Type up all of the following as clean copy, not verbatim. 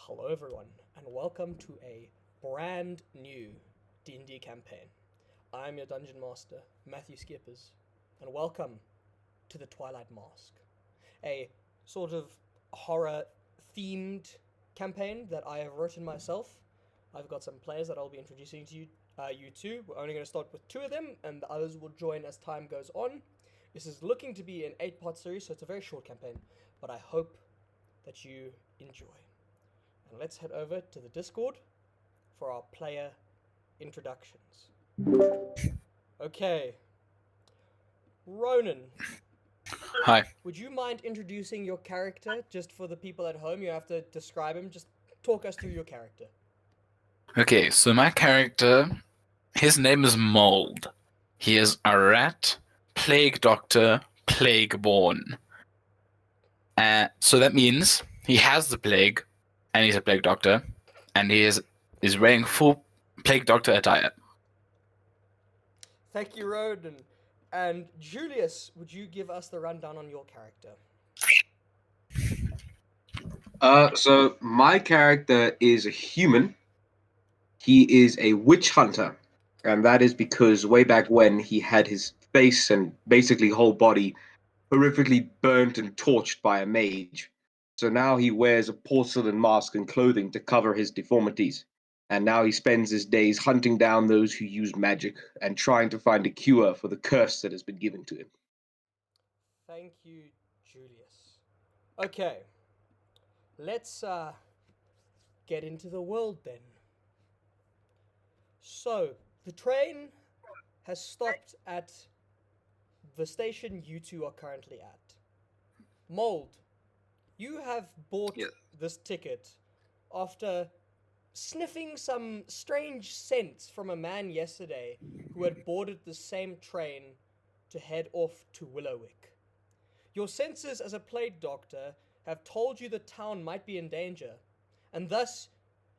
Hello everyone, and welcome to a brand new D&D campaign. I'm your Dungeon Master, Matthew Skippers, and welcome to the Twilight Mask, a sort of horror-themed campaign that I have written myself. I've got some players that I'll be introducing to you to. We're only going to start with two of them, and the others will join as time goes on. This is looking to be an 8-part series, so it's a very short campaign, but I hope that you enjoy. And let's head over to the Discord for our player introductions. Okay. Ronan, Hi. would you mind introducing your character just for the people at home? You have to describe him. Just talk us through your character. Okay, so my character, his name is Mold. He is a rat, plague doctor, plague born. So that means he has the plague, and he's a plague doctor, and he is wearing full plague doctor attire. Thank you, Ronan. And Julius, would you give us the rundown on your character? So my character is a human. He is a witch hunter, and that is because way back when he had his face and basically whole body horrifically burnt and torched by a mage. So now he wears a porcelain mask and clothing to cover his deformities. And now he spends his days hunting down those who use magic and trying to find a cure for the curse that has been given to him. Thank you, Julius. Okay. Let's get into the world then. So, the train has stopped at the station you two are currently at. Mold, you have bought Yes. this ticket after sniffing some strange scents from a man yesterday who had boarded the same train to head off to Willowwick. Your senses as a plague doctor have told you the town might be in danger, and thus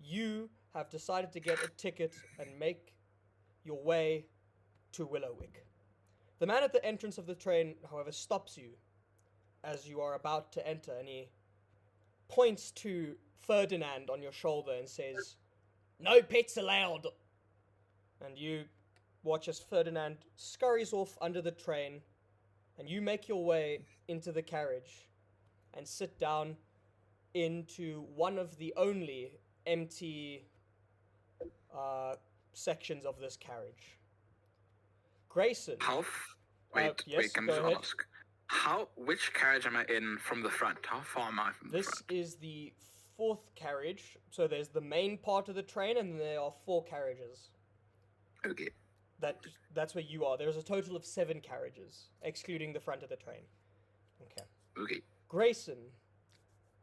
you have decided to get a ticket and make your way to Willowwick. The man at the entrance of the train, however, stops you as you are about to enter, and he points to Ferdinand on your shoulder and says, "No pets allowed." And you watch as Ferdinand scurries off under the train, and you make your way into the carriage and sit down into one of the only empty sections of this carriage. Grayson. Yes, Can I go just ahead. ask? Which carriage am I in from the front? How far am I from the This front? is the fourth carriage. So there's the main part of the train, and there are 4 carriages. Okay. That's where you are. There's a total of 7 carriages, excluding the front of the train. Okay. Okay. Grayson,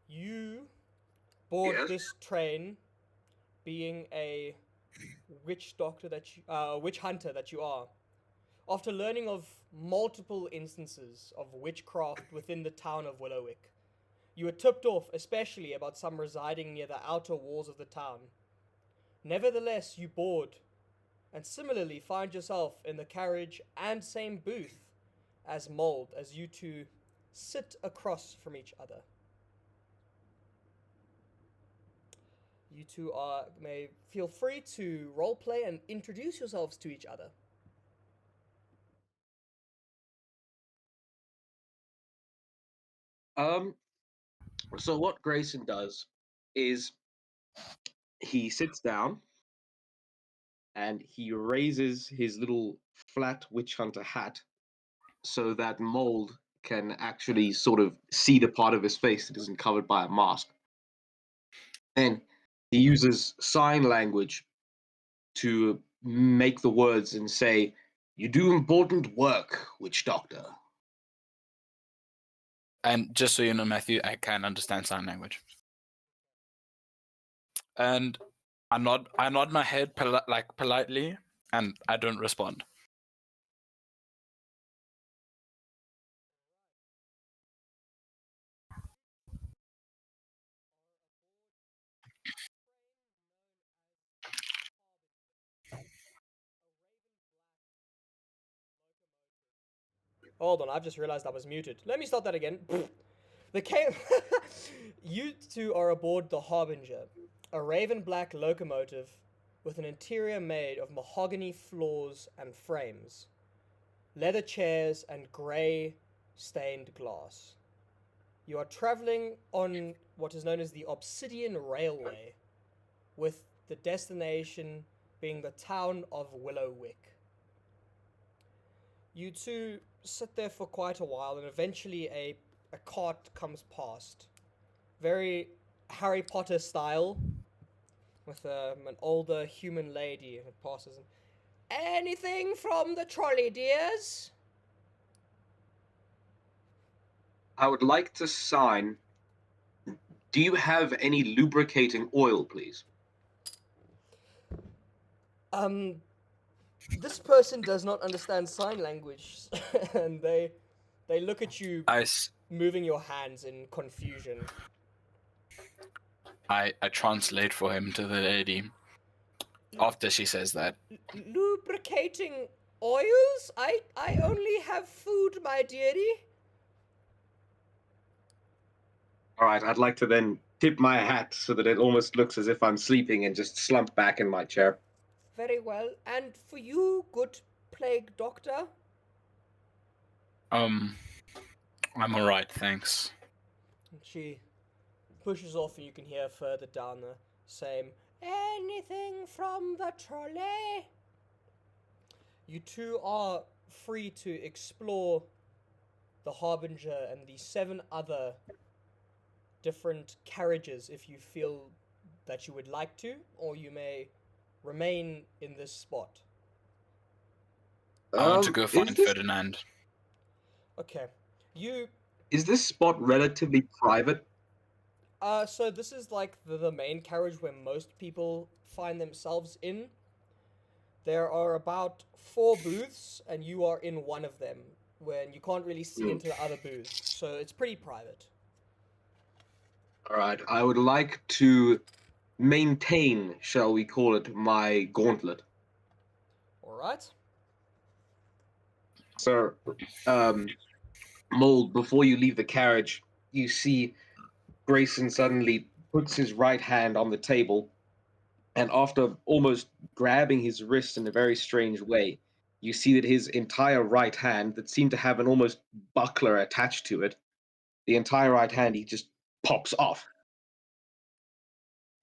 you board Yes. this train, being a witch hunter that you are. After learning of multiple instances of witchcraft within the town of Willowwick, you were tipped off, especially about some residing near the outer walls of the town. Nevertheless, you board, and similarly find yourself in the carriage and same booth as Mold, as you two sit across from each other. You two may feel free to roleplay and introduce yourselves to each other. Um, so what Grayson does is he sits down and he raises his little flat witch hunter hat so that Mold can actually sort of see the part of his face that isn't covered by a mask. And he uses sign language to make the words and say, "You do important work, witch doctor." And just so you know, Matthew, I can understand sign language. And I nod my head politely, and I don't respond. Hold on, I've just realized I was muted. Let me start that again. The You two are aboard the Harbinger, a raven black locomotive with an interior made of mahogany floors and frames, leather chairs, and grey stained glass. You are traveling on what is known as the Obsidian Railway, with the destination being the town of Willowwick. You two sit there for quite a while, and eventually a cart comes past. Very Harry Potter style, with an older human lady who passes. Anything from the trolley, dears? I would like to sign. Do you have any lubricating oil, please? This person does not understand sign language, and they look at you moving your hands in confusion. I translate for him to the lady. After she says that. Lubricating oils? I only have food, my dearie. All right, I'd like to then tip my hat so that it almost looks as if I'm sleeping and just slump back in my chair. Very well. And for you, good plague doctor? I'm alright, thanks. And she pushes off, and you can hear further down the same, anything from the trolley? You two are free to explore the Harbinger and the 7 other different carriages if you feel that you would like to, or you may remain in this spot. I want to go find Ferdinand. Okay. Is this spot relatively private? So this is like the main carriage where most people find themselves in. There are about 4 booths, and you are in one of them, when you can't really see into the other booths, so it's pretty private. All right, I would like to maintain, shall we call it, my gauntlet. All right. Sir, Mold, before you leave the carriage, you see Grayson suddenly puts his right hand on the table, and after almost grabbing his wrist in a very strange way, you see that his entire right hand, that seemed to have an almost buckler attached to it, the entire right hand, he just pops off.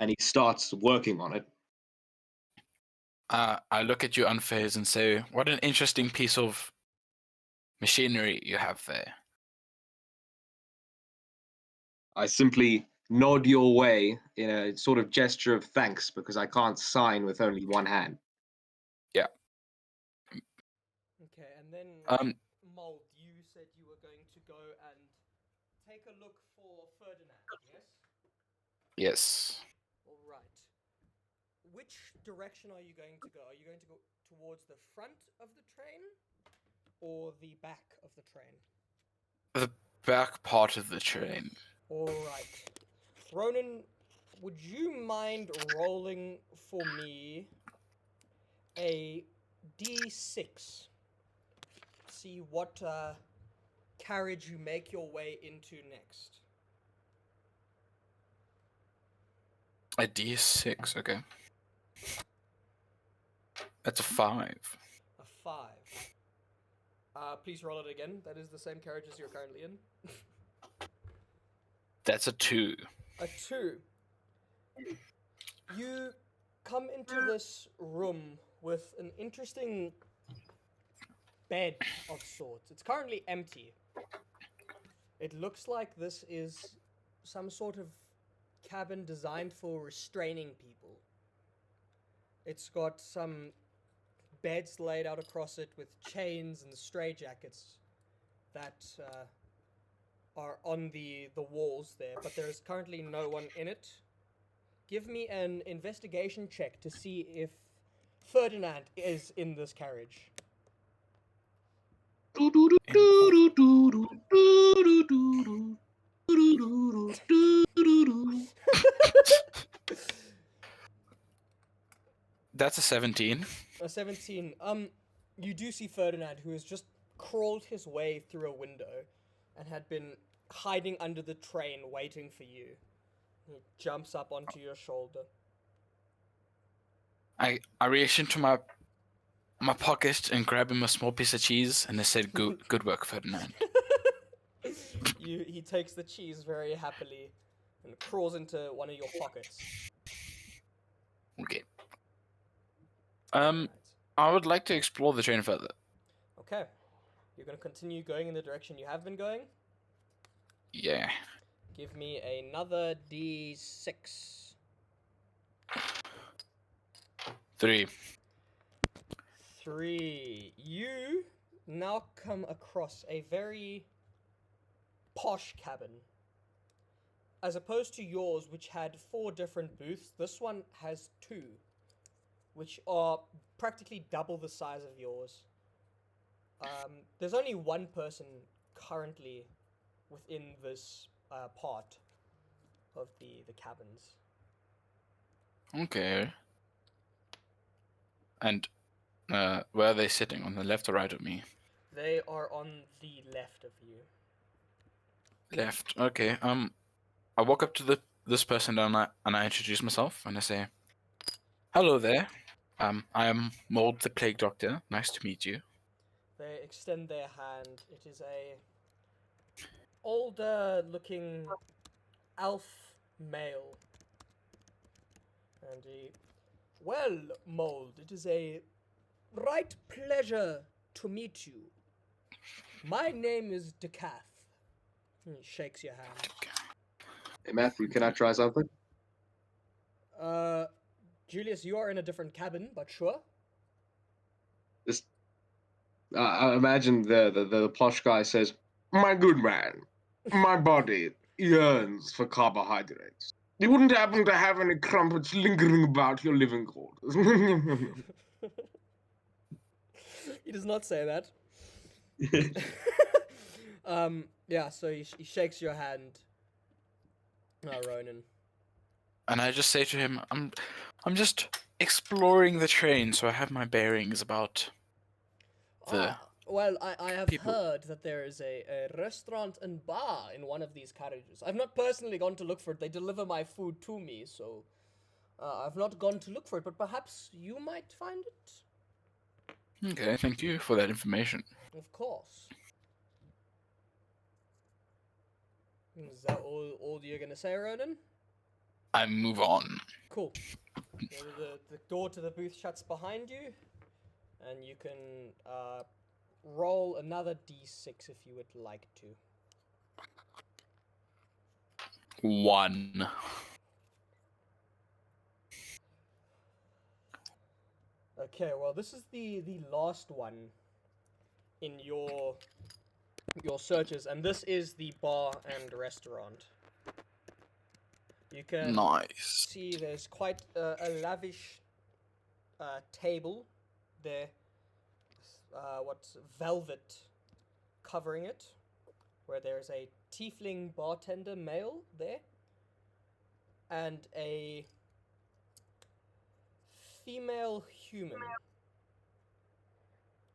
And he starts working on it. I look at you unfazed and say, what an interesting piece of machinery you have there. I simply nod your way in a sort of gesture of thanks because I can't sign with only one hand. Yeah. Okay, and then Mold, you said you were going to go and take a look for Ferdinand, yes? Yes. All right. Which direction are you going to go? Are you going to go towards the front of the train or the back of the train? The back part of the train. All right. Ronan, would you mind rolling for me a D6? See what carriage you make your way into next. A D6, okay. That's a 5. A 5. Please roll it again. That is the same carriage as you're currently in. That's a 2. A 2. You come into this room with an interesting bed of sorts. It's currently empty. It looks like this is some sort of cabin designed for restraining people. It's got some beds laid out across it with chains and straitjackets that are on the walls there, but there is currently no one in it. Give me an investigation check to see if Ferdinand is in this carriage. That's a 17. A 17. You do see Ferdinand, who has just crawled his way through a window and had been hiding under the train, waiting for you. He jumps up onto your shoulder. I reach into my pocket and grab him a small piece of cheese, and I said, "Good work, Ferdinand." He takes the cheese very happily and crawls into one of your pockets. Okay. Right. I would like to explore the train further. Okay. You're going to continue going in the direction you have been going. Yeah. Give me another D6. 3. 3. You now come across a very posh cabin. As opposed to yours, which had 4 different booths, this one has 2, which are practically double the size of yours. There's only one person currently within this part of the cabins. Okay. And where are they sitting? On the left or right of me? They are on the left of you. Left. Okay. I walk up to this person and I introduce myself and I say, "Hello there. I am Mold the Plague Doctor. Nice to meet you." They extend their hand. It is a older looking elf male. And he, well, Mold, it is a right pleasure to meet you. My name is Decath. He shakes your hand. Hey, Matthew, can I try something? Julius, you are in a different cabin, but sure. This, I imagine the plush guy says, "My good man, my body yearns for carbohydrates. You wouldn't happen to have any crumpets lingering about your living quarters?" He does not say that. Yeah, so he shakes your hand, Ronan. And I just say to him, I'm just exploring the train, so I have my bearings about the Well, I have people. heard that there is a restaurant and bar in one of these carriages. I've not personally gone to look for it. They deliver my food to me, so I've not gone to look for it, but perhaps you might find it? Okay, thank you for that information. Of course. Is that all you're going to say, Ronan? I move on. Cool. The door to the booth shuts behind you, and you can roll another d6 if you would like to. 1. Okay, well, this is the last one in your searches, and this is the bar and restaurant. You can Nice. see there's quite a lavish table there, what's velvet covering it, where there's a tiefling bartender male there, and a female human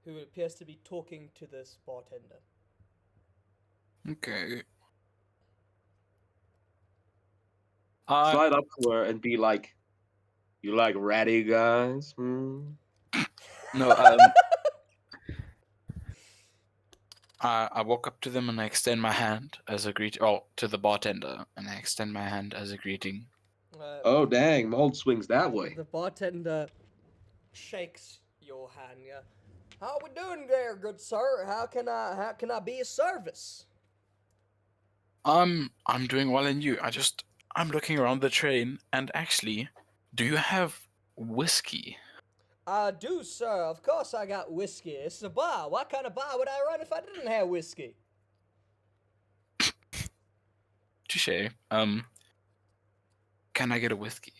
who appears to be talking to this bartender. Okay. Slide up to her and be like, "You like ratty guys? Hmm?" No, I walk up to them and I extend my hand as a greeting. Oh, to the bartender, and I extend my hand as a greeting. Oh, dang, Mold swings that way. The bartender shakes your hand. Yeah. How we doing there, good sir? How can I be of service? I'm doing well, and you? I'm looking around the train, and actually, do you have whiskey? I do, sir. Of course I got whiskey. It's a bar. What kind of bar would I run if I didn't have whiskey? Touche. Can I get a whiskey?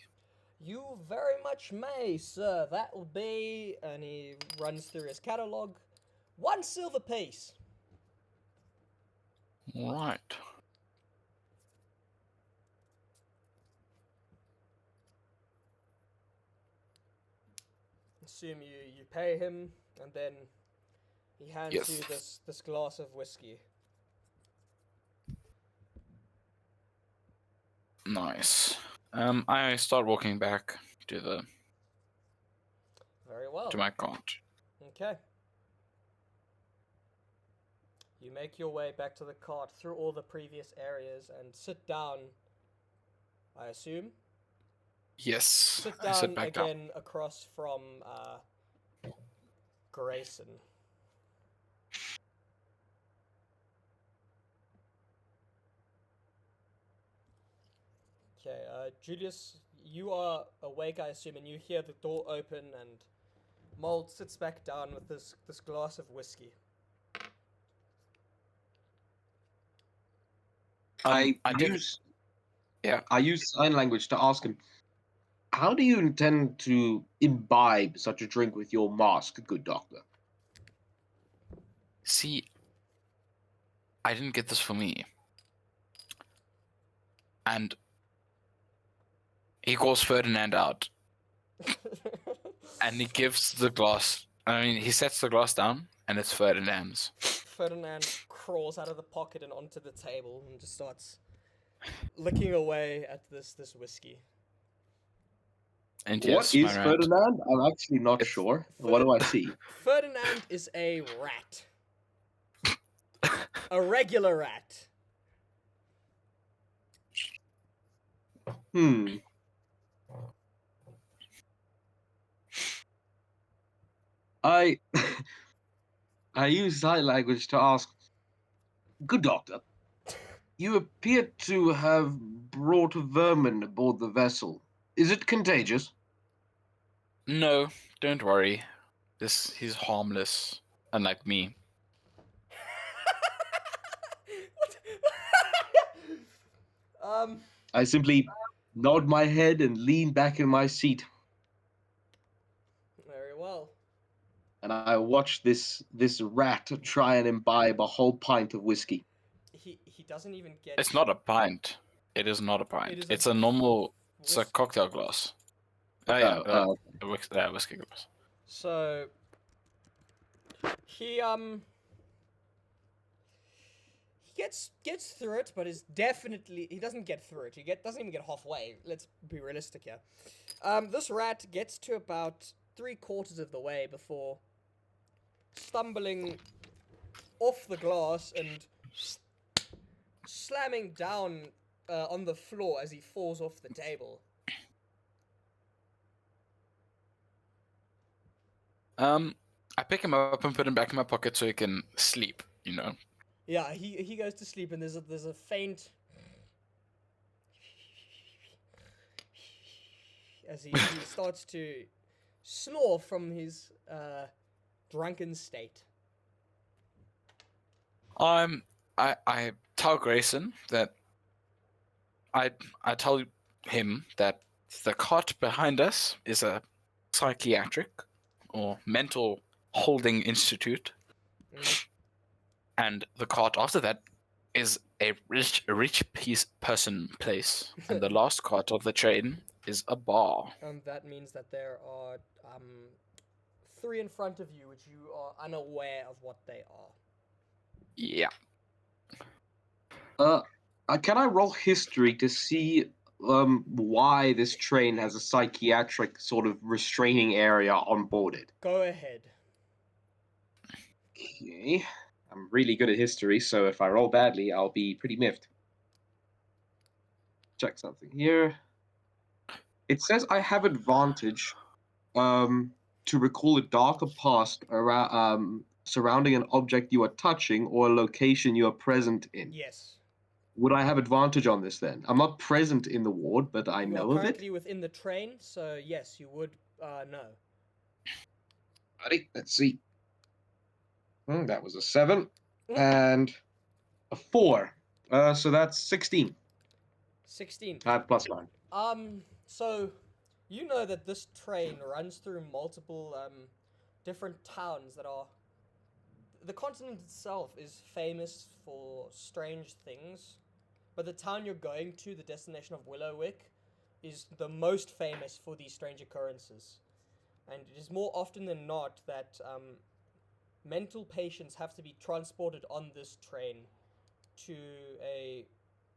You very much may, sir. That will be, and he runs through his catalog, 1 silver piece. Right. Assume you pay him, and then he hands Yes. you this glass of whiskey. Nice. I start walking back to Very well. my cart. Okay. You make your way back to the cart through all the previous areas and sit down, I assume. Yes. Sit I sit down back down. again across from Grayson. Okay, Julius, you are awake, I assume, and you hear the door open, and Mold sits back down with this glass of whiskey. I do. use Yeah. I use sign language to ask him, how do you intend to imbibe such a drink with your mask, good doctor? See, I didn't get this for me. And he calls Ferdinand out, and he gives the glass. I mean, he sets the glass down, and it's Ferdinand's. Ferdinand crawls out of the pocket and onto the table and just starts licking away at this whiskey. And What yes, my is rat. Ferdinand? I'm actually not It's- sure. What do I see? Ferdinand is a rat. A regular rat. Hmm. I I use sign language to ask, good doctor, you appear to have brought vermin aboard the vessel. Is it contagious? No, don't worry. He's harmless, unlike me. What? I simply nod my head and lean back in my seat, Very well. and I watch this rat try and imbibe a whole pint of whiskey. He doesn't even get. It's not a pint. It is not a pint. It is It's a normal. It's a whis- cocktail glass. Oh yeah, Oh, a whiskey glass. So he gets through it, but he doesn't get through it. Doesn't even get halfway. Let's be realistic here. This rat gets to about 3/4 of the way before stumbling off the glass and slamming down on the floor as he falls off the table. I pick him up and put him back in my pocket so he can sleep. You know. Yeah, he goes to sleep and there's a faint as he starts to snore from his drunken state. I tell Grayson that I tell him that the cot behind us is a psychiatric or mental holding institute, and the cart after that is a rich person place, and the last cart of the train is a bar. And that means that there are 3 in front of you, which you are unaware of what they are. Yeah. Can I roll history to see why this train has a psychiatric sort of restraining area on board it? Go ahead. Okay. I'm really good at history, so if I roll badly, I'll be pretty miffed. Check something here. It says I have advantage to recall a darker past around, surrounding an object you are touching or a location you are present in. Yes. Would I have advantage on this then? I'm not present in the ward, but I You know are of it. currently within the train, so yes, you would know. Ready? Let's see. That was a 7 and a 4. So that's 16. 16. I have +9. So you know that this train runs through multiple different towns that are. The continent itself is famous for strange things, but the town you're going to, the destination of Willowwick, is the most famous for these strange occurrences. And it is more often than not that mental patients have to be transported on this train to a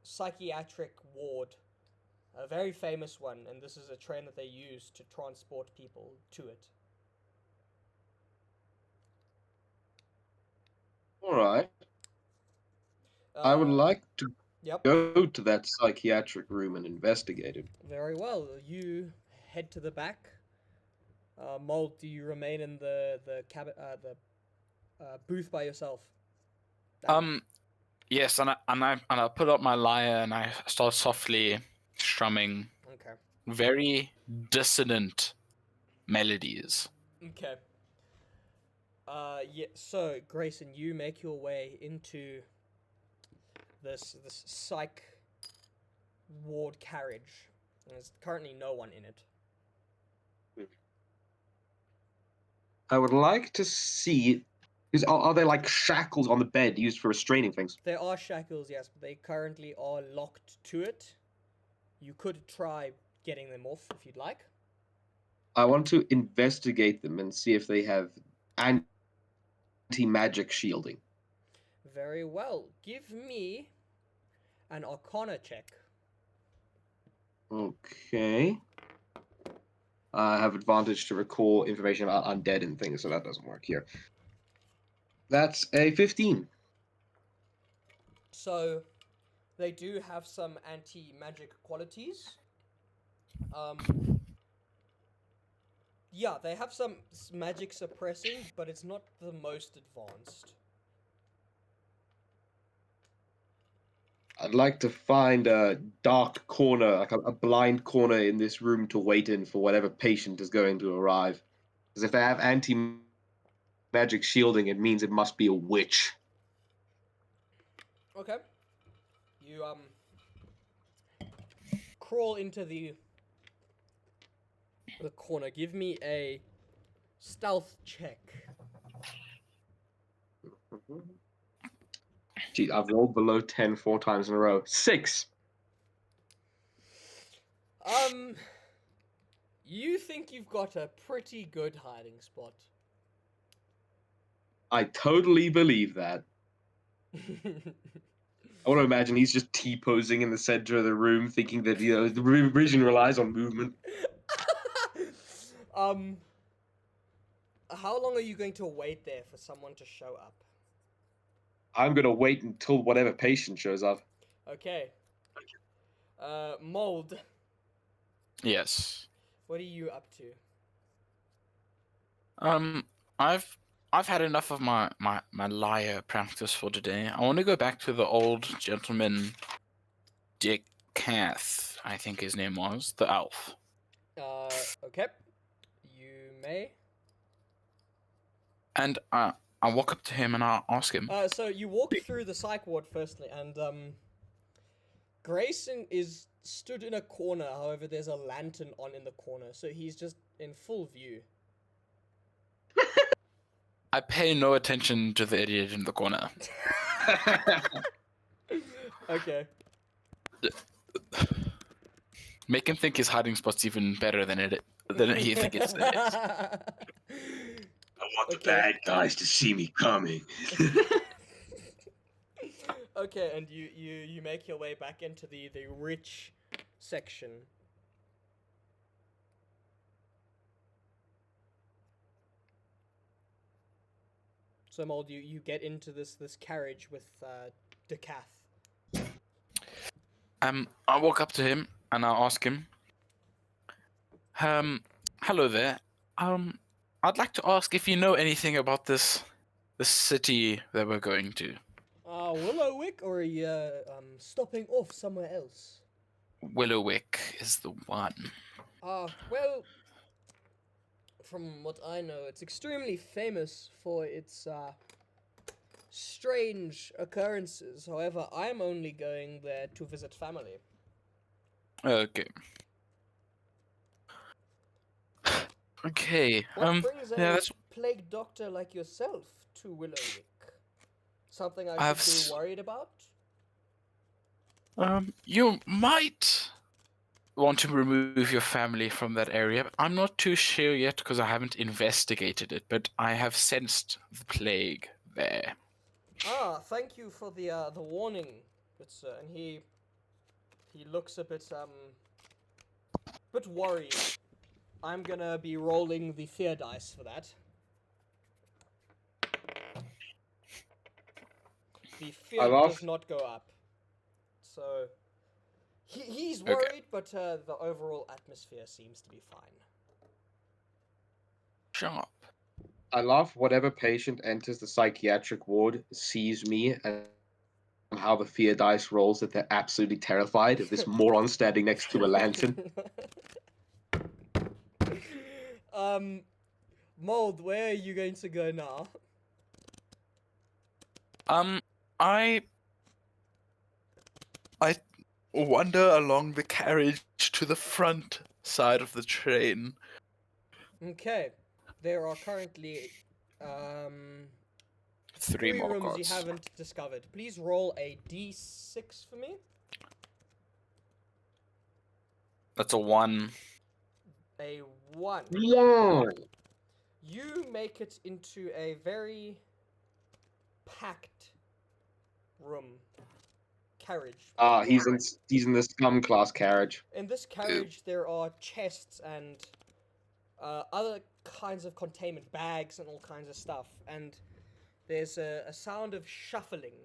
psychiatric ward A very famous one, and this is a train that they use to transport people to it. All right. I would like to Yep. go to that psychiatric room and investigate it. Very well. You head to the back. Mold, do you remain in the cabin, the booth by yourself? Yes, and I put up my lyre and I start softly strumming Okay. very dissonant melodies. Okay. Yeah. So Grayson, you make your way into this psych ward carriage. And there's currently no one in it. I would like to see. Are there like shackles on the bed used for restraining things? There are shackles, yes, but they currently are locked to it. You could try getting them off if you'd like. I want to investigate them and see if they have anti-magic shielding. Very well. Give me an Arcana check. Okay. I have advantage to recall information about undead and things, so that doesn't work here. That's a 15. So, they do have some anti-magic qualities. Yeah, they have some magic suppressing, but it's not the most advanced. I'd like to find a dark corner, like a blind corner in this room to wait in for whatever patient is going to arrive. Because if they have anti-magic shielding, it means it must be a witch. Okay. You crawl into the corner. Give me a stealth check. Gee, I've rolled below 10 4 times in a row. 6. You think you've got a pretty good hiding spot. I totally believe that. I want to imagine he's just T-posing in the center of the room, thinking that the vision relies on movement. How long are you going to wait there for someone to show up? I'm gonna wait until whatever patient shows up. Okay. Mold, Yes. what are you up to? I've had enough of my lyre practice for today. I want to go back to the old gentleman, Dick Cath, I think his name was, the elf. Okay. You may. And I walk up to him and I ask him. So you walk through the psych ward firstly, and Grayson is stood in a corner. However, there's a lantern on in the corner, so he's just in full view. I pay no attention to the idiot in the corner. Okay. Make him think his hiding spot's even better than he thinks it is. I want the bad guys to see me coming. Okay, and you make your way back into the rich section. So Mold, you get into this carriage with Decath. I walk up to him and I ask him, hello there. I'd like to ask if you know anything about this city that we're going to. Willowwick, or are you stopping off somewhere else? Willowwick is the one. Well, from what I know, it's extremely famous for its strange occurrences. However, I'm only going there to visit family. Okay. Okay. What brings yeah, a that's plague doctor like yourself to Willowwick? Something I should be worried about? You might want to remove your family from that area, but I'm not too sure yet because I haven't investigated it, but I have sensed the plague there. Thank you for the warning, good sir. And he looks a bit bit worried. I'm gonna be rolling the fear dice for that. The I fear laugh. does not go up. So he's Okay. worried, but the overall atmosphere seems to be fine. Sharp. I laugh. Whatever patient enters the psychiatric ward sees me and how the fear dice rolls that they're absolutely terrified of this moron standing next to a lantern. Mold, where are you going to go now? I wander along the carriage to the front side of the train. Okay, there are currently Three three more rooms you cards. haven't discovered. Please roll a d6 for me. That's a 1. A 1. Yeah. You make it into a very packed room. Carriage. He's in the scum class carriage. In this carriage, there are chests and other kinds of containment, bags and all kinds of stuff. And there's a sound of shuffling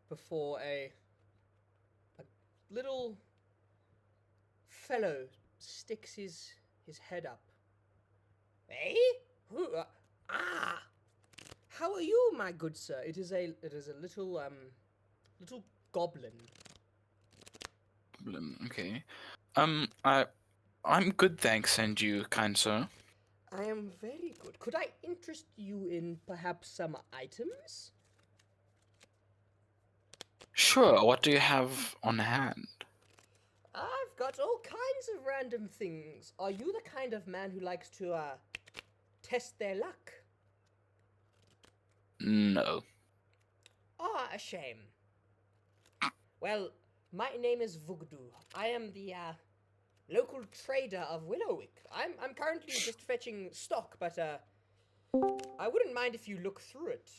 before a little fellow sticks his head up. Eh? Who? How are you, my good sir? It is a little little goblin. Okay. I'm good, thanks, and you, kind sir? I am very good. Could I interest you in perhaps some items? Sure, what do you have on hand? I've got all kinds of random things. Are you the kind of man who likes to test their luck? No. Ah, a shame. Well, my name is Vugdu. I am the local trader of Willowwick. I'm currently just fetching stock, but I wouldn't mind if you look through it.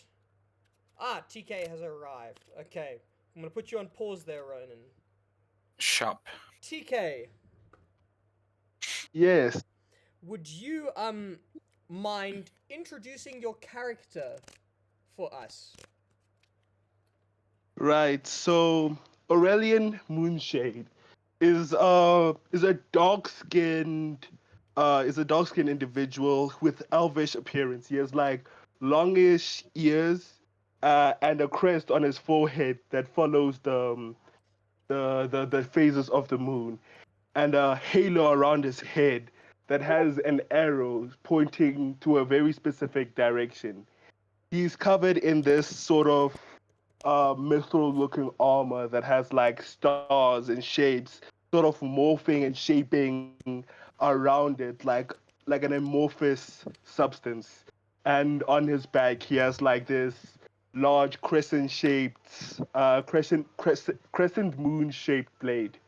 Ah, TK has arrived. Okay, I'm gonna put you on pause there, Ronan. Sharp. TK, Yes. would you mind introducing your character for us? Right. So Aurelian Moonshade is a dark skinned individual with elvish appearance. He has like longish ears and a crest on his forehead that follows the phases of the moon, and a halo around his head that has an arrow pointing to a very specific direction. He's covered in this sort of mithril looking armor that has like stars and shapes sort of morphing and shaping around it like an amorphous substance. And on his back he has like this large crescent moon shaped blade.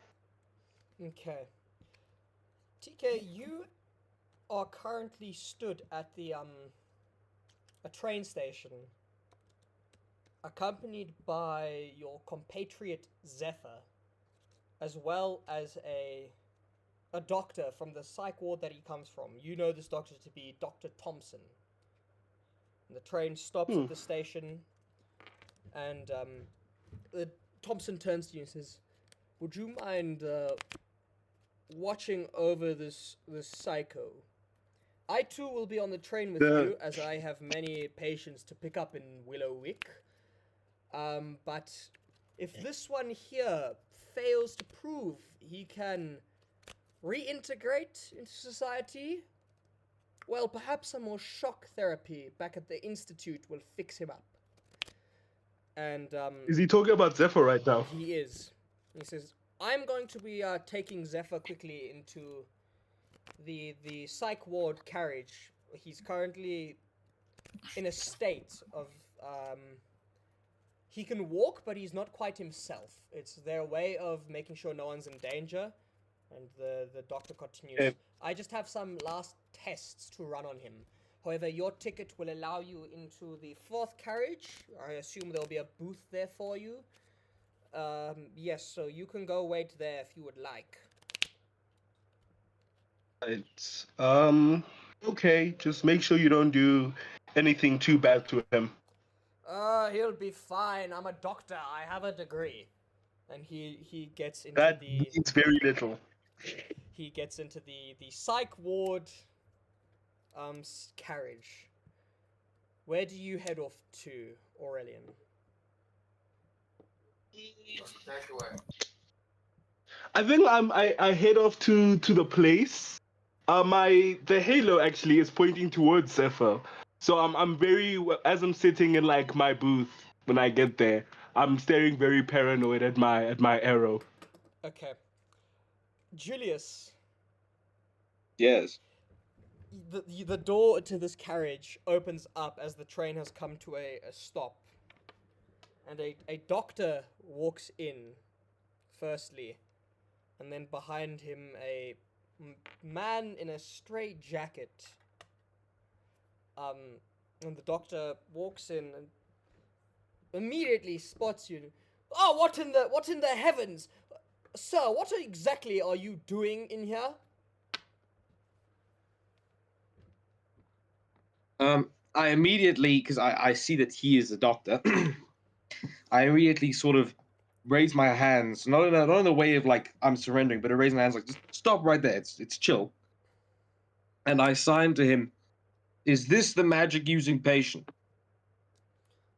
Okay. TK, you are currently stood at the a train station, accompanied by your compatriot Zephyr, as well as a doctor from the psych ward that he comes from. You know this doctor to be Dr. Thompson. And the train stops at the station, and Thompson turns to you and says, "Would you mind watching over this psycho? I too will be on the train with The- you, as I have many patients to pick up in Willowwick. But if this one here fails to prove he can reintegrate into society, well, perhaps some more shock therapy back at the institute will fix him up." And Is he talking about Zephyr right now? he is. He says, "I'm going to be taking Zephyr quickly into the psych ward carriage. He's currently in a state of he can walk, but he's not quite himself. It's their way of making sure no one's in danger." And the doctor continues, Okay. "I just have some last tests to run on him. However, your ticket will allow you into the fourth carriage. I assume there'll be a booth there for you. Yes, so you can go wait there if you would like." It's okay. Just make sure you don't do anything too bad to him. He'll be fine. I'm a doctor. I have a degree. And he gets into That the means very little. the psych ward carriage. Where do you head off to, Aurelian? I think I head off to the place. The halo actually is pointing towards Zephyr. So I'm very as I'm sitting in like my booth when I get there, I'm staring very paranoid at my arrow. Okay. Julius, Yes. the door to this carriage opens up as the train has come to a stop. And a doctor walks in, firstly. And then behind him, a man in a straight jacket. And the doctor walks in and immediately spots you. Oh, what in the heavens? Sir, what exactly are you doing in here? I immediately, because I see that he is a doctor, I immediately sort of raise my hands, not in a way of like I'm surrendering, but I raise my hands like just stop right there. It's chill. And I sign to him, "Is this the magic using patient?"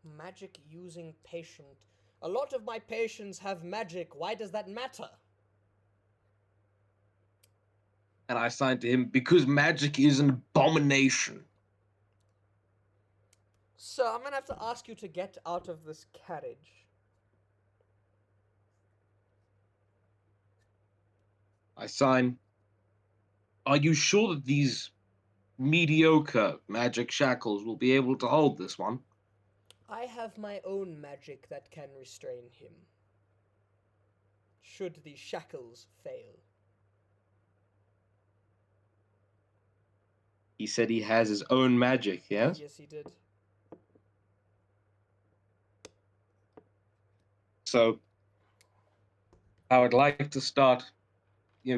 Magic using patient. A lot of my patients have magic. Why does that matter? And I sign to him, "Because magic is an abomination." So I'm gonna have to ask you to get out of this carriage. I sign, "Are you sure that these mediocre magic shackles will be able to hold this one?" I have my own magic that can restrain him. Should the shackles fail. He said he has his own magic, yes? Yes, he did. So I would like to start.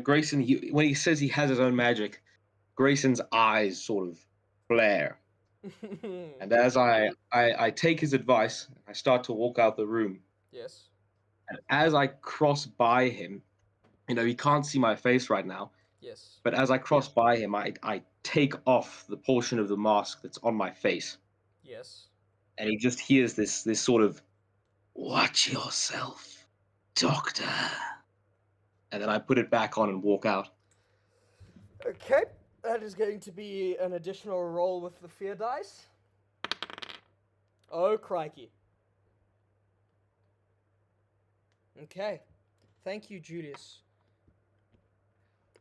Grayson, when he says he has his own magic, Grayson's eyes sort of flare. And as I take his advice, I start to walk out the room. Yes. And as I cross by him, he can't see my face right now, Yes. but as I cross by him, I take off the portion of the mask that's on my face. Yes. And he just hears this sort of, "Watch yourself, doctor." And then I put it back on and walk out. Okay. That is going to be an additional roll with the fear dice. Oh, crikey. Okay. Thank you, Julius.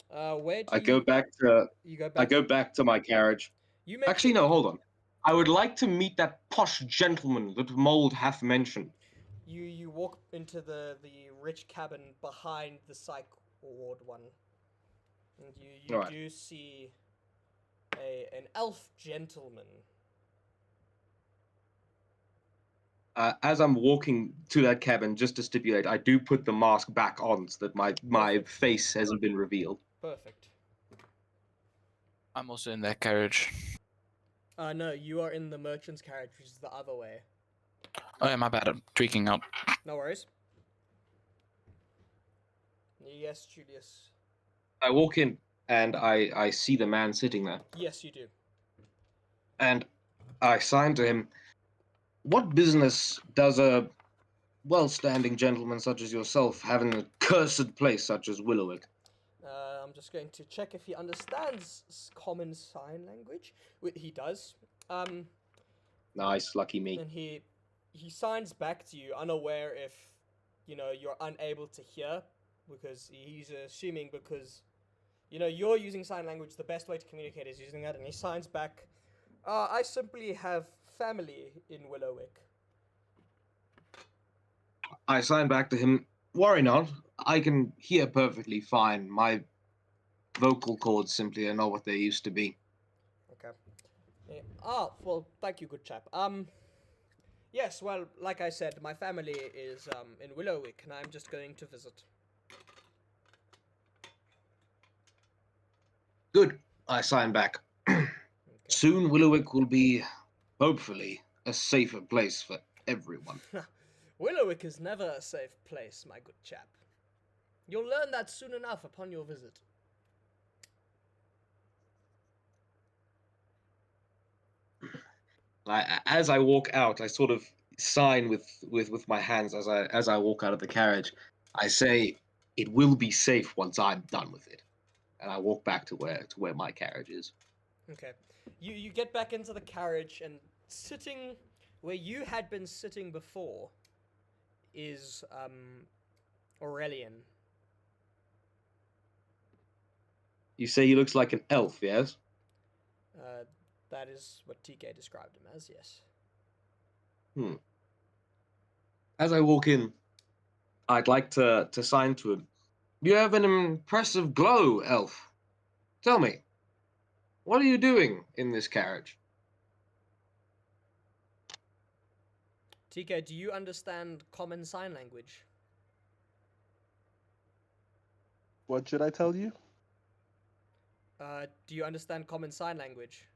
Where do I go back to you go I back? go back to my carriage. You make Actually, no, hold on. I would like to meet that posh gentleman that Mold hath mentioned. You walk into the rich cabin behind the psych ward one, and you Alright. do see an elf gentleman. As I'm walking to that cabin, just to stipulate, I do put the mask back on so that my Perfect. face hasn't been revealed. Perfect. I'm also in that carriage. No, you are in the merchant's carriage, which is the other way. Oh, yeah, my bad. I'm tweaking up. No worries. Yes, Julius. I walk in and I see the man sitting there, Yes, you do. and I sign to him, "What business does a well-standing gentleman such as yourself have in a cursed place such as Willowick?" I'm just going to check if he understands common sign language. He does. Nice, lucky me. And he signs back to you, unaware if you're unable to hear, because he's assuming because you're using sign language. The best way to communicate is using that, and he signs back. I simply have family in Willowick. I sign back to him, "Worry not, I can hear perfectly fine. My vocal cords simply are not what they used to be." Okay. Well, thank you, good chap. Yes, well, like I said, my family is in Willowick, and I'm just going to visit. Good. I sign back. Okay. Soon, Willowick will be, hopefully, a safer place for everyone. Willowick is never a safe place, my good chap. You'll learn that soon enough upon your visit. As I walk out, I sort of sign with my hands as I walk out of the carriage. I say, "It will be safe once I'm done with it," and I walk back to where my carriage is. Okay. You get back into the carriage, and sitting where you had been sitting before is Aurelian. You say he looks like an elf, yes? That is what TK described him as, yes. As I walk in, I'd like to sign to him. You have an impressive glow, elf. Tell me, what are you doing in this carriage? TK, do you understand common sign language? What should I tell you? Do you understand common sign language?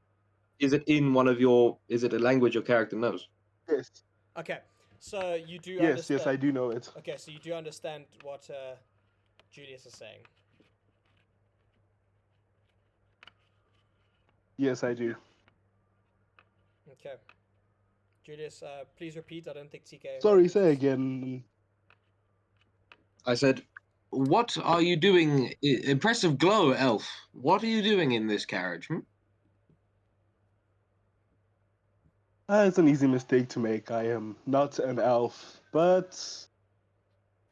Is it in one of your? Is it a language your character knows? Yes. Okay, so you do Yes, understand. yes, I do know it. Okay, so you do understand what Julius is saying. Yes, I do. Okay. Julius, please repeat. I don't think TK. Sorry, say again. I said, "What are you doing? Impressive glow, elf. What are you doing in this carriage?" It's an easy mistake to make. I am not an elf, but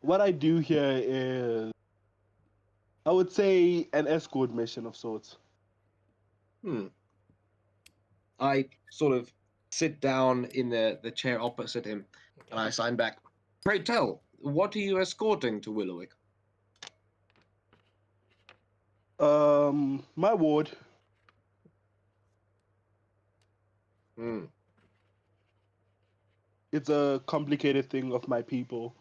what I do here is, I would say, an escort mission of sorts. I sort of sit down in the chair opposite him, and I sign back. Pray tell, what are you escorting to Willowick? My ward. It's a complicated thing of my people,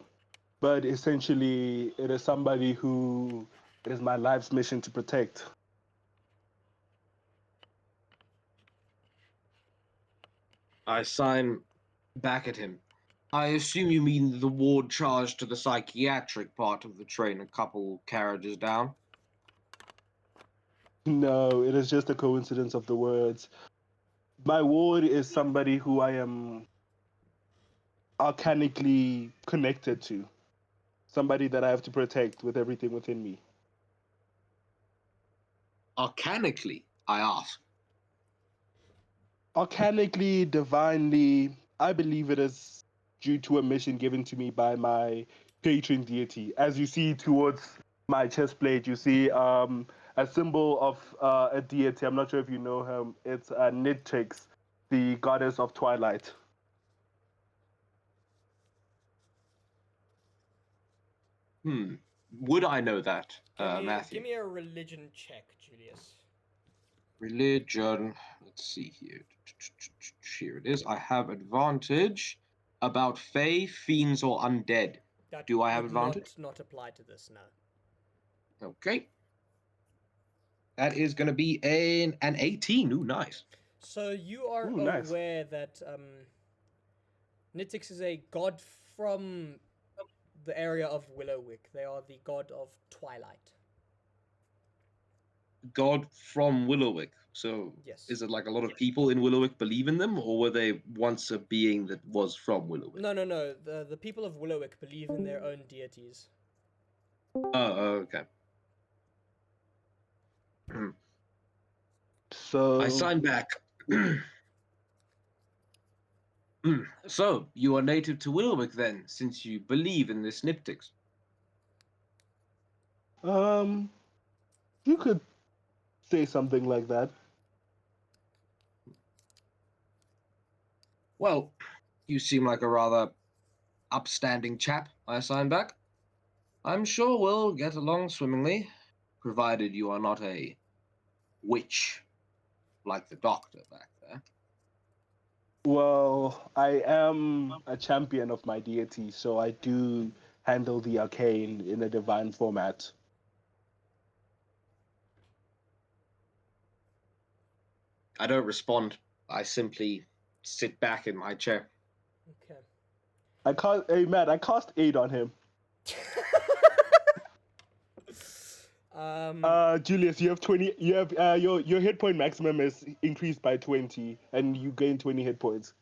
but essentially, it is somebody who it is my life's mission to protect. I sign back at him. I assume you mean the ward charged to the psychiatric part of the train, a couple carriages down. No, it is just a coincidence of the words. My ward is somebody who I am arcanically connected to, somebody that I have to protect with everything within me. Arcanically, I ask. Arcanically, divinely, I believe it is due to a mission given to me by my patron deity. As you see towards my chest plate, you see a symbol of a deity. I'm not sure if you know him. It's Nidtrix, the goddess of Twilight. Would I know that, Give Matthew? me a religion check, Julius. Religion. Let's see here. Here it is. I have advantage about Fey, fiends, or undead. That Do I have would advantage? not apply to this, no. Okay. That is going to be an 18. Ooh, nice. So you are Ooh, nice. aware that Nitix is a god from the area of Willowwick. They are the god of Twilight. God from Willowick. So Yes. is it like a lot of people in Willowick believe in them, or were they once a being that was from Willowick? No. The people of Willowwick believe in their own deities. Oh, okay. So I sign back. So, you are native to Willowick then, since you believe in the Sniptics. you could say something like that. Well, you seem like a rather upstanding chap, I sign back. I'm sure we'll get along swimmingly, provided you are not a witch like the doctor back there. Well, I am a champion of my deity, so I do handle the arcane in a divine format. I don't respond. I simply sit back in my chair. Okay. Hey Matt, I cast aid on him. Julius, you have 20. You have your hit point maximum is increased by 20, and you gain 20 hit points.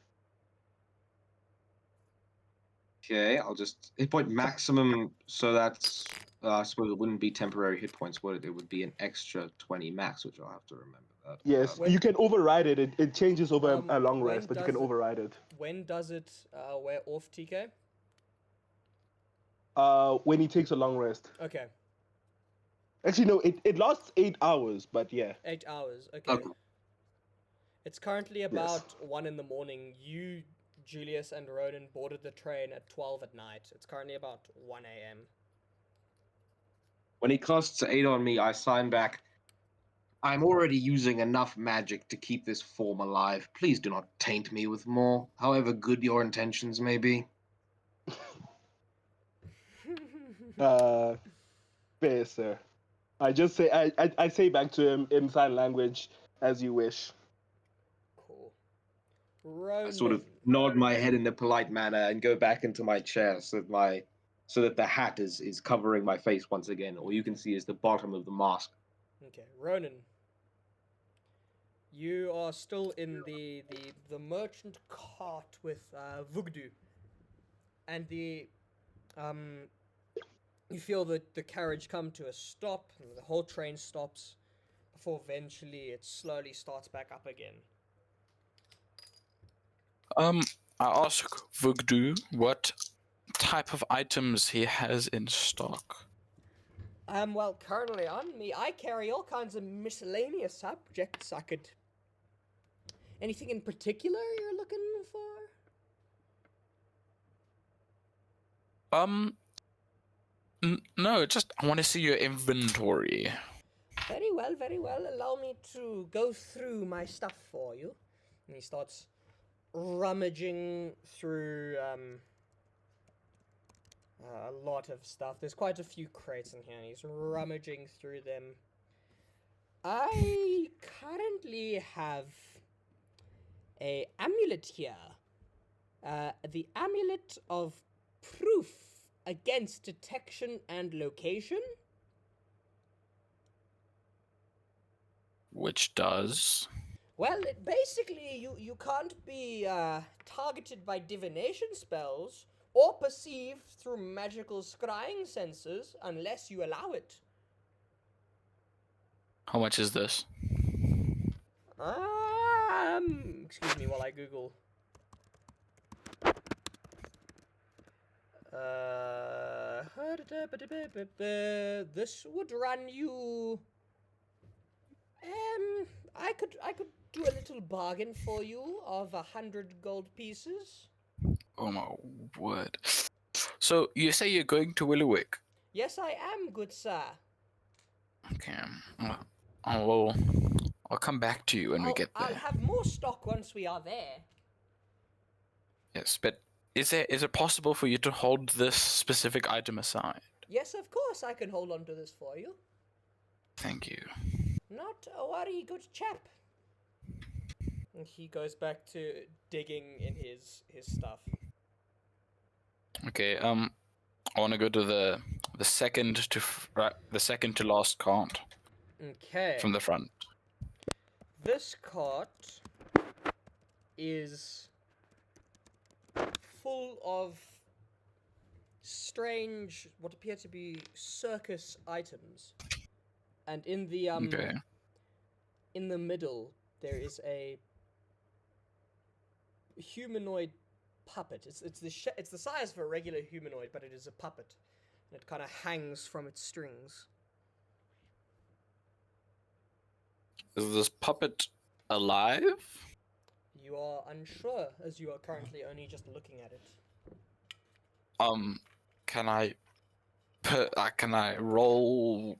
Okay, I'll just hit point maximum. So that's I suppose it wouldn't be temporary hit points, would it? It would be an extra 20 max, which I'll have to remember that. Yes, When- you can override it. It changes over a long when rest, but you can does it- override it. When does it wear off, TK? When he takes a long rest. Okay. Actually, no, it lasts 8 hours, but yeah. 8 hours. Okay. Okay. It's currently about 1 in the morning. You, Julius, and Ronan boarded the train at 12 at night. It's currently about 1 a.m. When he casts 8 on me, I sign back. I'm already using enough magic to keep this form alive. Please do not taint me with more, however good your intentions may be. Fair, sir. I just say I say back to him in sign language as you wish. Cool. I Ronan. sort of nod my head in a polite manner and go back into my chair so that the hat is covering my face once again. All you can see is the bottom of the mask. Okay, Ronan. You are still in the merchant cart with Vugdu, and you feel the carriage come to a stop, and the whole train stops, before eventually it slowly starts back up again. I ask Vugdu what type of items he has in stock. Well, currently on me, I carry all kinds of miscellaneous objects. I could. Anything in particular you're looking for? No, just I want to see your inventory. Very well, very well. Allow me to go through my stuff for you. And he starts rummaging through a lot of stuff. There's quite a few crates in here, and he's rummaging through them. I currently have a amulet here. The amulet of proof against detection and location. Which does. Well, basically, you can't be targeted by divination spells or perceived through magical scrying sensors unless you allow it. How much is this? Excuse me while I Google. This would run you. I could do a little bargain for you of 100 gold pieces. Oh my word. So you say you're going to Willowick? Yes, I am, good sir. Okay. I'll come back to you when we get there. I'll have more stock once we are there. Yes, but is it possible for you to hold this specific item aside? Yes, of course I can hold on to this for you. Thank you. Not a worry, good chap. And he goes back to digging in his stuff. Okay. I want to go to the second to last cart Okay. from the front. This cart is full of strange, what appear to be circus items. And in the Okay. in the middle there is a humanoid puppet. It's the size of a regular humanoid, but it is a puppet. And it kind of hangs from its strings. Is this puppet alive? You are unsure, as you are currently only just looking at it. Can I roll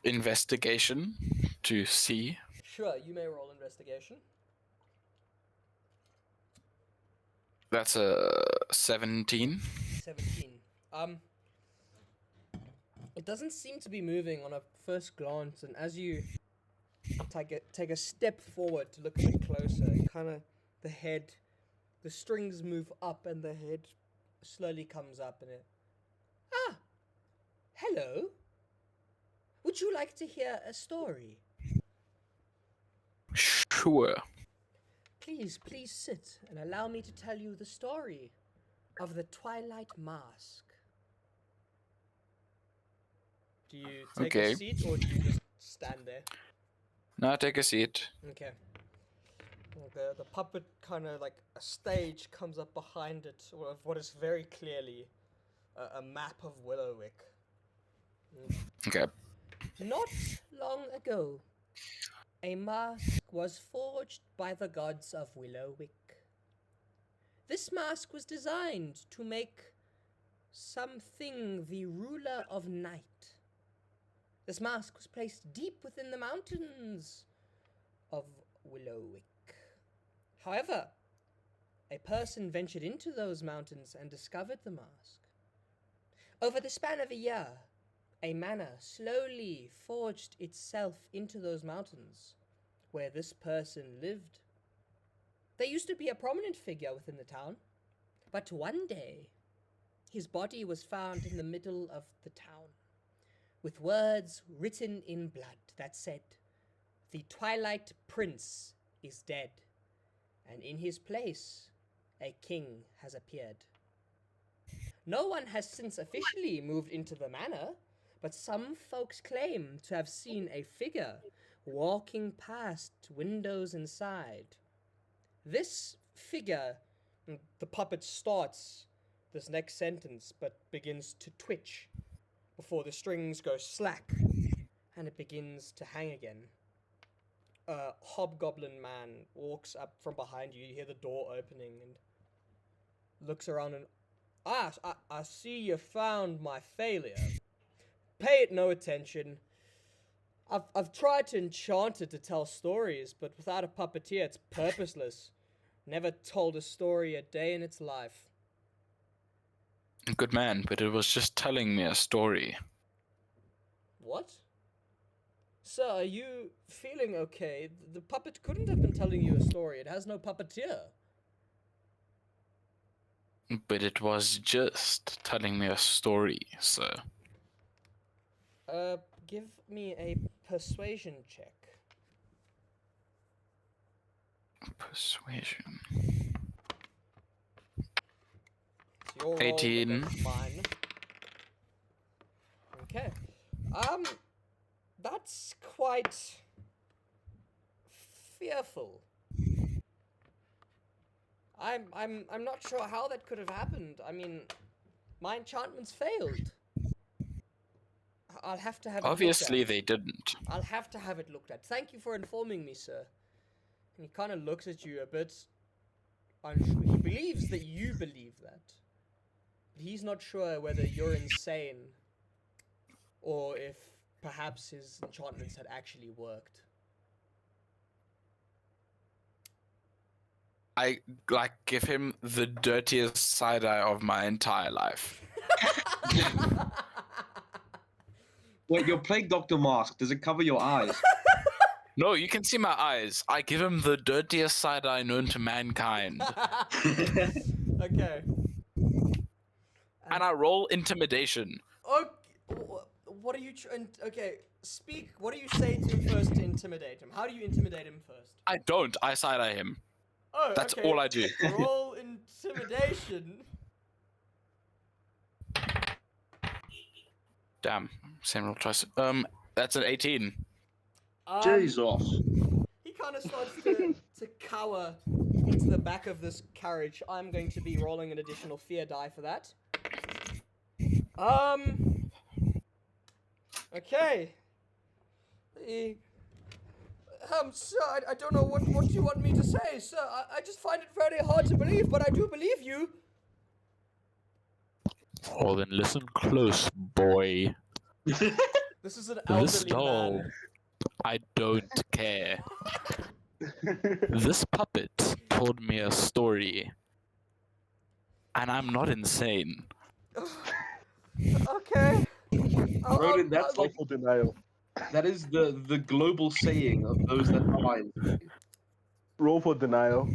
investigation to see? Sure, you may roll investigation. That's a 17. 17. It doesn't seem to be moving on a first glance, and as you take a step forward to look a bit closer. Kind of the head, the strings move up, and the head slowly comes up, and it. Ah, hello. Would you like to hear a story? Sure. Please sit and allow me to tell you the story of the Twilight Mask. Do you take Okay. a seat or do you just stand there? Now take a seat. Okay. Well, the puppet kind of like a stage comes up behind it of what is very clearly a map of Willowwick. Okay. Not long ago, a mask was forged by the gods of Willowwick. This mask was designed to make something the ruler of night. This mask was placed deep within the mountains of Willowwick. However, a person ventured into those mountains and discovered the mask. Over the span of a year, a manor slowly forged itself into those mountains where this person lived. There used to be a prominent figure within the town, but one day, his body was found in the middle of the town, with words written in blood that said, "The Twilight Prince is dead, and in his place, a king has appeared." No one has since officially moved into the manor, but some folks claim to have seen a figure walking past windows inside. This figure, the puppet starts this next sentence, but begins to twitch before the strings go slack and it begins to hang again. A hobgoblin man walks up from behind you. You hear the door opening and looks around and, I see you found my failure. Pay it no attention. I've tried to enchant it to tell stories, but without a puppeteer, it's purposeless. Never told a story a day in its life. Good man, but it was just telling me a story. What? Sir, are you feeling okay? The puppet couldn't have been telling you a story. It has no puppeteer. But it was just telling me a story, sir. Give me a persuasion check. Persuasion. It's your roll 18. against mine. Okay. That's quite fearful. I'm not sure how that could have happened. I mean, my enchantments failed. I'll have to have Obviously, it looked they didn't. at. I'll have to have it looked at. Thank you for informing me, sir. And he kind of looks at you a bit unsure. He believes that you believe that. But he's not sure whether you're insane or if perhaps his enchantments had actually worked. I, give him the dirtiest side-eye of my entire life. Wait, your plague doctor mask, does it cover your eyes? No, you can see my eyes. I give him the dirtiest side-eye known to mankind. Okay. And I roll intimidation. Okay. What are you okay, speak. What do you say to him first to intimidate him? How do you intimidate him first? I don't. I side-eye him. Oh, That's okay. all I do. Roll intimidation. Damn. Same roll twice. That's an 18. Jesus. He kind of starts to cower into the back of this carriage. I'm going to be rolling an additional fear die for that. Okay. Sir, I don't know what you want me to say, sir. I just find it very hard to believe, but I do believe you. Oh, then listen close, boy. This is an elderly man. I don't care. This puppet told me a story. And I'm not insane. Okay. Rodin, that's like Awful denial. That is the global saying of those that are in Philly. Roll for denial.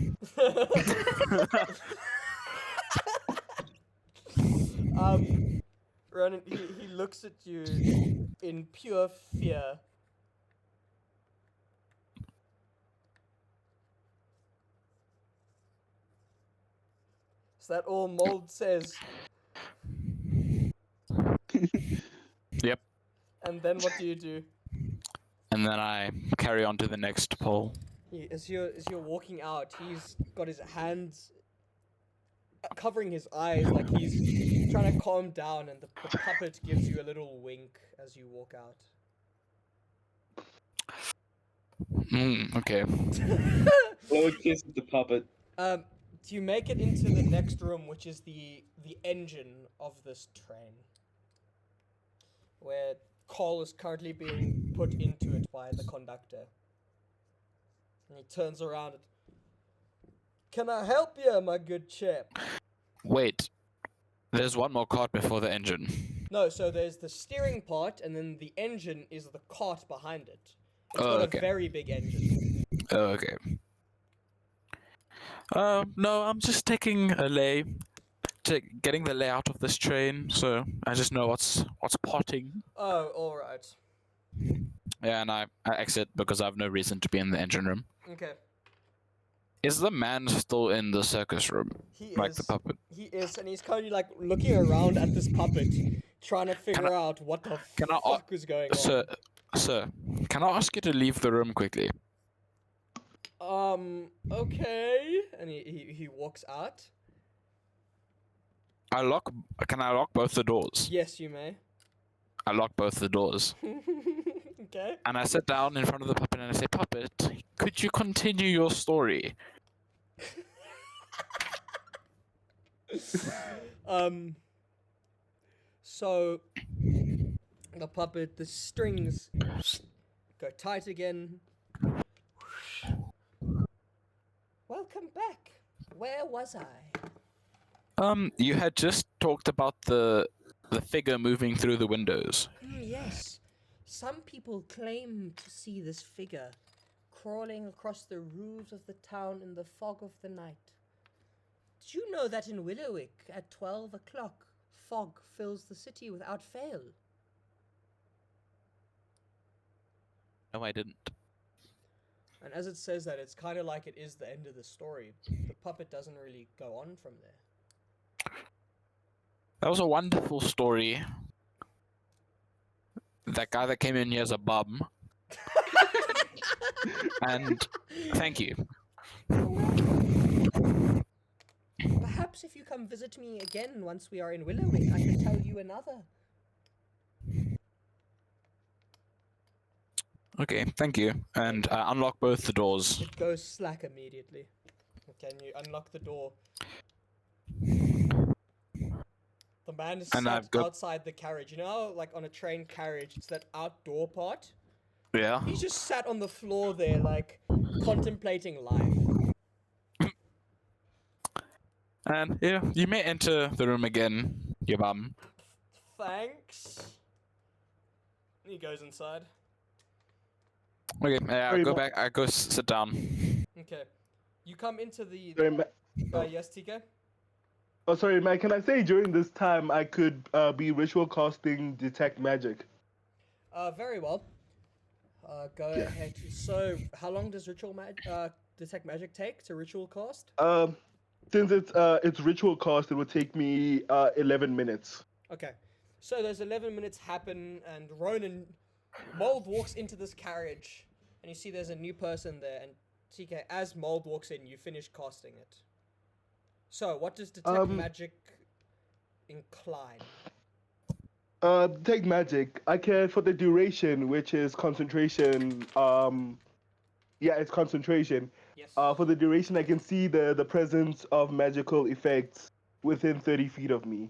Ronan, he looks at you in pure fear. Is that all Mold says? Yep. And then what do you do? And then I carry on to the next pole. As you're walking out, he's got his hands covering his eyes like he's trying to calm down, and the puppet gives you a little wink as you walk out. Okay. Blow a kiss at the puppet. Do you make it into the next room, which is the engine of this train, where coal is currently being put into it by the conductor? And he turns around and, "Can I help you, my good chap?" Wait. There's one more cart before the engine. No, so there's the steering part, and then the engine is the cart behind it. It's Oh, got okay. a very big engine. Oh, okay. No, I'm just taking a lay, getting the layout of this train, so I just know what's potting. Oh, alright. Yeah, and I exit because I have no reason to be in the engine room. Okay. Is the man still in the circus room? He Like is. the puppet? He is, and he's kind of like looking around at this puppet, trying to figure out what the can I- fuck is going on. Sir, can I ask you to leave the room quickly? Okay. And he walks out. Can I lock both the doors? Yes, you may. I lock both the doors. Okay. And I sit down in front of the puppet and I say, "Puppet, could you continue your story?" So the puppet, the strings go tight again. Welcome back. Where was I? You had just talked about the figure moving through the windows. Yes. Some people claim to see this figure crawling across the roofs of the town in the fog of the night. Did you know that in Willowick at 12 o'clock, fog fills the city without fail? No, I didn't. And as it says that, it's kind of like it is the end of the story. The puppet doesn't really go on from there. That was a wonderful story. That guy that came in here is a bum. And thank you. Perhaps if you come visit me again once we are in Willowick, I can tell you another. Okay, thank you. And unlock both the doors. It goes slack immediately. Okay, and you unlock the door. The man is And sat outside the carriage. You know how, like, on a train carriage, it's that outdoor part? Yeah. He's just sat on the floor there, like, contemplating life. And yeah, you may enter the room again, you bum. Thanks. He goes inside. Okay, I go back. I go sit down. Okay. You come into the... Sorry, yes, TK? Oh, sorry, Matt. Can I say during this time I could be ritual casting detect magic? Very well. Go ahead. So, how long does detect magic take to ritual cast? Since it's ritual cast, it would take me 11 minutes. Okay. So those 11 minutes happen, and Mold walks into this carriage, and you see there's a new person there, and TK, as Mold walks in, you finish casting it. So, what does detect magic incline? Detect magic. I can, for the duration, which is concentration. It's concentration. Yes. For the duration, I can see the presence of magical effects within 30 feet of me.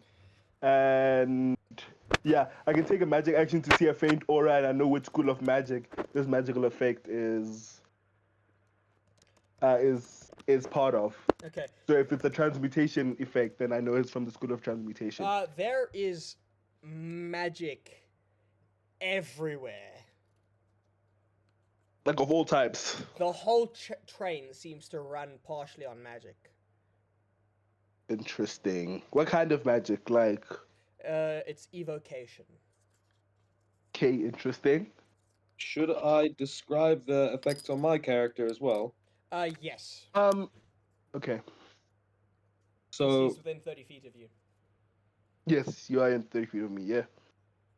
And yeah, I can take a magic action to see a faint aura, and I know which school of magic this magical effect is part of. Okay. So if it's a transmutation effect, then I know it's from the school of transmutation. There is magic everywhere. Like of all types. The whole train seems to run partially on magic. Interesting. What kind of magic? Like, It's evocation. okay, interesting. Should I describe the effects on my character as well? Yes. Okay. So, He's within 30 feet of you. Yes, you are in 30 feet of me, yeah.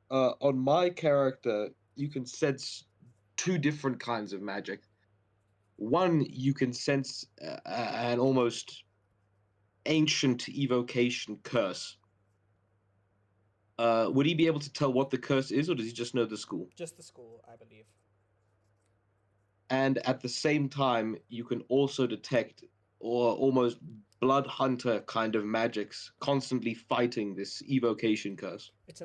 on my character, you can sense two different kinds of magic. One, you can sense an almost ancient evocation curse. Would he be able to tell what the curse is, or does he just know the school? Just the school, I believe. And at the same time, you can also detect or almost blood hunter kind of magics constantly fighting this evocation curse. It's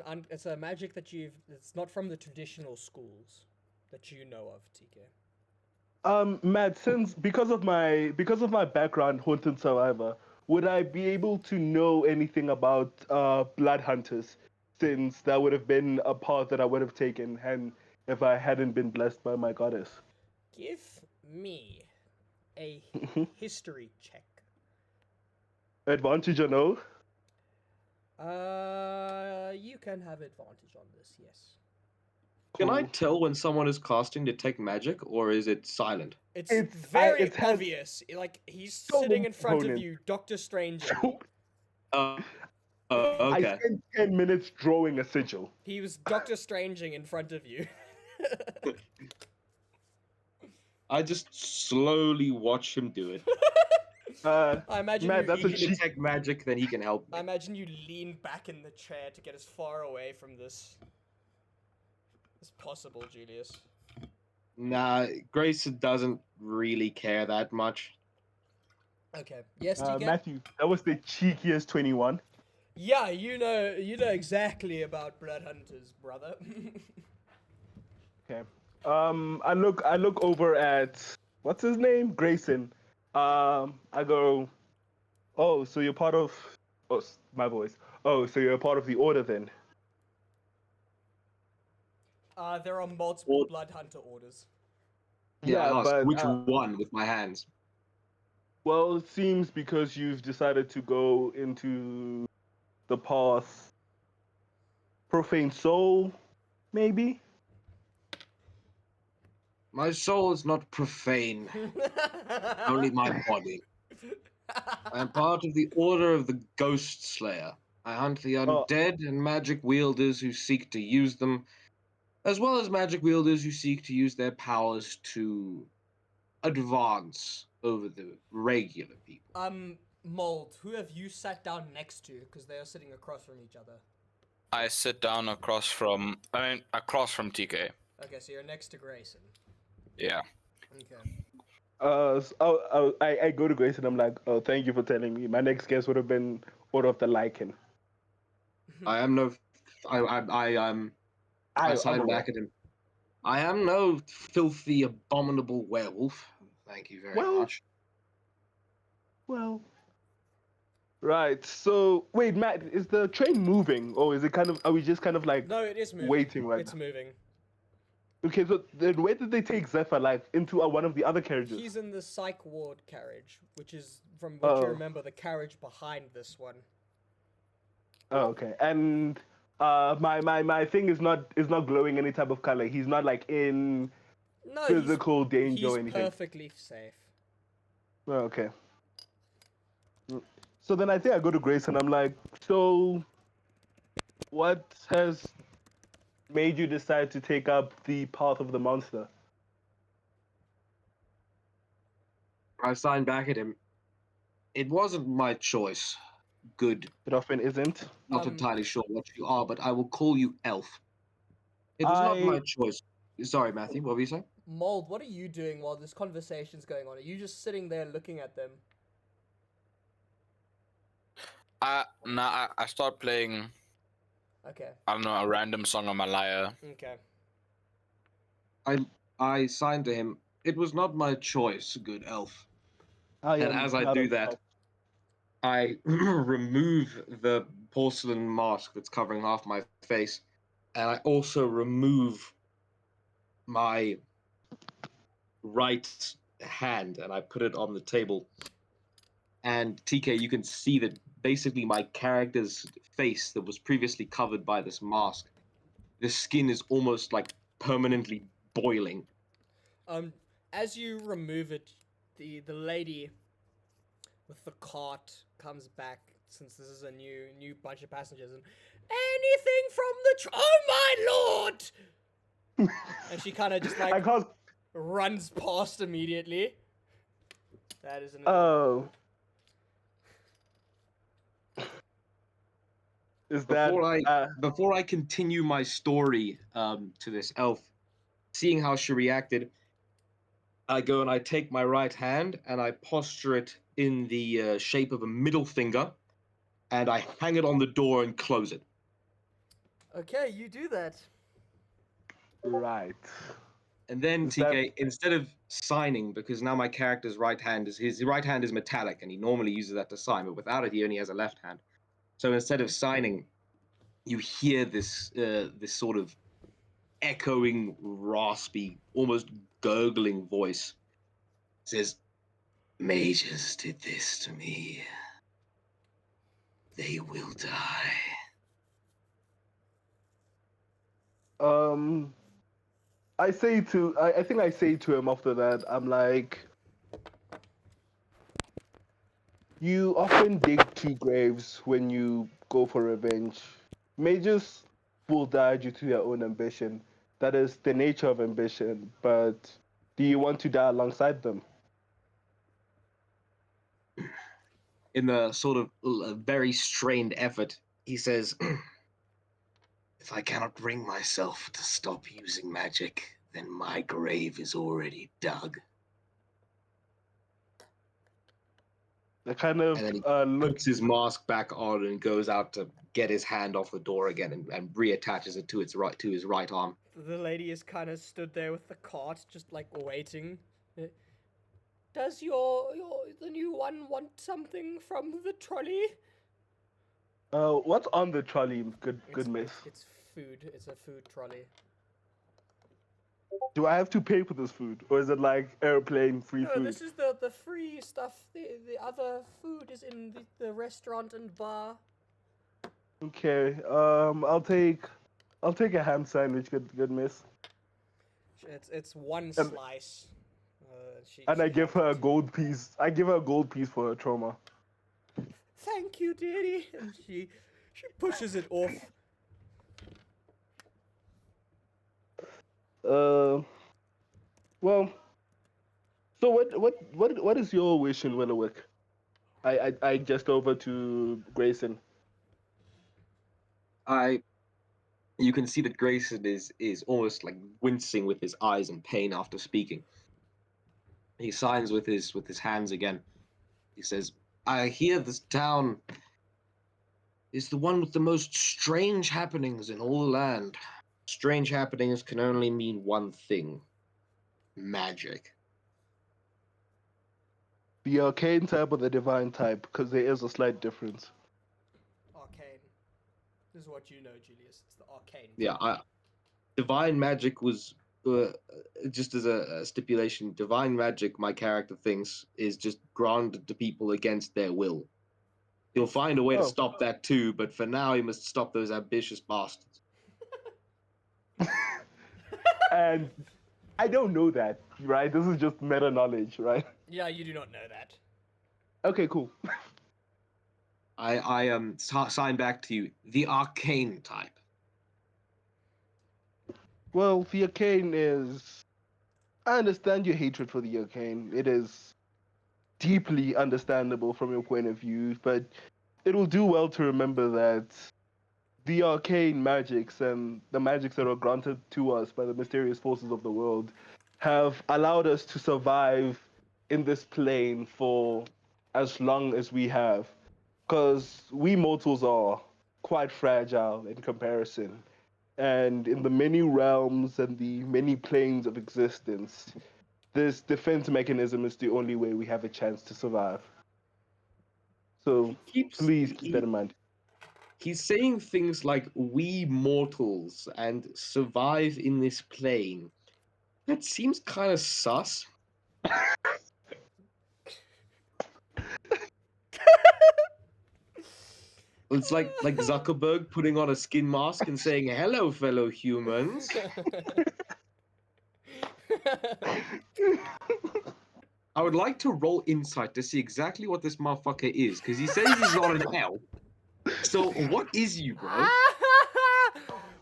a magic that it's not from the traditional schools that you know of, TK. Matt, since because of my background, Haunted Survivor, would I be able to know anything about blood hunters? Since that would have been a path that I would have taken, and if I hadn't been blessed by my goddess. Give me a history check. Advantage or no? You can have advantage on this, yes. Can I Cool. tell when someone is casting detect magic, or is it silent? It's It's- very it's had obvious. Like, he's so sitting many in front of components. you, Doctor Strange. Uh, I okay. spent 10 minutes drawing a sigil. He was Doctor Stranging in front of you. I just slowly watch him do it. I imagine Matt, you. that's He a can cheat. detect magic, then he can help I me. imagine you lean back in the chair to get as far away from this as possible, Julius. Nah, Grayson doesn't really care that much. Okay. Yes, TK. Matthew, that was the cheekiest 21. Yeah, you know exactly about blood hunters, brother. Okay. I look over at what's his name? Grayson. I go, oh, so you're part of my voice. Oh, so you're a part of the order then. There are multiple Or- blood hunter orders. Yeah, I asked but which one with my hands. well, it seems because you've decided to go into the path profane soul, maybe? My soul is not profane, only my body. I am part of the Order of the Ghost Slayer. I hunt the Oh. undead and magic wielders who seek to use them, as well as magic wielders who seek to use their powers to advance over the regular people. Mold, who have you sat down next to? Because they are sitting across from each other. I sit down across from TK. Okay, so you're next to Grayson. Yeah. Okay. I go to Grace and I'm like, oh, thank you for telling me. My next guess would have been Order of the Lycan. I am no. I sign back at him. I am no filthy, abominable werewolf. Thank you very much. Well. Right. So wait, Matt, is the train moving, or is it kind of? Are we just kind of like No, it is moving. waiting right It's now? moving. Okay, so then where did they take Zephyr? Like into one of the other carriages? He's in the psych ward carriage, which is, from what you remember, the carriage behind this one. Oh, okay. And my thing is not glowing any type of color. He's not like in No, physical danger he's or anything. perfectly safe. Oh, okay. So then I think I go to Grace and I'm like, so what has made you decide to take up the path of the monster? I sign back at him. It wasn't my choice. Good. It often isn't. Not entirely sure what you are, but I will call you Elf. It was not my choice. Sorry, Matthew, what were you saying? Mold, what are you doing while this conversation's going on? Are you just sitting there looking at them? I start playing, Okay. I don't know, a random song on my lyre. Okay. I signed to him. It was not my choice, good elf. And as I do that, I remove the porcelain mask that's covering half my face, and I also remove my right hand and I put it on the table. And TK, you can see that basically my character's face that was previously covered by this mask, the skin is almost like permanently boiling. As you remove it, the lady with the cart comes back, since this is a new bunch of passengers, and anything from the oh my lord! And she kind of just I like can't. runs past immediately. That is an Oh. Is that Before I continue my story to this elf, seeing how she reacted, I go and I take my right hand and I posture it in the shape of a middle finger, and I hang it on the door and close it. okay. You do that. right? And then Is that TK, instead of signing, because now my character's right hand is his right hand is metallic, and he normally uses that to sign, but without it, he only has a left hand. So instead of signing, you hear this sort of echoing, raspy, almost gurgling voice. It says, "Mages did this to me. They will die." I think I say to him after that, I'm like, you often dig two graves when you go for revenge. Mages will die due to their own ambition. That is the nature of ambition, but do you want to die alongside them? In a sort of very strained effort, he says, "If I cannot bring myself to stop using magic, then my grave is already dug." I kind of And then he look. puts his mask back on and goes out to get his hand off the door again and reattaches it to his right arm. The lady is kind of stood there with the cart, just like waiting. Does your the new one want something from the trolley? What's on the trolley? Good miss. It's food. It's a food trolley. Do I have to pay for this food, or is it like airplane free No, food? this is the free stuff. The other food is in the restaurant and bar. Okay. I'll take a ham sandwich. Good miss. It's one And- slice. And I she give hands her it a to you. gold piece. I give her a gold piece for her trauma. Thank you, dearie. And she pushes it off. Uh, well, so what is your wish in Willowick? I just over to Grayson. You can see that Grayson is almost like wincing with his eyes in pain after speaking. He signs with his hands again. He says, "I hear this town is the one with the most strange happenings in all the land. Strange happenings can only mean one thing: magic." The arcane type or the divine type, because there is a slight difference. Arcane. This is what you know, Julius. It's the arcane. Yeah, divine magic was just as a stipulation. Divine magic, my character thinks, is just granted to people against their will. He'll find a way to Oh. stop that too, but for now, he must stop those ambitious bastards. And I don't know that, right? This is just meta knowledge, right? Yeah, you do not know that. Okay, cool. I sign back to you the arcane type. Well, the arcane is. I understand your hatred for the arcane. It is deeply understandable from your point of view, but it will do well to remember that the arcane magics and the magics that are granted to us by the mysterious forces of the world have allowed us to survive in this plane for as long as we have. Because we mortals are quite fragile in comparison. And in the many realms and the many planes of existence, this defense mechanism is the only way we have a chance to survive. So please keep that in mind. He's saying things like "we mortals" and "survive in this plane." That seems kind of sus. It's like Zuckerberg putting on a skin mask and saying, "Hello, fellow humans." I would like to roll insight to see exactly what this motherfucker is, because he says he's not an elf. So what is you, bro?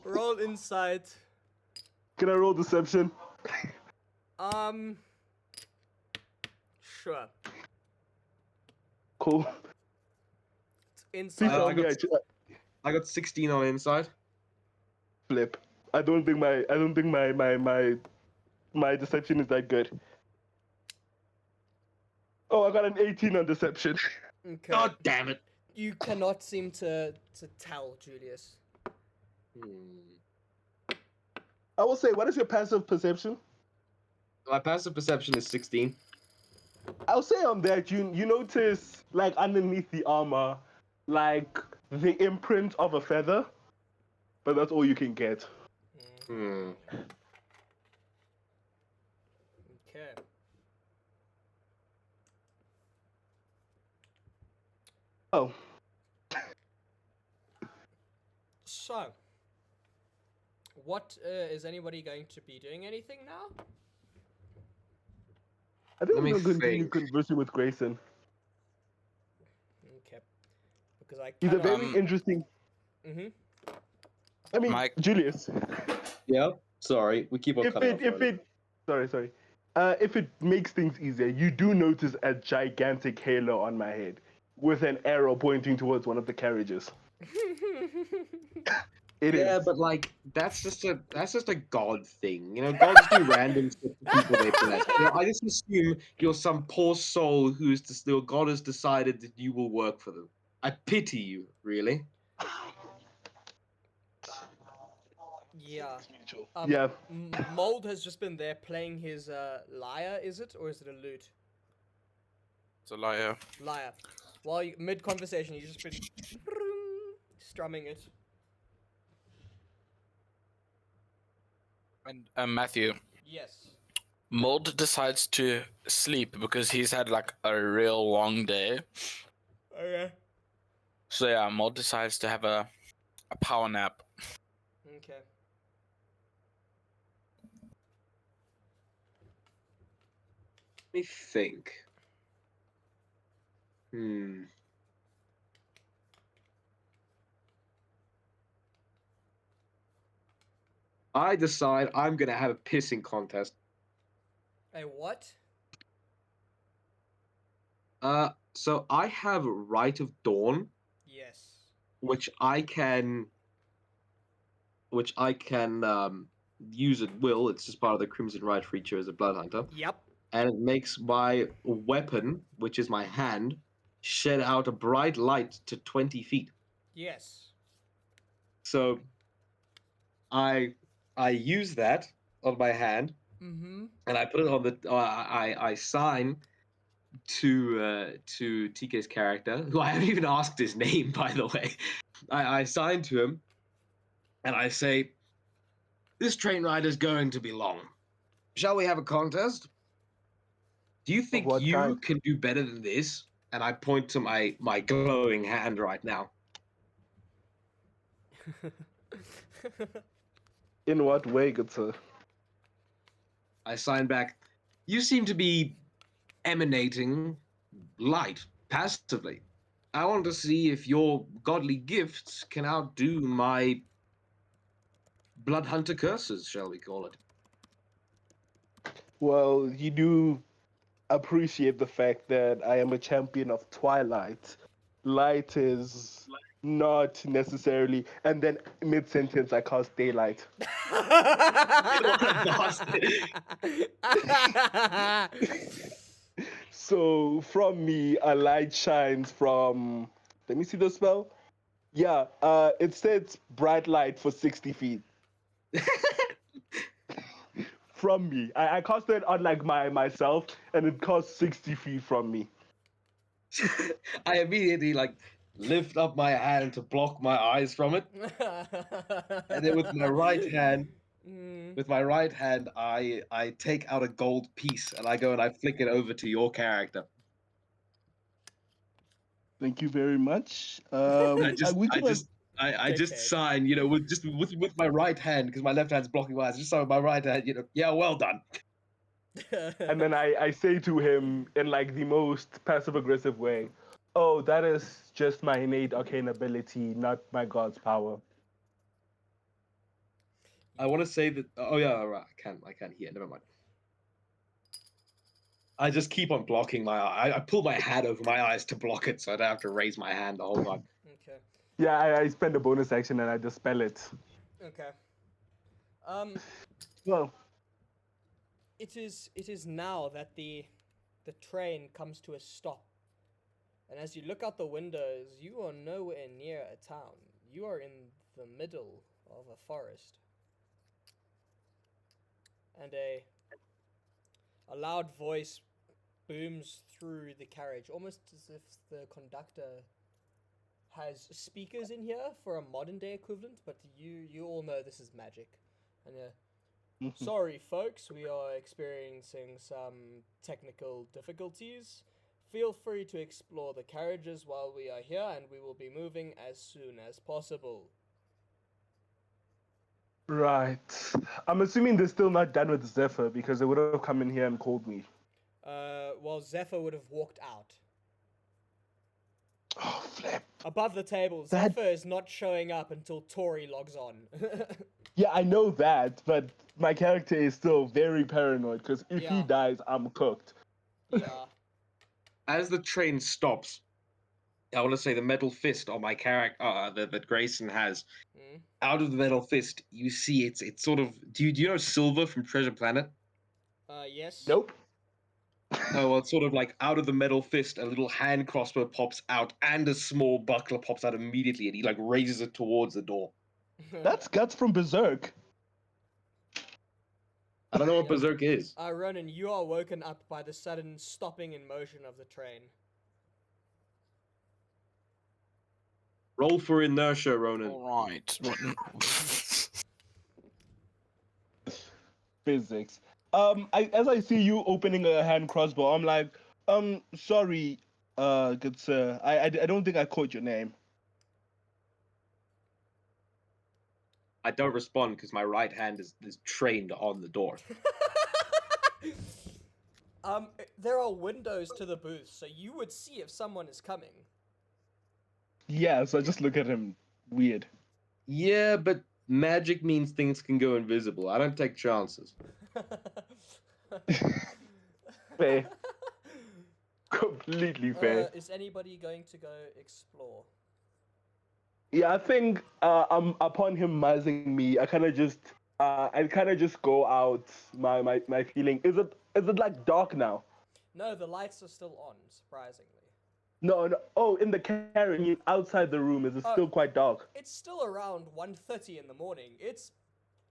Roll insight. Can I roll deception? Sure. Cool. It's Please insight. tell I me got- I got 16 on insight. flip. I don't think my deception is that good. Oh, I got an 18 on deception. Okay. God damn it. You cannot seem to tell, Julius. I will say, what is your passive perception? My passive perception is 16. I'll say on that you notice like underneath the armor, like the imprint of a feather, but that's all you can get. Hmm. Okay. Oh, So, what is anybody going to be doing anything now? I think Let me I'm gonna continue think. conversing with Grayson. Okay. Because I He's a cannot. very interesting. Mm-hmm. I mean, Mike. Julius. Yeah. Sorry, we keep on If cutting it off. if it sorry. If it makes things easier, you do notice a gigantic halo on my head with an arrow pointing towards one of the carriages. It is. Yeah, but like that's just a god thing. You know, gods do random stuff to people they bless. You know, I just assume you're some poor soul who's just your god has decided that you will work for them. I pity you, really. Yeah. Yeah. Mold has just been there playing his lyre, is it? Or is it a lute? It's a liar. Lyre. While mid conversation, he's just been strumming it. And Matthew, Yes. Mold decides to sleep because he's had like a real long day. Okay. So yeah, Mold decides to have a power nap. Okay. Let me think. Hmm. I decide I'm gonna have a pissing contest. A what? So I have Rite of Dawn, Yes. which I can use at will. It's just part of the Crimson Rite feature as a blood hunter. Yep. And it makes my weapon, which is my hand, shed out a bright light to 20 feet. Yes. So I use that on my hand, Mm-hmm. and I put it on the I sign to TK's character, who I haven't even asked his name, by the way. I sign to him, and I say, "This train ride is going to be long. Shall we have a contest? Do you think what you kind? can do better than this?" And I point to my glowing hand right now. In what way, good sir? I sign back. You seem to be emanating light passively. I want to see if your godly gifts can outdo my blood hunter curses, shall we call it? Well, you do appreciate the fact that I am a champion of Twilight. Light is not necessarily, and then mid sentence I cast daylight. What a bastard. So from me, a light shines from. Let me see the spell. Yeah, it says bright light for 60 feet. From me, I cast it on like myself, and it costs 60 feet from me. I immediately lift up my hand to block my eyes from it, and then with my right hand, with my right hand, I take out a gold piece and I go and I flick it over to your character. Thank you very much. I just we I could just I just Dickhead. sign, with my right hand because my left hand's blocking my eyes. Just sign with my right hand, yeah, well done. and then I say to him in like the most passive aggressive way, "Oh, that is just my innate arcane ability, not my god's power." I want to say that. Oh yeah, right. I can't hear. Never mind. I just keep on blocking my eye. I pull my hat over my eyes to block it, so I don't have to raise my hand the whole time. Okay. Yeah, I spend a bonus action and I dispel it. Okay. Well, It is now that the train comes to a stop. And as you look out the windows, you are nowhere near a town. You are in the middle of a forest. And a loud voice booms through the carriage, almost as if the conductor has speakers in here for a modern day equivalent, but you all know this is magic. And sorry folks, we are experiencing some technical difficulties. Feel free to explore the carriages while we are here, and we will be moving as soon as possible. right. I'm assuming they're still not done with Zephyr because they would have come in here and called me. Well, Zephyr would have walked out. Oh, flip. Above the table, That- Zephyr is not showing up until Tori logs on. Yeah, I know that, but my character is still very paranoid because if Yeah. he dies, I'm cooked. Yeah. As the train stops, I want to say the metal fist on my character that Grayson has. Mm. Out of the metal fist, you see it's sort of. Do you know Silver from Treasure Planet? Yes. Nope. Oh, well, it's sort of like out of the metal fist, a little hand crossbow pops out, and a small buckler pops out immediately, and he like raises it towards the door. That's Guts from Berserk. I don't know what Berserk is. Ronan, you are woken up by the sudden stopping in motion of the train. Roll for inertia, Ronan. All right. Physics. As I see you opening a hand crossbow, I'm like, sorry, good sir. I don't think I caught your name. I don't respond because my right hand is trained on the door. There are windows to the booth, so you would see if someone is coming. Yeah, so I just look at him weird. Yeah, but magic means things can go invisible. I don't take chances. Fair. Completely fair. Is anybody going to go explore? Yeah, I think upon him muzzing me, I kind of just go out my feeling. Is it like dark now? No, the lights are still on, surprisingly. No. Oh, in the carriage outside the room, is it still quite dark? It's still around 1:30 in the morning. It's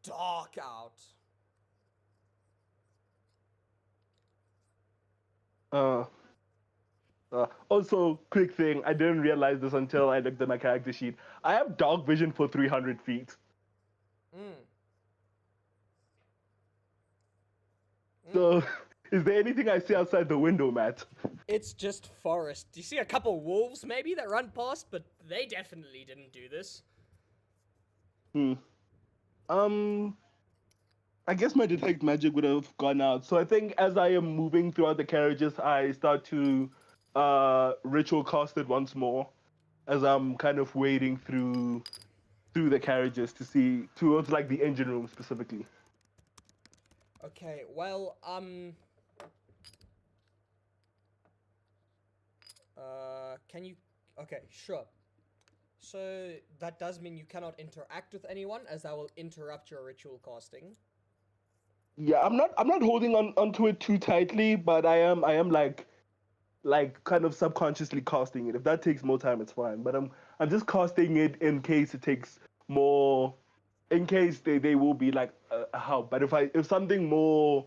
dark out. Also, quick thing, I didn't realize this until I looked at my character sheet. I have dark vision for 300 feet. So, is there anything I see outside the window, Matt? It's just forest. You see a couple wolves maybe that run past, but they definitely didn't do this. I guess my detect magic would have gone out. So I think as I am moving throughout the carriages, I start to ritual cast it once more, as I'm kind of wading through the carriages to see towards like the engine room specifically. Okay, well, can you... Okay, sure. So, that does mean you cannot interact with anyone, as that will interrupt your ritual casting. Yeah, I'm not holding onto it too tightly, but I am like kind of subconsciously casting it. If that takes more time, it's fine. But I'm just casting it in case it takes more, in case they will be like a help. But if something more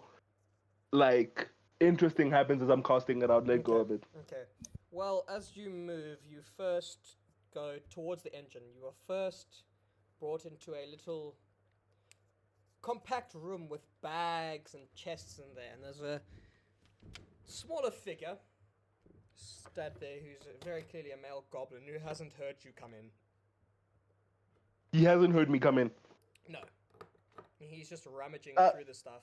like interesting happens as I'm casting it, I'll let go of it. Okay. Well, as you move, you first go towards the engine. You are first brought into a little compact room with bags and chests in there, and there's a smaller figure stood there who's very clearly a male goblin who hasn't heard you come in. He hasn't heard me come in. No. He's just rummaging through the stuff.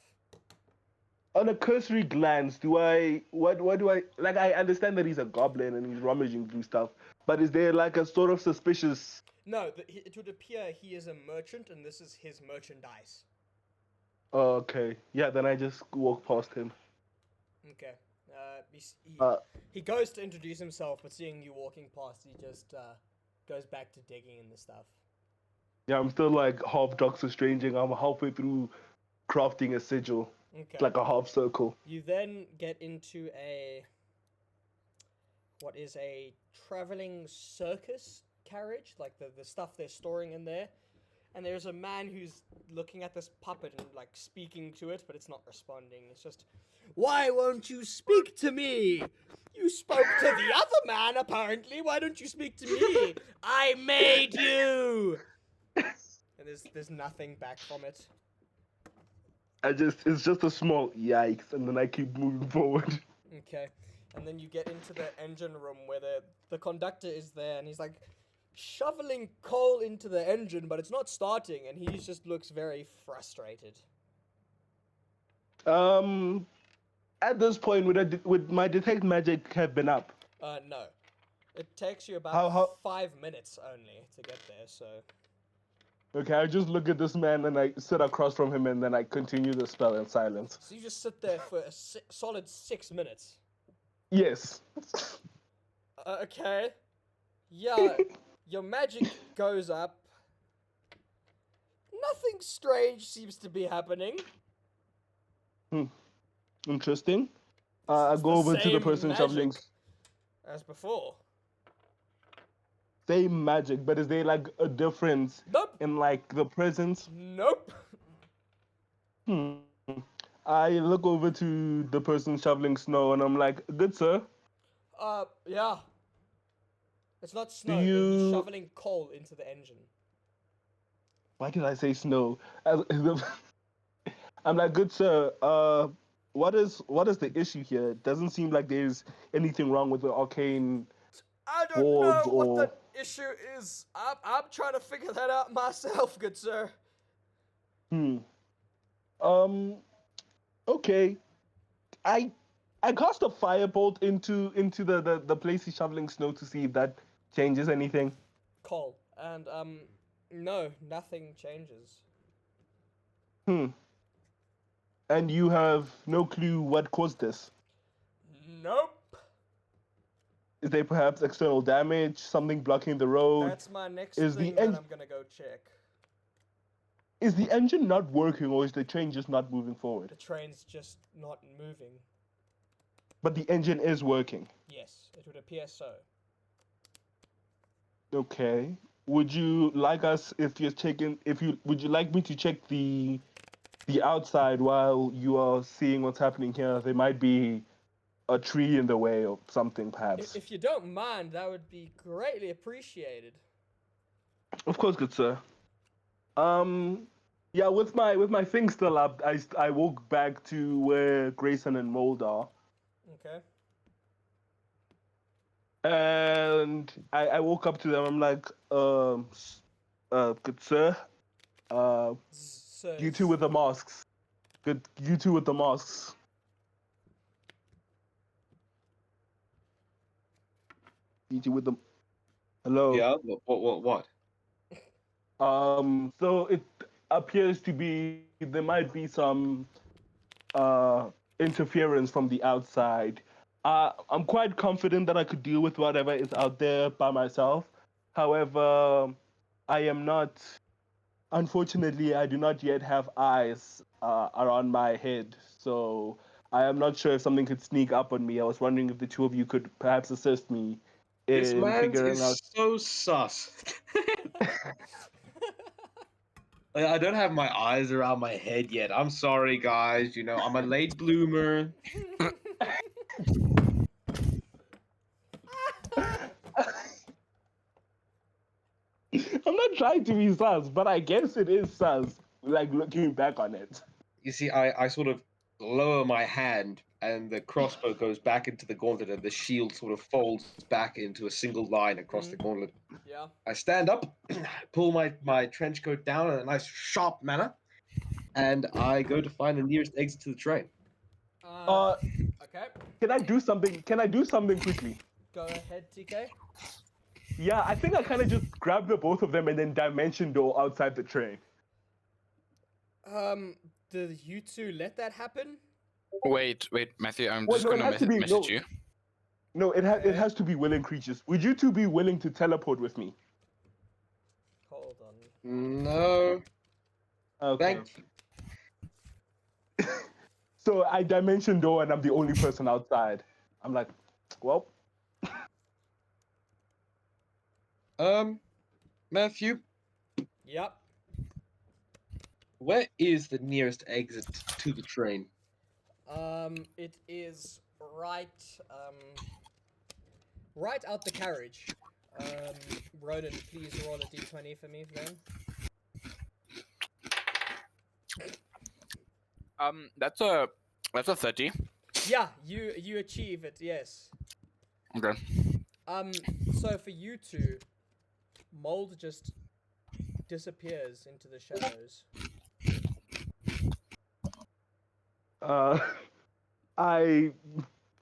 On a cursory glance, what do I like? I understand that he's a goblin and he's rummaging through stuff, but is there like a sort of suspicious? No, it would appear he is a merchant and this is his merchandise. Okay, yeah. Then I just walk past him. Okay. He goes to introduce himself, but seeing you walking past, he just goes back to digging in the stuff. Yeah, I'm still like half Doctor Stranging. I'm halfway through crafting a sigil. Okay. It's like a half circle. You then get into what is a traveling circus carriage, like the stuff they're storing in there. And there's a man who's looking at this puppet and like speaking to it, but it's not responding. It's just, why won't you speak to me? You spoke to the other man, apparently. Why don't you speak to me? I made you. And there's nothing back from it. It's just a small yikes, and then I keep moving forward. Okay. And then you get into the engine room where the conductor is there, and he's like shoveling coal into the engine, but it's not starting, and he just looks very frustrated. At this point, would my detect magic have been up? No. It takes you about 5 minutes only to get there, so... Okay, I just look at this man and I sit across from him and then I continue the spell in silence. So you just sit there for a solid 6 minutes? Yes. Okay. Yeah, your magic goes up. Nothing strange seems to be happening. Interesting. I go over to the person shoveling. As before. Same magic, but is there like a difference in like the presence? Nope. I look over to the person shoveling snow and I'm like, good sir. Yeah. It's not snow, he's shoveling coal into the engine. Why did I say snow? I'm like, good sir, what is the issue here? It doesn't seem like there's anything wrong with the arcane I don't know what the issue is. I'm trying to figure that out myself, good sir. Okay. I cast a firebolt into the place he's shoveling snow to see if that changes anything. Coal. And no, nothing changes. And you have no clue what caused this? Nope. Is there perhaps external damage, something blocking the road? That's my next thing that I'm gonna go check. Is the engine not working or is the train just not moving forward? The train's just not moving. But the engine is working? Yes, it would appear so. Okay. Would you like would you like me to check the outside while you are seeing what's happening here? There might be a tree in the way or something, perhaps. If you don't mind, that would be greatly appreciated. Of course, good sir. Yeah, with my thing still up, I walk back to where Grayson and Mold are. Okay. And I walk up to them. I'm like, good sir. You two with the masks. Good, you two with the masks. You two with the. Hello. Yeah. What? So it appears to be there might be some interference from the outside. I'm quite confident that I could deal with whatever is out there by myself. However, I am not. Unfortunately, I do not yet have eyes around my head, so I am not sure if something could sneak up on me. I was wondering if the two of you could perhaps assist me in This man figuring out. is so sus. I don't have my eyes around my head yet. I'm sorry, guys. You know, I'm a late bloomer. I'm not trying to be sus, but I guess it is sus. like looking back on it. You see, I sort of lower my hand, and the crossbow goes back into the gauntlet, and the shield sort of folds back into a single line across the gauntlet. Yeah. I stand up, pull my trench coat down in a nice sharp manner, and I go to find the nearest exit to the train. Okay. Can I do something? Can I do something quickly? Go ahead, TK. Yeah, I think I kind of just grabbed the both of them and then dimension door outside the train. Did you two let that happen? Wait, Matthew. I'm Well, just no, it gonna has to be- message no. you. No, it Okay. has to be willing creatures. Would you two be willing to teleport with me? Hold on. No, Okay. thank you. So I dimension door and I'm the only person outside. I'm like, well, Matthew, Yep. where is the nearest exit to the train? It is right, right out the carriage. Ronan, please roll a d20 for me then. That's a 30. Yeah, you achieve it, yes. Okay. So for you two, Mold just disappears into the shadows.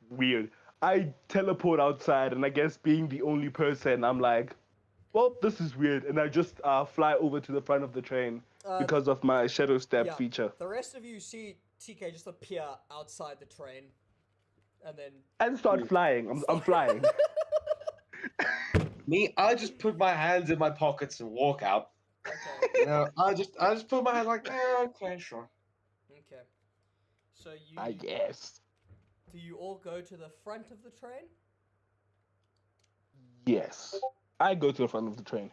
Weird. I teleport outside and I guess being the only person, I'm like, well, this is weird. And I just fly over to the front of the train because of my shadow step Yeah, feature. the rest of you see TK just appear outside the train, and then And start flying. I'm flying. Me, I just put my hands in my pockets and walk out. okay, You know, I just put my hands like, okay, sure. okay. So you I guess. do you all go to the front of the train? Yes. I go to the front of the train.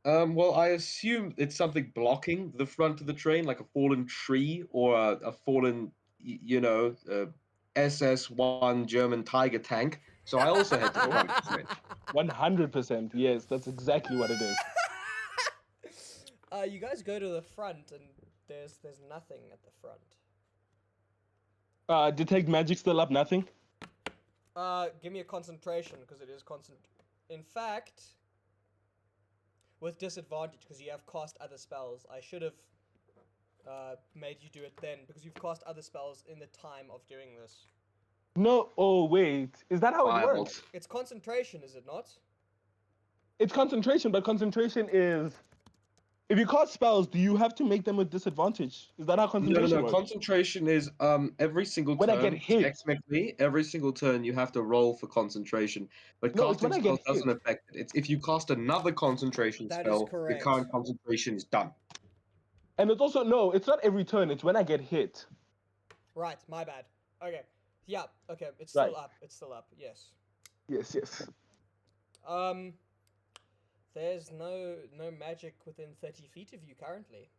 Well, I assume it's something blocking the front of the train, like a fallen tree or a fallen, SS-1 German Tiger tank. So I also head to the front of the train. 100%. Yes, that's exactly what it is. You guys go to the front, and there's nothing at the front. Detect magic still up, nothing? Give me a concentration, because it is constant. In fact, with disadvantage, because you have cast other spells, I should have made you do it then, because you've cast other spells in the time of doing this. No, oh wait. Is that how it Fireball. works? It's concentration, is it not? It's concentration, but concentration is... If you cast spells, do you have to make them with disadvantage? Is that how concentration No. works? Concentration is every single When I turn. get hit. Technically, every single turn you have to roll for concentration. But No, it's when casting I get spells doesn't hit. affect it. It's if you cast another concentration That is spell, the correct. current concentration is done. And it's also, no, it's not every turn, it's when I get hit. Right, my bad. Okay. Yeah, okay, it's still Right. up. It's still up, yes. Yes. There's no magic within 30 feet of you currently.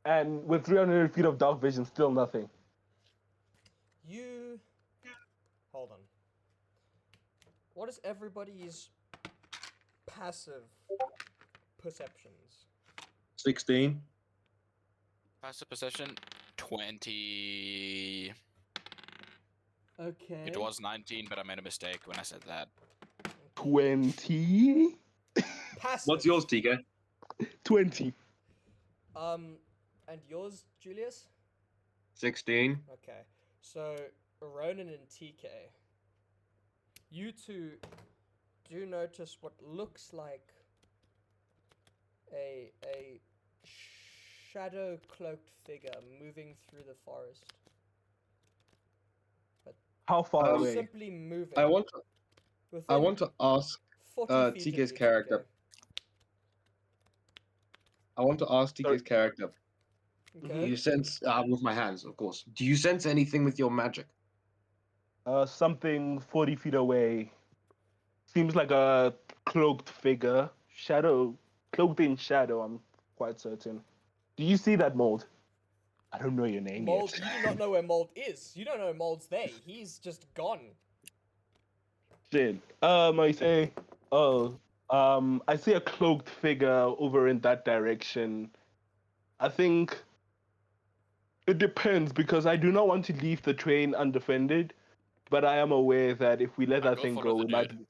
And with 300 feet of dark vision, still nothing. You... Hold on. What is everybody's passive perceptions? 16. Passive perception 20. Okay. It was 19, but I made a mistake when I said that. 20? Passive. What's yours, TK? 20. And yours, Julius? 16. Okay. So, Ronan and TK, you two do notice what looks like a shadow cloaked figure moving through the forest. How far away? Simply moving. I want within to ask 40 feet of TK's you, character. I want to ask TK's character. Okay. You sense with my hands, of course. Do you sense anything with your magic? Something 40 feet away. Seems like a cloaked figure. Shadow. Cloaked in shadow, I'm quite certain. Do you see that, Mold? I don't know your name Mold, yet. you do not know where Mold is. You don't know Mold's there. He's just gone. Shit. I say, oh, I see a cloaked figure over in that direction. I think it depends because I do not want to leave the train undefended, but I am aware that if we let I'll that go thing follow go, the dude.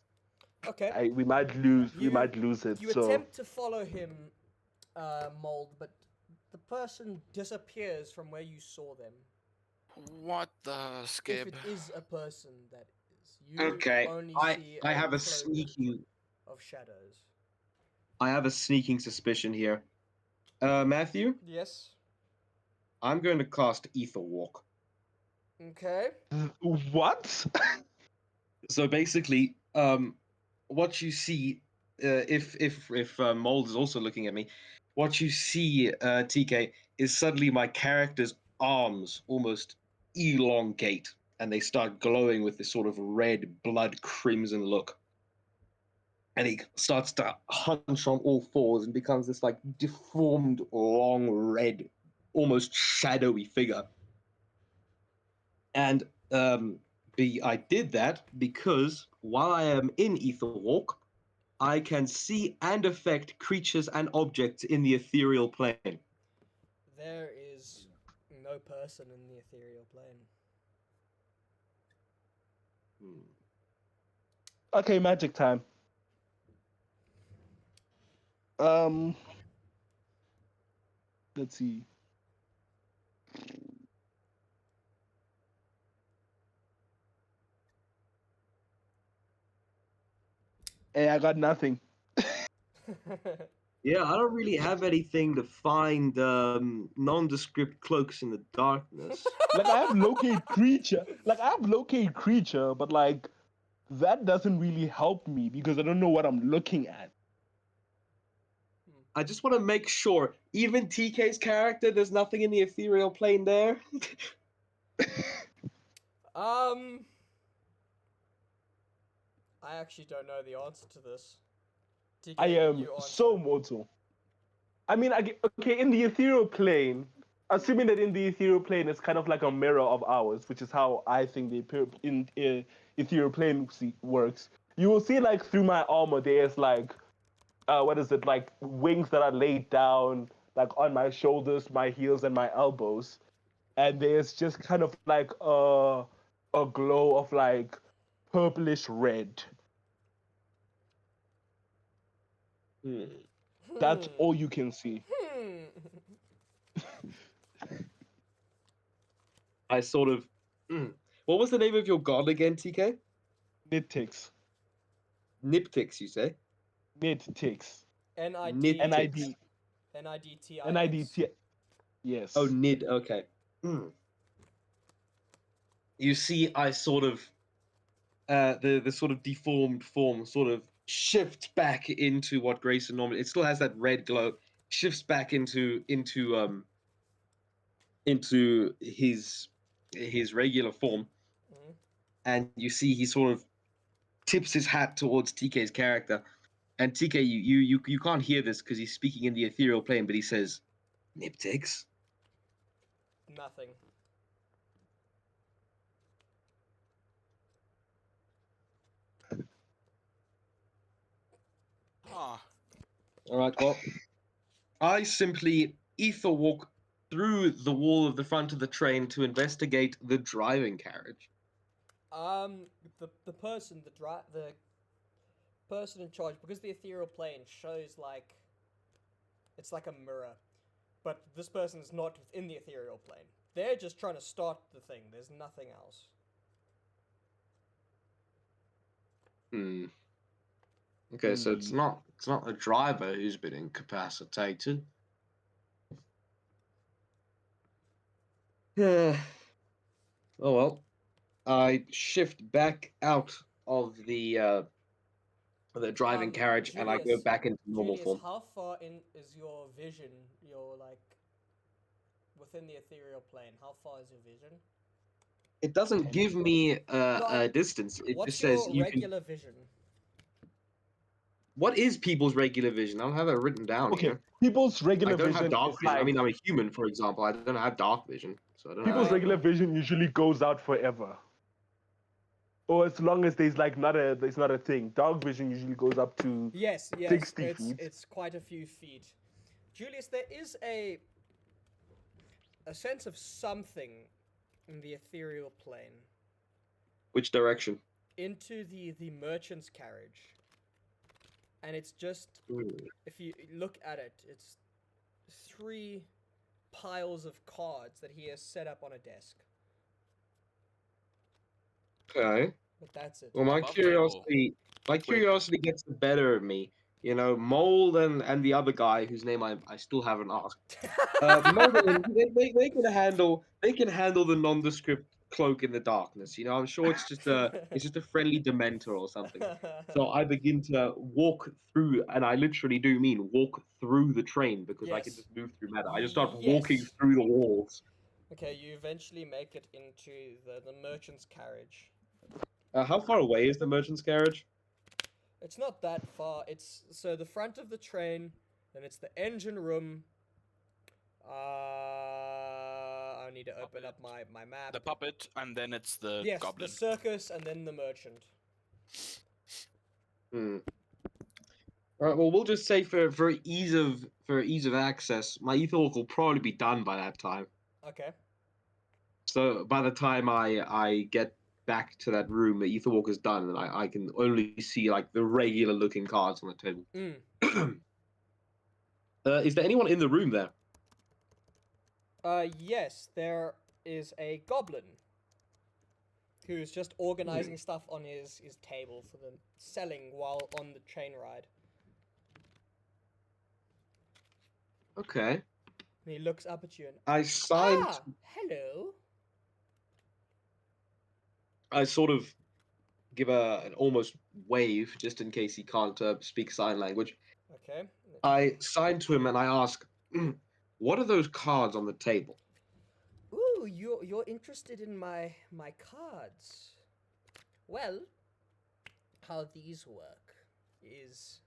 Okay. we might lose it. You So attempt to follow him, Mold, but the person disappears from where you saw them. What the If skib? it is a person, that is. You Okay, only see I a have a cloak sneaking of shadows. I have a sneaking suspicion here. Matthew, Yes. I'm going to cast Ether Walk. Okay. what? So basically, what you see, if Mold is also looking at me, what you see, TK, is suddenly my character's arms almost elongate, and they start glowing with this sort of red, blood crimson look. And he starts to hunch on all fours and becomes this like deformed, long, red, almost shadowy figure. And I did that because while I am in Ether Walk, I can see and affect creatures and objects in the ethereal plane. There is no person in the ethereal plane. Okay, magic time. Um, let's see. Hey, I got nothing. Yeah, I don't really have anything to find nondescript cloaks in the darkness. Like I have locate creature. Like I have locate creature, but like that doesn't really help me because I don't know what I'm looking at. I just want to make sure, even TK's character, there's nothing in the ethereal plane there. um, I actually don't know the answer to this. TK, I am you answer. so mortal. I mean, okay, in the ethereal plane, assuming that in the ethereal plane it's kind of like a mirror of ours, which is how I think the ethereal plane works. You will see like through my armor, there's like, what is it, like wings that are laid down like on my shoulders, my heels, and my elbows, and there's just kind of like a glow of like purplish red. That's all you can see. I sort of. What was the name of your god again, TK? Nitix. Niptix, you say? Nitix. NID. Nitix. NIDTIX. NIDT. Yes. Oh, Nid. Okay. You see, I sort of the sort of deformed form sort of shifts back into what Grayson normally. It still has that red glow. Shifts back into his regular form, and you see he sort of tips his hat towards TK's character. And TK, you can't hear this because he's speaking in the ethereal plane, but he says, "Niptix." Nothing. Ah, All right. Well, I simply ether walk through the wall of the front of the train to investigate the driving carriage. The person, the person in charge, because the ethereal plane shows like it's like a mirror, but this person is not within the ethereal plane. They're just trying to start the thing. There's nothing else. Okay, so it's not a driver who's been incapacitated. Yeah. Oh well. I shift back out of the driving carriage and I go Julius, back into normal Julius, form. how far in is your vision? You're like within the ethereal plane. How far is your vision? It doesn't give me a distance. It What's just says your you can. regular vision? What is people's regular vision? I don't have that written down Okay, here. people's I regular don't have vision dark is vision. I like mean, I'm a human, for example. I don't have dark vision, so I don't know. people's Um, regular vision usually goes out forever. Or as long as there's not a thing. Dark vision usually goes up to Yes, 60 feet. it's quite a few feet. Julius, there is a sense of something in the ethereal plane Which direction? into the merchant's carriage. And it's just, if you look at it, it's 3 piles of cards that he has set up on a desk. Okay. But that's it. Well, my Above table. curiosity gets the better of me. You know, Mold and the other guy whose name I still haven't asked. Mold and they can handle the nondescript cloak in the darkness. You know, I'm sure it's just a friendly dementor or something. So I begin to walk through, and I literally do mean walk through the train because I can Yes. just move through matter. I just start walking Yes. through the walls. Okay, you eventually make it into the merchant's carriage. How far away is the merchant's carriage? It's not that far. It's so the front of the train, then it's the engine room. I need to open up my map. The puppet, and then it's the Yes, goblin. the circus and then the merchant. Hmm. All right. Well, we'll just say for ease of access, my ether walk will probably be done by that time. Okay. So by the time I get back to that room, the ether walk is done, and I can only see like the regular looking cards on the table. Mm. Is there anyone in the room there? Yes, there is a goblin who's just organizing stuff on his table for the selling while on the train ride. Okay. And he looks up at you and I signed. hello. I sort of give an almost wave just in case he can't speak sign language. Okay. I sign to him and I ask, "What are those cards on the table?" Ooh, you're interested in my cards. Well, how these work is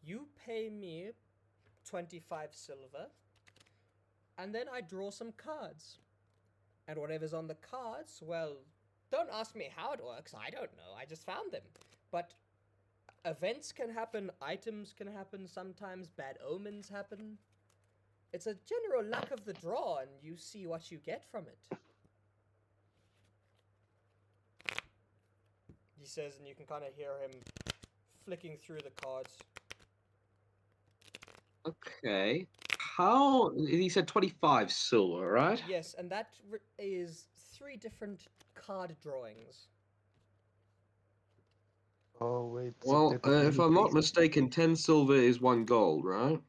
you pay me 25 silver and then I draw some cards. And whatever's on the cards, well, don't ask me how it works. I don't know. I just found them. But events can happen, items can happen, sometimes bad omens happen. It's a general luck of the draw, and you see what you get from it. He says, and you can kind of hear him flicking through the cards. Okay. How he said 25 silver, right? Yes, and that is 3 different card drawings. Oh wait. so Well, there could be if any I'm not place- mistaken, 10 silver is 1 gold, right?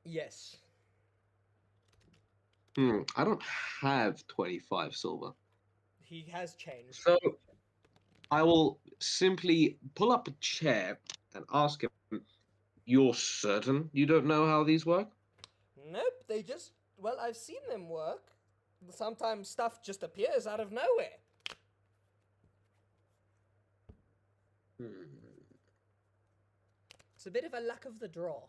Yes. I don't have 25 silver. He has changed. So I will simply pull up a chair and ask him, "You're certain you don't know how these work?" Nope, they just... Well, I've seen them work. Sometimes stuff just appears out of nowhere. It's a bit of a luck of the draw.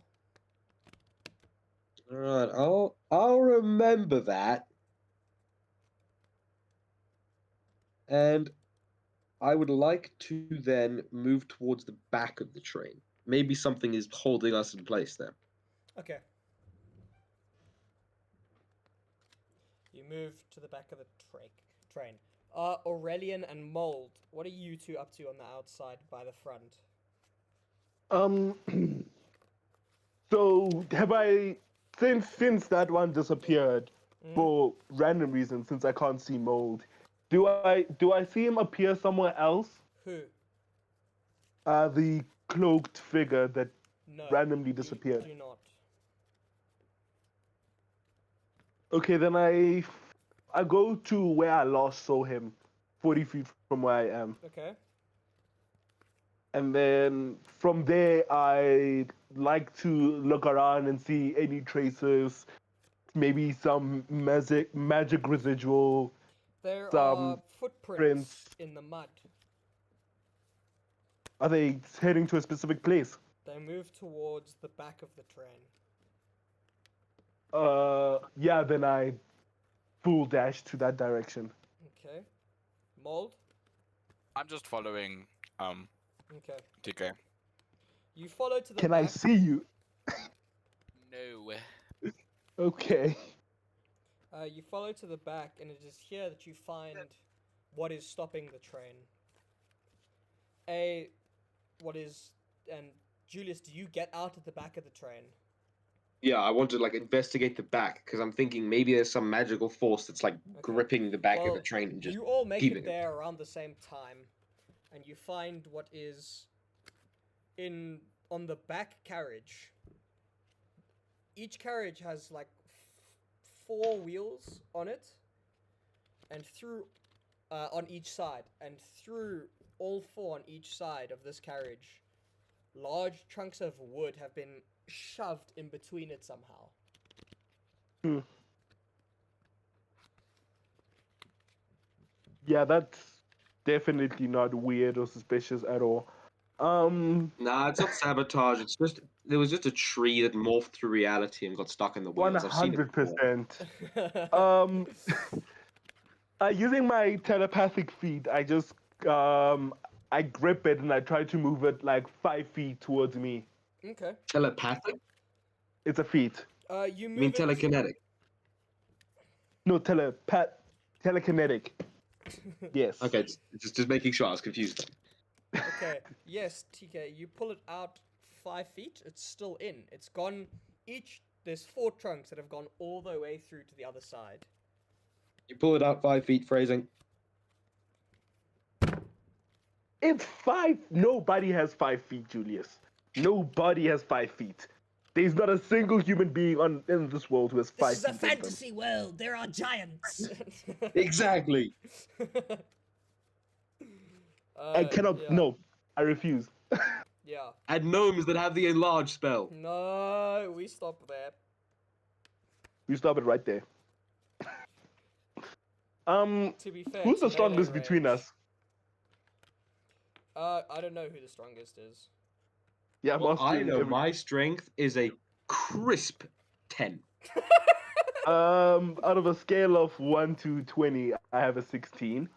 All right, I'll remember that. And I would like to then move towards the back of the train. Maybe something is holding us in place there. Okay. You move to the back of the train. Aurelian and Mold, what are you two up to on the outside by the front? So have I since that one disappeared for random reasons, since I can't see Mold, do I see him appear somewhere else? Who? The cloaked figure that No. randomly you disappeared. do not. Okay, then I go to where I last saw him, 40 feet from where I am. Okay. And then from there, I like to look around and see any traces, maybe some magic residual. There Some are footprints prints. in the mud. Are they heading to a specific place? They move towards the back of the train. Yeah, then I full dash to that direction. Okay. Mold? I'm just following Okay. TK. You follow to the Can back. I see you? No. Okay. You follow to the back, and it is here that you find what is stopping the train. And Julius, do you get out at the back of the train? Yeah, I want to like investigate the back because I'm thinking maybe there's some magical force that's like gripping the back of the Well, train and just you all make keeping it there around the same time, and you find what is on the back carriage. Each carriage has like 4 wheels on it, and through on each side, and through all 4 on each side of this carriage, large chunks of wood have been shoved in between it somehow. Yeah, that's definitely not weird or suspicious at all. Nah, it's not sabotage. It's just there was just a tree that morphed through reality and got stuck in the wheels. I've seen it before. 100%. Using my telepathic feet, I grip it and I try to move it like 5 feet towards me. Okay. Telepathic? It's a feat. You You move mean it. telekinetic? No, telekinetic. Yes. Okay, just making sure I was confused. Okay. Yes, TK. You pull it out 5 feet. It's still in. It's gone. There's 4 trunks that have gone all the way through to the other side. You pull it out 5 feet, phrasing. It's 5. Nobody has 5 feet, Julius. Nobody has 5 feet. There's not a single human being in this world who has 5 This is feet. a fantasy world. There are giants. Exactly. I cannot. Yeah. No, I refuse. Yeah. And gnomes that have the enlarge spell. No, we stop there. You stop it right there. To be fair, Who's it's the melee strongest between range. us? I don't know who the strongest is. Yeah, I'm Well, I asking know every- my strength is a crisp 10. Out of a scale of 1 to 20, I have a 16.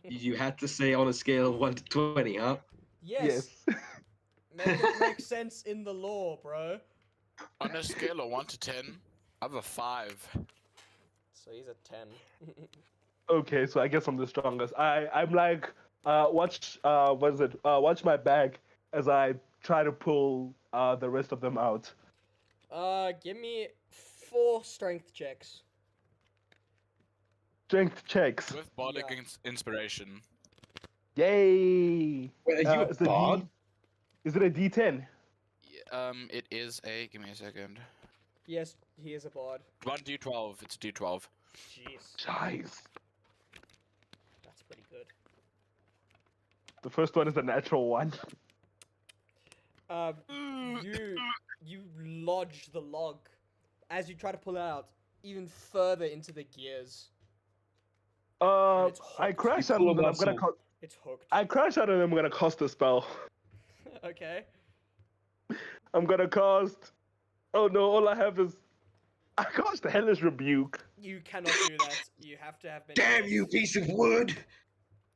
You had to say on a scale of 1 to 20, huh? Yes. Yes. Make it make sense in the law, bro. On a scale of 1 to 10, I have a 5. So he's a 10. Okay, so I guess I'm the strongest. I'm like, watch watch my back as I try to pull the rest of them out. Give me 4 strength checks. Strength checks. With bardic Yeah. inspiration. Yay! Wait, are you a Is it bard? Is it a D10? It is a. Give me a second. Yes, he is a bard. 1d12. It's a d12. Jeez, Nice. that's pretty good. The first one is a natural one. You lodge the log as you try to pull it out even further into the gears. It's I hooked. crash You out pull and a then I'm gonna muscle. It's hooked. I crash out and I'm gonna cast a spell. Okay. I'm gonna cast. Oh no! All I have is I cast the Hellish Rebuke. You cannot do that. You have to have been. Damn hit. you, piece of wood!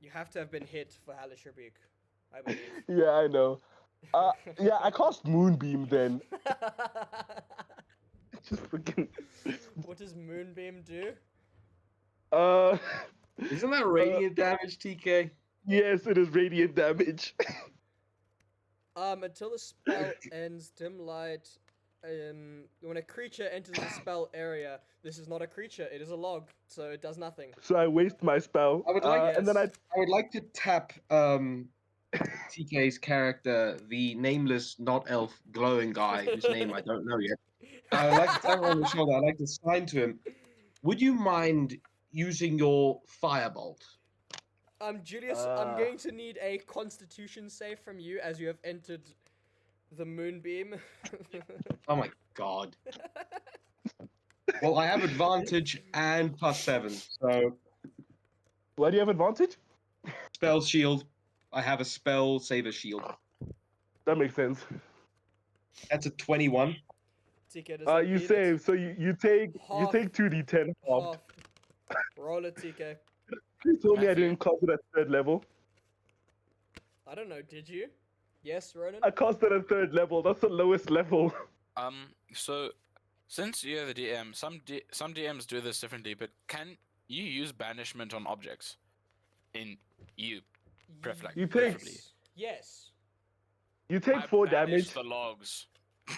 You have to have been hit for Hellish Rebuke, I believe. Yeah, I know. Yeah, I cast Moonbeam then. Just freaking. What does Moonbeam do? Uh, Isn't that radiant damage, TK? yes, it is radiant damage. Until the spell ends, dim light. When a creature enters the spell area, this is not a creature; it is a log, so it does nothing. So I waste my spell. I would like- and then Yes. I would like to tap TK's character, the nameless not elf glowing guy whose name I don't know yet. I'd like to tap him on the shoulder. I'd like to sign to him. Would you mind using your firebolt? Julius, I'm going to need a Constitution save from you as you have entered the Moonbeam. Oh my god. Well, I have advantage and +7, so Why do you have advantage? spell shield. I have a spell saver shield. That makes sense. That's a 21. TK, does that You beat it? save, so you take Half. 2d10 halved. Half. Roll it, TK. You told me I Matthew. didn't cast it at third level. I don't know, did you? Yes, Ronan? I cast it at third level. That's the lowest level. So since you're the DM, some DMs do this differently, but can you use banishment on objects? You preferably. You take- preferably. Yes. You take I 4 banish damage. the logs.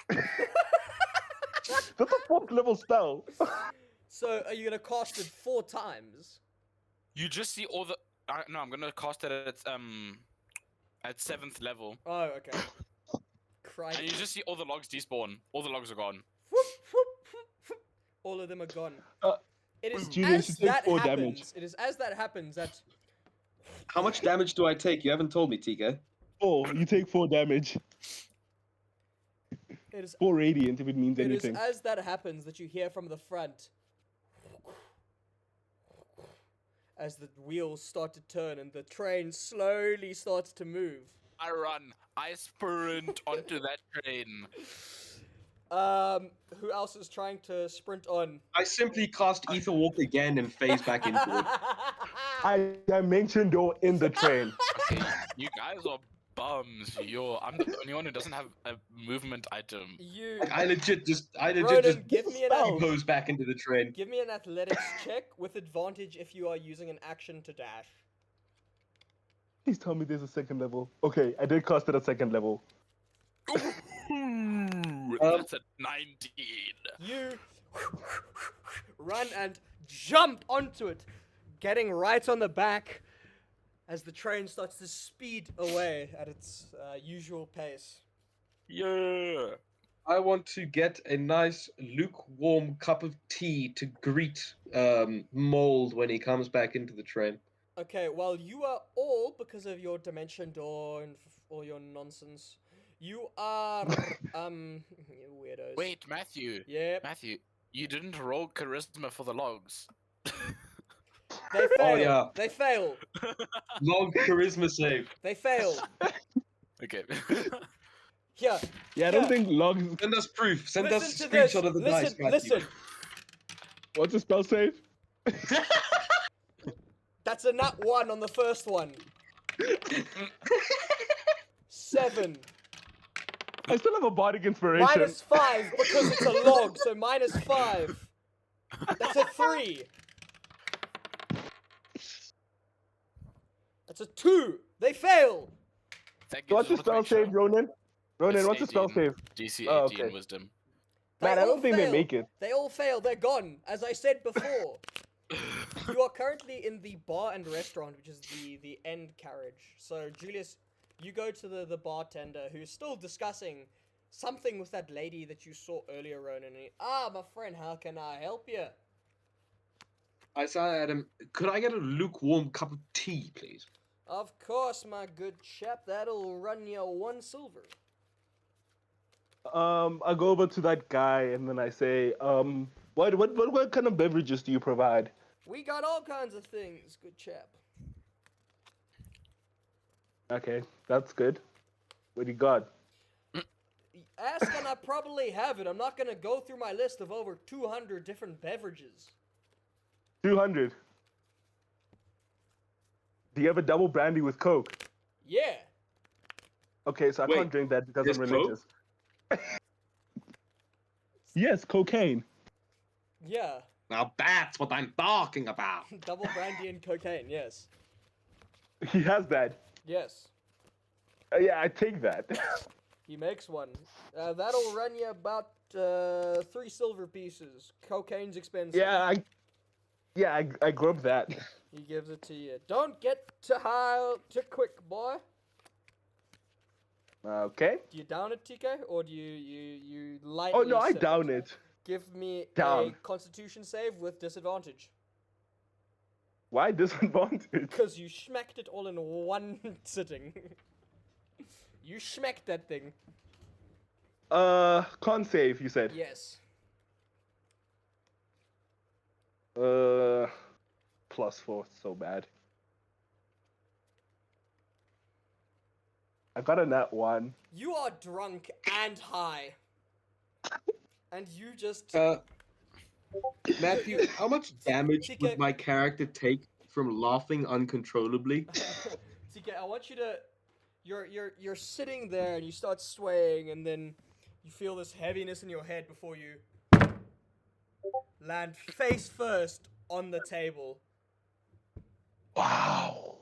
That's a 4th level spell. So, are you gonna cast it 4 times? You just see all the. No, I'm gonna cast it at 7th level, Oh, okay. Crikey. and you just see all the logs despawn. All the logs are gone. Whoop, whoop, whoop, whoop. All of them are gone. Uh, It is Julian, as you take that 4 happens. damage. It is as that happens that How much damage do I take? You haven't told me, TK. 4. You take 4 damage. it is 4 radiant if it means it is anything. as that happens that you hear from the front as the wheels start to turn and the train slowly starts to move. I run. I sprint onto that train. Who else is trying to sprint on? I simply cast Ether Walk again and phase back into it. I mentioned you're in the train. Okay, you guys are bums. I'm the only one who doesn't have a movement item. You I legit just Ronan, give me an spell. pose back into the train. give me an athletics check with advantage if you are using an action to dash. Please tell me there's a 2nd level. Okay, I did cast it at 2nd level. That's a 19. You run and jump onto it, getting right on the back as the train starts to speed away at its usual pace. Yeah. I want to get a nice lukewarm cup of tea to greet Mold when he comes back into the train. Okay, well, you are all, because of your dimension door and all your nonsense, you are, you weirdos. Wait, Matthew. Yep, Matthew, you didn't roll charisma for the logs. they fail. yeah. They fail. Log charisma save. They fail. Okay. Here, Yeah, I don't Yeah. think logs. Send us proof. Send us a listen to this. screenshot of the dice, Listen, Matthew. listen. What's the spell save? That's a nat 1 on the first one. 7. I still have a bardic inspiration. -5 because it's a log, so -5. That's a 3. That's a 2. They fail. Thank you. What's the Just wanted to spell make save, sure. Ronan? Ronan, It's what's the spell 18. save? DC 18 Oh, okay. wisdom. They Man, I all don't think fail. they make it. They all fail. They're gone. As I said before. You are currently in the bar and restaurant, which is the end carriage. So, Julius, you go to the bartender who's still discussing something with that lady that you saw earlier, Ronan. And my friend, how can I help you? I said at him, could I get a lukewarm cup of tea, please? Of course, my good chap. That'll run you 1 silver. I go over to that guy and then I say, what kind of beverages do you provide? We got all kinds of things, good chap. Okay, that's good. What do you got? Ask and I probably have it. I'm not gonna go through my list of over 200 different beverages. 200. Do you have a double brandy with Coke? Yeah. Okay, so I Wait, can't drink that because I'm there's religious. Yes, cocaine. Yeah. Now that's what I'm talking about. Double brandy and cocaine, yes. He has that. Yes. Yeah, I take that. He makes one. That'll run you about 3 silver pieces. Cocaine's expensive. I grub that. He gives it to you. Don't get too high too quick, boy. Okay. Do you down it, TK? Or do you lightly Oh no, I sip down it. Give me a Down. constitution save with disadvantage. Why disadvantage? Because you smacked it all in one sitting. You smacked that thing. Con save, you said. Yes. +4, so bad. I got a nat 1. You are drunk and high. And you just... Matthew, how much damage TK. would my character take from laughing uncontrollably. TK, I want you to. You're sitting there and you start swaying, and then you feel this heaviness in your head before you land face first on the table. Wow.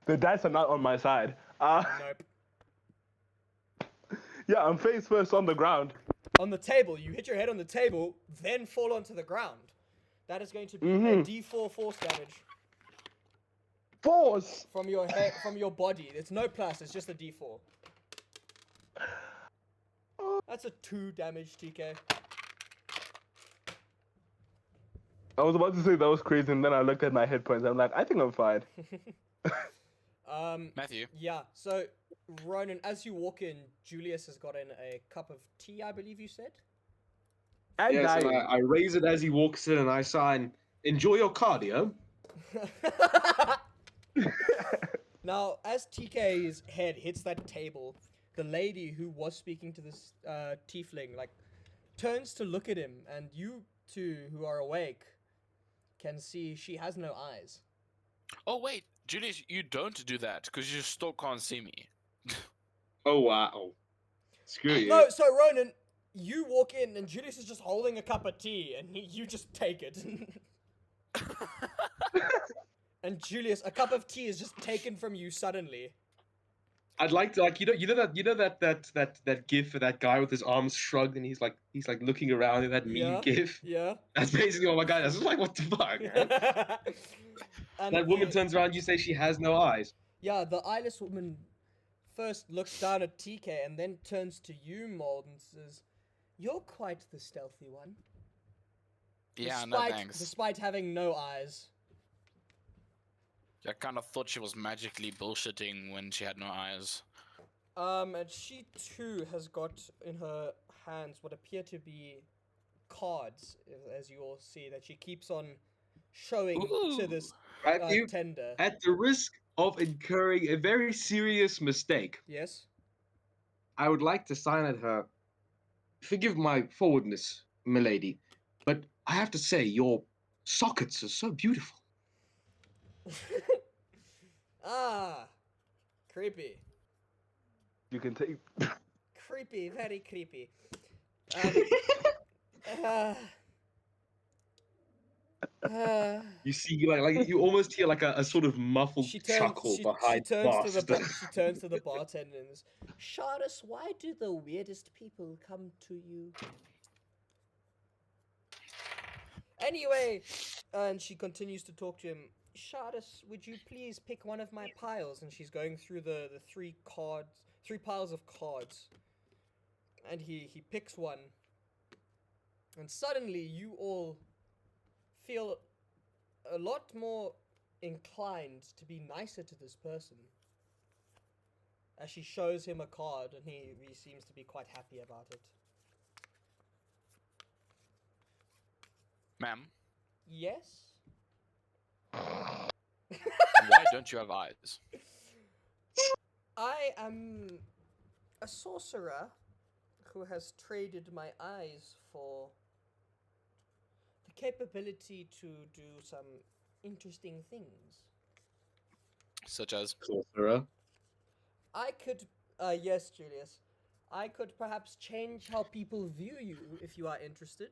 The dice are not on my side. Nope. Yeah, I'm face first on the ground. On the table, you hit your head on the table, then fall onto the ground. That is going to be a D4 force damage Force. from your head, from your body. It's no plus. It's just a D4. That's a 2 damage, TK. I was about to say that was crazy, and then I looked at my hit points. I'm like, I think I'm fine. Matthew. Yeah. So, Ronan, as you walk in, Julius has gotten a cup of tea, I believe you said. And Yes, and dying. I raise it as he walks in, and I sign, "Enjoy your cardio." Now, as TK's head hits that table, the lady who was speaking to this tiefling, like, turns to look at him, and you two who are awake can see she has no eyes. Oh wait, Julius, you don't do that because you still can't see me. Oh wow! Screw you. No, so Ronan, you walk in, and Julius is just holding a cup of tea, and you just take it. And Julius, a cup of tea is just taken from you suddenly. I'd like to you know that gif of that guy with his arms shrugged and he's like looking around in that meme Yeah, gif. yeah. That's basically what my guy does. It's like, what the fuck, man? And That woman turns around, you say she has no eyes. Yeah, the eyeless woman first looks down at TK and then turns to you, Mold, and says, "You're quite the stealthy one." Yeah, no thanks. Despite having no eyes. I kind of thought she was magically bullshitting when she had no eyes. And she too has got in her hands what appear to be cards, as you all see, that she keeps on showing to this Matthew, tender. at the risk of incurring a very serious mistake, Yes? I would like to sign at her. Forgive my forwardness, milady, but I have to say your sockets are so beautiful. Ah, creepy. You can take. Creepy, very creepy. You see, like you almost hear like a sort of muffled chuckle behind the bar. She turns to the bartender and says, "Shardus, why do the weirdest people come to you?" Anyway, and she continues to talk to him. "Shardus, would you please pick one of my piles?" And she's going through the three piles of cards. And he picks one. And suddenly you all feel a lot more inclined to be nicer to this person. As she shows him a card, and he seems to be quite happy about it. Ma'am, Yes? why don't you have eyes? I am a sorcerer who has traded my eyes for the capability to do some interesting things. Such as? Sorcerer. I could, yes, Julius. I could perhaps change how people view you if you are interested.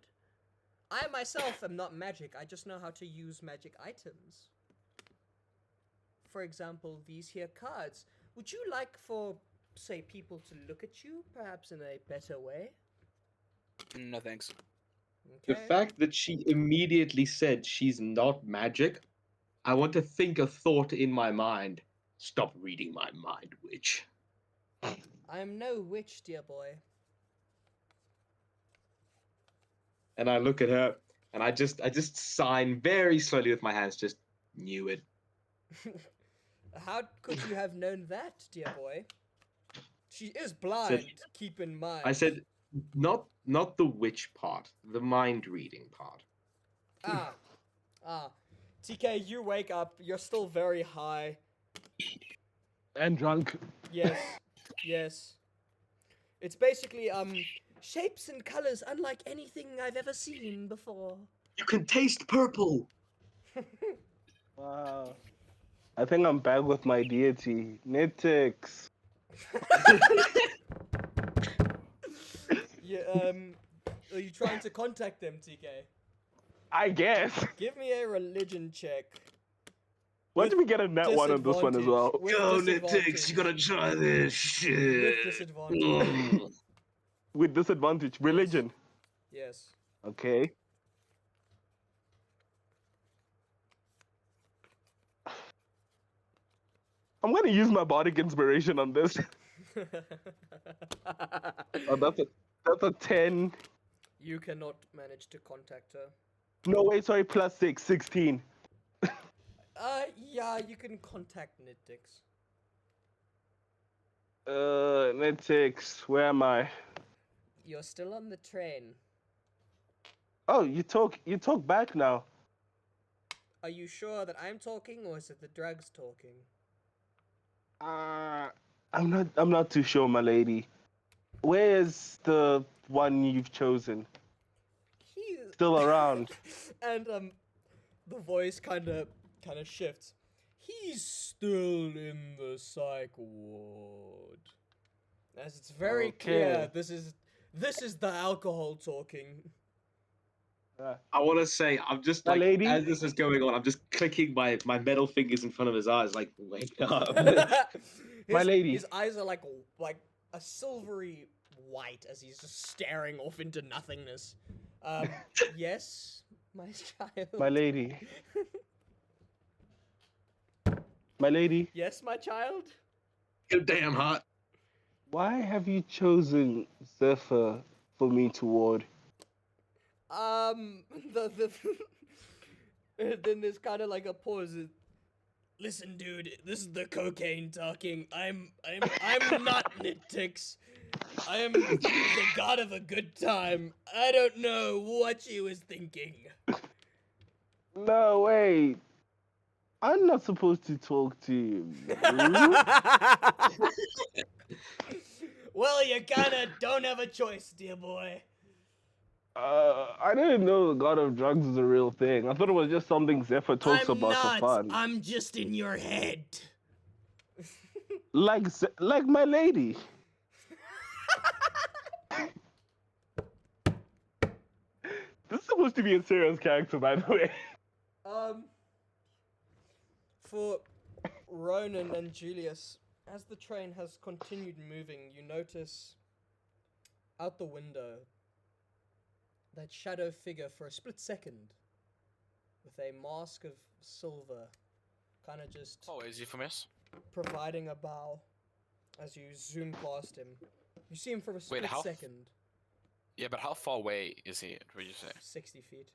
I myself am not magic, I just know how to use magic items. For example, these here cards. Would you like for, say, people to look at you, perhaps in a better way? No thanks. The fact that she immediately said she's not magic, I want to think a thought in my mind. Stop reading my mind, witch. I am no witch, dear boy. And I look at her, and I just sign very slowly with my hands. Just knew it. How could you have known that, dear boy? She is blind, keep in mind. I said, not the witch part, the mind reading part. TK, you wake up. You're still very high. And drunk. Yes. It's basically shapes and colors unlike anything I've ever seen before. You can taste purple. Wow. I think I'm back with my deity, Nitix. Yeah, are you trying to contact them, TK? I guess. Give me a religion check. Why With did we get a net one on this one as well? With Go, disadvantage. Nitix, you gotta try this shit. With disadvantage. Mm. With disadvantage, religion. Yes. Okay. I'm gonna use my bardic inspiration on this. Oh, that's a 10. You cannot manage to contact her. No, wait, sorry, plus 6, 16. Yeah, you can contact Nitix. Nitix, where am I? You're still on the train. Oh, you talk back now. Are you sure that I'm talking, or is it the drugs talking? I'm not too sure, my lady. Where is the one you've chosen? He's Still around? And the voice kind of shifts. He's still in the psych ward. As it's very clear, Okay. this is the alcohol talking. I want to say, I'm just My like, lady? as this is going on, I'm just clicking my metal fingers in front of his eyes, like, wake up. My lady. His eyes are like a silvery white as he's just staring off into nothingness. Yes, my child. My lady. My lady, Yes, my child. You're damn hot. why have you chosen Zephyr for me to ward? The then there's kind of like a pause. Listen, dude, this is the cocaine talking. I'm not Nitix. I am the god of a good time. I don't know what she was thinking. No, wait. I'm not supposed to talk to you. Well, you kinda don't have a choice, dear boy. I didn't know the god of drugs is a real thing. I thought it was just something Zephyr talks I'm about not. for fun. I'm just in your head. Like my lady. This is supposed to be a serious character, by the way. For Ronan and Julius, as the train has continued moving, you notice out the window that shadow figure for a split second with a mask of silver kind of just Always infamous. providing a bow as you zoom past him. You see him for a split how- second. Yeah, but how far away is he? Would you say? 60 feet.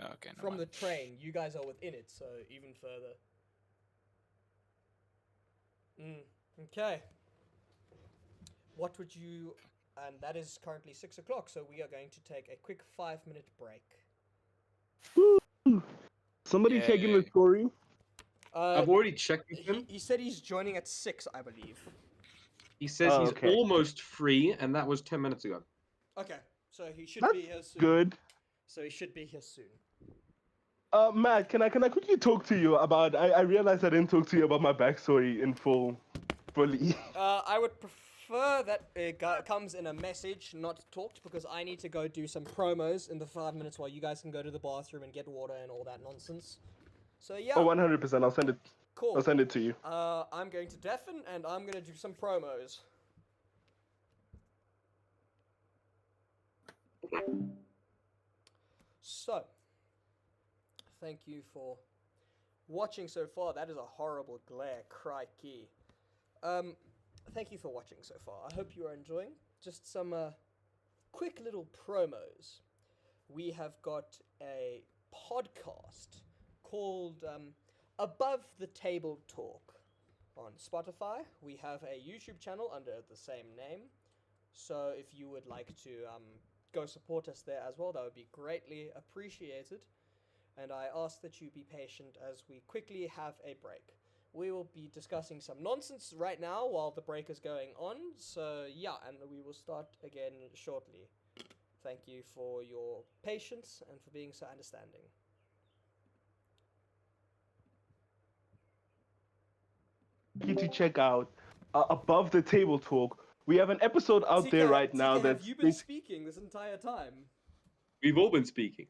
Oh, okay. never From the mind. train. You guys are within it, so even further. Okay. What would you... And that is currently 6 o'clock, so we are going to take a quick 5-minute break. Somebody taking the Yay. story? I've already checked with him. He said he's joining at 6, I believe. He says Oh, he's okay. almost free, and that was 10 minutes ago. Okay, so he should That's be here soon. good. So he should be here soon. Matt, can I quickly talk to you about? I realized I didn't talk to you about my backstory in fully. I would prefer that it comes in a message, not talked, because I need to go do some promos in the 5 minutes while you guys can go to the bathroom and get water and all that nonsense. So yeah, Oh, 100%. I'll send it. cool. I'll send it to you. I'm going to deafen and I'm going to do some promos. So, thank you for watching so far. That is a horrible glare, crikey. Thank you for watching so far. I hope you are enjoying. Just some quick little promos. We have got a podcast called Above the Table Talk on Spotify. We have a YouTube channel under the same name. So if you would like to go support us there as well, that would be greatly appreciated. And I ask that you be patient as we quickly have a break. We will be discussing some nonsense right now while the break is going on. So yeah, and we will start again shortly. Thank you for your patience and for being so understanding. You to check out Above the Table Talk. We have an episode out there right now TK, have that's you been speaking this entire time? We've all been speaking.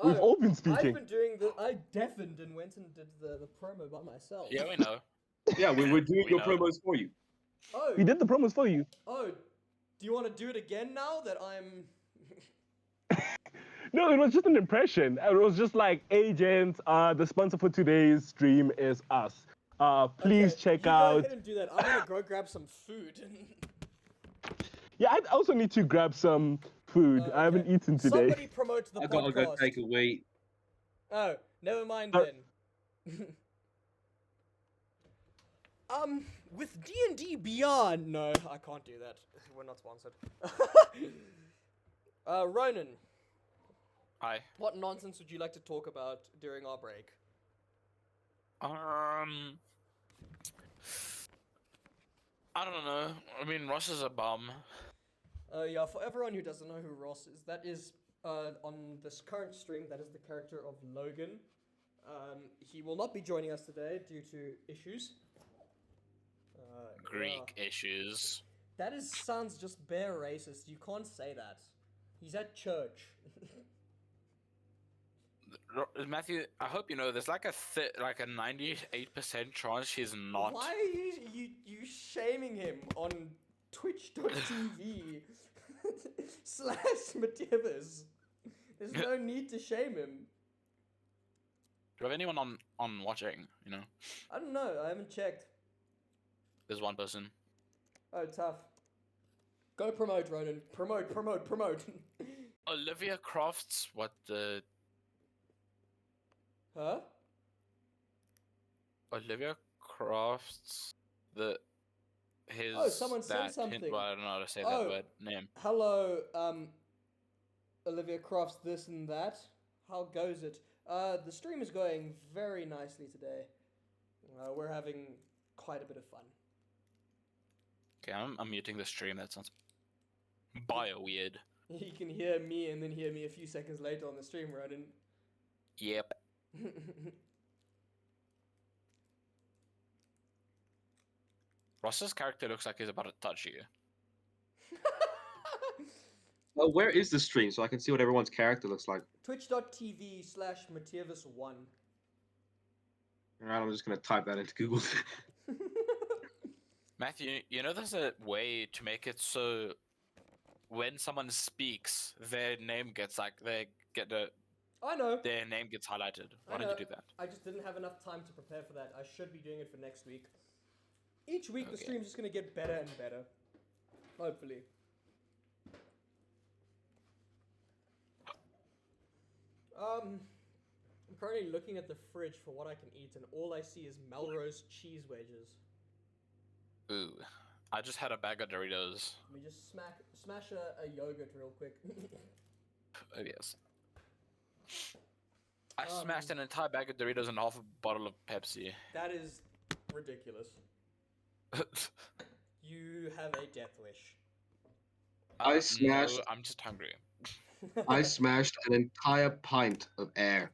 we've all been I've speaking. been doing the. I deafened and went and did the promo by myself. Yeah, we know. Yeah, we're doing We your know. promos for you. Oh, We did the promos for you. oh, do you want to do it again now that I'm? No, it was just an impression. It was just like, agents, the sponsor for today's stream is us. Please Okay, check you out. go ahead and do that. I'm gonna go grab some food. Yeah, I also need to grab some food. I haven't Okay. eaten today. Somebody promote the I podcast. gotta go take a wee. Oh, never mind then. With D&D Beyond, no, I can't do that. We're not sponsored. Ronan, Hi. what nonsense would you like to talk about during our break? I don't know. I mean, Ross is a bum. Yeah, for everyone who doesn't know who Ross is, that is, on this current stream, that is the character of Logan. He will not be joining us today due to issues. Greek issues. That sounds just bare racist. You can't say that. He's at church. Matthew, I hope you know there's like a 98% chance he's not. Why are you shaming him on twitch.tv /Matievas? There's no need to shame him. Do you have anyone on watching? You know, I don't know. I haven't checked. there's one person. Oh, tough. Go promote, Ronan. Promote. Olivia Crofts. What the? Huh? Olivia Crofts. His. Oh, someone said something. Well, I don't know how to say Oh. that word. Name. Hello, Olivia Crofts, this and that. How goes it? The stream is going very nicely today. We're having quite a bit of fun. Okay, I'm muting the stream. That sounds bio weird. You can hear me and then hear me a few seconds later on the stream, Ronan. Yep. Ross's character looks like he's about to touch you. Where is the stream so I can see what everyone's character looks like? Twitch.tv /Matievas1. Alright, I'm just gonna type that into Google. Matthew, you know there's a way to make it so when someone speaks, their name gets I know. their name gets highlighted. Why I don't know. you do that? I just didn't have enough time to prepare for that. I should be doing it for next week. Each week the Okay. stream's just gonna get better and better. Hopefully. I'm currently looking at the fridge for what I can eat, and all I see is Melrose cheese wedges. Ooh, I just had a bag of Doritos. Let me just smash a yogurt real quick. Oh yes. I smashed an entire bag of Doritos and half a bottle of Pepsi. That is ridiculous. You have a death wish. I smashed- No, I'm just hungry. I smashed an entire pint of air.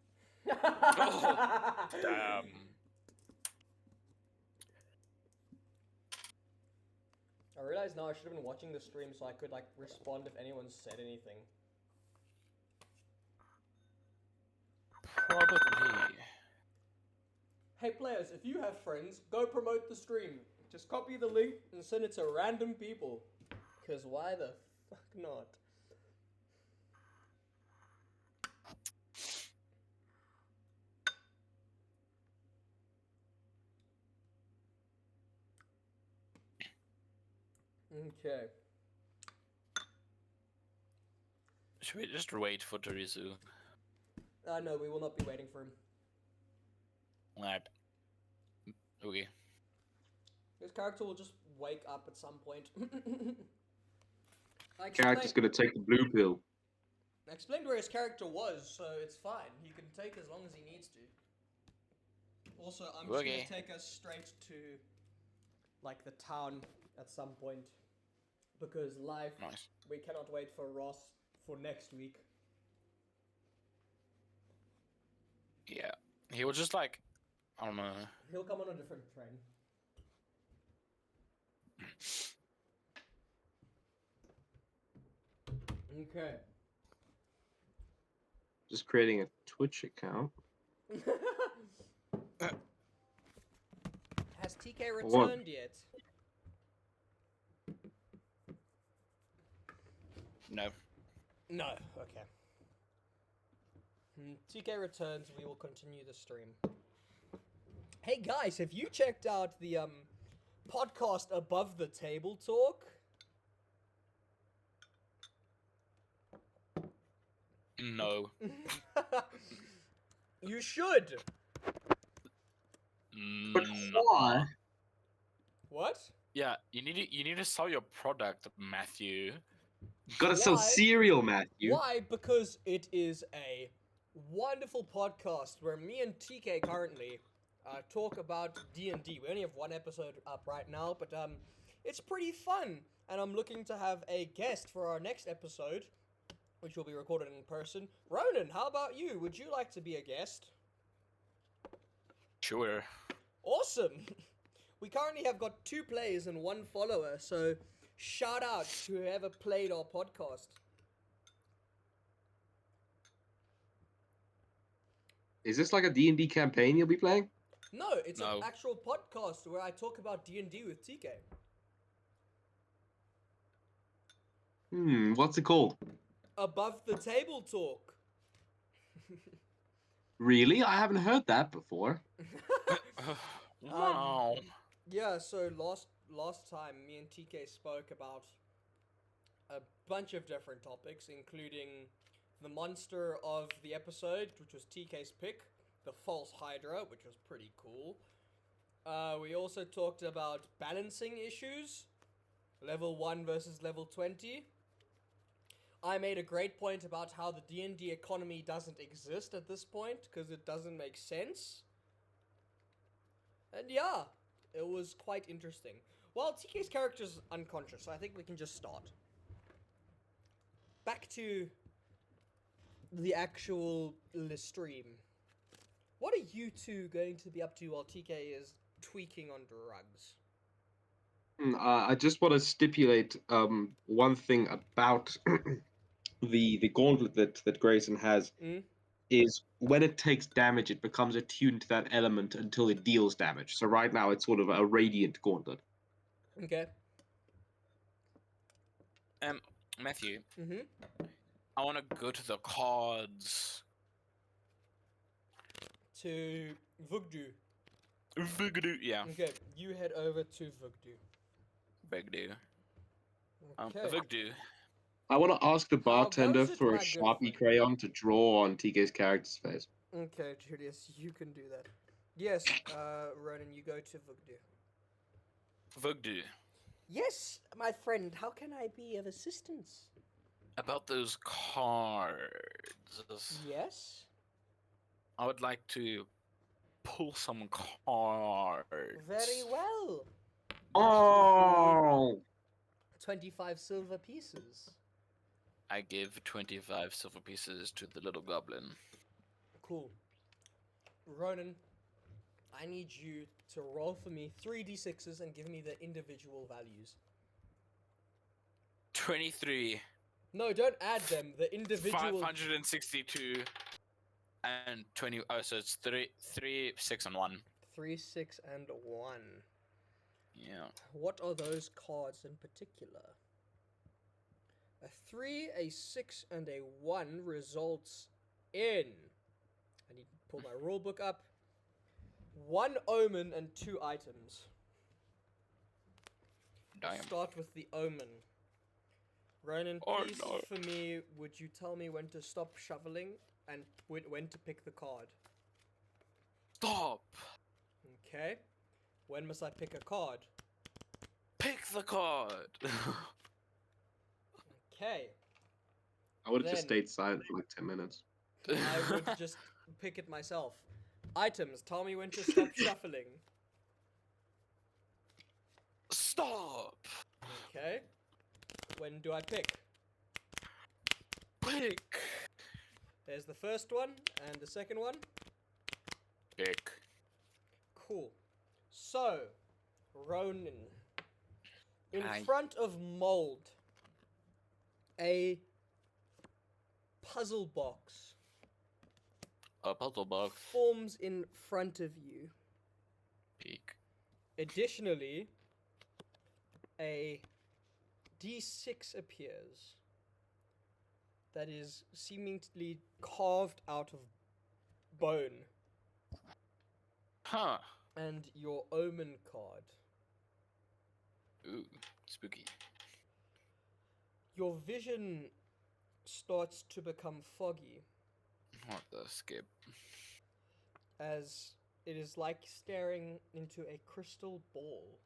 Oh, damn. I realize now I should have been watching the stream so I could like respond if anyone said anything. Probably. Hey players, if you have friends, go promote the stream. Just copy the link and send it to random people. Cause why the fuck not? Okay. Should we just wait for Terizu? No, we will not be waiting for him. Alright. Okay. His character will just wake up at some point. I Character's explained, gonna take the blue pill. I explained where his character was, so it's fine. He can take as long as he needs to. Also, I'm just Okay. gonna take us straight to, like, the town at some point. Because life, Nice. we cannot wait for Ross for next week. Yeah. He was just like, I don't know. He'll come on a different train. Okay. Just creating a Twitch account. Has TK What? returned yet? No. No. Okay. TK returns. We will continue the stream. Hey guys, have you checked out the podcast Above the Table Talk? No. You should. But why? What? Yeah, you need to sell your product, Matthew. Gotta sell Why? cereal, Matthew. Why? Because it is a wonderful podcast where me and TK currently talk about D&D. We only have one episode up right now, but it's pretty fun. And I'm looking to have a guest for our next episode, which will be recorded in person. Ronan, how about you? Would you like to be a guest? Sure. Awesome! We currently have got 2 plays and 1 follower, so shout out to whoever played our podcast. Is this like a D&D campaign you'll be playing? No, it's No. an actual podcast where I talk about D&D with TK. What's it called? Above the Table Talk. Really? I haven't heard that before. Wow. Yeah, so last time me and TK spoke about a bunch of different topics, including the monster of the episode, which was TK's pick, the false Hydra, which was pretty cool. We also talked about balancing issues, level 1 versus level 20. I made a great point about how the D&D economy doesn't exist at this point, because it doesn't make sense. And yeah, it was quite interesting. Well, TK's character's unconscious, so I think we can just start. Back to the actual stream. What are you two going to be up to while TK is tweaking on drugs? I just want to stipulate one thing about the gauntlet that Grayson has is when it takes damage, it becomes attuned to that element until it deals damage. So right now it's sort of a radiant gauntlet. Okay. Matthew, Mm-hmm. I want to go to the cards. To Vugdu. Vigadu. Yeah, Okay, you head over to Vugdu. Vigadu. Okay. Vigadu. I want to ask the How bartender goes it, for a my good Sharpie friend? crayon to draw on TK's character's face. Okay, Julius, you can do that. Yes, Ronan, you go to Vugdu. Vigadu. Yes, my friend, how can I be of assistance? About those cards. Yes? I would like to pull some cards. Very well. Oh! 25 silver pieces. I give 25 silver pieces to the little goblin. Cool. Ronan, I need you to roll for me 3d6s and give me the individual values. 23. No, don't add them. The individual. 562 and 20. Oh, so it's 3, 6, and 1. 3, 6, and 1. Yeah. What are those cards in particular? A 3, a 6, and a 1 results in. I need to pull my rulebook up. 1 omen and 2 items. Damn. Start with the omen. Ronan, Oh, please, no. for me, would you tell me when to stop shoveling and when to pick the card? Stop! Okay. When must I pick a card? Pick the card! Okay. I would have just Then- stayed silent for like 10 minutes. I would just pick it myself. Items, tell me when to stop shuffling. Stop! Okay. When do I pick? Pick. There's the first one and the second one. Pick. Cool. So, Ronan, in Aye. front of Mold, a puzzle box A puzzle box. forms in front of you. Pick. Additionally, a D6 appears that is seemingly carved out of bone, Huh. and your omen card. Ooh, spooky. Your vision starts to become foggy What the skip? as it is like staring into a crystal ball.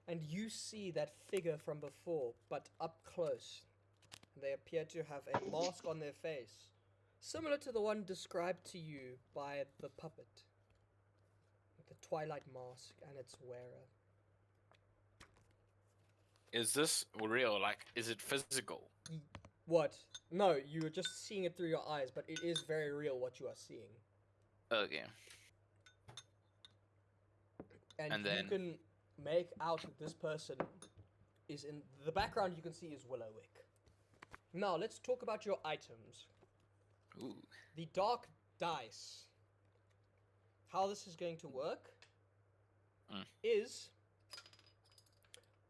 And you see that figure from before, but up close. They appear to have a mask on their face, similar to the one described to you by the puppet. The Twilight Mask and its wearer. Is this real? Like, is it physical? What? No, you are just seeing it through your eyes, but it is very real what you are seeing. Okay. And And you then- can make out that this person is in the background. You can see is Willowwick. Now let's talk about your items. Ooh. The dark dice. How this is going to work is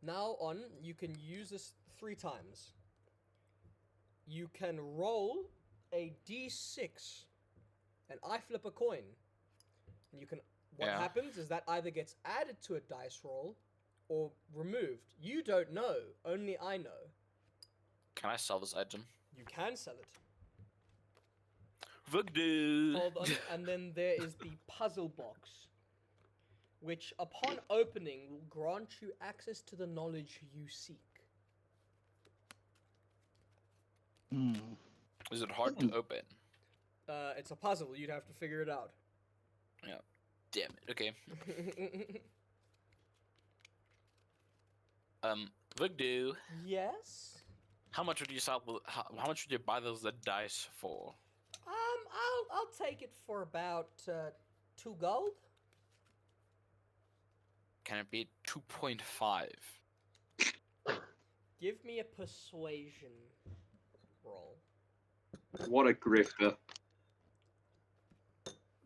now on. You can use this 3 times. You can roll a d6, and I flip a coin. And you can. What Yeah. happens is that either gets added to a dice roll or removed. You don't know. Only I know. Can I sell this item? You can sell it. Voodoo. Hold on. And then there is the puzzle box, which upon opening will grant you access to the knowledge you seek. Hmm. Is it hard to open? It's a puzzle. You'd have to figure it out. Yeah. Damn it. Okay. Voodoo. Yes. How much would you sell? How much would you buy those the dice for? I'll take it for about 2 gold. Can it be 2.5? Give me a persuasion roll. What a grifter.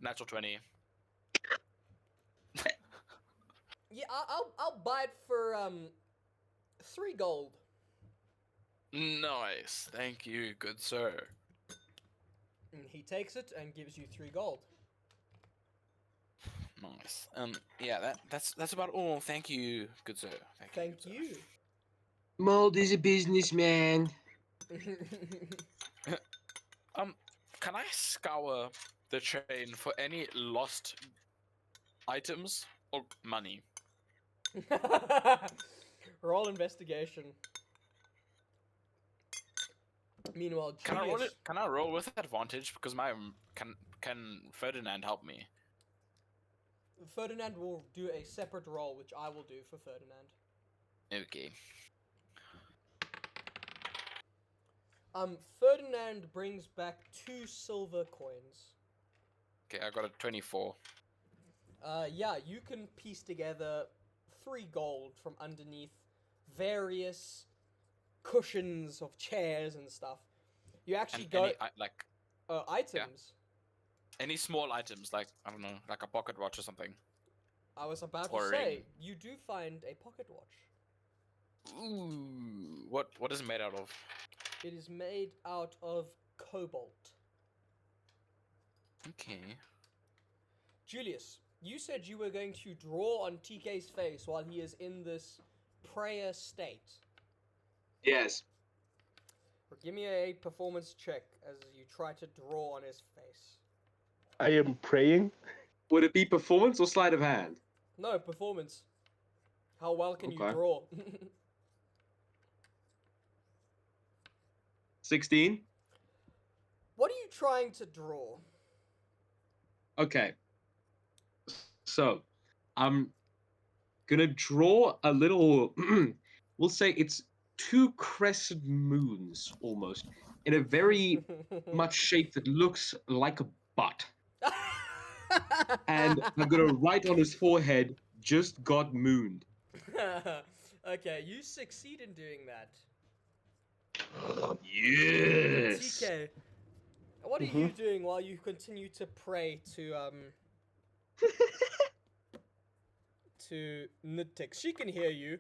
Natural 20. Yeah, I'll buy it for 3 gold. Nice. Thank you, good sir. And he takes it and gives you 3 gold. Nice. Yeah, that's about all. Thank you, good sir. Thank good you. Mold is a businessman. sir. Can I scour the train for any lost items or money? Roll investigation. Meanwhile, Can I roll Julius, it? Can I roll with advantage? Because my can Ferdinand help me? Ferdinand will do a separate roll, which I will do for Ferdinand. Okay. Ferdinand brings back 2 silver coins. Okay, I got a 24. Yeah, you can piece together 3 gold from underneath various cushions of chairs and stuff. You actually And go like items. any small items, like I don't know, like a pocket watch or something. I was about to Or a say, ring. you do find a pocket watch. Ooh, what is it made out of? It is made out of cobalt. Okay. Julius, you said you were going to draw on TK's face while he is in this prayer state. Yes. Give me a performance check as you try to draw on his face. I am praying. Would it be performance or sleight of hand? No, performance. How well can you Okay. draw? 16? What are you trying to draw? Okay. So, I'm gonna draw a little. We'll say it's two crescent moons almost in a very much shape that looks like a butt. And I'm gonna write on his forehead, "Just got mooned." Okay, you succeed in doing that. Yes. TK, what are Mhm. you doing while you continue to pray to Nitix? She can hear you.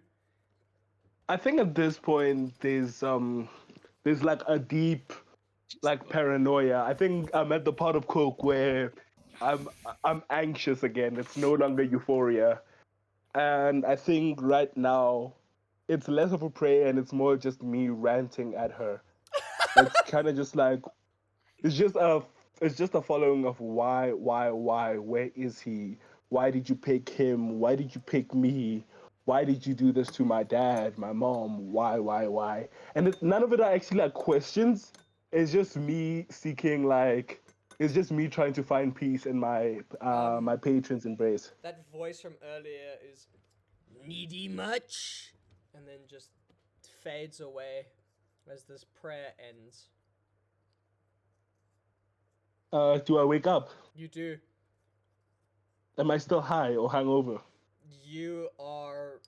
I think at this point there's like a deep like paranoia. I think I'm at the part of coke where I'm I'm anxious again. It's no longer euphoria. And I think right now it's less of a prayer and it's more just me ranting at her. It's kind of just like it's just a following of why, where is he? Why did you pick him? Why did you pick me? Why did you do this to my dad, my mom? Why? And none of it are actually like questions. It's just me seeking like it's just me trying to find peace in my patron's embrace. That voice from earlier is needy much, and then just fades away as this prayer ends. Do I wake up? You do. Am I still high or hungover? You are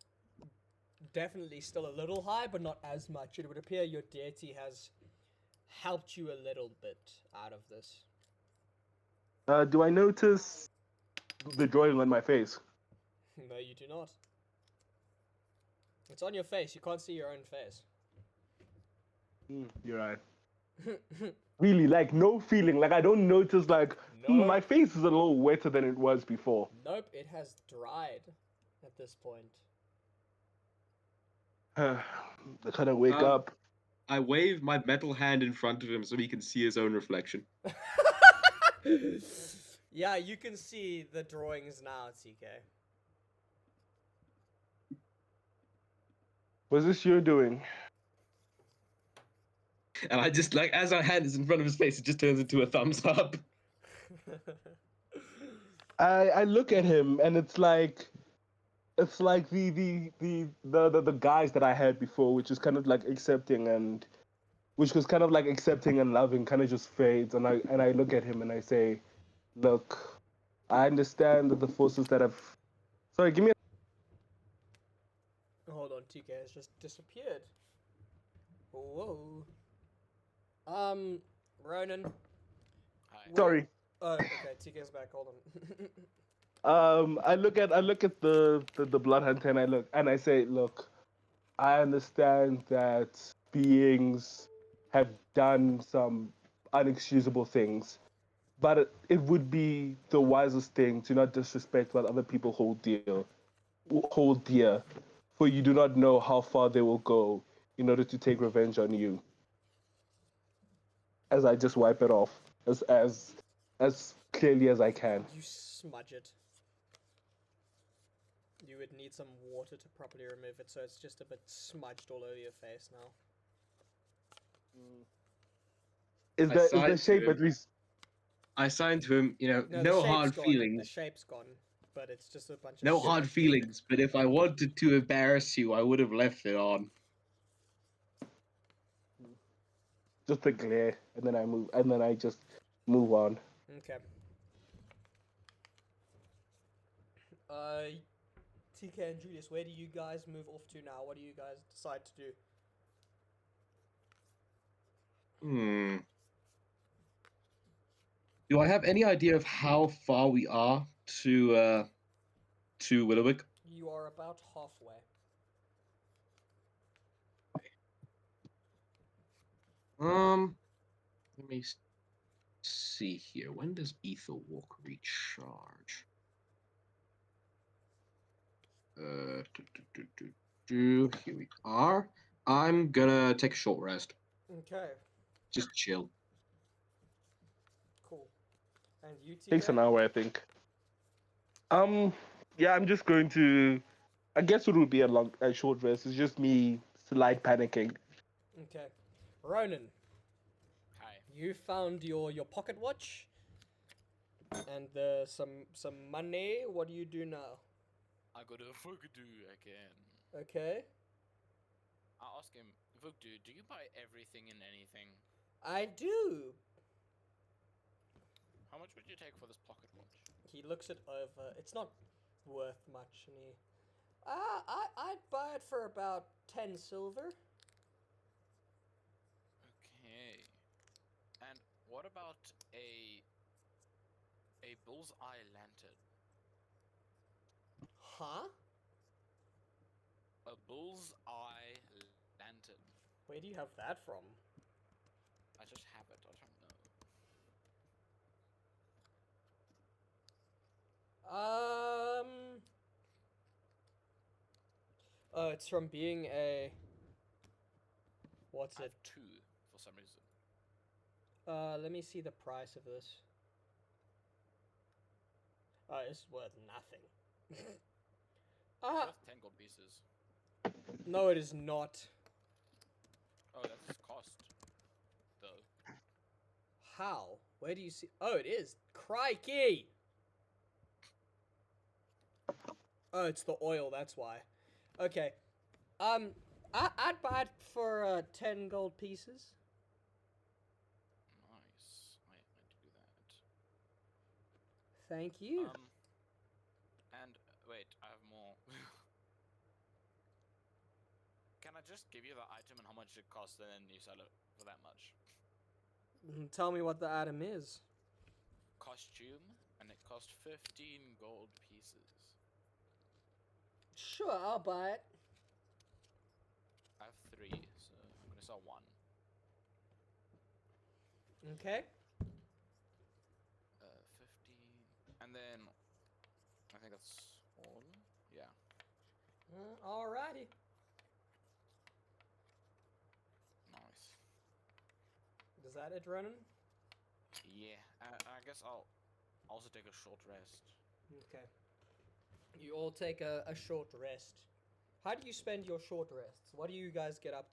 definitely still a little high, but not as much. It would appear your deity has helped you a little bit out of this. Do I notice the drawing on my face? No, you do not. It's on your face. You can't see your own face. You're right. Really, like no feeling. Like I don't notice like No. my face is a little wetter than it was before. Nope, it has dried at this point. I kind of wake Um, up. I wave my metal hand in front of him so he can see his own reflection. Yeah, you can see the drawings now, TK. What's this you're doing? And I just like as our hand is in front of his face, it just turns into a thumbs up. I look at him and it's like the guys that I had before, which is kind of like accepting and which was kind of like accepting and loving, kind of just fades. And I look at him and I say, look, I understand that the forces that have. Sorry, give me. Hold on, TK has just disappeared. Whoa. Ronan. Hi. Sorry. Oh, okay, TK's back. Hold on. I look at the blood hunter and I say, look, I understand that beings have done some unexcusable things, but it would be the wisest thing to not disrespect what other people hold dear, for you do not know how far they will go in order to take revenge on you. As I just wipe it off as clearly as I can. You smudge it. You would need some water to properly remove it, so it's just a bit smudged all over your face now. Is I the sighed to shape him. at least? I signed to him, No, no the shape's hard gone. feelings. The shape's gone, but it's just a bunch of No shit. hard feelings, but if I wanted to embarrass you, I would have left it on. Just a glare, and then I just move on. Okay. TK and Julius, where do you guys move off to now? What do you guys decide to do? Do I have any idea of how far we are to Willowick? You are about halfway. Let me see here. When does Ether Walk recharge? Here we are. I'm gonna take a short rest. Okay, Just chill. cool. And you, TK? Takes an hour, I think. Yeah, I'm just going to. I guess it would be a short rest. It's just me slight panicking. Okay. Ronan, Hi. you found your pocket watch and some money. What do you do now? I got a fuck do again. Okay. I ask him, Vukdu, do you buy everything and anything? I do. How much would you take for this pocket watch? He looks it over. It's not worth much, and he. I'd buy it for about 10 silver. Okay. And what about a bullseye lantern? Huh? A bullseye lantern. Where do you have that from? I just have it. I don't know. Oh, it's from being a. What's I it? have 2 for some reason. Let me see the price of this. Oh, it's worth nothing. It's Ah, worth 10 gold pieces. no, it is not. Oh, that's its cost. Though. How? Where do you see? Oh, it is. Crikey! Oh, it's the oil. That's why. Okay. I'd buy it for 10 gold pieces. Nice. I do that. Thank you. And wait, I have more. Can I just give you the item and how much it costs, and then you sell it for that much? Tell me what the item is. Costume, and it cost 15 gold pieces. Sure, I'll buy it. I have 3, so I'm gonna sell 1. Okay. 15, and then I think that's all. Yeah. Alrighty. Nice. Is that it, Ronan? Yeah. I guess I'll also take a short rest. Okay. You all take a short rest. How do you spend your short rests? What do you guys get up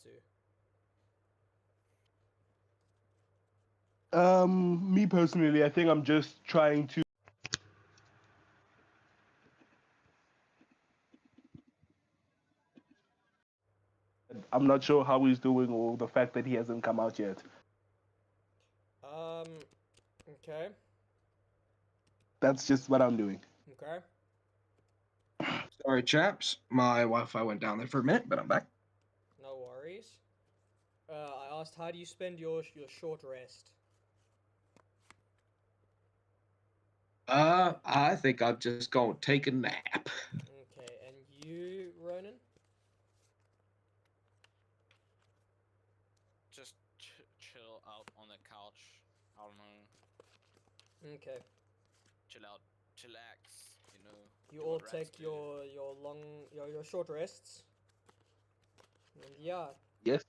to? Me personally, I think I'm just trying to. I'm not sure how he's doing or the fact that he hasn't come out yet. Okay. That's just what I'm doing. Okay. Sorry, chaps. My Wi-Fi went down there for a minute, but I'm back. No worries. I asked, how do you spend your short rest? I think I'm just gonna take a nap. Okay, and you, Ronan? Just chill out on the couch. I don't know. Okay. Chill out. Chillax. You know. You do all what rats take do. your short rests. And yeah. Yes.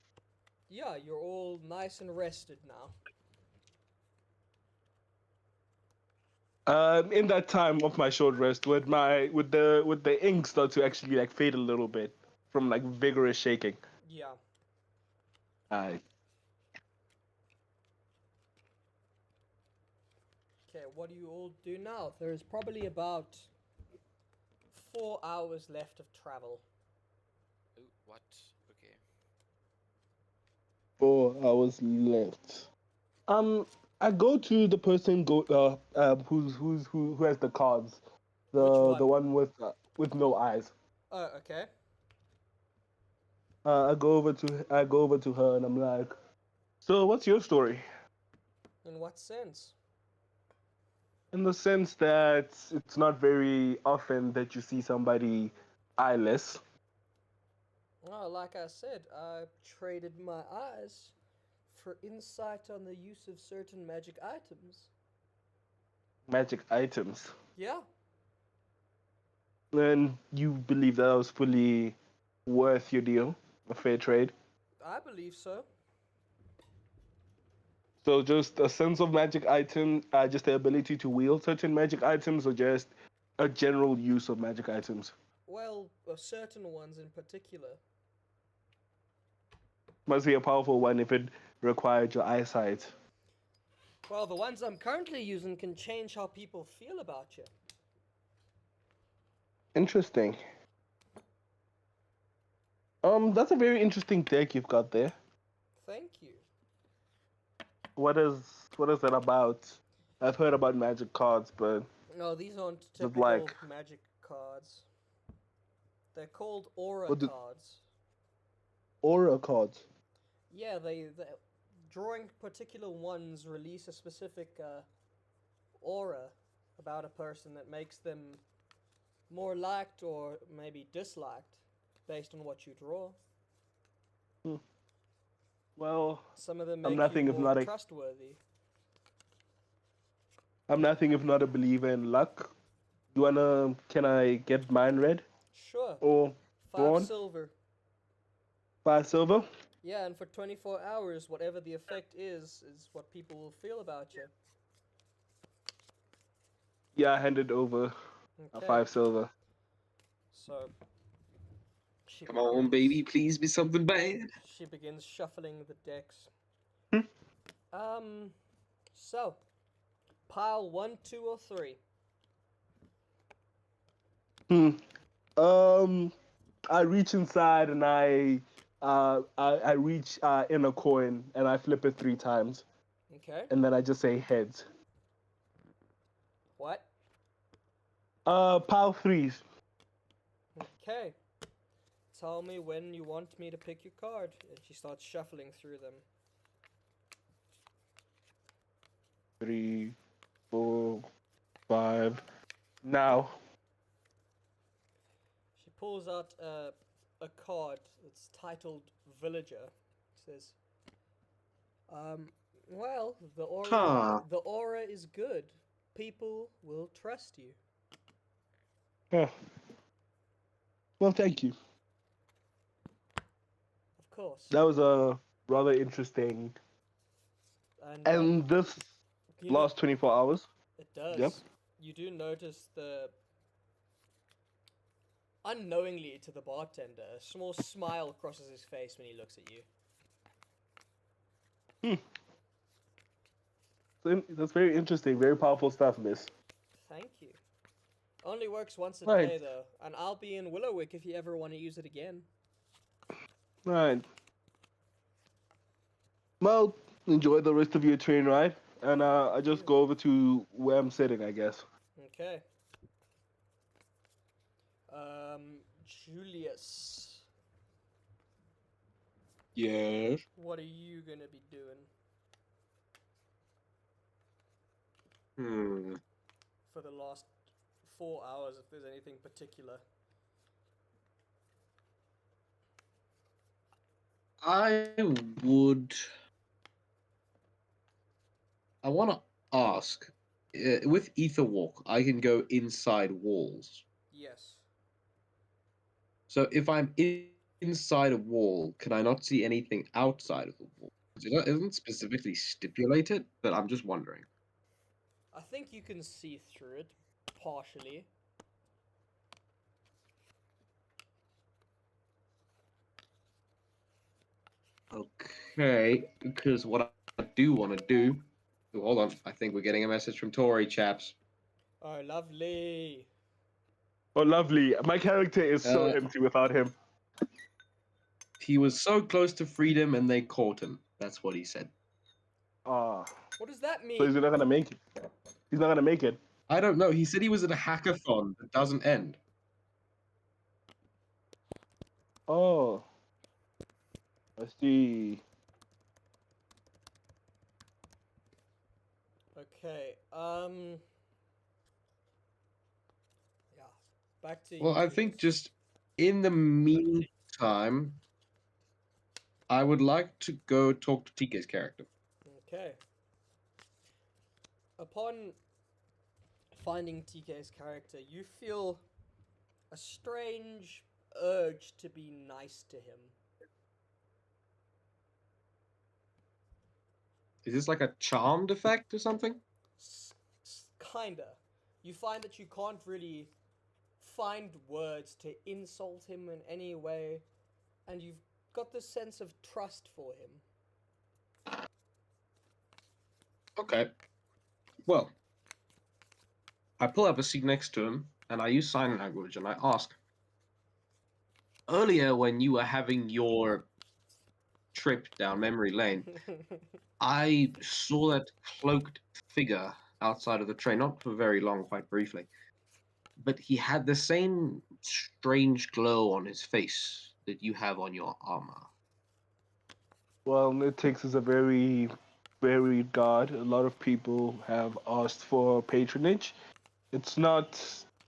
Yeah, you're all nice and rested now. In that time of my short rest, would the ink start to actually like fade a little bit from like vigorous shaking? Yeah. I Okay, what do you all do now? There's probably about 4 hours left of travel. Oh, what? Okay. 4 hours left. I go to the person who has the cards, Which the one? one with no eyes. Oh, okay. I go over to her and I'm like, so what's your story? In what sense? In the sense that it's not very often that you see somebody eyeless. Oh, like I said, I traded my eyes for insight on the use of certain magic items. Magic items. Yeah, And you believe that was fully worth your deal, a fair trade. I believe so. So just a sense of magic item, just the ability to wield certain magic items, or just a general use of magic items. Well, certain ones in particular. Must be a powerful one if it required your eyesight. Well, the ones I'm currently using can change how people feel about you. Interesting. That's a very interesting deck you've got there. Thank you. What is that about? I've heard about magic cards, but No, these aren't it typical like- magic cards. They're called aura What do- cards. aura cards. Yeah, they drawing particular ones release a specific aura about a person that makes them more liked or maybe disliked based on what you draw. Well, Some of them I'm make nothing you if more not a- trustworthy. I'm nothing if not a believer in luck. Can I get mine read? Sure. Or 5 drawn? silver. 5 silver? Yeah, and for 24 hours, whatever the effect is what people will feel about you. Yeah, I handed over a Okay. 5 silver. So she Come on, begins- baby, please be something bad. She begins shuffling the decks. Hmm. So pile 1, 2, or 3. I reach inside and I reach in a coin and I flip it 3 times Okay. and then I just say heads. What? Pile 3s. Okay. Tell me when you want me to pick your card. And she starts shuffling through them. 3, 4, 5. Now. She pulls out a card that's titled Villager. It says, well, Huh. the aura is good. People will trust you. Oh. Well, thank you. Of course. That was a rather interesting. And this you know- last 24 hours. It does. Yep. You do notice unknowingly to the bartender, a small smile crosses his face when he looks at you. That's very interesting. Very powerful stuff, miss. Thank you. Only works once a Right. day though, and I'll be in Willowwick if you ever want to use it again. Right. Well, enjoy the rest of your train ride. And I just go over to where I'm sitting, I guess. Okay. Julius, Yes. what are you gonna be doing for the last 4 hours, if there's anything particular? I would. I want to ask. With Ether Walk, I can go inside walls. Yes. So if I'm inside a wall, can I not see anything outside of the wall? It isn't specifically stipulated, but I'm just wondering. I think you can see through it, partially. Okay, because what I do want to do. Oh, hold on, I think we're getting a message from Tori, chaps. Oh, lovely. Oh, lovely. My character is so Uh, empty without him. He was so close to freedom and they caught him. That's what he said. Ah, What does that mean? so he's not gonna make it. He's not gonna make it. I don't know. He said he was at a hackathon that doesn't end. Oh, I see. Okay, yeah, back to you. Well, I think Julius. just in the meantime, I would like to go talk to TK's character. Okay. Upon finding TK's character, you feel a strange urge to be nice to him. Is this like a charmed effect or something? Kinda. You find that you can't really find words to insult him in any way, and you've got this sense of trust for him. Okay. Well, I pull up a seat next to him and I use sign language and I ask, earlier when you were having your trip down memory lane, I saw that cloaked figure outside of the train, not for very long, quite briefly. But he had the same strange glow on his face that you have on your armor. Well, Nitix is a very varied god. A lot of people have asked for patronage. It's not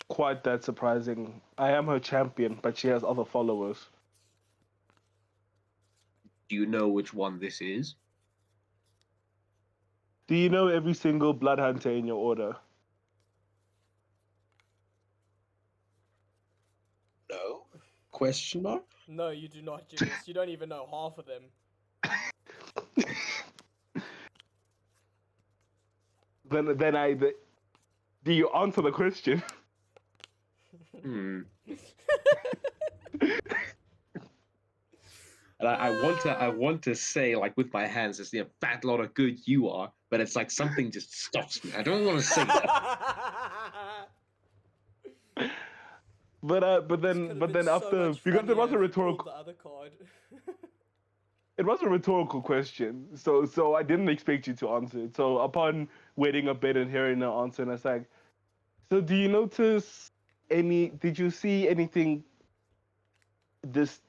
quite that surprising. I am her champion, but she has other followers. Do you know which one this is? Do you know every single blood hunter in your order? No. Question mark? No, you do not, Julius. You don't even know half of them. Do you answer the question? Hmm. And I want to say, like, with my hands, it's a fat lot of good you are, but it's like something just stops me. I don't want to say that. But Could've been then so after, much because it was funnier a if you pulled rhetorical, the other card. it was a rhetorical question. So I didn't expect you to answer it. So upon waiting a bit and hearing the answer, and I was like, so do you notice did you see anything this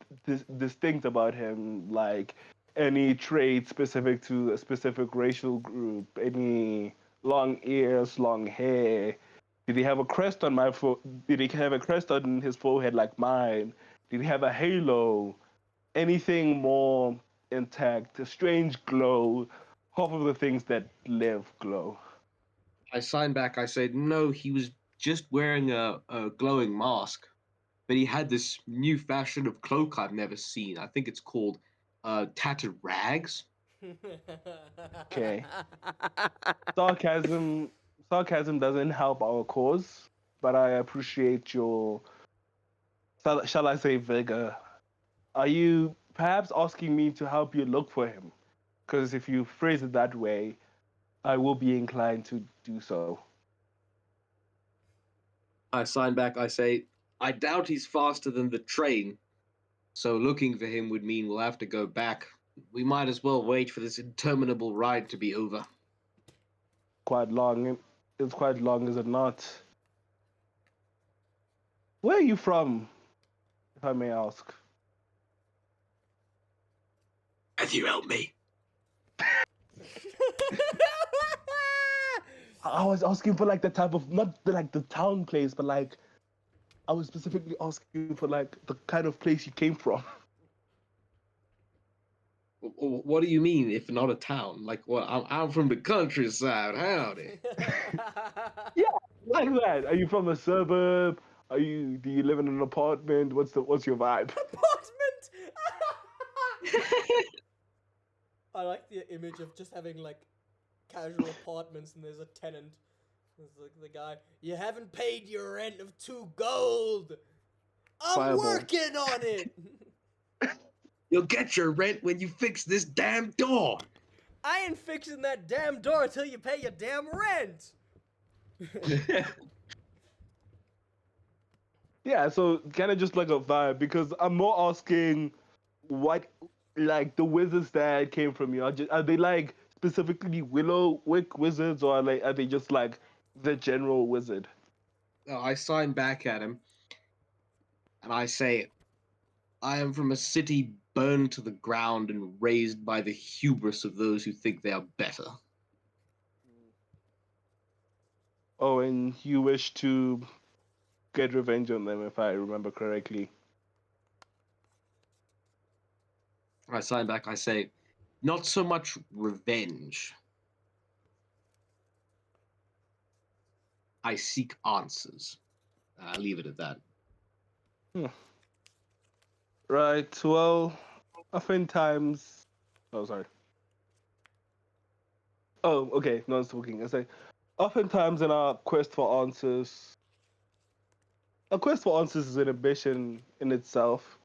distinct about him, like any trait specific to a specific racial group, any long ears, long hair? Did he have a crest on Did he have a crest on his forehead like mine? Did he have a halo? Anything more intact? A strange glow? Half of the things that live glow. I signed back. I said, no, he was just wearing a glowing mask, but he had this new fashion of cloak I've never seen. I think it's called tattered rags. Okay. Sarcasm, sarcasm doesn't help our cause, but I appreciate your, shall I say, vigor. Are you perhaps asking me to help you look for him? Because if you phrase it that way, I will be inclined to do so. I sign back. I say, I doubt he's faster than the train, so looking for him would mean we'll have to go back. We might as well wait for this interminable ride to be over. Quite long. It's quite long, is it not? Where are you from, if I may ask? Matthew, help me. I was asking for like the type of, not like the town place, but like I was specifically asking for like the kind of place you came from. What do you mean, if not a town? Like, what? I'm from the countryside. Howdy. Yeah, like that. Are you from a suburb? Do you live in an apartment? What's your vibe? Apartment! I like the image of just having like casual apartments and there's a tenant. It's like the guy, you haven't paid your rent of 2 gold. I'm Fireball. working on it. You'll get your rent when you fix this damn door. I ain't fixing that damn door until you pay your damn rent. Yeah, so kind of just like a vibe because I'm more asking what like the wizards that came from you are they like specifically Willow Wick wizards or are they just like the general wizard? I sign back at him and I say, I am from a city burned to the ground and raised by the hubris of those who think they are better. Oh, and you wish to get revenge on them if I remember correctly. I sign back, I say, not so much revenge. I seek answers. I'll leave it at that. Right. Well, oftentimes. Oh, sorry. Oh, okay. No one's talking. I say, oftentimes in our quest for answers, a quest for answers is an ambition in itself.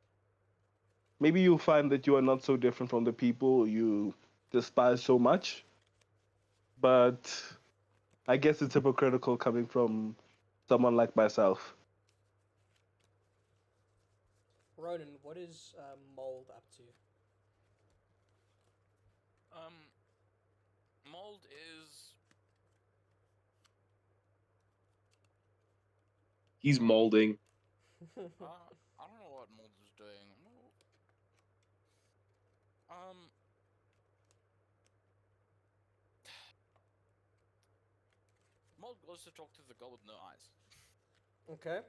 Maybe you'll find that you are not so different from the people you despise so much, but I guess it's hypocritical coming from someone like myself. Ronan, what is Mold up to? Mold is He's molding. I don't know what Mold is doing. Mold goes to talk to the girl with no eyes. Okay.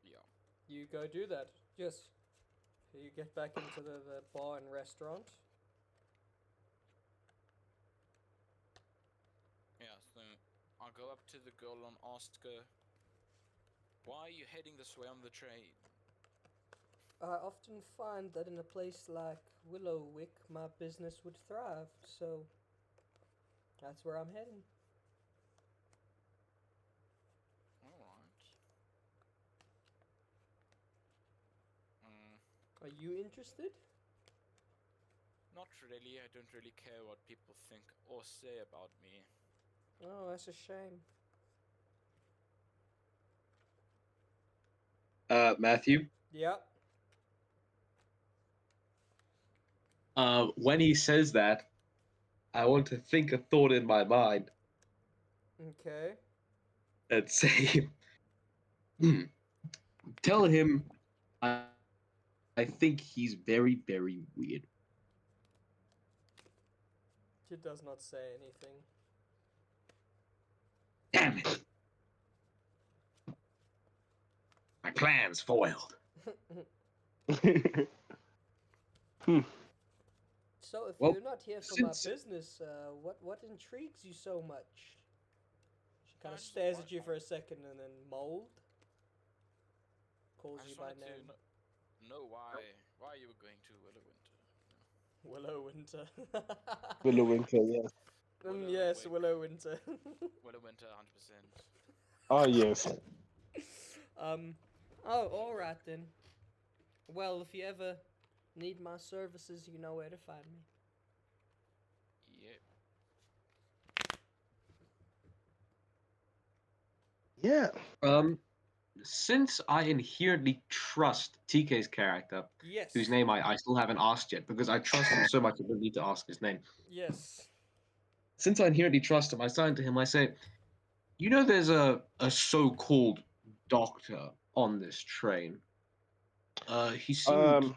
Yeah. You go do that. Yes. You get back into the bar and restaurant. Yeah, so I'll go up to the girl and ask her, why are you heading this way on the train? I often find that in a place like Willowwick, my business would thrive, so that's where I'm heading. Alright. Are you interested? Not really, I don't really care what people think or say about me. Oh, that's a shame. Matthew. Yep. When he says that, I want to think a thought in my mind Okay. and say, tell him I think he's very, very weird. She does not say anything. Damn it. My plan's foiled. So, if Well, you're not here for my since- business, what intrigues you so much? She kind I of just stares want- at you for a second and then Mold I calls you just by wanted name. to know why you were going to Willowwinter. Willowwinter. Willowwinter, yes. Yes, Willowwick. Willowwinter. Willowwinter, 100%. Oh, yes. Oh, alright then. Well, if you ever need my services, you know where to find me. Yep. Yeah. Since I inherently trust TK's character, Yes. whose name I still haven't asked yet, because I trust him so much I don't need to ask his name. Yes. Since I inherently trust him, I sign to him, I say, you know there's a so-called doctor on this train. He seemed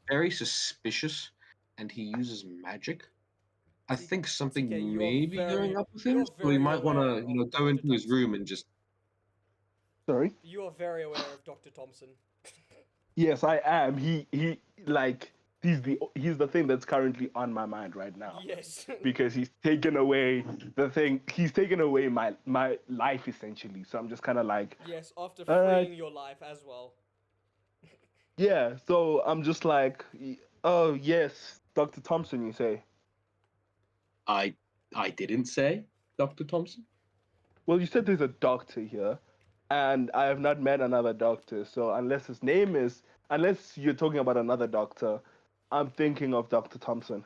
very suspicious, and he uses magic. I T- think something TK, may be going up with him, so we might want aware to, of go Dr. into his Thompson. room and just. Sorry? You are very aware of Dr. Thompson. Yes, I am. He like he's the thing that's currently on my mind right now. Yes. Because he's taken away my life essentially. So I'm just kind of like, Yes, after all right. freeing your life as well. Yeah, so I'm just like, oh yes, Dr. Thompson, you say? I didn't say Dr. Thompson. Well, you said there's a doctor here, and I have not met another doctor. So unless you're talking about another doctor, I'm thinking of Dr. Thompson.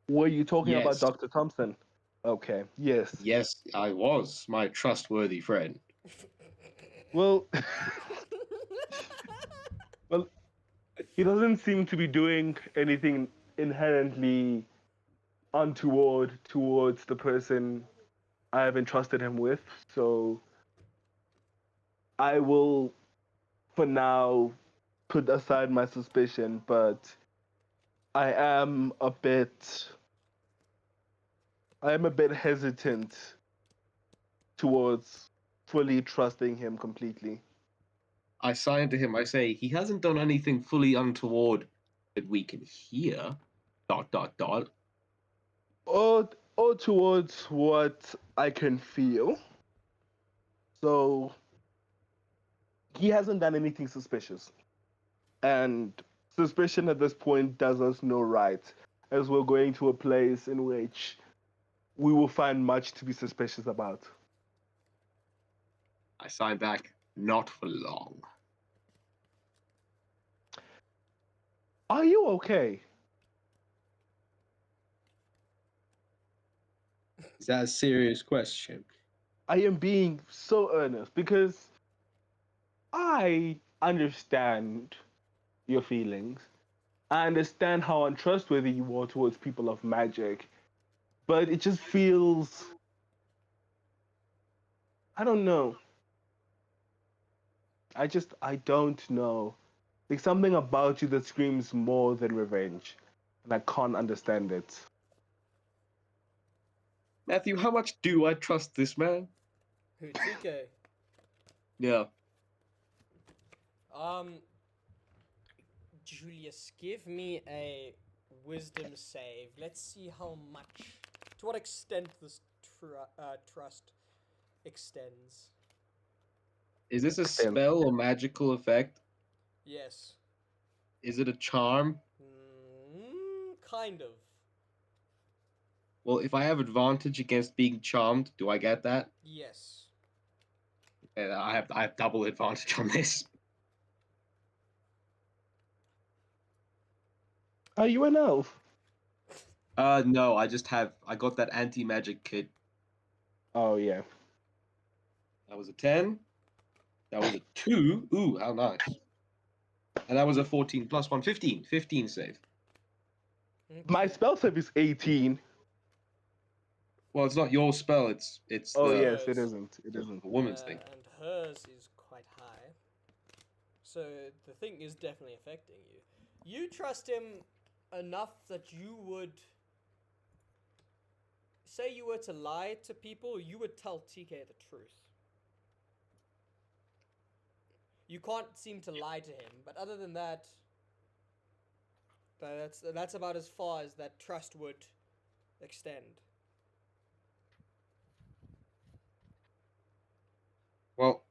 Were you talking about Yes. Dr. Thompson? Okay, yes. Yes, I was my trustworthy friend. Well, well, he doesn't seem to be doing anything inherently untoward towards the person I have entrusted him with. So I will, for now, put aside my suspicion, but I am a bit hesitant towards fully trusting him completely. I sign to him. I say he hasn't done anything fully untoward that we can hear. Dot dot dot. Or towards what I can feel. So he hasn't done anything suspicious. And suspicion at this point does us no right, as we're going to a place in which we will find much to be suspicious about. I sign back. Not for long. Are you okay? Is that a serious question? I am being so earnest because I understand your feelings. I understand how untrustworthy you are towards people of magic, but it just feels. I don't know. I don't know. There's something about you that screams more than revenge, and I can't understand it. Matthew, how much do I trust this man? Who, TK? Yeah. Julius, give me a wisdom save. Let's see how much, to what extent this trust extends. Is this a Extend. spell or magical effect? Yes. Is it a charm? Kind of. Well, if I have advantage against being charmed, do I get that? Yes. Yeah, I have double advantage on this. Are you an elf? No, I got that anti-magic kit. Oh yeah. That was a 10. That was a 2. Ooh, how nice. And that was a 14 plus 1, 15. 15 save. My Okay. spell save is 18. Well, it's not your spell, it's Oh the yes, it Hers. isn't. It isn't. woman's thing. And hers is quite high. So the thing is definitely affecting you. You trust him enough that you would say you were to lie to people, you would tell TK the truth. You can't seem to lie to him, but other than that, that's about as far as that trust would extend. Well,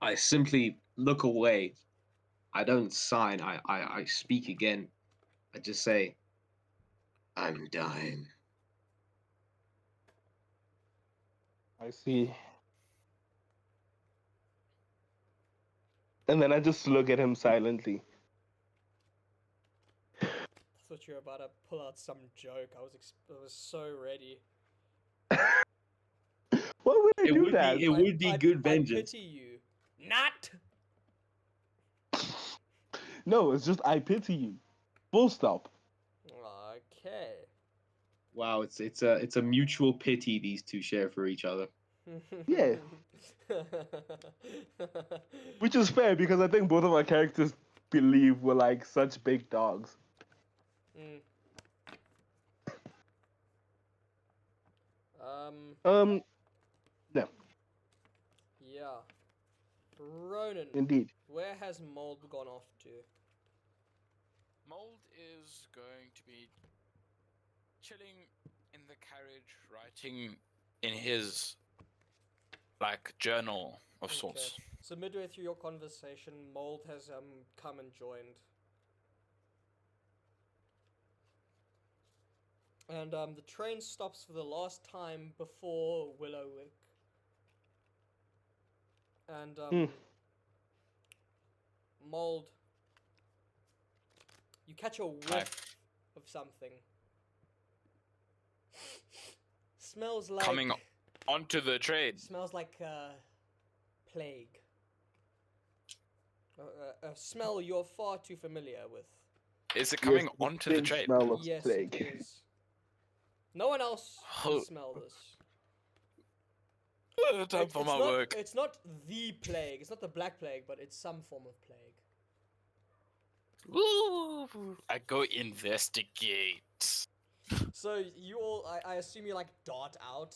I simply look away. I don't sign. I speak again. I just say, I'm dying. I see. And then I just look at him silently. I thought you were about to pull out some joke. I was so ready. Why would I It do would that? be it would be good I vengeance. pity you. Not. No, it's just I pity you. Full stop. Okay. Wow, it's a mutual pity these two share for each other. Yeah. Which is fair because I think both of our characters believe we're like such big dogs. Mm. No, Yeah. Ronan, indeed. where has Mold gone off to? Mold is going to be chilling in the carriage, writing in his journal of sorts. So midway through your conversation, Mold has come and joined. And the train stops for the last time before Willowwick. And Mold, you catch a whiff of something. Smells like Coming onto the train. Smells like plague. A smell you're far too familiar with. Is it coming Yes, the onto the thin train? smell of Yes, plague. it is. No one else Oh. can smell this. Time for my work. It's not the plague. It's not the black plague, but it's some form of plague. Ooh, I go investigate. So you all, I assume you dart out.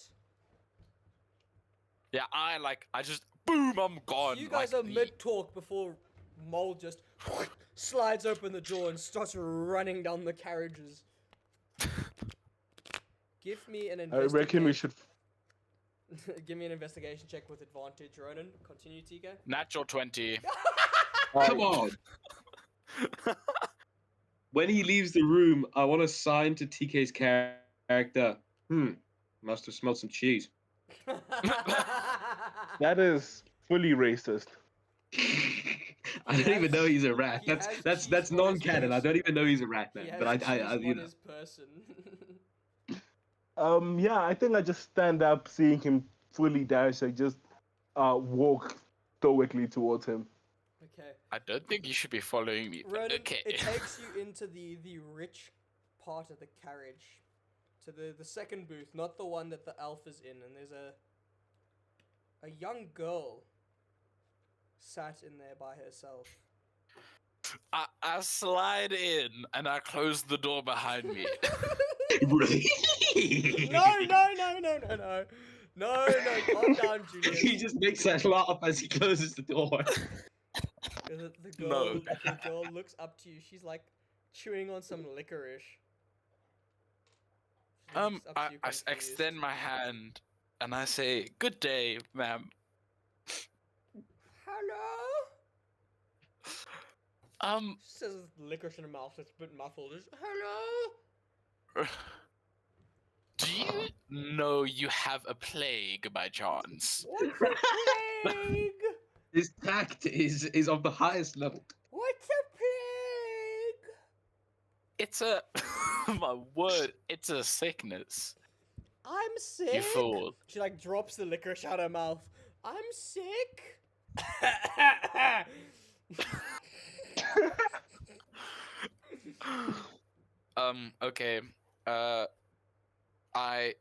Yeah, I just boom, I'm gone. You guys are mid-talk before Mold just slides open the door and starts running down the carriages. Give me an I investigation. reckon we should. Give me an investigation check with advantage, Ronan. Continue, TK. Natural 20. Come on. When he leaves the room, I want to sign to TK's character. Must have smelled some cheese. That is fully racist. I don't even know he's a rat. he has That's cheese on his non-canon. I person. don't even know he's a rat, man. He has But I cheese you on know. his person. Yeah, I think I just stand up, seeing him fully dash. I just walk stoically towards him. Okay. I don't think you should be following me, but Ronan, okay. it takes you into the rich part of the carriage. To the second booth, not the one that the elf is in, and there's a young girl sat in there by herself. I slide in and I close the door behind me. No, calm down, Julius. He just makes that laugh as he closes the door. No. The girl looks up to you. She's like chewing on some licorice. She looks up to I you I confused. extend my hand and I say, "Good day, ma'am." Hello? Um, She says with licorice in her mouth. It's a bit muffled. Just, hello? do you know you have a plague by chance? What's a plague? His tact is of the highest level. What's a plague? It's a my word, it's a sickness. I'm sick. You fool. She like drops the licorice out her mouth. I'm sick. Okay. I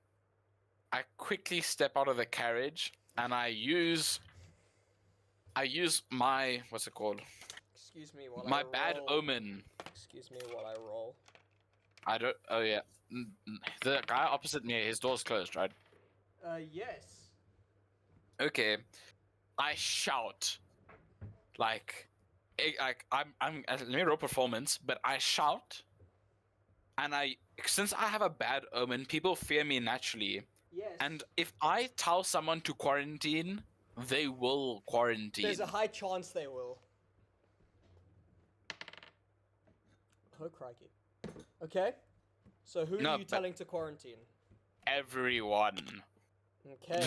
quickly step out of the carriage and I use my what's it called? Excuse me while My I bad roll. omen. Excuse me while I roll. I don't. Oh yeah. The guy opposite me, his door's closed, right? Yes. Okay. I shout, like let me roll performance, but I shout, and since I have a bad omen, people fear me naturally, Yes. and if I tell someone to quarantine, they will quarantine. There's a high chance they will. Oh crikey. Okay. So who No, are you but- telling to quarantine? Everyone. Okay.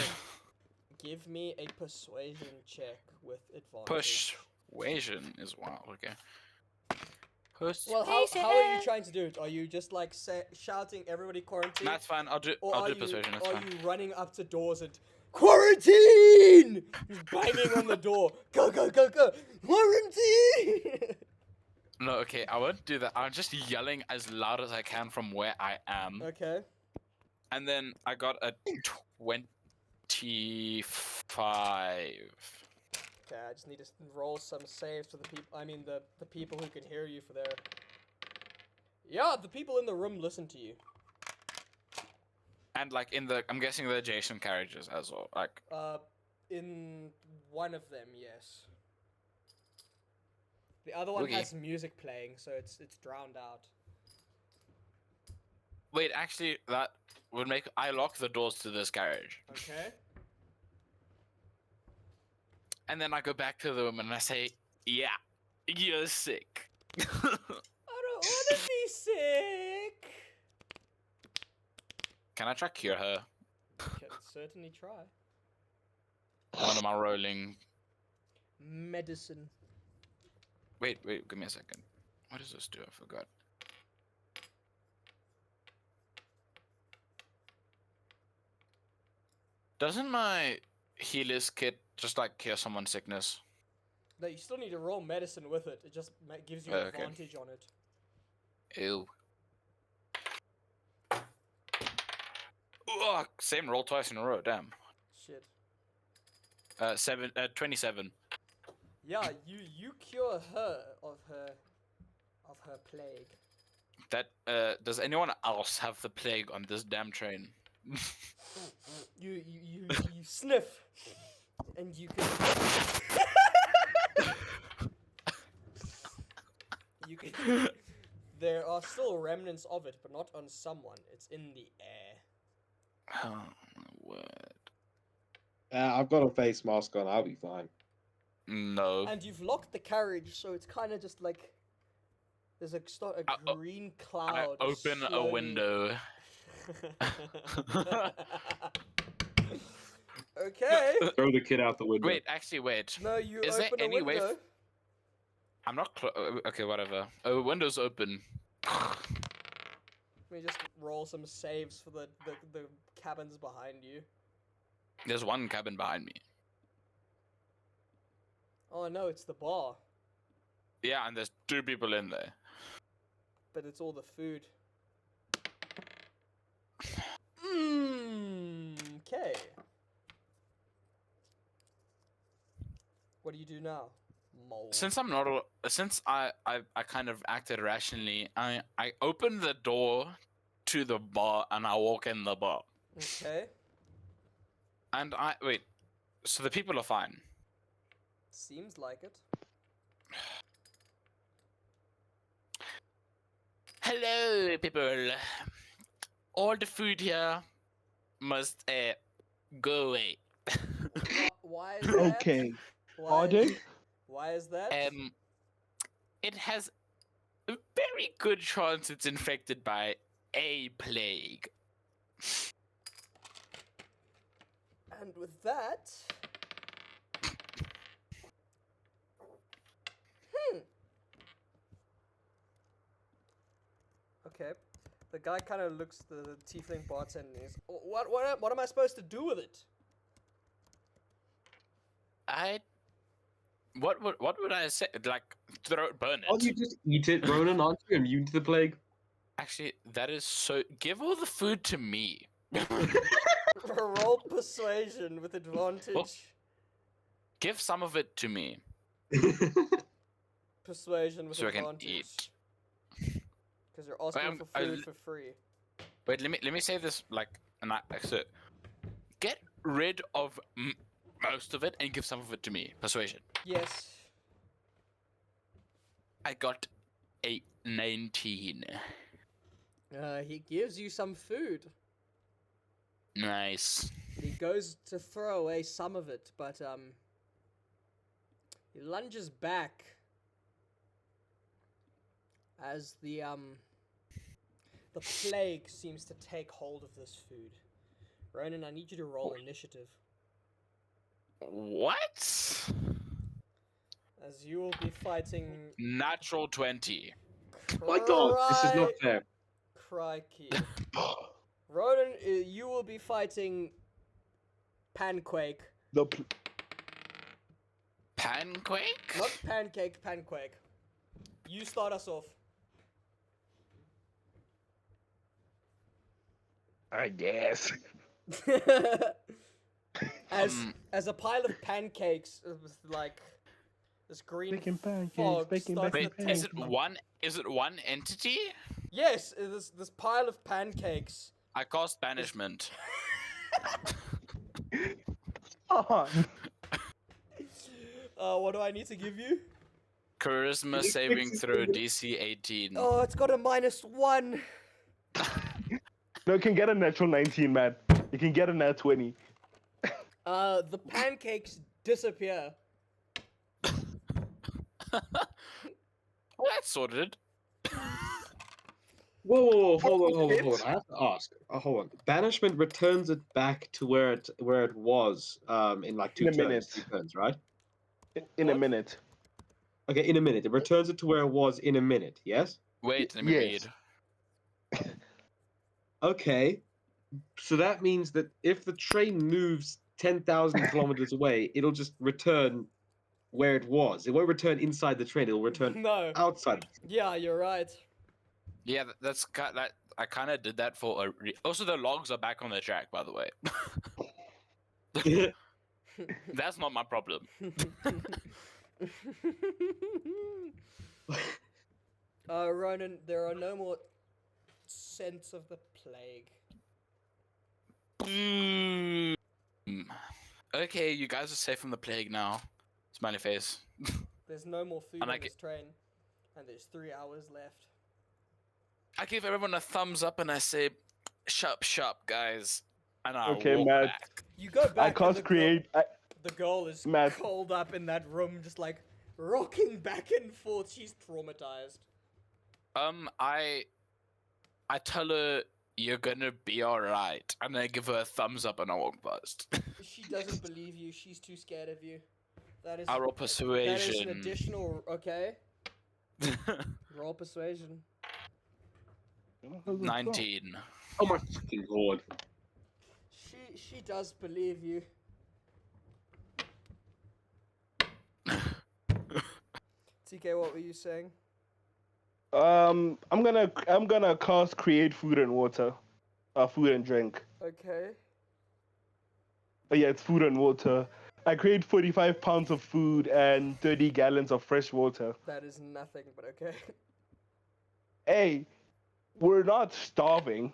Give me a persuasion check with advantage. Persuasion is wow. Okay. Well, how are you trying to do it? Are you just like shouting everybody quarantine? That's fine. I'll do persuasion. That's Are fine. you running up to doors and quarantine? Just banging on the door. Go go go go! Quarantine! No, okay, I won't do that. I'm just yelling as loud as I can from where I am. Okay. And then I got a 25. Okay, I just need to roll some saves for the people. I mean, the people who can hear you for their. Yeah, the people in the room listen to you. And like I'm guessing the adjacent carriages as well. Like, In one of them, yes. The other one Okay. has music playing, so it's drowned out. wait, actually, that would make I lock the doors to this carriage, Okay. and then I go back to the woman and I say, "Yeah, you're sick." I don't want to be sick. Can I try cure her? Can certainly try. What am I rolling? Medicine. Wait, give me a second. What does this do? I forgot. Doesn't my healer's kit just like cure someone's sickness? No, you still need to roll medicine with it. It just gives you Oh, okay. advantage on it. Ew. Ugh, same roll twice in a row. Damn. Shit. 27. Yeah, you cure her of her plague. That does anyone else have the plague on this damn train? You sniff, and you can. You can. There are still remnants of it, but not on someone. It's in the air. Oh my word. I've got a face mask on. I'll be fine. No. And you've locked the carriage, so it's kind of just like there's a green I cloud. open a slowly- window. Okay. Throw the kid out the window. Wait, actually, wait. No, you Is there open any a way window. I'm not. Okay, whatever. Oh, window's open. Let me just roll some saves for the cabins behind you. There's one cabin behind me. Oh no, it's the bar. Yeah, and there's 2 people in there. But it's all the food. Okay. What do you do now? Mole. Since I kind of acted rationally, I open the door to the bar and I walk in the bar. Okay. And wait, so the people are fine. Seems like it. Hello, people. All the food here must go away. Why is that? Okay. Why, Pardon? why is that? It has a very good chance it's infected by a plague. And with that... Okay. The guy kind of looks at the tiefling bartender and is, what am I supposed to do with it? What would I say? Like, burn Can't you it? just eat it, Ronan? Aren't you immune to the plague? Actually, that is so. Give all the food to me. Roll persuasion with advantage. Give some of it to me. Persuasion with So I can advantage. eat. Because you're asking for food for free. Wait, let me say this so get rid of most of it and give some of it to me. Persuasion. Yes. I got a 19. He gives you some food. Nice. He goes to throw away some of it, but he lunges back as the plague seems to take hold of this food. Ronan, I need you to roll initiative. What? As you will be fighting... Natural 20. My God, this is not fair. Crikey. Ronan, you will be fighting Panquake. Panquake? Not Pancake, Panquake. You start us off. I guess. As a pile of pancakes with like this green Making pancakes, fog making starts Wait, to is take... it one entity? Yes, this pile of pancakes. I cast banishment. Oh, What do I need to give you? Charisma saving throw DC 18. Oh, it's got a -1. no, you can get a natural 19, man. You can get a nat 20. The pancakes disappear. Well, that's sorted. Whoa, hold on. I have to ask. Hold on. Banishment returns it back to where it was in like two turns, right? In a What? minute. Okay, in a minute. It returns it to where it was in a minute, yes? Wait, let me Yes. read. Okay. So that means that if the train moves 10,000 kilometers away, it'll just return where it was. It won't return inside the train, it'll return No. outside. Yeah, you're right. Yeah, that's that. I kind of did that for a. Also, the logs are back on the track, by the way. That's not my problem. Ronan, there are no more scents of the plague. Okay, you guys are safe from the plague now. Smiley face. There's no more food And on this train, and there's 3 hours left. I give everyone a thumbs up and I say, "Sharp, sharp, guys," and I Okay, walk Matt. back. You go back. I and can't create. The girl is Matt. curled up in that room, just like rocking back and forth. She's traumatized. I tell her you're gonna be alright, and I give her a thumbs up and I walk past. She doesn't believe you. She's too scared of you. That is. I roll That is persuasion. an additional. Okay. Roll persuasion. How's it 19. Oh my fucking lord. She does believe you. TK, what were you saying? I'm gonna cast create food and water, food and drink. Okay. Oh yeah, it's food and water. I create 45 pounds of food and 30 gallons of fresh water. That is nothing, but okay. Hey, we're not starving.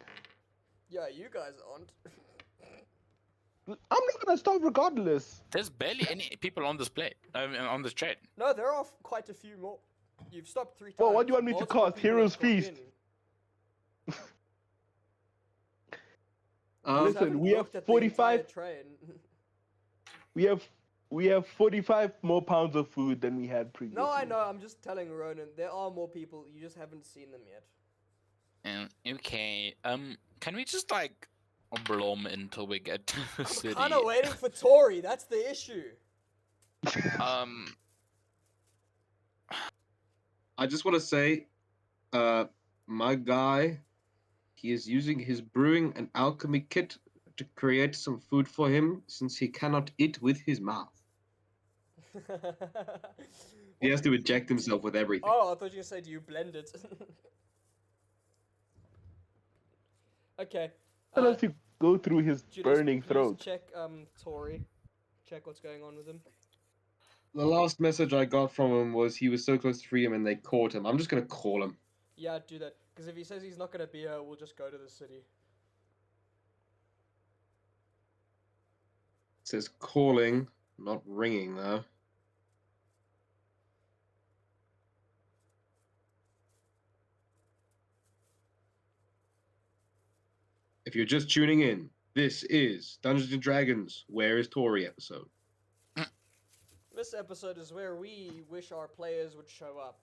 Yeah, you guys aren't. I'm not gonna starve regardless. There's barely any people on this plate. On this train. No, there are quite a few more. You've stopped 3 times. Well, what do you want me to Multiple cast? people Heroes have got Feast? in. Um, Just Listen, haven't we have looked at the entire 45. train. We have 45 more pounds of food than we had previously. No, I know. I'm just telling Ronan. There are more people. You just haven't seen them yet. Okay. Can we just like blom until we get to the city? Kind of waiting for Tori. That's the issue. I just want to say, my guy, he is using his brewing and alchemy kit to create some food for him since he cannot eat with his mouth. He has to inject himself with everything. Oh, I thought you were going to say, do you blend it? Okay. Unless you go through his Julius, burning please throat. check Tori. Check what's going on with him. The last message I got from him was he was so close to freedom and they caught him. I'm just gonna call him. Yeah, do that. Because if he says he's not going to be here, we'll just go to the city. It says calling, not ringing though. If you're just tuning in, this is Dungeons and Dragons Where is Tori episode. This episode is where we wish our players would show up.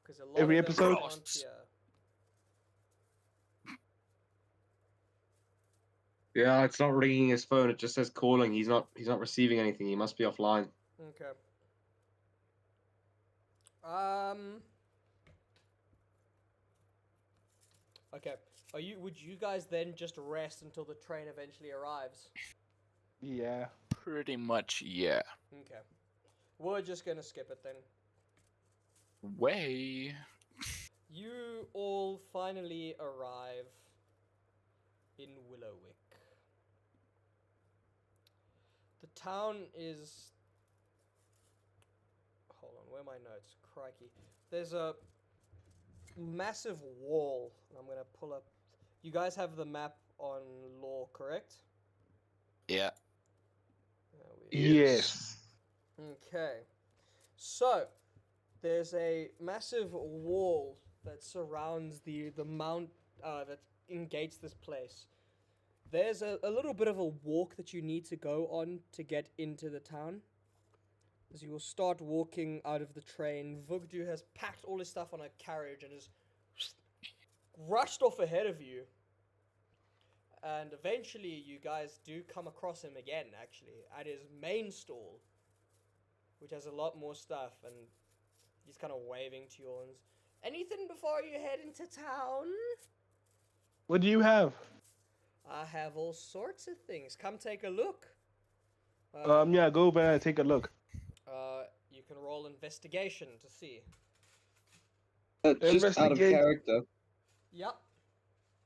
Because a lot Every of them episode? aren't here. Yeah, it's not ringing his phone. It just says calling. He's not receiving anything. He must be offline. Okay. Okay. Would you guys then just rest until the train eventually arrives? Yeah. Pretty much, yeah. Okay. We're just gonna skip it then. Way. You all finally arrive in Willowwick. The town is... Hold on, where are my notes? Crikey. There's a massive wall. I'm gonna pull up... You guys have the map on lore, correct? Yeah. Yes. Okay. So, there's a massive wall that surrounds the mount that engates this place. There's a little bit of a walk that you need to go on to get into the town. As you will start walking out of the train, Vugdu has packed all his stuff on a carriage and has rushed off ahead of you. And eventually you guys do come across him again, actually, at his main stall, which has a lot more stuff, and he's kind of waving to you all. And anything before you head into town? What do you have? I have all sorts of things. Come take a look. Yeah, go over and take a look. You can roll investigation to see. Just out of Investigate. character, Yep.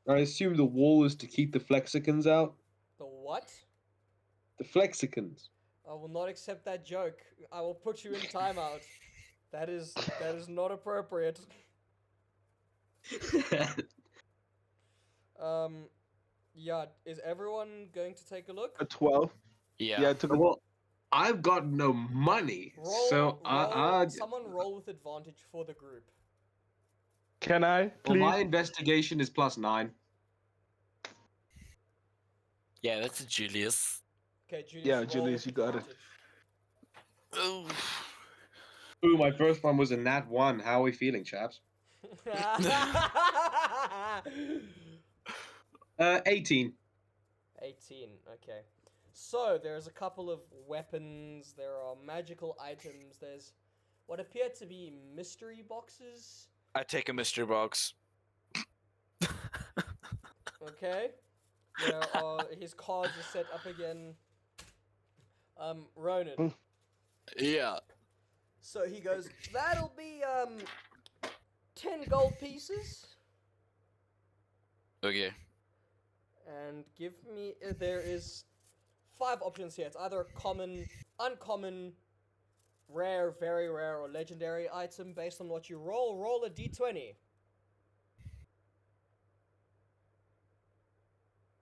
I assume the wall is to keep the flexicans out. The what? The flexicans. I will not accept that joke. I will put you in timeout. That is not appropriate. Yeah, is everyone going to take a look? A 12. Yeah. Yeah, I took a Well, I've got no money, so someone roll with advantage for the group. Can I, well, please? my investigation is +9. Yeah, that's a Julius. Okay, Julius. Yeah, roll Julius, with you got it. advantage. Ooh, my first one was a nat 1. How are we feeling, chaps? 18. 18, okay. So, there's a couple of weapons, there are magical items, there's what appear to be mystery boxes. I take a mystery box. Okay. His cards are set up again. Ronan. Yeah. So he goes, that'll be 10 gold pieces. Okay. And give me there is 5 options here. It's either common, uncommon, rare, very rare, or legendary item based on what you roll. Roll a d20.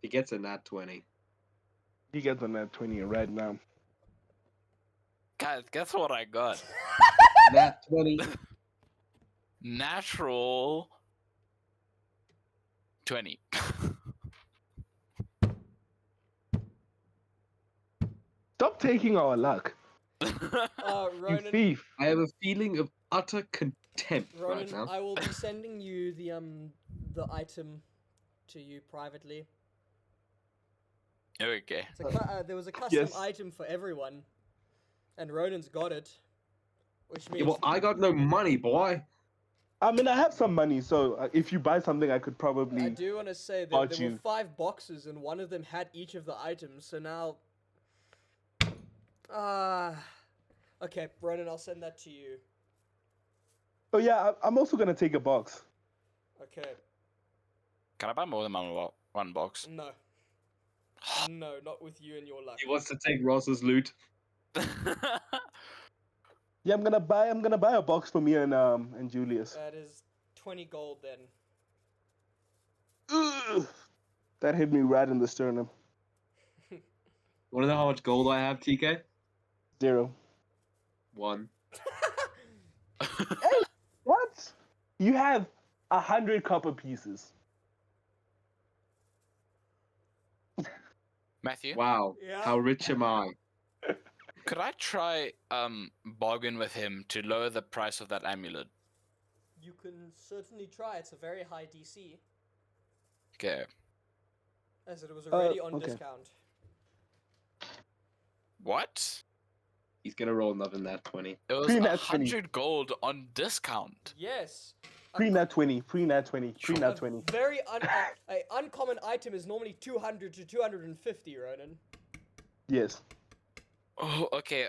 He gets a nat 20. He gets on that 20 right now. Guys, guess what I got? Nat 20. Natural 20. Stop taking our luck, you Ronan, thief. I have a feeling of utter contempt Ronan, right now. I will be sending you the item to you privately. Okay. There was a custom Yes. item for everyone, and Ronan's got it, which means Yeah, well, I got no money, boy. I mean, I have some money, so if you buy something, I could I probably. do want to say that Bought there were you. 5 boxes, and one of them had each of the items. So now, okay, Ronan, I'll send that to you. Oh yeah, I'm also gonna take a box. Okay, Can I buy more than one box? no, no, not with you and your luck. He wants to take Ross's loot. Yeah, I'm gonna buy a box for me and Julius. That is 20 gold then. Ugh. That hit me right in the sternum. Want to know how much gold I have, TK? 0. 1. What? You have 100 copper pieces. Matthew, Wow. Yeah. How rich am I? could I try bargain with him to lower the price of that amulet? You can certainly try. It's a very high DC, Okay. as it was already on okay. discount. What? He's gonna roll another nat 20. It was Pre-nat 20. 100 gold on discount. Yes. Pre-nat 20. Pre-nat 20. Pre-nat 20. Very a uncommon item is normally 200 to 250, Ronan. Yes. Oh, okay.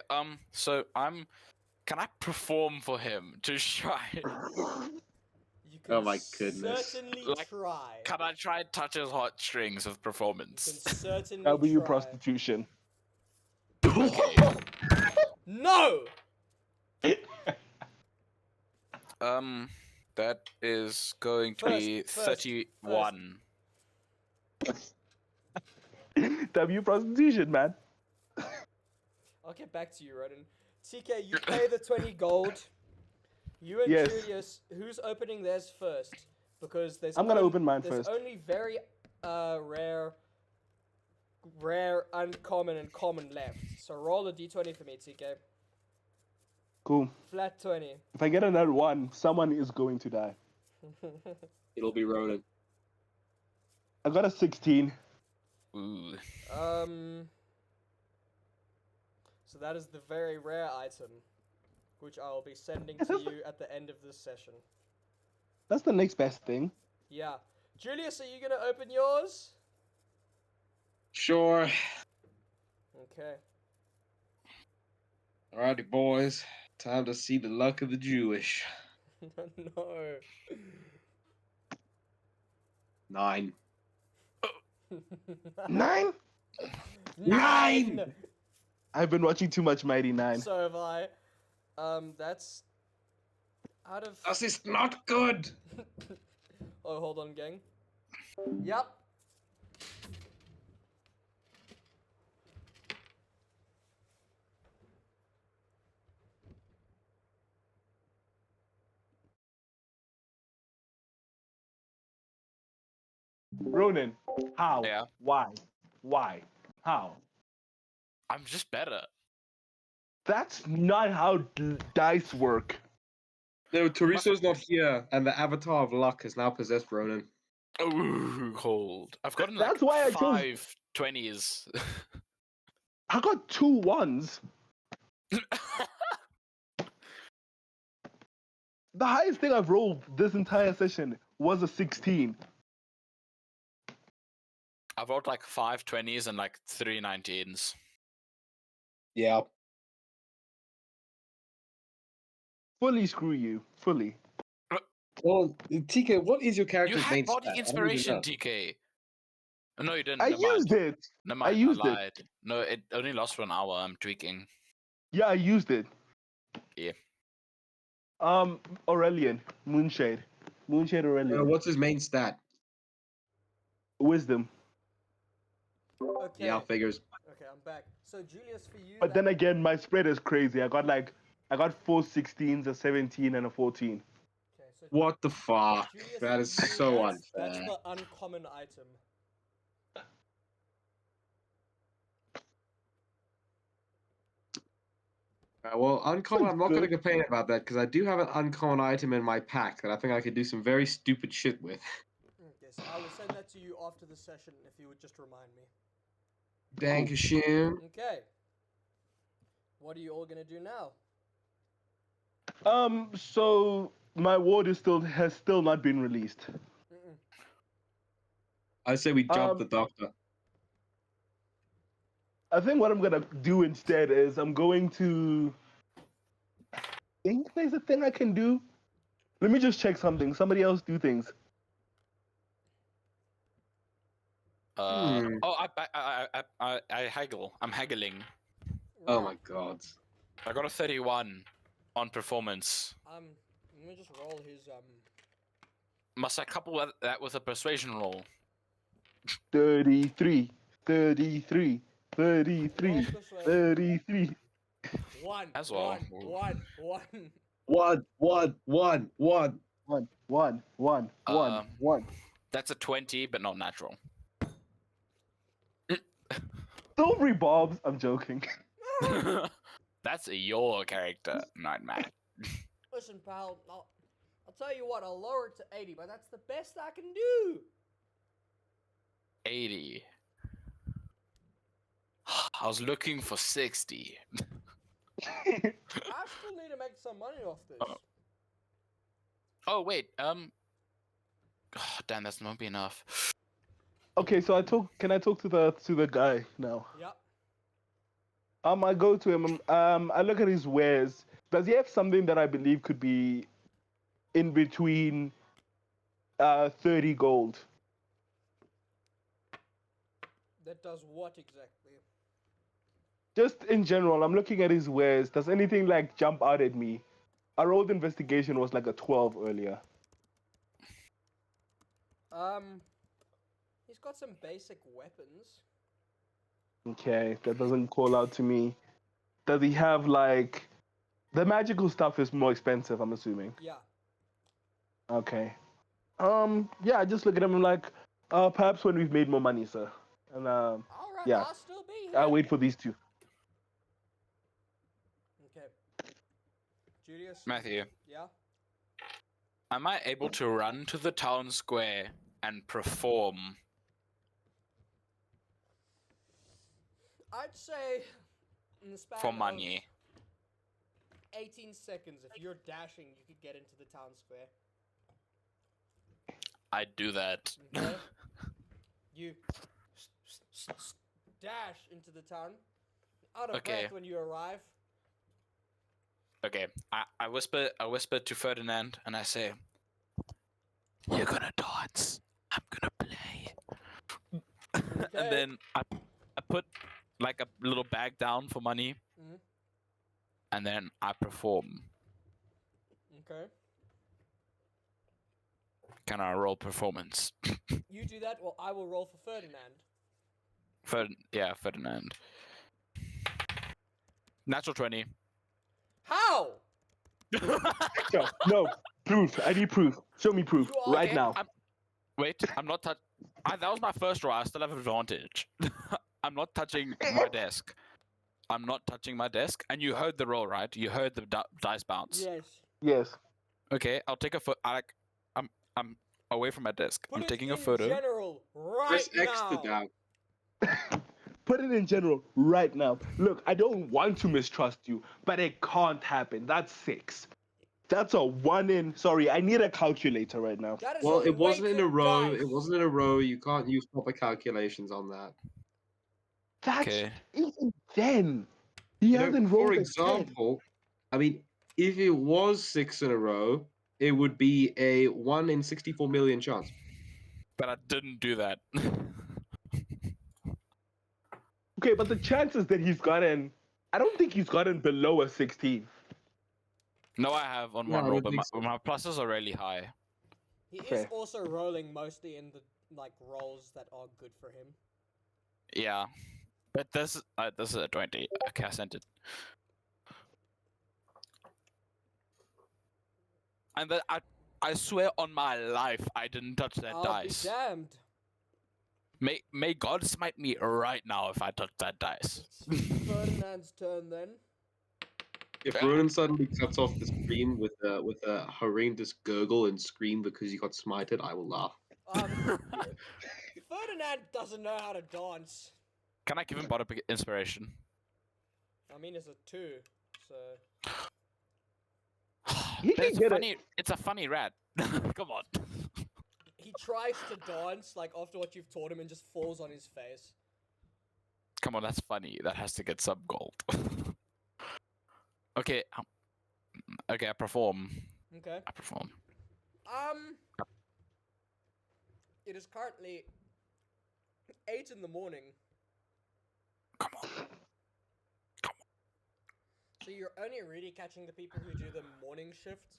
So can I perform for him to try? You can Oh my goodness. certainly Like, try. Can I try and touch his heartstrings with You can performance? certainly W try. prostitution. Okay. No! That is going to be First. 31. W prostitution, man. I'll get back to you, Ronan. TK, you pay the 20 gold. You and Yes. Julius, who's opening theirs first? Because there's I'm gonna open mine there's first. only very rare, uncommon, and common left. So roll a d20 for me, TK. Cool. Flat 20. If I get another 1, someone is going to die. It'll be Ronan. I got a 16. Ooh. So that is the very rare item, which I will be sending to you at the end of this session. That's the next best thing. Yeah. Julius, are you gonna open yours? Sure. Okay. Alrighty, boys. Time to see the luck of the Jewish. No. 9. 9? 9! I've been watching too much Mighty 9. So have I. That's out of. Das ist not good. Oh, hold on, gang. Yep. Ronan, how? Yeah. Why? How? I'm just better. That's not how dice work. No, Teresa's not here, and the avatar of luck has now possessed Ronan. Ooh, cold. I've gotten That's like why I chose- 5 20s. I got 2 1s. The highest thing I've rolled this entire session was a 16. I've rolled like 5 20s and like 3 19s. Yeah. Fully screw you. Fully. Well, TK, what is your You character's had main body stat? I don't even inspiration, know. TK. No, you didn't. I Never mind. used it. Never I mind. used it. lied. No, it only lasts for an hour. I'm tweaking. Yeah, I used it. Yeah. Aurelian. Moonshade. Moonshade Aurelian. What's his main stat? Wisdom. Okay. Yeah, figures. Okay, I'm back. So Julius, for you. But then again, my spread is crazy. I got 4 16s, a 17, and a 14. Okay, so What the fuck? Julius, That for is you, so that's unfair. the uncommon item. Well, uncommon, I'm not going to Good. complain about that because I do have an uncommon item in my pack that I think I could do some very stupid shit with. Okay, so I will send that to you after the session if you would just remind me. Dankeschön. Okay. What are you all gonna do now? So my ward has still not been released. Mm-mm. I say we jump the doctor. I think what I'm gonna do instead is I'm going to. I think there's a thing I can do. Let me just check something. Somebody else do things. Hmm. Oh, I haggle. I'm haggling. Oh my god. I got a 31 on performance. Let me just roll his Must I couple that with a persuasion roll? 33, 33, 33, roll persuasion. 33. One. As well. One. One. One. That's a 20, but not natural. Don't rebobs. I'm joking. That's your character, not mine. Listen, pal. I'll tell you what. I'll lower it to 80, but that's the best I can do. 80. I was looking for 60. I still need to make some money off this. Oh wait, damn, that's not be enough. Okay, so can I talk to the guy now? Yep. I go to him. I look at his wares. Does he have something that I believe could be in between 30 gold? That does what exactly? Just in general, I'm looking at his wares. Does anything like jump out at me? Our rolled investigation was like a 12 earlier. He's got some basic weapons. Okay, that doesn't call out to me. Does he have like the magical stuff is more expensive, I'm assuming. Yeah. Okay. Yeah, I just look at him and like, perhaps when we've made more money, sir. And All right. yeah. I'll still be here. I'll wait for these two. Okay. Julius. Matthew, Yeah. am I able to run to the town square and perform? I'd say in the span For money. of 18 seconds, if you're dashing, you could get into the town square. I'd do that. Okay. You dash into the town. Out of Okay. breath when you arrive. Okay, I whisper to Ferdinand and I say, "You're gonna dance. I'm gonna play." Okay. And then I put like a little bag down for money, Mhm. and then I perform. Okay. Can I roll performance? You do that, well, I will roll for Ferdinand. Ferdinand. Natural 20. How? No, proof. I need proof. Show me proof You are- right Okay, now. Wait, I'm not touch. That was my first roll. I still have advantage. I'm not touching my desk. I'm not touching my desk. And you heard the roll, right? You heard the dice bounce. Yes. Yes. Okay, I'll take a photo. I'm away from my desk. Put I'm it taking in a photo. general right Press now. X to down. Put it in general right now. Look, I don't want to mistrust you, but it can't happen. That's 6. That's a 1 in. Sorry, I need a calculator right now. That is Well, a it wasn't in a weighted row. dice. It wasn't in a row. You can't use proper calculations on that. That's Okay. even then. He You know, hasn't for rolled a 10. example, I mean, if it was 6 in a row, it would be a 1 in 64 million chance. But I didn't do that. Okay, but the chances that he's gotten, I don't think he's gotten below a 16. No, I have on No, one I roll, don't but think so. my pluses are really high. He is Okay. also rolling mostly in the rolls that are good for him. Yeah. But this is a 20. Okay, I sent it. And then I swear on my life I didn't touch that I'll dice. be damned. May God smite me right now if I touch that dice. It's Ferdinand's turn then. If Ronan suddenly cuts off the stream with a horrendous gurgle and scream because he got smited, I will laugh. Ferdinand doesn't know how to dance. Can I give him bottom inspiration? I mean, it's a 2, so He But can get it. it's a funny rat. Come on. he tries to dance like after what you've taught him and just falls on his face. Come on, that's funny. That has to get some gold. Okay. Okay, I perform. Okay. I perform. It is currently 8 in the morning. Come on. So you're only really catching the people who do the morning shift,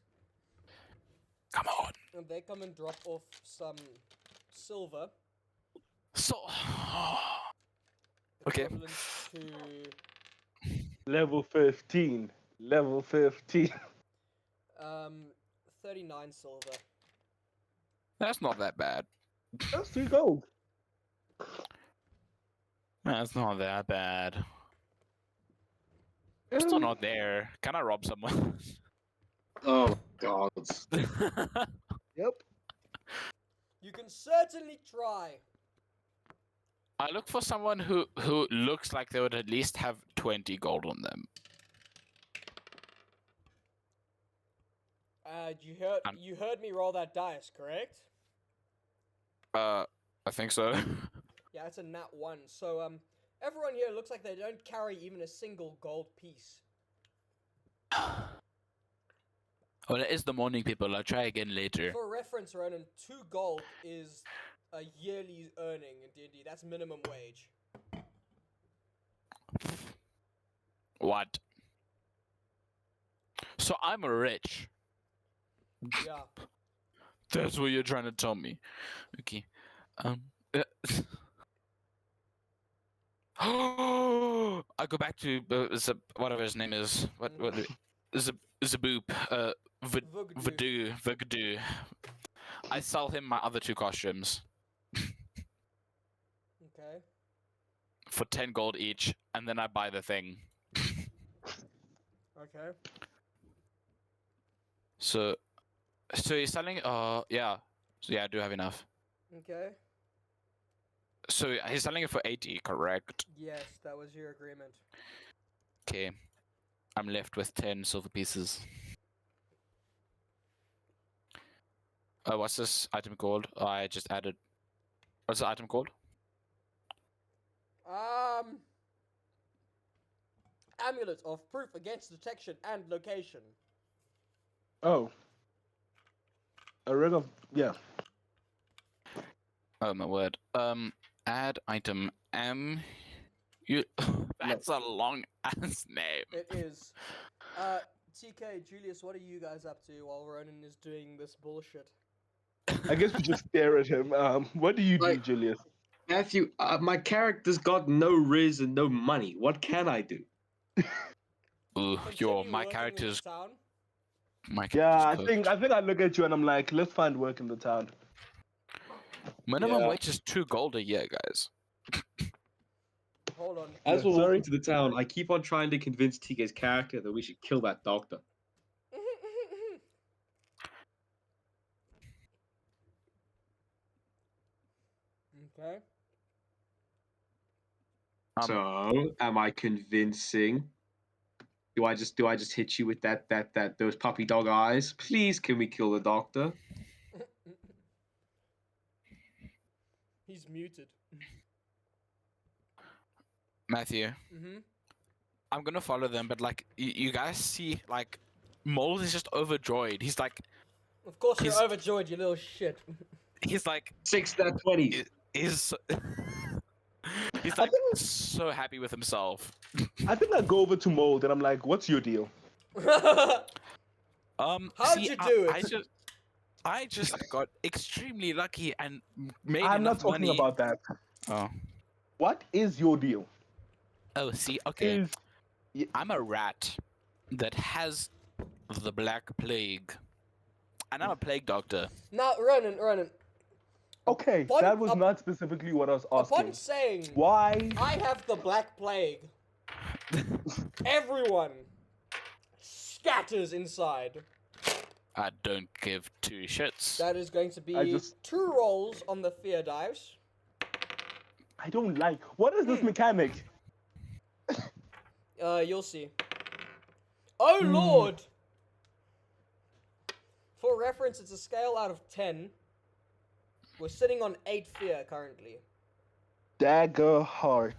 Come on. and they come and drop off some silver. So. Okay. Equivalent to Level 15. Level 15. 39 silver. That's not that bad. That's 3 gold. That's not that bad. I'm still not there. Can I rob someone? Oh God! Yep. You can certainly try. I look for someone who looks like they would at least have 20 gold on them. You heard me roll that dice, correct? I think so. Yeah, it's a nat 1. So everyone here looks like they don't carry even a single gold piece. Well, it is the morning, people. I'll try again later. For reference, Ronan, 2 gold is a yearly earning in D&D. That's minimum wage. What? So I'm rich. Yeah. That's what you're trying to tell me. Okay. I go back to whatever his name is. What Zaboop. Vugdu. Vugdu. I sell him my other 2 costumes Okay. for 10 gold each, and then I buy the thing. Okay. So you're selling? Yeah. So yeah, I do have enough. Okay. So he's selling it for 80, correct? Yes, that was your agreement. Okay. I'm left with 10 silver pieces. What's this item called? I just added. What's the item called? Amulet of proof against detection and location. Oh. A ring of. Yeah. Oh my word. Add item. You. That's a long ass name. It is. TK, Julius, what are you guys up to while Ronan is doing this bullshit? I guess we just stare at him. What do you do, Like- Julius? Matthew, my character's got no riz and no money. What can I do? Ooh, Continue my working in character's the town? Yeah, I cooked. think I look at you and I'm like, let's find work in the town. Minimum Yeah. wage is 2 gold a year, guys. Hold on. As Yeah, we're sorry? walking to the town, I keep on trying to convince TK's character that we should kill that doctor. Okay. So, am I convincing? Do I just hit you with those puppy dog eyes? Please, can we kill the doctor? He's muted. Matthew, Mm-hmm. I'm gonna follow them, but like you guys see, like Mold is just overjoyed. He's like, Of course you're He's- overjoyed, you little shit. he's like, 6 nat 20s. is he's I like think- so happy with himself. I think I go over to Mold and I'm like, "What's your deal?" How'd How'd you do it? I just got extremely lucky and made I'm not enough talking money. about that. Oh, What is your deal? oh, see, okay, Is I'm a rat that has the Black Plague, and I'm a plague doctor. Now, Ronan, okay. Upon- That was up- not specifically what I was asking. upon saying Why? I have the Black Plague, everyone scatters inside. I don't give two shits. That is going to be I just- 2 rolls on the fear dives. I don't like. What is this mechanic? You'll see. Oh lord! For reference, it's a scale out of 10. We're sitting on 8 fear currently. Dagger heart.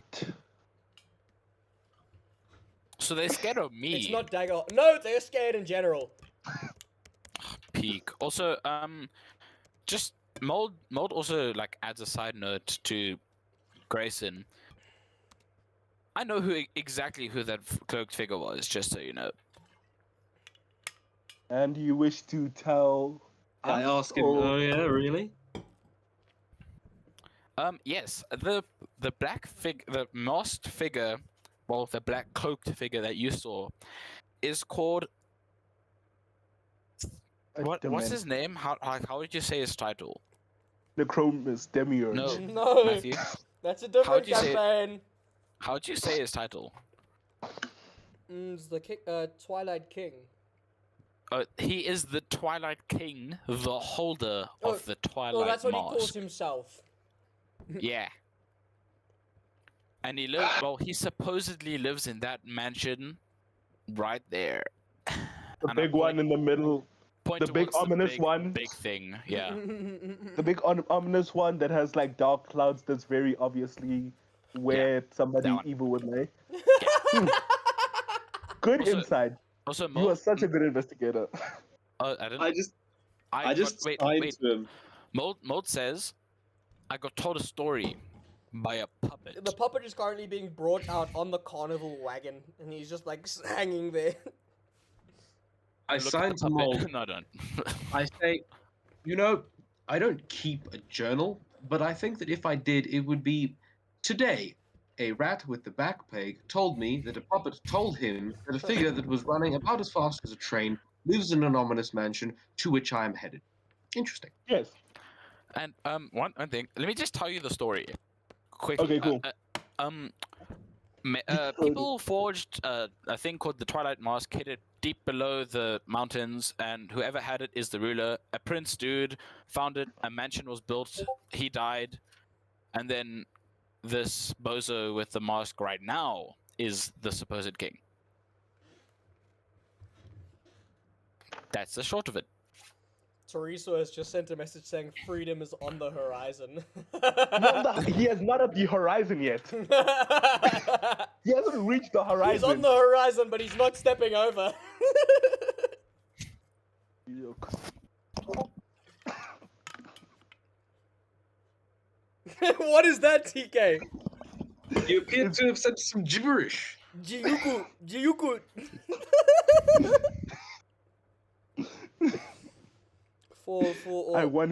So they're scared of me. It's not dagger. No, they're scared in general. Peak. Also, just Mold also like adds a side note to Grayson. I know exactly who that cloaked figure was, just so you know. And you wish to tell? I us, ask him, or- oh yeah, really? Yes, the the masked figure, well, the black cloaked figure that you saw, is called what's Demand. his name? How would you say his title? Necromus Demiurge. No. No, Matthew, that's a different How'd you say it? campaign. how'd you say his title? It's the Twilight King. He is the Twilight King, the holder Oh, of the Twilight Well, that's what he Mask. calls himself. Yeah. And he lives. Well, he supposedly lives in that mansion, right there. The And I'm big one in the middle. point the big towards ominous big, one. Big thing. Yeah. The big ominous one that has like dark clouds. That's very obviously where somebody that one. evil would lay. Good Also, insight. Also, You are such a good investigator. I didn't. I just wait. signed to him. Mold says, I got told a story by a puppet. The puppet is currently being brought out on the carnival wagon, and he's just like hanging there. I Look at signed the to puppet. Mold. No, don't. I say, you know, I don't keep a journal, but I think that if I did, it would be today. A rat with the back plague told me that a puppet told him that a figure that was running about as fast as a train lives in an ominous mansion to which I am headed. Interesting. Yes. And one thing. Let me just tell you the story quickly. Okay, cool. People forged a thing called the Twilight Mask, hid it deep below the mountains, and whoever had it is the ruler. A prince dude found it, a mansion was built, he died, and then this bozo with the mask right now is the supposed king. That's the short of it. Teresa has just sent a message saying freedom is on the horizon. He has not at the horizon yet. He hasn't reached the horizon. He's on the horizon, but he's not stepping over. What is that, TK? You appear to have said some gibberish. Jiyuku. For I want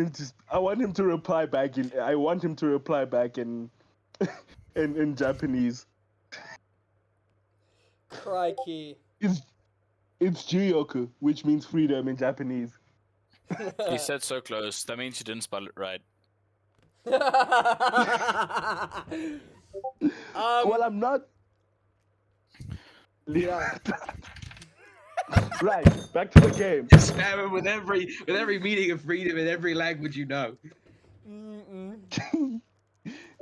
him to reply back in. I want him to reply back in, in Japanese. crikey. It's Juyoku, which means freedom in Japanese. He said so close. That means you didn't spell it right. Well, I'm not. Yeah. Right, back to the game. Spam him with every meaning of freedom in every language you know.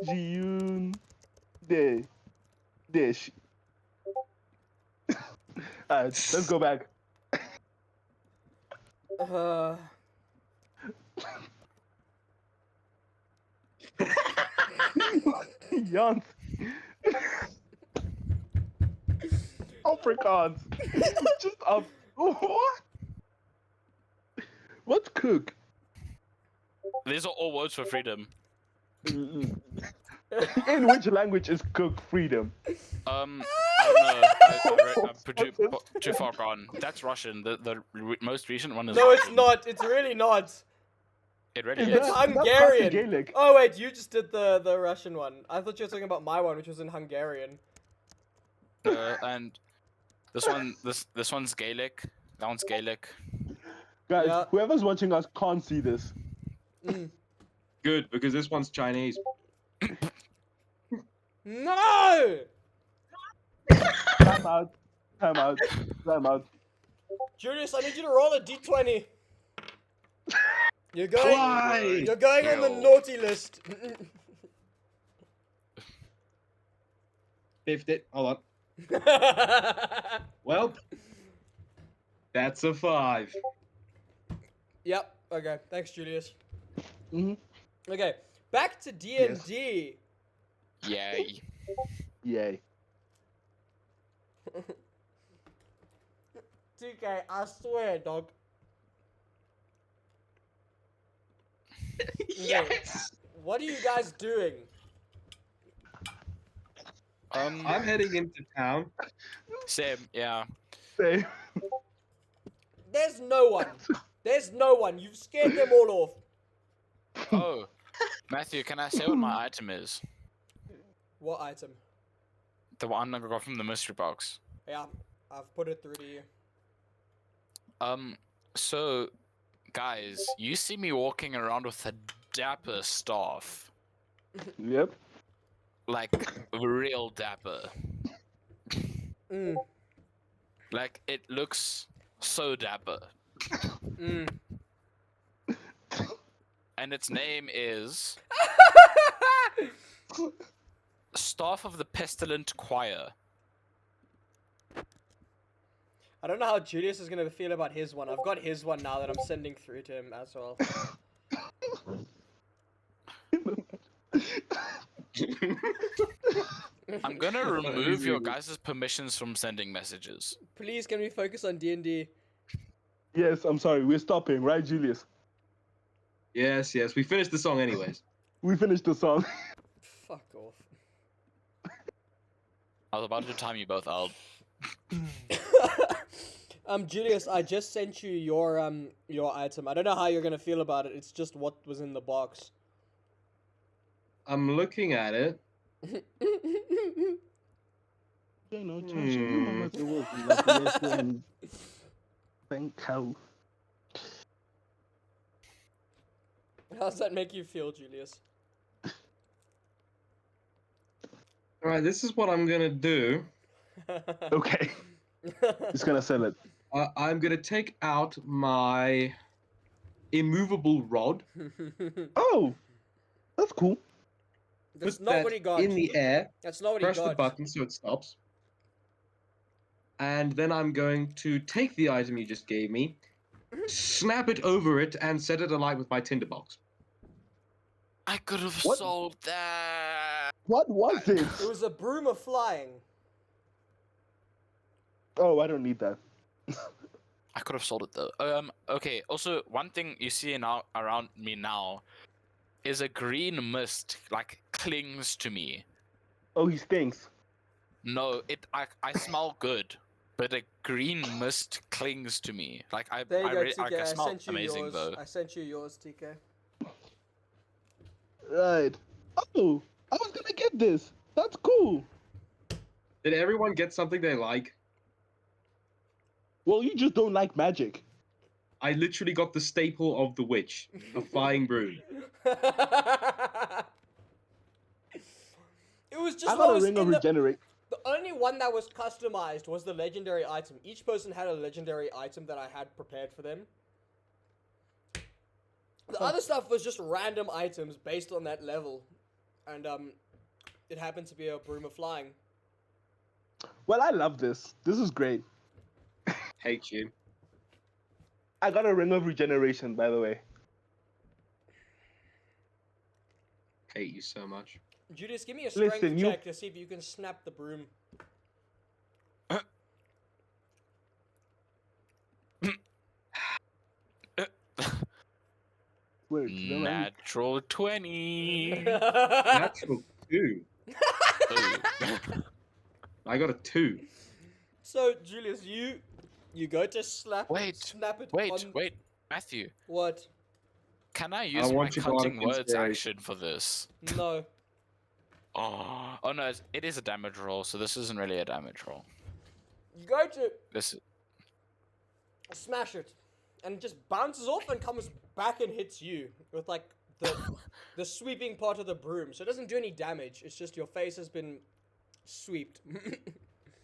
Jiyun de. Dish. Let's go back. Uh, Yawns. Afrikaans. Just up. What? What's cook? These are all words for freedom. In which language is cook freedom? I don't know. I'm too far gone. That's Russian. The most recent one is no, it's Russian. not. It's really not. It really Is is. It's that- that's Hungarian. Gaelic. Oh wait, you just did the Russian one. I thought you were talking about my one, which was in Hungarian. And this one's Gaelic. That one's Gaelic. Guys, Yeah. whoever's watching us can't see this. Mm. Good, because this one's Chinese. No! Time out. Time out. Time out. Julius, I need you to roll a d20. You're going. Why? You're going on the Yo. naughty list. 50. Hold on. Well, that's a 5. Yep. Okay. Thanks, Julius. Mhm. Okay. Back to D&D. Yay. Yay. TK, I swear, dog. Yes! What are you guys doing? I'm heading into town. Same. Yeah. Say. There's no one. There's no one. You've scared them all off. Oh, Matthew, can I say what my item is? What item? The one I got from the mystery box. Yeah, I've put it through to you. So, guys, you see me walking around with a dapper staff. Yep. Like, real dapper. Mm. Like, it looks so dapper. Mm. And its name is Staff of the Pestilent Choir. I don't know how Julius is gonna feel about his one. I've got his one now that I'm sending through to him as well. I'm gonna remove your guys' permissions from sending messages. Please, can we focus on D&D? Yes, I'm sorry. We're stopping, right, Julius? Yes, yes. We finished the song anyways. We finished the song. Fuck off. I was about to time you both out. Julius, I just sent you your item. I don't know how you're gonna feel about it. It's just what was in the box. I'm looking at it. Thank you. How's that make you feel, Julius? Alright, this is what I'm gonna do. Okay. He's gonna sell it. I'm gonna take out my immovable rod. Oh, that's cool. That's Put not that what he got. in the air. That's not what he Press the got. button so it stops. And then I'm going to take the item you just gave me, snap it over it, and set it alight with my tinderbox. I could have What? sold that. What was it? It was a broom of flying. Oh, I don't need that. I could have sold it though. Okay. Also, one thing you see now around me now is a green mist like clings to me. Oh, he stinks. No, I smell good, but a green mist clings to me. Like There you go, like, TK. I I smell sent you amazing yours. though. I sent you yours, TK. Right. Oh, I was gonna get this. That's cool. Did everyone get something they like? Well, you just don't like magic. I literally got the staple of the witch, a flying broom. It was just I what got a was ring of in the... regenerate. The only one that was customized was the legendary item. Each person had a legendary item that I had prepared for them. The other stuff was just random items based on that level. And it happened to be a broom of flying. Well, I love this. This is great. Hate you. I got a ring of regeneration, by the way. Hate you so much. Julius, give me a strength Listen, you- check to see if you can snap the broom. Wait, did I write- Natural 20. Natural 2. Ooh. I got a 2. So, Julius, you go to snap it Wait, on... wait, Matthew. What? Can I use my want you to cutting audit words inspiration. action for this? No. Oh no, it is a damage roll, so this isn't really a damage roll. You go to This smash it, and it just bounces off and comes back and hits you with like the sweeping part of the broom. So it doesn't do any damage. It's just your face has been swept.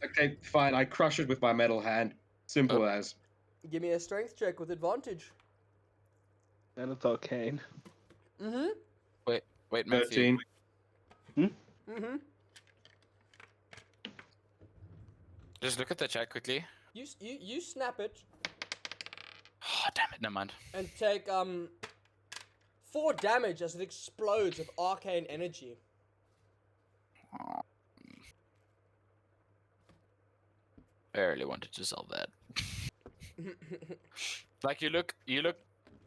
Okay, fine. I crush it with my metal hand. Simple as. Give me a strength check with advantage. And it's arcane. Mm-hmm. wait, Matthew. 13. Mm-hmm. Just look at the chat quickly. You snap it Oh damn it, never mind. and take 4 damage as it explodes with arcane energy. I really wanted to solve that. Like you look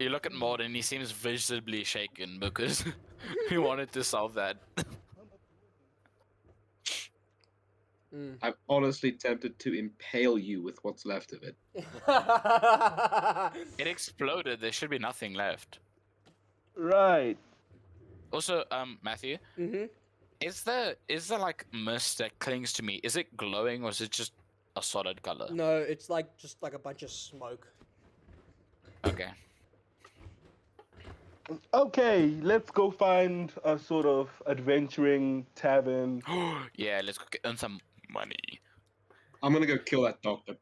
at Maud and he seems visibly shaken because he wanted to solve that. I'm honestly tempted to impale you with what's left of it. It exploded. There should be nothing left. Right. Also, Matthew, Mm-hmm. is there like mist that clings to me? Is it glowing or is it just a solid color? No, it's like just like a bunch of smoke. Okay. Okay, let's go find a sort of adventuring tavern. Yeah, let's go earn some money. I'm gonna go kill that doctor.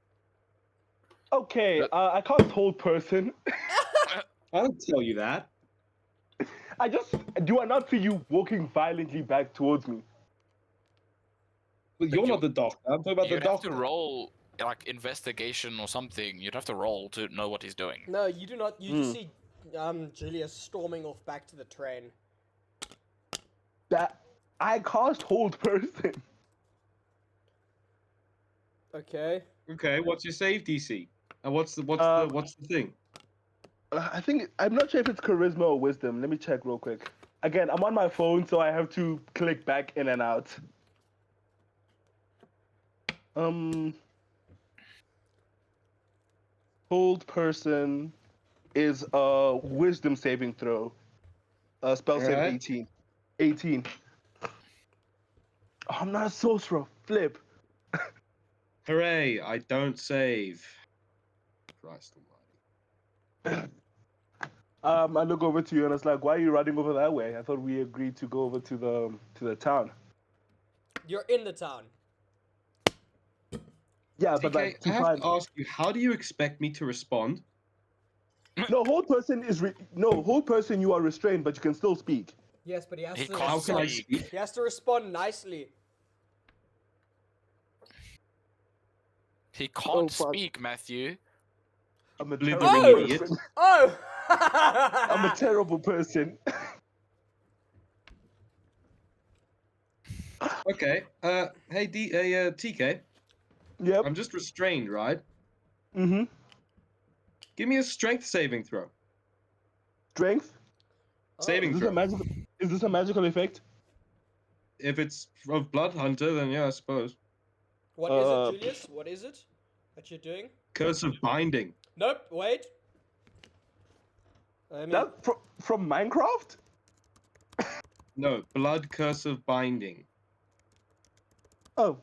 Okay, I can't hold person. I don't tell you that. Do I not see you walking violently back towards me? But you're not the doctor. I'm talking about the You'd have doctor. to roll like investigation or something. You'd have to roll to know what he's doing. No, you do not. You just see Julius storming off back to the train. That I cast hold person. Okay. Okay, what's your save DC? And what's the thing? I think I'm not sure if it's charisma or wisdom. Let me check real quick. Again, I'm on my phone, so I have to click back in and out. Hold person is a wisdom saving throw. Spell save Alright. 18. 18. Oh, I'm not a sorcerer. Flip. Hooray! I don't save. Christ almighty. I look over to you and it's like, why are you running over that way? I thought we agreed to go over to the town. You're in the town. Yeah, but TK, like I have to ask you, how do you expect me to respond? no hold person hold person. You are restrained, but you can still speak. Yes, but he has He to. can't How can I speak. speak? He has to respond nicely. He Oh, can't fuck. speak, Matthew. I'm a Blithering terrible idiot. person. Oh! I'm a terrible person. Okay. Hey, TK. Yep. I'm just restrained, right? Mm-hmm. Give me a strength saving throw. Strength. Saving Is this throw. is this a magical effect? If it's of Blood Hunter, then yeah, I suppose. What is it, Julius? What is it that you're doing? Curse of Binding. Nope, wait. I mean, That from Minecraft? No, Blood Curse of Binding. Oh.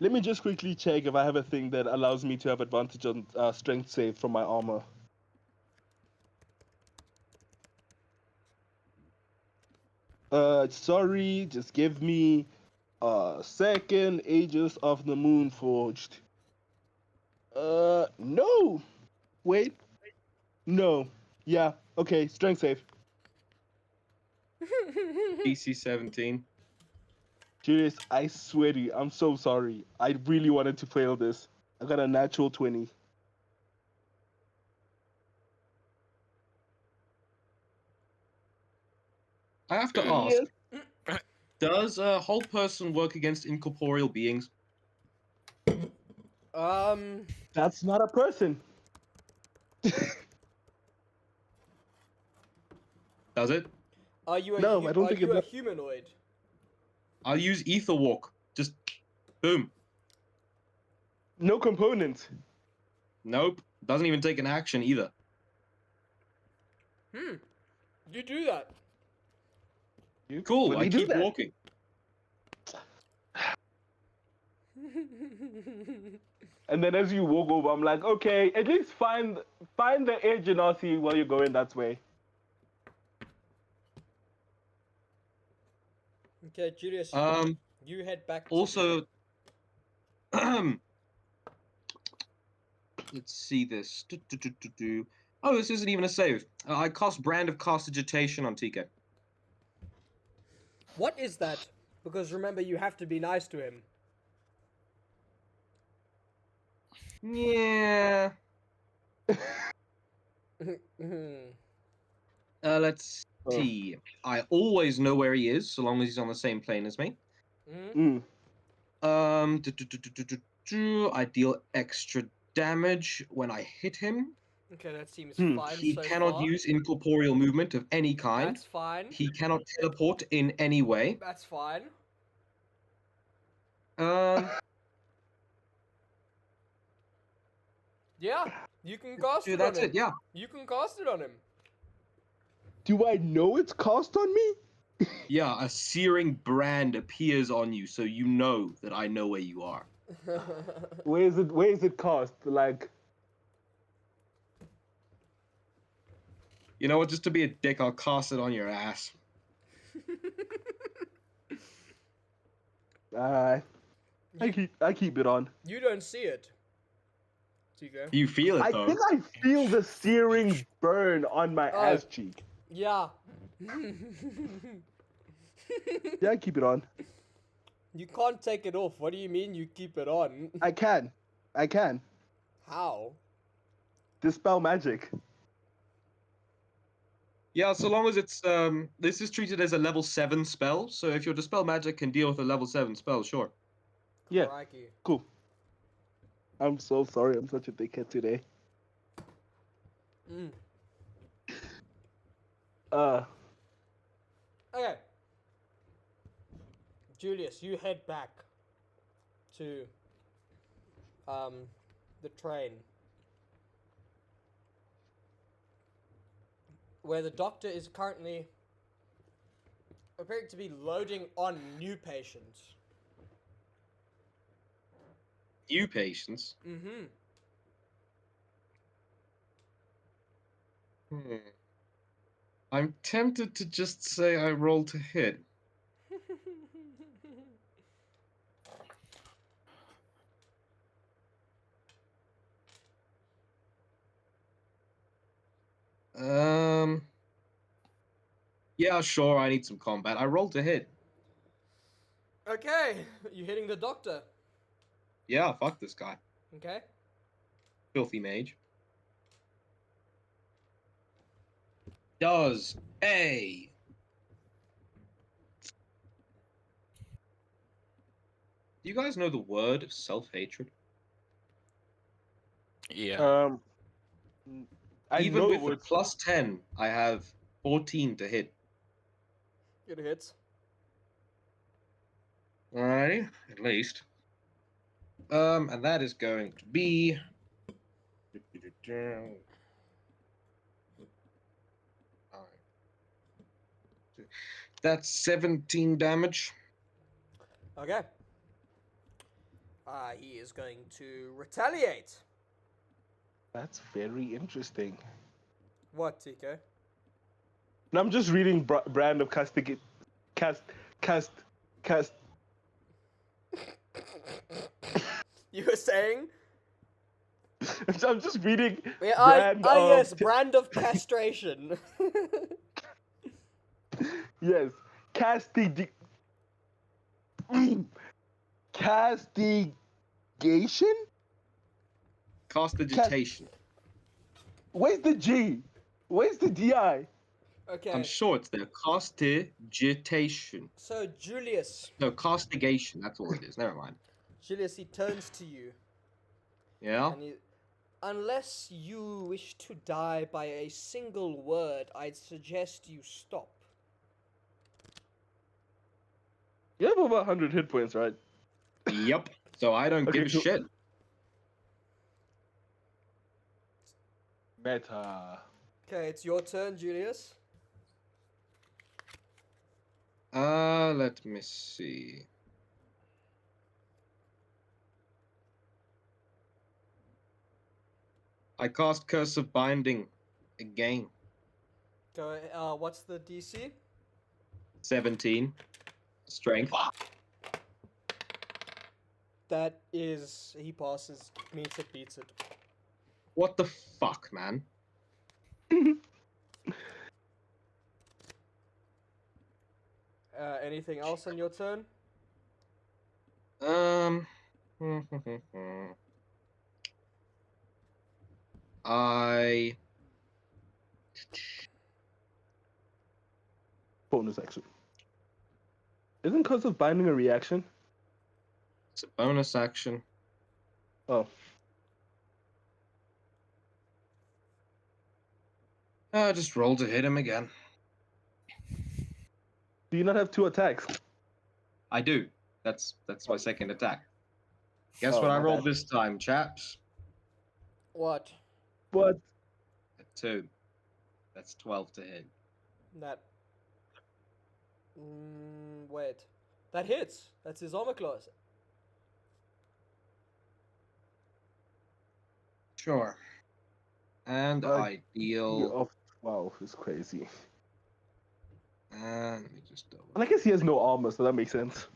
Let me just quickly check if I have a thing that allows me to have advantage on strength save from my armor. Sorry, just give me a second. Aegis of the Moon Forged. No. Wait. No. Yeah. Okay. Strength save. DC 17. Julius, I swear to you, I'm so sorry. I really wanted to fail this. I got a natural 20. I have to ask: does a whole person work against incorporeal beings? That's not a person. Does it? Are you a No, I don't are think you it a does. humanoid? I'll use ether walk. Just boom. No components. Nope. Doesn't even take an action either. You do that. You Cool. fully I do keep that. walking. And then as you walk over, I'm like, okay, at least find the edge and I'll see while you're going that way. Okay, Julius, you head back to Also, let's see this. Oh, this isn't even a save. I cast Brand of Castigitation on TK. What is that? Because remember, you have to be nice to him. Yeah. Let's see. I always know where he is, so long as he's on the same plane as me. Mm. I deal extra damage when I hit him. Okay, that seems Hmm. fine He so cannot far. use incorporeal movement of any kind. That's fine. He cannot teleport in any way. That's fine. Yeah, you can cast Dude, it on that's him. it. Yeah. You can cast it on him. Do I know it's cast on me? Yeah, a searing brand appears on you, so you know that I know where you are. Where is it cast? Like, You know what? Just to be a dick, I'll cast it on your ass. I keep it on. You don't see it. Tico. You feel it I though. think I feel the searing burn on my Oh. ass cheek. Yeah. Yeah, I keep it on. You can't take it off. What do you mean you keep it on? I can. How? Dispel magic. Yeah, so long as it's this is treated as a level 7 spell, so if your dispel magic can deal with a level 7 spell, sure. Yeah, Crikey. cool. I'm so sorry. I'm such a dickhead today. Mm. Okay. Julius, you head back to the train where the doctor is currently appearing to be loading on new patients. New patients. Mm-hmm. I'm tempted to just say I roll to hit. Yeah, sure, I need some combat. I rolled to hit. Okay, you hitting the doctor. Yeah, fuck this guy. Okay. Filthy mage. Does a Do you guys know the word of self-hatred? Yeah. I Even know with the it's plus 10, I have 14 to hit. It hits. Alrighty, at least. And that is going to be that's 17 damage. Okay. He is going to retaliate. That's very interesting. What, Tico? And I'm just reading brand of cast. You were saying? I'm just reading Yeah, brand of yes, brand of castration. yes, castigation. Castigitation. Where's the G? Where's the DI? Okay. I'm sure it's there. Castigitation. So Julius, No, castigation. That's all it is. Never mind. Julius, he turns to you, Yeah? and unless you wish to die by a single word, I'd suggest you stop. You have over 100 hit points, right? Yep. So I don't give a cool. shit. Meta. Okay, it's your turn, Julius. Let me see. I cast Curse of Binding again. Go. What's the DC? 17. Strength. That is, he passes. Meets it, beats it. What the fuck, man? Anything else on your turn? I Bonus action. Isn't Curse of Binding a reaction? It's a bonus action. Oh. I just roll to hit him again. Do you not have 2 attacks? I do. That's my second attack. Guess Oh, what I my rolled bad. this time, chaps? What? What? A 2. That's 12 to hit. That. Wait. That hits. That's his armor class. Sure. And I You're deal. off 12 is crazy. And let me just double. And I guess he has no armor, so that makes sense.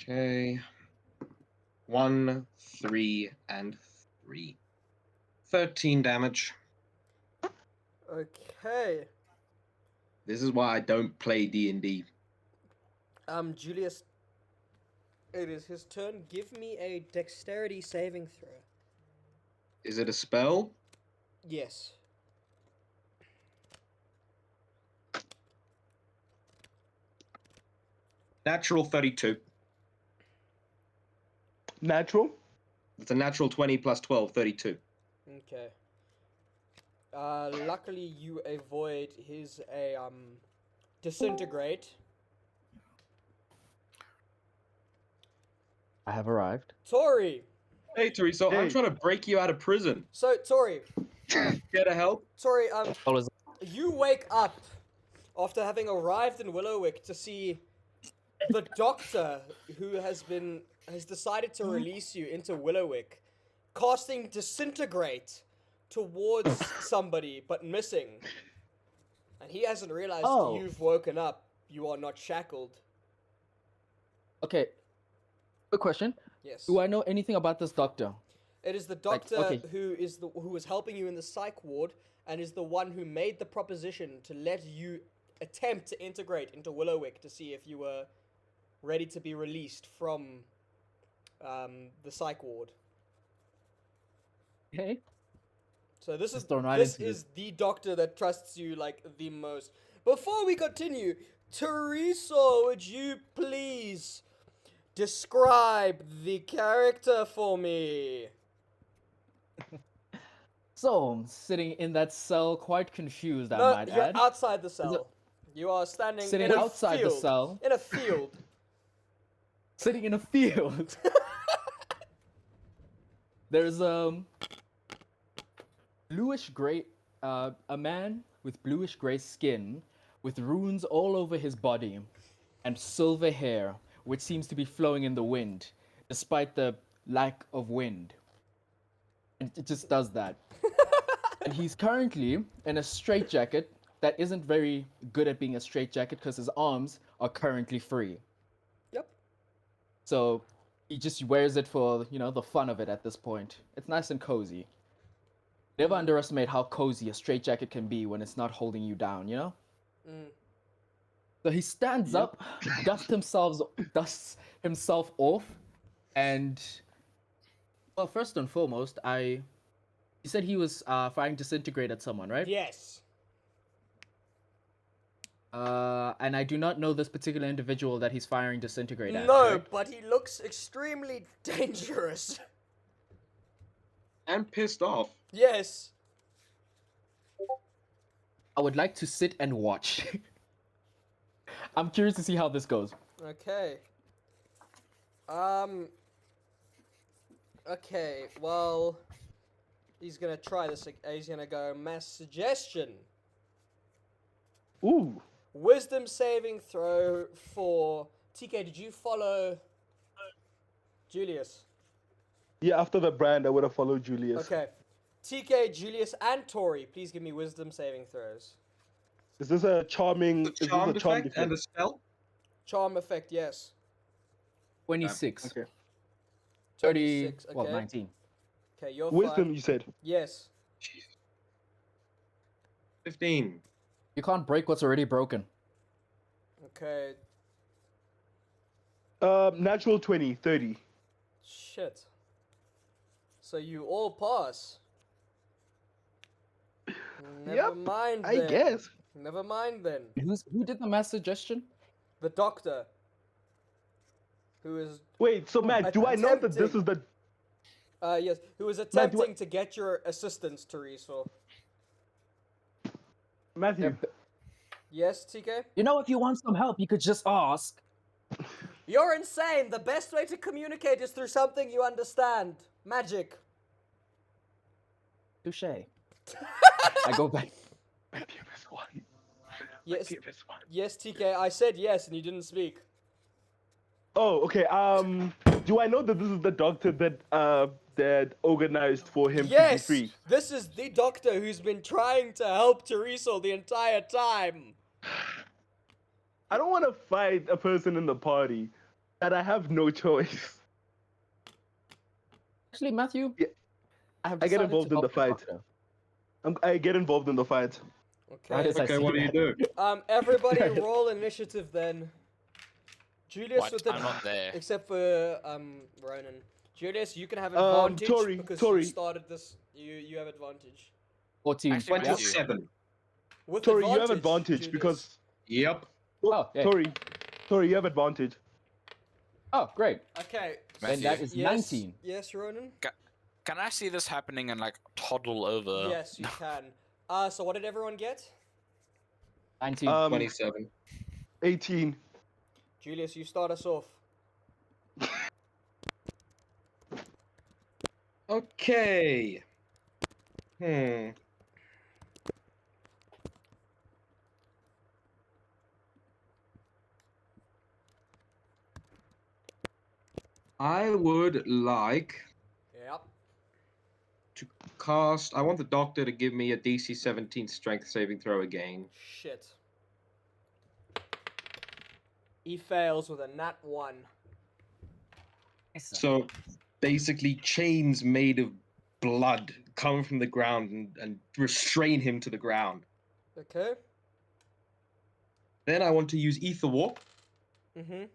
Okay. 1, 3, and 3. 13 damage. Okay. This is why I don't play D&D. Julius. It is his turn. Give me a dexterity saving throw. Is it a spell? Yes. Natural 32. Natural? It's a natural 20 plus 12, 32. Okay. Luckily you avoid his disintegrate. I have arrived. Tori. Hey, Teresa, I'm Hey. trying to break you out of prison. So Tori, Get a help? Tori, What is you wake up after having arrived in Willowwick to see the doctor who has decided to release you into Willowwick, casting disintegrate towards somebody but missing. And he hasn't realized Oh. you've woken up. You are not shackled. Okay. Quick question. Yes. Do I know anything about this doctor? It is the Like, doctor okay. who was helping you in the psych ward and is the one who made the proposition to let you attempt to integrate into Willowwick to see if you were ready to be released from the psych ward. Okay. So this Just is thrown right this into is the doctor that trusts you like the most. Before we continue, Teresa, would you please describe the character for me? So, sitting in that cell, quite confused, I No, might you're add. outside the cell. You are standing Sitting in a outside field. the cell. In a field. Sitting in a field. There's bluish gray, a man with bluish gray skin, with runes all over his body, and silver hair, which seems to be flowing in the wind, despite the lack of wind. And it just does that. And he's currently in a straitjacket that isn't very good at being a straitjacket because his arms are currently free. Yep. So he just wears it for, the fun of it at this point. It's nice and cozy. Never underestimate how cozy a straitjacket can be when it's not holding you down, Mm. So he stands Yep. up, dusts himself off, and well, first and foremost, you said he was firing disintegrate at someone, right? Yes. And I do not know this particular individual that he's firing disintegrate at. No, correct? but he looks extremely dangerous. And pissed off. Yes. I would like to sit and watch. I'm curious to see how this goes. Okay. Okay, well, he's gonna try this. He's gonna go mass suggestion. Ooh. Wisdom saving throw for TK. Did you follow Julius? Yeah, after the brand, I would have followed Julius. Okay. TK, Julius, and Tori, please give me wisdom saving throws. Is this a charming? The Is this charm a charm effect and a spell. Charm effect, yes. 26. Okay. 30. 26, okay. Well, 19. Okay, you're Wisdom, fine. you said. Yes. 15. You can't break what's already broken. Okay. Natural 20, 30. Shit. So you all pass. Never Yep, mind I then. guess. Never mind then. Who did the mass suggestion? The doctor. Who is Wait, so Matt, do I know that this attempting. is the? yes, who is Matt, do I- attempting to get your assistance, Teresa. Matthew? Yes, TK? You know, if you want some help, you could just ask. You're insane. The best way to communicate is through something you understand. Magic. Touche. I go back. Matthew is one. Yes. Matthew is one. Yes, TK. I said yes and you didn't speak. Oh, okay. Do I know that this is the doctor that organized for him to be Yes. free? This is the doctor who's been trying to help Teresa the entire time. I don't want to fight a person in the party that I have no choice. Actually, Matthew, Yeah. I have I get decided involved to in the help fight. doctor. I get involved in the fight. How Okay. does I Okay, see what do you that? do? Everybody roll initiative then. Julius What? with the I'm not there. except for Ronan. Julius, you can have Um, advantage Tori, because Tori. you started this. You have advantage. 14. Actually, yeah? Matthew. 27. With Tori, you have advantage, advantage Julius. because Yep. Oh, yeah. Tori, you have advantage. Oh, great. Okay. Then that is Yes, 19. Yes, Ronan. Can I see this happening and like toddle over? Yes, you can. So what did everyone get? 19. 27. 18. Julius, you start us off. Okay. I would like Yep. to cast. I want the doctor to give me a DC 17 strength saving throw again. Shit. He fails with a nat 1. So basically, chains made of blood come from the ground and restrain him to the ground. Okay. Then I want to use Ether Warp. Mm-hmm.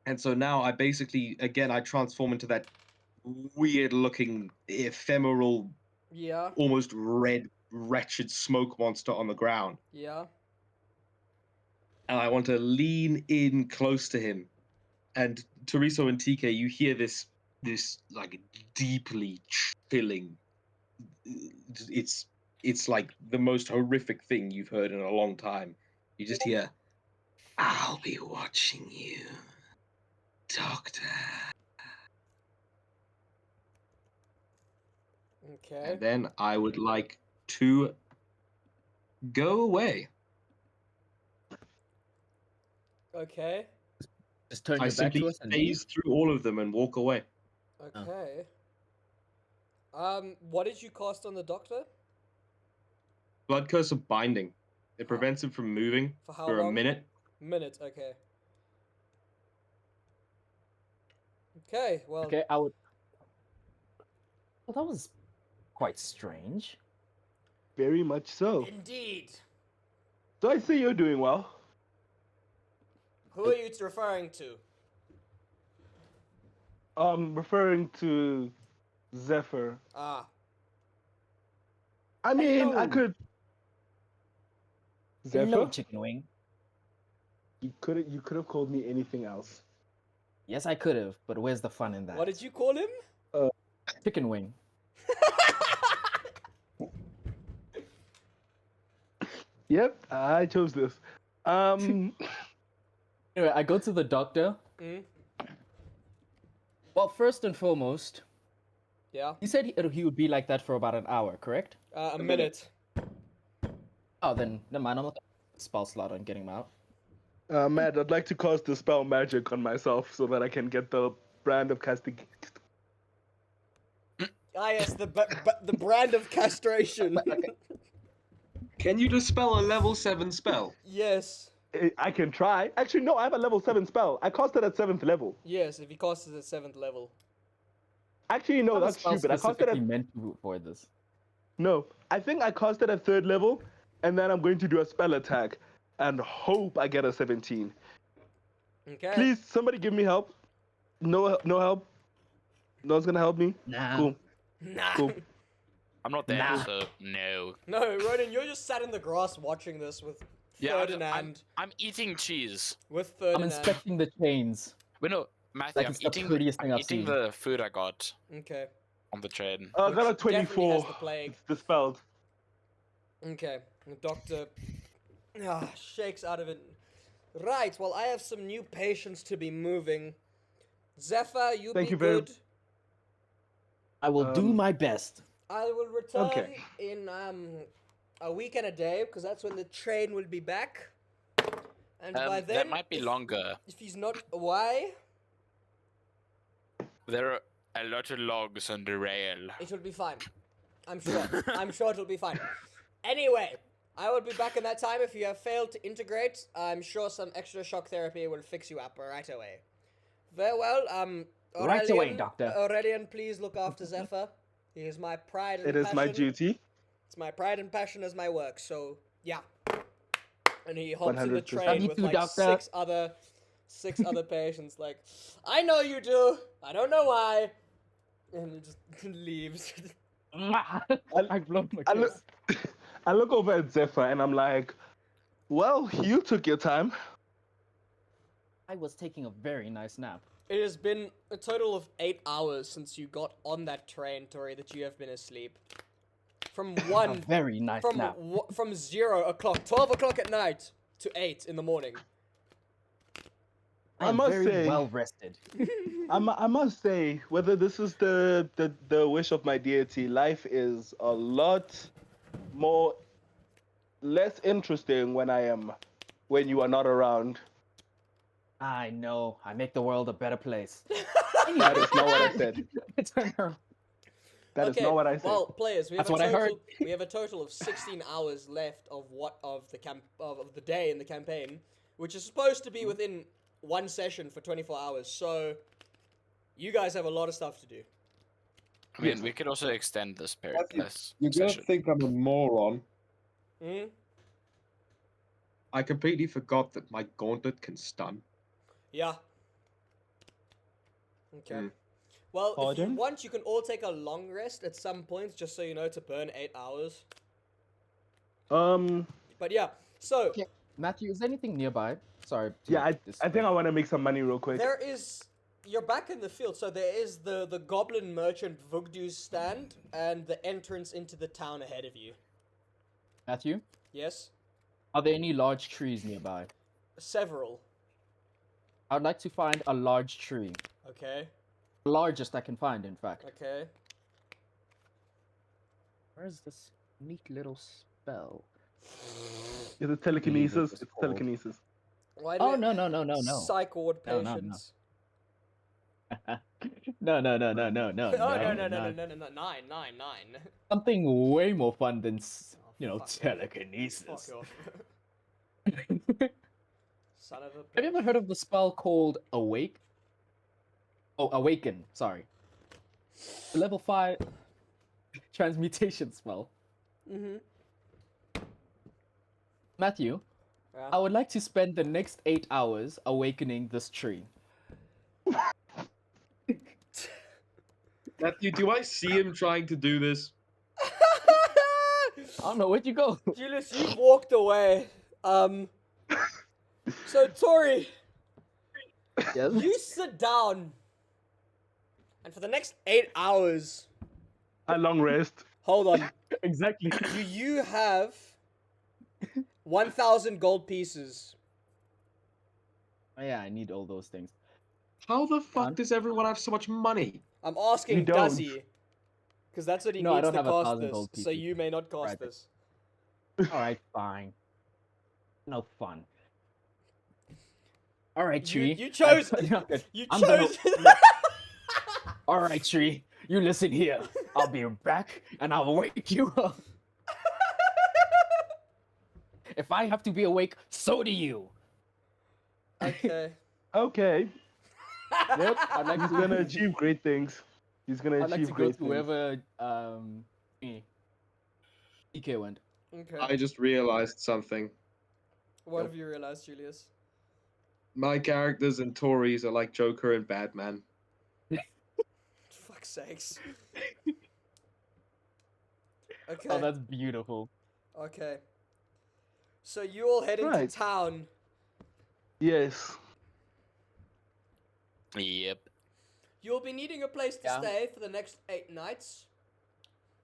And so now I basically, again, I transform into that weird looking, ephemeral, Yeah. almost red, wretched smoke monster on the ground. Yeah. And I want to lean in close to him. And Teresa and TK, you hear this like deeply chilling. It's like the most horrific thing you've heard in a long time. You just hear, "I'll be watching you, Doctor." Okay. And then I would like to go away. Okay. Just turn I your back simply to us and phase through all of them and walk away. Okay. What did you cast on the doctor? Blood Curse of Binding. It prevents him from moving For how for long? a minute. Minute. Okay. Okay. Well. Okay, I would. Well, that was quite strange. Very much so. Indeed. So I see you're doing well. Who are you referring to? Referring to Zephyr. Ah, I mean, I Hello. could. Hello, Zephyr? chicken wing. You could have called me anything else. Yes, I could have, but where's the fun in that? what did you call him? Chicken wing. Yep, I chose this. Anyway, I go to the doctor. Mm? Well, first and foremost, Yeah. he said he would be like that for about an hour, correct? A minute. Oh, then never mind. I'm not spell slot on getting him out. Matt, I'd like to cast the spell magic on myself so that I can get the brand of casting. Ah, yes, the brand of castration. Can you dispel a level 7 spell? Yes. I can try. Actually, no, I have a level 7 spell. I cast it at 7th level. Yes, if he casts it at 7th level. Actually, no, I have a that's spell stupid. I cast it specifically at... meant to avoid this. No, I think I cast it at 3rd level, and then I'm going to do a spell attack and hope I get a 17. Okay. Please, somebody give me help. No help. No one's gonna help me. Nah. Cool. Nah. Cool. I'm not there, Nah. so no. No, Ronan, you're just sat in the grass watching this with Yeah, Ferdinand. I'm eating cheese. With I'm Ferdinand. inspecting the chains. Wait, no, Matthew, Like I'm it's the eating. prettiest thing I'm I've eating seen. the food I got Okay. on the train. I got a Which definitely 24. has the plague. It's dispelled. Okay. The doctor shakes out of it. Right, well, I have some new patients to be moving. Zephyr, you Thank be you very- good. I will do my best. I will return Okay. in a week and a day, because that's when the train will be back. And by then, that might be longer. if he's not away, There are a lot of logs on the rail. it will be fine. I'm sure. I'm sure it'll be fine. Anyway, I will be back in that time. If you have failed to integrate, I'm sure some extra shock therapy will fix you up right away. Very well, Right away, Aurelian, doctor. Aurelian, please look after Zephyr. He is my pride and It is passion. my duty. It's my pride and passion as my work, so yeah. And he hops in the 100%. train Love you with too, like doctor. six other patients. Like, I know you do. I don't know why. And he just leaves. I've blown my I kiss. look, I look over at Zephyr and I'm like, well, you took your time. I was taking a very nice nap. It has been a total of 8 hours since you got on that train, Tori, that you have been asleep. From A 1, very nice nap. from 0 o'clock, 12 o'clock at night to 8 in the morning. I I am must very say- well rested. I must say, whether this is the wish of my deity, life is a lot less interesting when you are not around. I know. I make the world a better place. That is not what I said. Turn around. That is not what I said. Well, players, we have That's a what I total. We have a total of 16 hours left of the day in the campaign, which is supposed to be within one session for 24 hours. So, you guys have a lot of stuff to do. I mean, we could also extend this period. Matthew, This You're gonna session. think I'm a moron. Hmm? I completely forgot that my gauntlet can stun. Yeah. Okay. Hmm. Well, if you Pardon? want, you can all take a long rest at some point, just so you know, to burn 8 hours. But yeah, so Okay. Matthew, is there anything nearby? Sorry. to Yeah, I disturb. think I want to make some money real quick. there is. You're back in the field, so there is the Goblin Merchant Vugdu's stand and the entrance into the town ahead of you. Matthew, Yes? are there any large trees nearby? Several. I'd like to find a large tree. Okay. The largest I can find, in fact. Okay. Where's this neat little spell? Is it telekinesis? it's It's called. telekinesis. Why do Oh, we- no. Psych ward No, no, no. patients. No. Oh, no. 9. Something way more fun than, Fuck. telekinesis. Fuck off. Son of a Have you ever heard of the spell called Awake? Oh, Awaken, sorry. The level 5 transmutation spell. Mm-hmm. Matthew, Yeah. I would like to spend the next 8 hours awakening this tree. Matthew, do I see him trying to do this? I don't know, where'd you go? Julius, you've walked away. So Tori, Yes. you sit down, and for the next 8 hours, A long rest. hold on, Exactly. you have 1,000 gold pieces. Oh, yeah, I need all those things. How the fuck Fun. does everyone have so much money? I'm asking, You does don't. he? Because that's what he No, I needs don't to have cast 1,000 this, gold so pieces. you may not cast Right. this. Alright, fine. No fun. Alright, You, tree. you chose. You I'm gonna- chose. Alright, tree. You listen here. I'll be back and I'll wake you up. If I have to be awake, so do you. Okay. Okay. Yep, I'd like He's to gonna achieve great things. He's gonna I'd like achieve to go great to things. wherever EK went. Okay. I just realized something. What have you realized, Julius? My characters and Tories are like Joker and Batman. Fuck's sakes. Okay. Oh, that's beautiful. Okay. So you all head into Right. town. Yes. Yep. You'll be needing a place to Yeah. stay for the next 8 nights.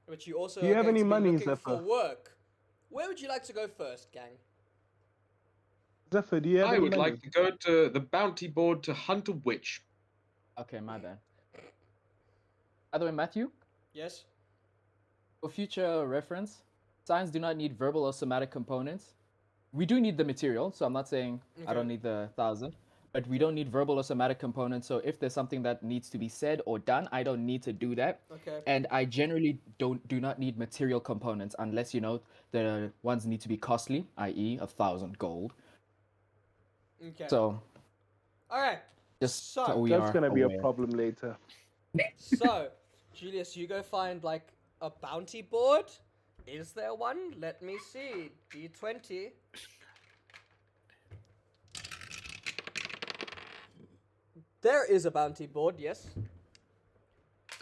But you also Do you are have going any to be money, looking for Zephyr? work. Where would you like to go first, gang? Zephyr, do you have I any would money? like to go to the bounty board to hunt a witch. Okay, my bad. By the way, Matthew, Yes? for future reference, signs do not need verbal or somatic components. We do need the material, so I'm not saying I Okay. don't need the 1,000, but we don't need verbal or somatic components. So if there's something that needs to be said or done, I don't need to do that. Okay. And I generally do not need material components unless the ones need to be costly, i.e., 1,000 gold. Okay. So Alright. just So- so we That's are gonna be a aware. problem later. So, Julius, you go find like a bounty board. Is there one? Let me see. D20. There is a bounty board, yes.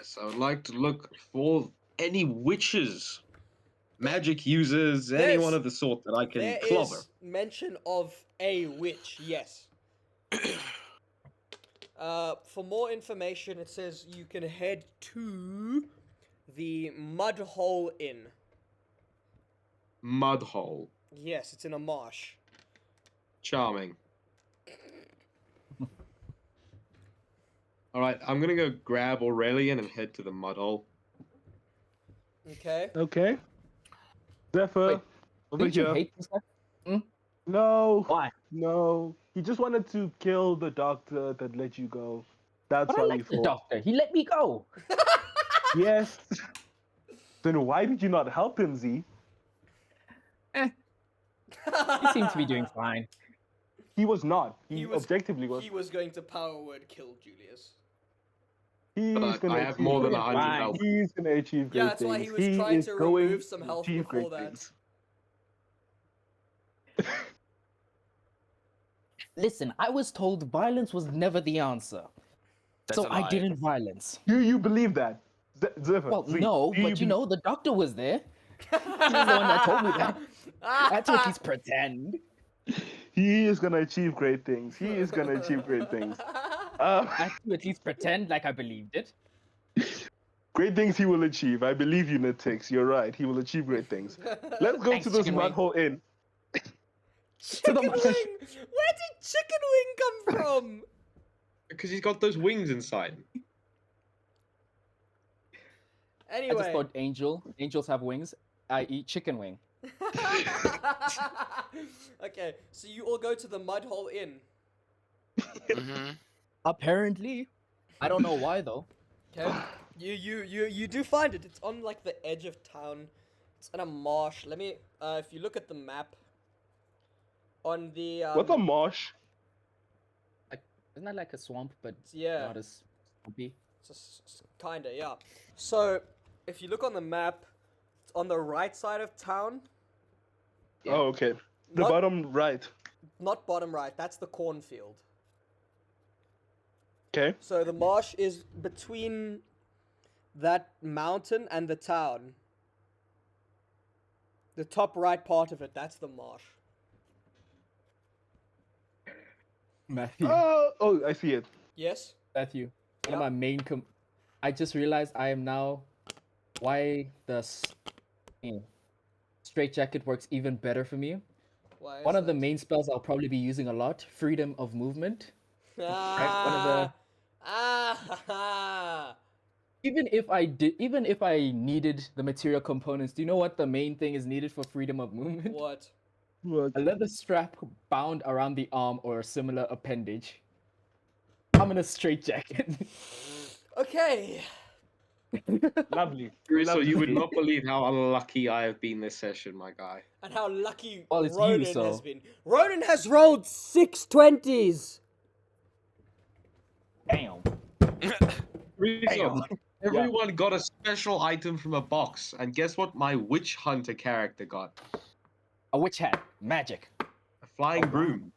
So I would like to look for any witches, magic users, anyone There's- of the sort that I can There clobber. is mention of a witch, yes. For more information, it says you can head to the Mudhole Inn. Mudhole. Yes, it's in a marsh. Charming. Alright, I'm gonna go grab Aurelian and head to the mudhole. Okay. Okay. Zephyr, Wait, over Didn't you here. hate this guy? No. Why? No. He just wanted to kill the doctor that let you go. That's But I how he like the fought. doctor. He let me go. Yes. Then why did you not help him, Z? He seemed to be doing fine. He was not. He, He was- objectively was. He was going to power word kill Julius. He's But gonna I have achieve more than great 100 Fine. health. He's gonna achieve great Yeah, that's why he things. was trying is to going remove some to health achieve before great that. things. Listen, I was told violence was never the answer. That's So a I lie. didn't violence. Do you believe that? Zephyr, Well, Z, no, do but you be- know, the doctor was there. He was the one that told me that. I had to at least pretend. He is gonna achieve great things. He is gonna achieve great things. I had to at least pretend like I believed it. Great things he will achieve. I believe you, Nitix. You're right. He will achieve great things. Let's go Thanks, to this Chicken Wing. mudhole inn. Chicken the wing! mud- Where did chicken wing come from? Because he's got those wings inside him. I just Anyway. thought angels have wings. I eat chicken wing. Okay, so you all go to the Mudhole Inn. Mm-hmm. Apparently. I don't know why though. Okay, you do find it. It's on like the edge of town. It's in a marsh. Let me. If you look at the map. On the. What a marsh. Isn't that like a swamp, but Yeah. not as swampy? Kinda, yeah. So, if you look on the map, it's on the right side of town. Yeah. Oh, okay. The Not- bottom right. not bottom right. That's the cornfield. Okay. So the marsh is between that mountain and the town. The top right part of it, that's the marsh. Matthew. Oh, I see it. Yes? Matthew. One of Yeah. my main. I just realized I am now. Why the straight jacket works even better for me. Why is One of the that? main spells I'll probably be using a lot: freedom of movement. One of the- Ah! Even if I needed the material components, do you know what the main thing is needed for freedom of movement? What? What? A leather strap bound around the arm or a similar appendage. I'm in a straitjacket. Okay. Lovely. So you would Lovely. not believe how unlucky I have been this session, my guy. And how lucky Well, it's you, Ronan has so- been. Ronan has rolled 6 20s. Damn. Rizzo, everyone got a special item from a box, and guess what my witch hunter character got? A witch hat. Magic. A flying broom.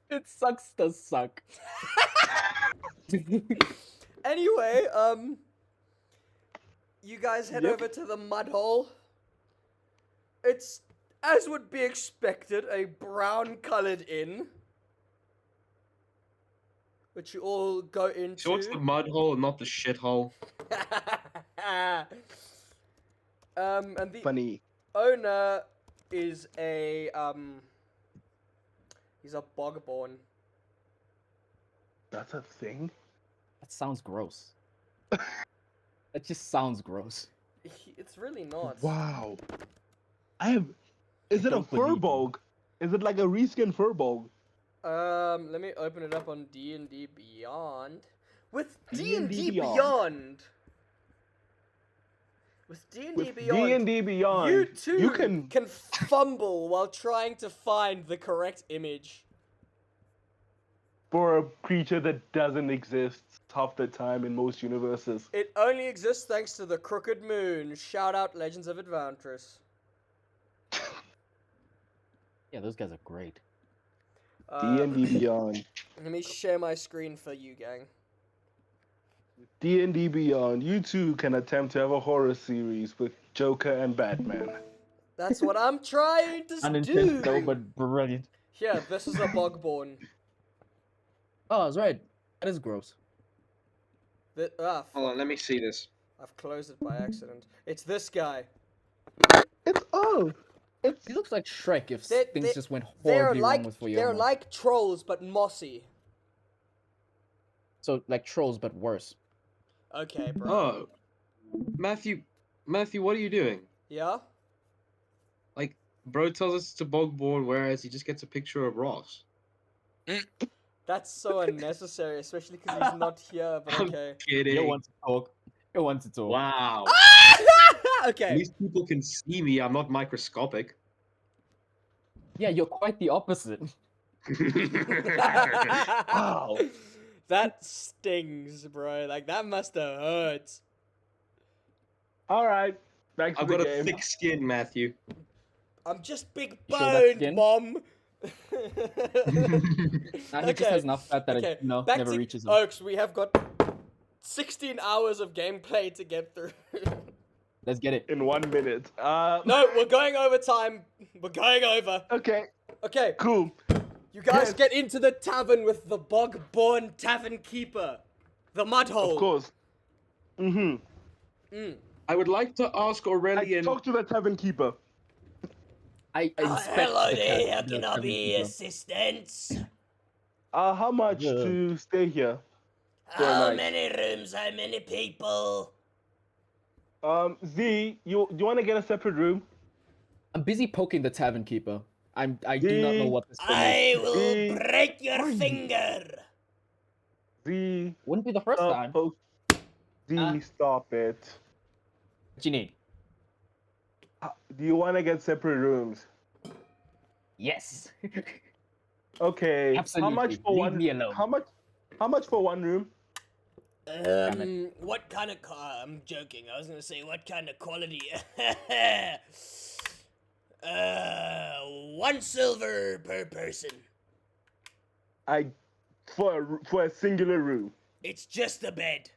It sucks to suck. Anyway, you guys head Yep. over to the mud hole. It's, as would be expected, a brown-colored inn, which you all go into. So what's the mud hole, not the shit hole? And the Funny. owner is he's a bogborn. That's a thing. That sounds gross. That just sounds gross. It's really not. Wow. I have. Is it a don't believe you. furbog? Is it like a reskin furbog? Let me open it up on D&D Beyond. With D&D D&D Beyond. With D&D With Beyond. D&D Beyond, You too you can. fumble while trying to find the correct image. For a creature that doesn't exist half the time in most universes. It only exists thanks to the Crooked Moon. Shout out Legends of Advantris. Yeah, those guys are great. D&D Beyond. Let me share my screen for you, gang. D&D Beyond. You too can attempt to have a horror series with Joker and Batman. That's what I'm trying to do. Unintentional, but brilliant. Here, this is a bogborn. Oh, that's right. That is gross. Fuck. Hold on, let me see this. I've closed it by accident. It's this guy. It's He looks like Shrek if They- things they- just went They're horribly like wrong with they're Fuyama. like trolls but mossy. So like trolls, but worse. Okay, bro. Oh, Matthew, what are you doing? Yeah. Like, bro tells us it's a bogborn, whereas he just gets a picture of Ross. That's so unnecessary, especially because he's not here. But I'm okay. You kidding. want to talk. You want to talk. Wow. At Okay. least people can see me. I'm not microscopic. Yeah, you're quite the opposite. wow. That stings, bro. Like that must have hurt. All right. Back to I've the got game. a thick skin, Matthew. I'm just big You show that boned, skin? mom. He just has enough fat that it back never to reaches him. Oaks. We have got 16 hours of gameplay to get through. Let's get it. In 1 minute. No, we're going over time. We're going over. Okay. Okay, Cool. you guys Yes. get into the tavern with the bog-born tavern keeper, the mud hole. Of course. Mm-hmm. I would like to ask I Aurelian. talk to the tavern keeper. I inspect hello the there. cat- How the can I tavern be keeper. assistance? How much Yeah. to stay here? For a How night. many rooms? How many people? Z, you want to get a separate room? I'm busy poking the tavern keeper. I do not know Z, what this thing is. I will Z, break your are you- finger. Z, Wouldn't be the first time. Z, stop it. What you need? Do you want to get separate rooms? Yes. Okay. Absolutely. How much for Leave one? me alone. How much for one room? What kind of car? I'm joking. I was gonna say what kind of quality. 1 silver per person. For a singular room. It's just a bed.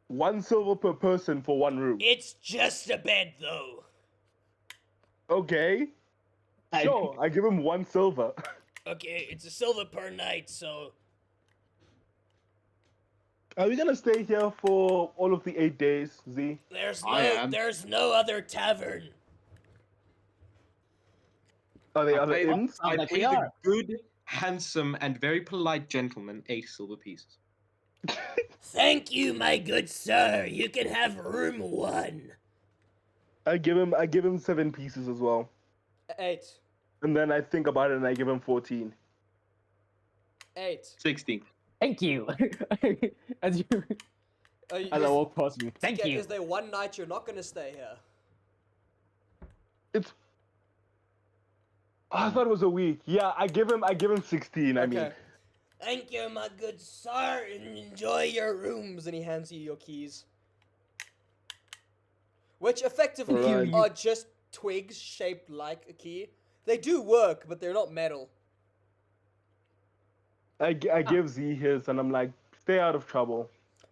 1 silver per person for 1 room. It's just a bed, though. Okay. Sure, I give him 1 silver. Okay, it's a silver per night, so Are we gonna stay here for all of the 8 days, Z? there's no other tavern. Are they I other paid, inns? I like paid we the are. good, handsome, and very polite gentleman 8 silver pieces. Thank you, my good sir. You can have room 1. I give him 7 pieces as well. 8. And then I think about it and I give him 14. 8. 16. Thank you. As you as I walk past you. Thank you. Is there one night you're not gonna stay here? It's I thought it was a week. Yeah, I give him 16, I mean. Okay. Thank you, my good sir, and enjoy your rooms. And he hands you your keys, which effectively Alright. are just twigs shaped like a key. They do work, but they're not metal. I give Z his and I'm like, stay out of trouble.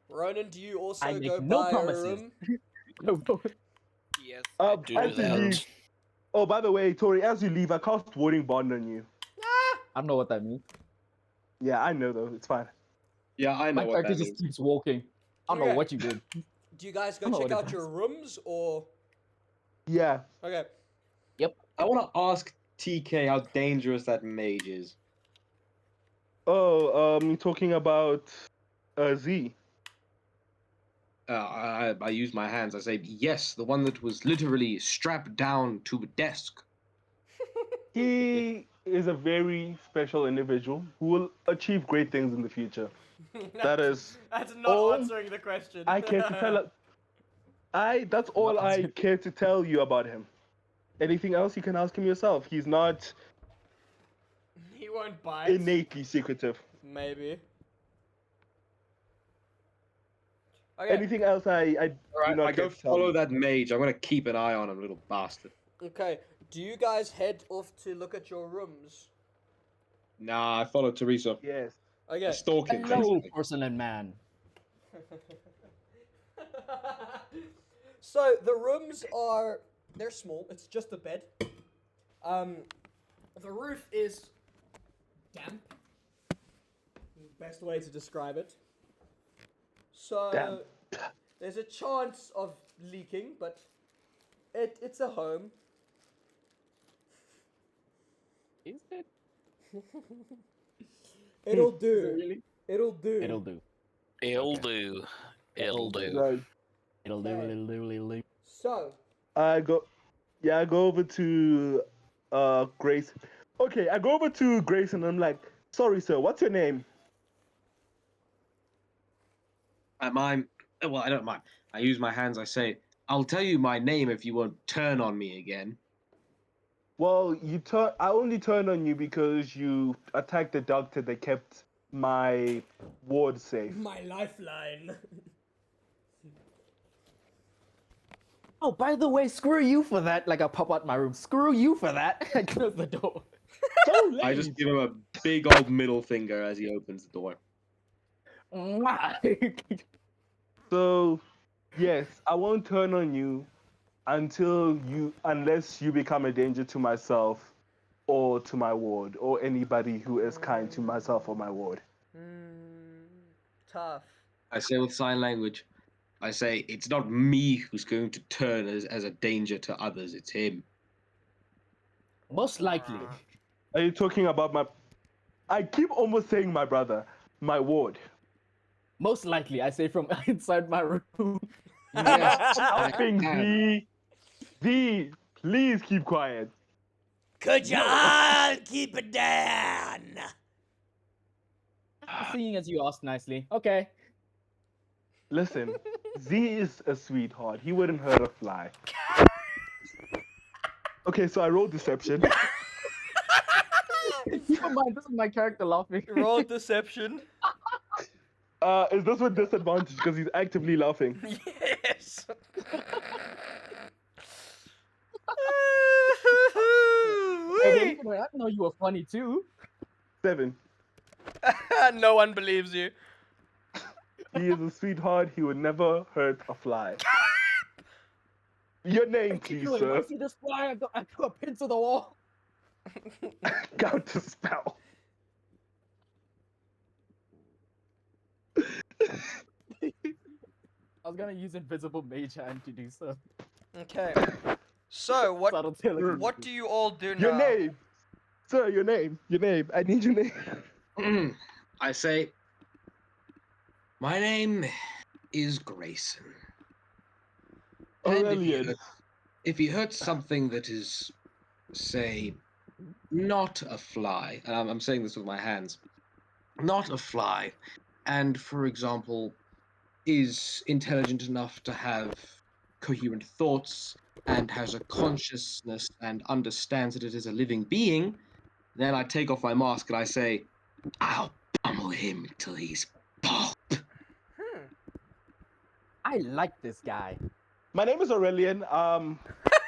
Ronan, do you also I make go no buy promises. a room? No. Yes, I do As you that. leave, oh, by the way, Tori, as you leave, I cast Warding Bond on you. I don't know what that means. Yeah, I know though. It's fine. Yeah, I know My what character that just means. keeps walking. I don't know Okay. what you did. Do you guys go I know check what it out your rooms, or Yeah. okay? I want to ask TK how dangerous that mage is. Oh, talking about Z. I use my hands. I say, yes, the one that was literally strapped down to a desk. He is a very special individual who will achieve great things in the future. That is That's not all answering the question. I care to tell. That's all I care to tell you about him. Anything else you can ask him yourself. He's not He won't bite. innately secretive. Maybe. Okay. Anything else I do Alright, not I go care to tell follow you. that mage. I'm gonna keep an eye on him, little bastard. Okay. Do you guys head off to look at your rooms? Nah, I follow Teresa. Yes. I Okay. stalk him, Hello, basically. porcelain man. So the rooms they're small. It's just a bed. The roof is damp. Best way to describe it. So Damp. there's a chance of leaking, but it's a home. Is it? It'll Is it do. really? It'll do. It'll do. It'll Okay. do. It'll do. Right. It'll do. Okay. It'll do. It'll do. So I go over to Grace. Okay, I go over to Grace and I'm like, sorry sir, what's your name? Well, I don't mind. I use my hands. I say, I'll tell you my name if you won't turn on me again. Well, I only turned on you because you attacked the doctor that kept my ward safe. my lifeline. Oh, by the way, screw you for that. Like I pop out my room. Screw you for that. I close the door. So I late. just give him a big old middle finger as he opens the door. Mwah. So, yes, I won't turn on you unless you become a danger to myself or to my ward or anybody who is kind to myself or my ward. Tough. I say with sign language, I say, it's not me who's going to turn as a danger to others, it's him. Most likely. Are you talking about I keep almost saying my brother, my ward. Most likely, I say from inside my room. Yes, Helping I Z. Z, please keep quiet. Could you all keep it down? Seeing as you asked nicely. Okay. Listen, Z is a sweetheart. He wouldn't hurt a fly. Okay, so I rolled deception. Keep in mind, this is my character laughing. Roll deception. Is this with disadvantage because he's actively laughing? Yes. Wait, I didn't know you were funny too. 7. No one believes you. He is a sweetheart. He would never hurt a fly. Your name, please, If I sir. see this fly, I put a pin to the wall. Counter spell. I was gonna use invisible mage hand to do so. Okay. So Subtle telekinesis. what do you all do now? Your name, sir. Your name. Your name. I need your name. I say, my name is Grayson. And Aurelian. if you hurt something that is, say, not a fly, and I'm saying this with my hands, not a fly, and for example, is intelligent enough to have coherent thoughts and has a consciousness and understands that it is a living being, then I take off my mask and I say, I'll pummel him till he's pulp. I like this guy. My name is Aurelian. I'm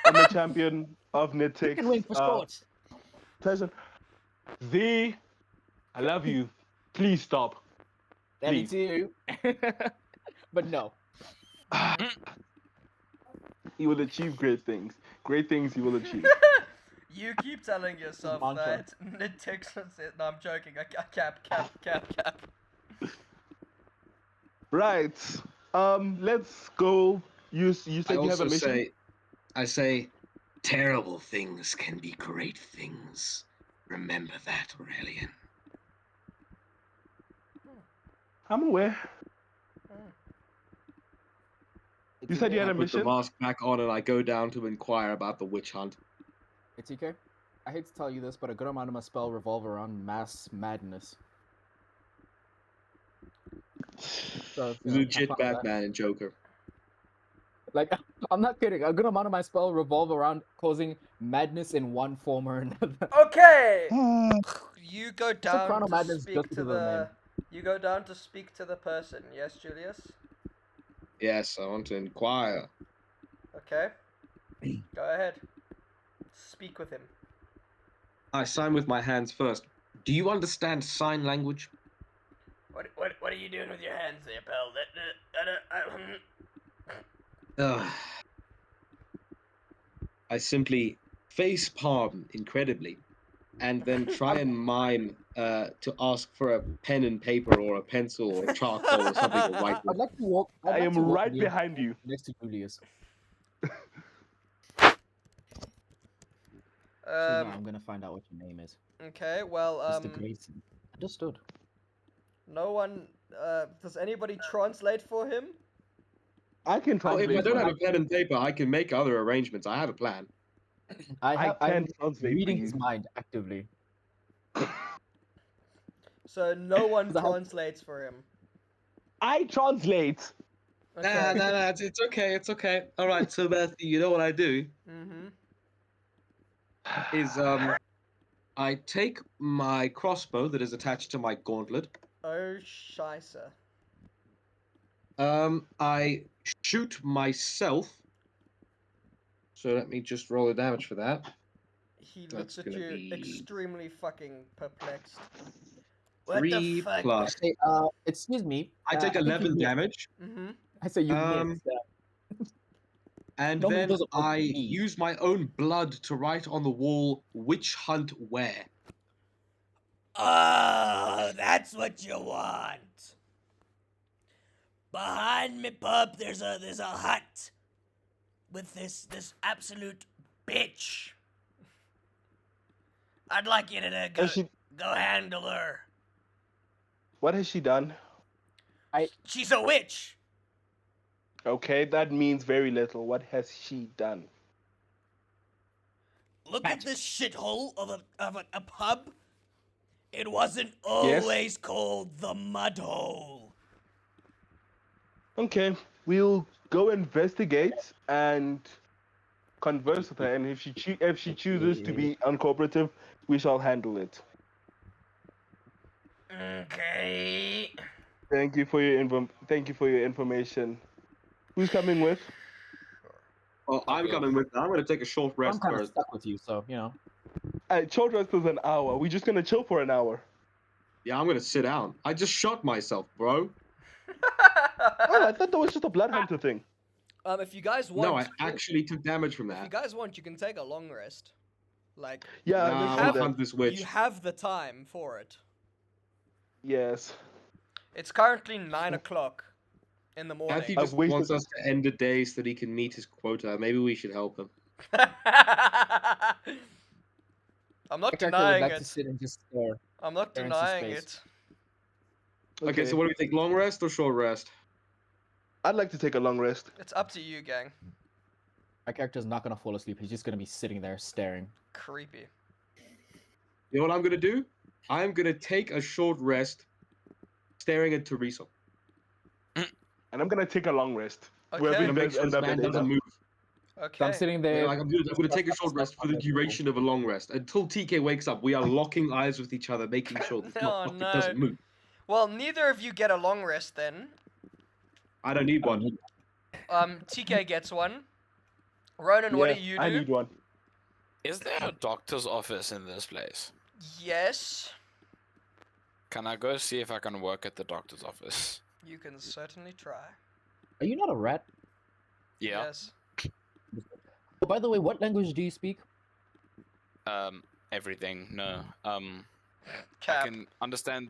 a champion of Nitix. Chicken wing for short. Pleasure. Z, I love you. Please stop. Daddy Please. too. But no. You will achieve great things. Great things you will achieve. You keep telling yourself mantra. that. Nitix it. No, I'm joking. Cap. Right. Let's go. You said I you have a also mission. say, terrible things can be great things. Remember that, Aurelian. I'm aware. You said you had I a put the mission. mask back on and I go down to inquire about the witch hunt. Hey TK, I hate to tell you this, but a good amount of my spell revolve around mass madness. So, you know, have Legit fun with that. Batman and Joker. Like, I'm not kidding. A good amount of my spell revolve around causing madness in one form or another. Okay. You go Soprano down to Madness speak just to because of the the. You go down to speak to the person. Yes, Julius. Yes, I want to inquire. Okay. Go ahead. Speak with him. I sign with my hands first. Do you understand sign language? What are you doing with your hands there, pal? I simply face palm incredibly, and then try and mime to ask for a pen and paper or a pencil or charcoal or something to write I'd with. like to walk. I am right behind you. Next to Julius. So now I'm gonna find out what your name is. Okay, well, Mr. Grayson. Understood. no one, does anybody translate for him? I can Oh, if I translate. don't have for a pen and paper, I can make other arrangements. I have a plan. I'm can translate for reading you. his mind actively. So no one The hell- translates for him. I translate. Okay. Nah, it's okay, it's okay. All right, so Matthew, you know what I do Mm-hmm. is I take my crossbow that is attached to my gauntlet. Oh, scheisse. I shoot myself. So let me just roll the damage for that. He That's looks at gonna you be extremely fucking perplexed. What 3 the fuck? plus. Hey, excuse me. I take think you 11 missed. damage, Mm-hmm. I say you Um, missed. and Normally then those are I OPs. use my own blood to write on the wall "Witch Hunt Where." Oh, that's what you want. Behind me, pup, there's a hut with this absolute bitch. I'd like you to go handle her. What has she done? She's a witch. Okay, that means very little. What has she done? Look at this shithole of a pub. It wasn't always called the Mud Hole. Okay, we'll go investigate and converse with her, and if she chooses to be uncooperative, we shall handle it. Okay. Thank you for your information. Who's coming with? Well, I'm coming with. I'm going to take a short I'm rest kind of first. stuck with you, so you know. short rest is an hour. We're just gonna chill for an hour. Yeah, I'm gonna sit down. I just shot myself, bro. Oh, I thought that was just a blood hunter thing. If you guys want, No, I actually took damage from if you that. guys want, you can take a long rest. Like, Yeah, Nah, let's I do will that. hunt this witch. you have the time for it. Yes. It's currently 9 o'clock in the morning. Matthew I've just wasted- wants us to end the day so that he can meet his quota. Maybe we should help him. I'm My not character would denying like to it. sit and just stare. I'm not stare into denying space. it. Okay, so what do we think? Long rest or short rest? I'd like to take a long rest. It's up to you, gang. My character's not gonna fall asleep. He's just gonna be sitting there staring. Creepy. You know what I'm gonna do? I'm gonna take a short rest, staring at Teresa. And I'm gonna take a long rest. Okay. Wherever you I'm gonna make guys sure end this up man at doesn't later. move. Okay. So I'm sitting there. Like, I'm gonna take a short rest for the duration of a long rest. Until TK wakes up, we are locking eyes with each other, making sure this Oh, motherfucker no. doesn't move. Well, neither of you get a long rest then. I don't need one. TK gets one. Ronan, what do you do? I need one. Is there a doctor's office in this place? Yes, Can I go see if I can work at the doctor's office? you can certainly try. Are you not a rat? Yeah. Yes. Oh, by the way, what language do you speak? Everything. No. I Cap. can understand.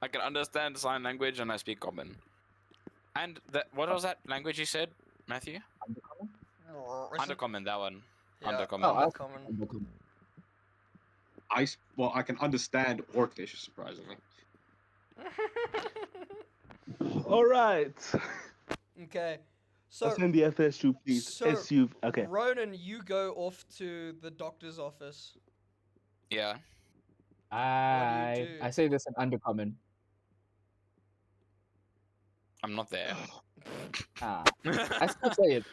I can understand sign language and I speak common. And what was that language you said, Matthew? Undercommon. That one. Yeah, Undercommon. Oh, Undercommon. I can understand Orcish, surprisingly. All right. Okay. So, Send the FSU, please. so- SU. Okay. Ronan, you go off to the doctor's office. Yeah. do? I say this in undercommon. I'm not there. Ah, I still say it.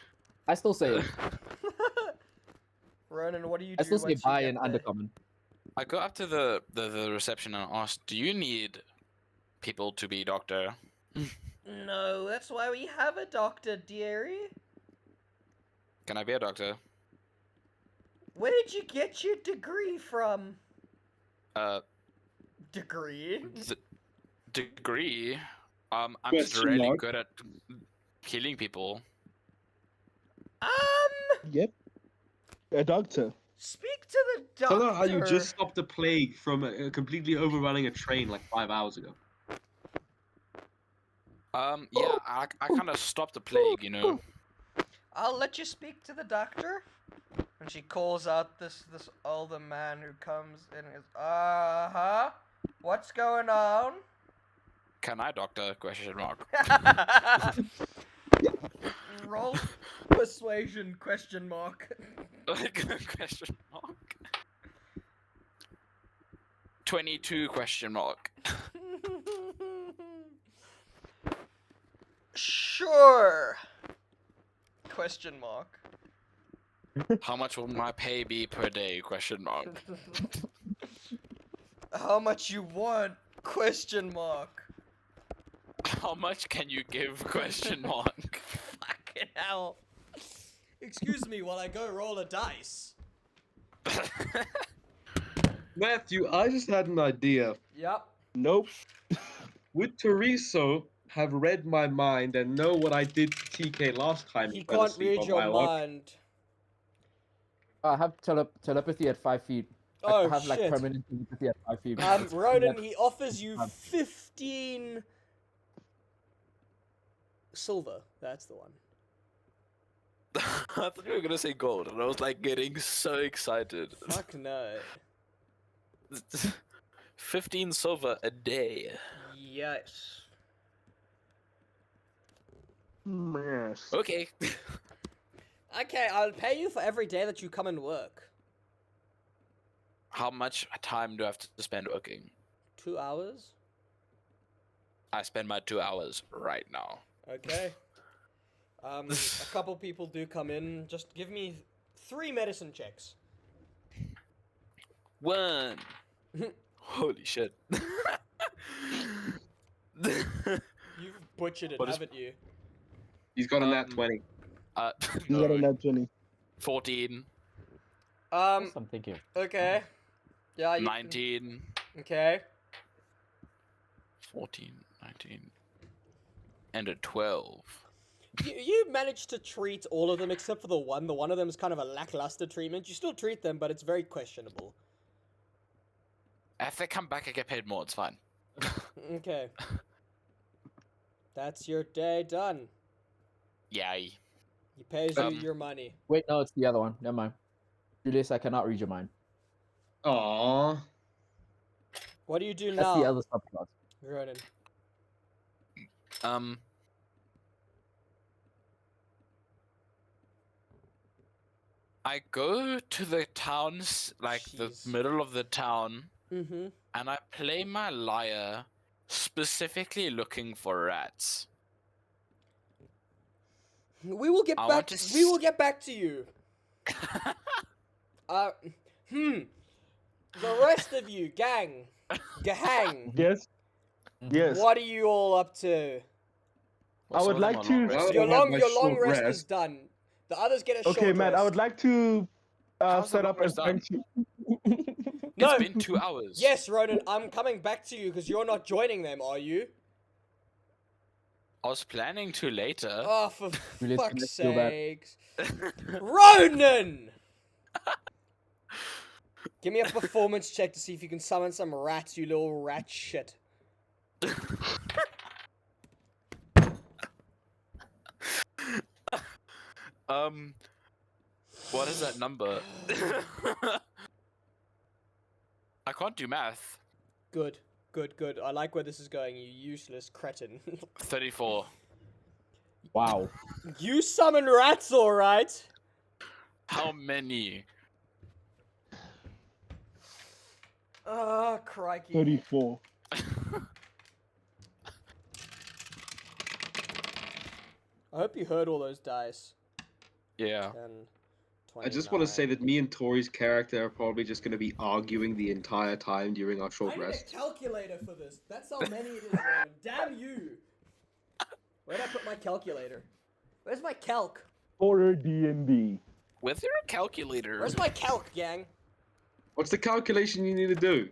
I still say it. Ronan, what do you do? I still say once you bye get in there? undercommon. I go up to the reception and ask, "Do you need people to be doctor?" No, that's why we have a doctor, dearie. Can I be a doctor? Where did you get your degree from? Degree? Degree. I'm just Question really mark. good at killing people. Yep. A doctor. Speak to the I doctor. don't know how you just stopped the plague from completely overrunning a train like 5 hours ago. Yeah, I kind of stopped the plague, you know. I'll let you speak to the doctor. And she calls out this older man who comes in and is, uh-huh. What's going on? Can I doctor? Question mark. Roll persuasion question mark. Question mark. 22 question mark. Sure. Question mark. How much will my pay be per day? Question mark. How much you want? Question mark. How much can you give? Question mark. Fucking hell. Excuse me while I go roll a dice. Matthew, I just had an idea. Yep. Nope. Would Teresa have read my mind and know what I did to TK last time He fell can't asleep read on your my log? mind. I have telepathy at 5 feet. Oh, I have like shit. permanent telepathy at 5 feet. Ronan, he offers you 15 silver. That's the one. I thought you were gonna say gold, and I was like getting so excited. Fuck no. 15 silver a day. Yes. Yes. Okay. Okay, I'll pay you for every day that you come and work. How much time do I have to spend working? 2 hours? I spend my 2 hours right now. Okay. A couple people do come in. Just give me 3 medicine checks. 1. Holy shit. You've butchered it, What is- haven't you? He's got a nat Um, 20. You got a no, nat 20. 14. Um. Yes, I'm thinking. Okay. Yeah. 19, Okay. 14, 19, and a 12. You managed to treat all of them except for the one. The one of them is kind of a lackluster treatment. You still treat them, but it's very questionable. If they come back, I get paid more. It's fine. Okay. That's your day done. Yay. He pays you Um, your money. Wait, no, it's the other one. Never mind. Julius, I cannot read your mind. Aww. What do you do That's now, the other subclass. Ronan? I go to the towns, like Jeez. the middle of the town, Mm-hmm. and I play my lyre, specifically looking for rats. We will get I back. want to We will get back to you. Uh, The rest of you, gang, Yes. Yes. what are you all up to? I would like to- Well, Your I had my your long short rest is rest. done. The others get a short Okay, rest. Matt. I would like to How's the set up long a rest done? friendship. No. It's been 2 hours. Yes, Ronan, I'm coming back to you because you're not joining them, are you? I was planning to later. Oh, for Julius, can I fuck's steal that? sakes. Ronan! Give me a performance check to see if you can summon some rats, you little rat shit. What is that number? I can't do math. Good, good, good. I like where this is going, you useless cretin. 34. Wow. You summon rats, alright? How many? Ah, crikey. 34. I hope you heard all those dice. Yeah. 10, I just want to say 29. that me and Tori's character are probably just going to be arguing the entire time during our I short need a rest. calculator for this. That's how many it is, Rowan. Damn you! Where'd I put my calculator? Where's my calc? Horror D&D. Was there a calculator? Where's my calc, gang? What's the calculation you need to do?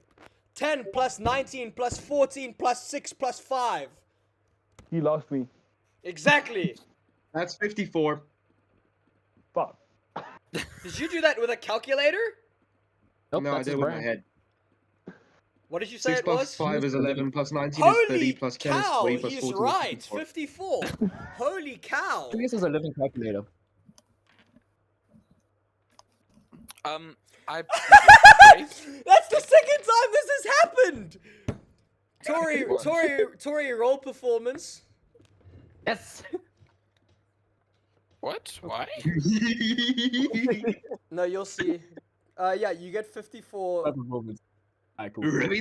10 plus 19 plus 14 plus 6 plus 5. He lost me. Exactly. That's 54. Fuck. Did you do that with a calculator? Nope, No, I that's did his it with my brain. head. What did you say 6 it plus was? 5 is 11, plus 19 is 30, Holy plus 10 is cow, 20, plus he's 14 right. is 54. 54. Holy cow. Julius is a living calculator. I. That's the second time this has happened. Tori, roll performance. Yes. What? Why? No, you'll see. Yeah, you get 54. Alright, cool. Really?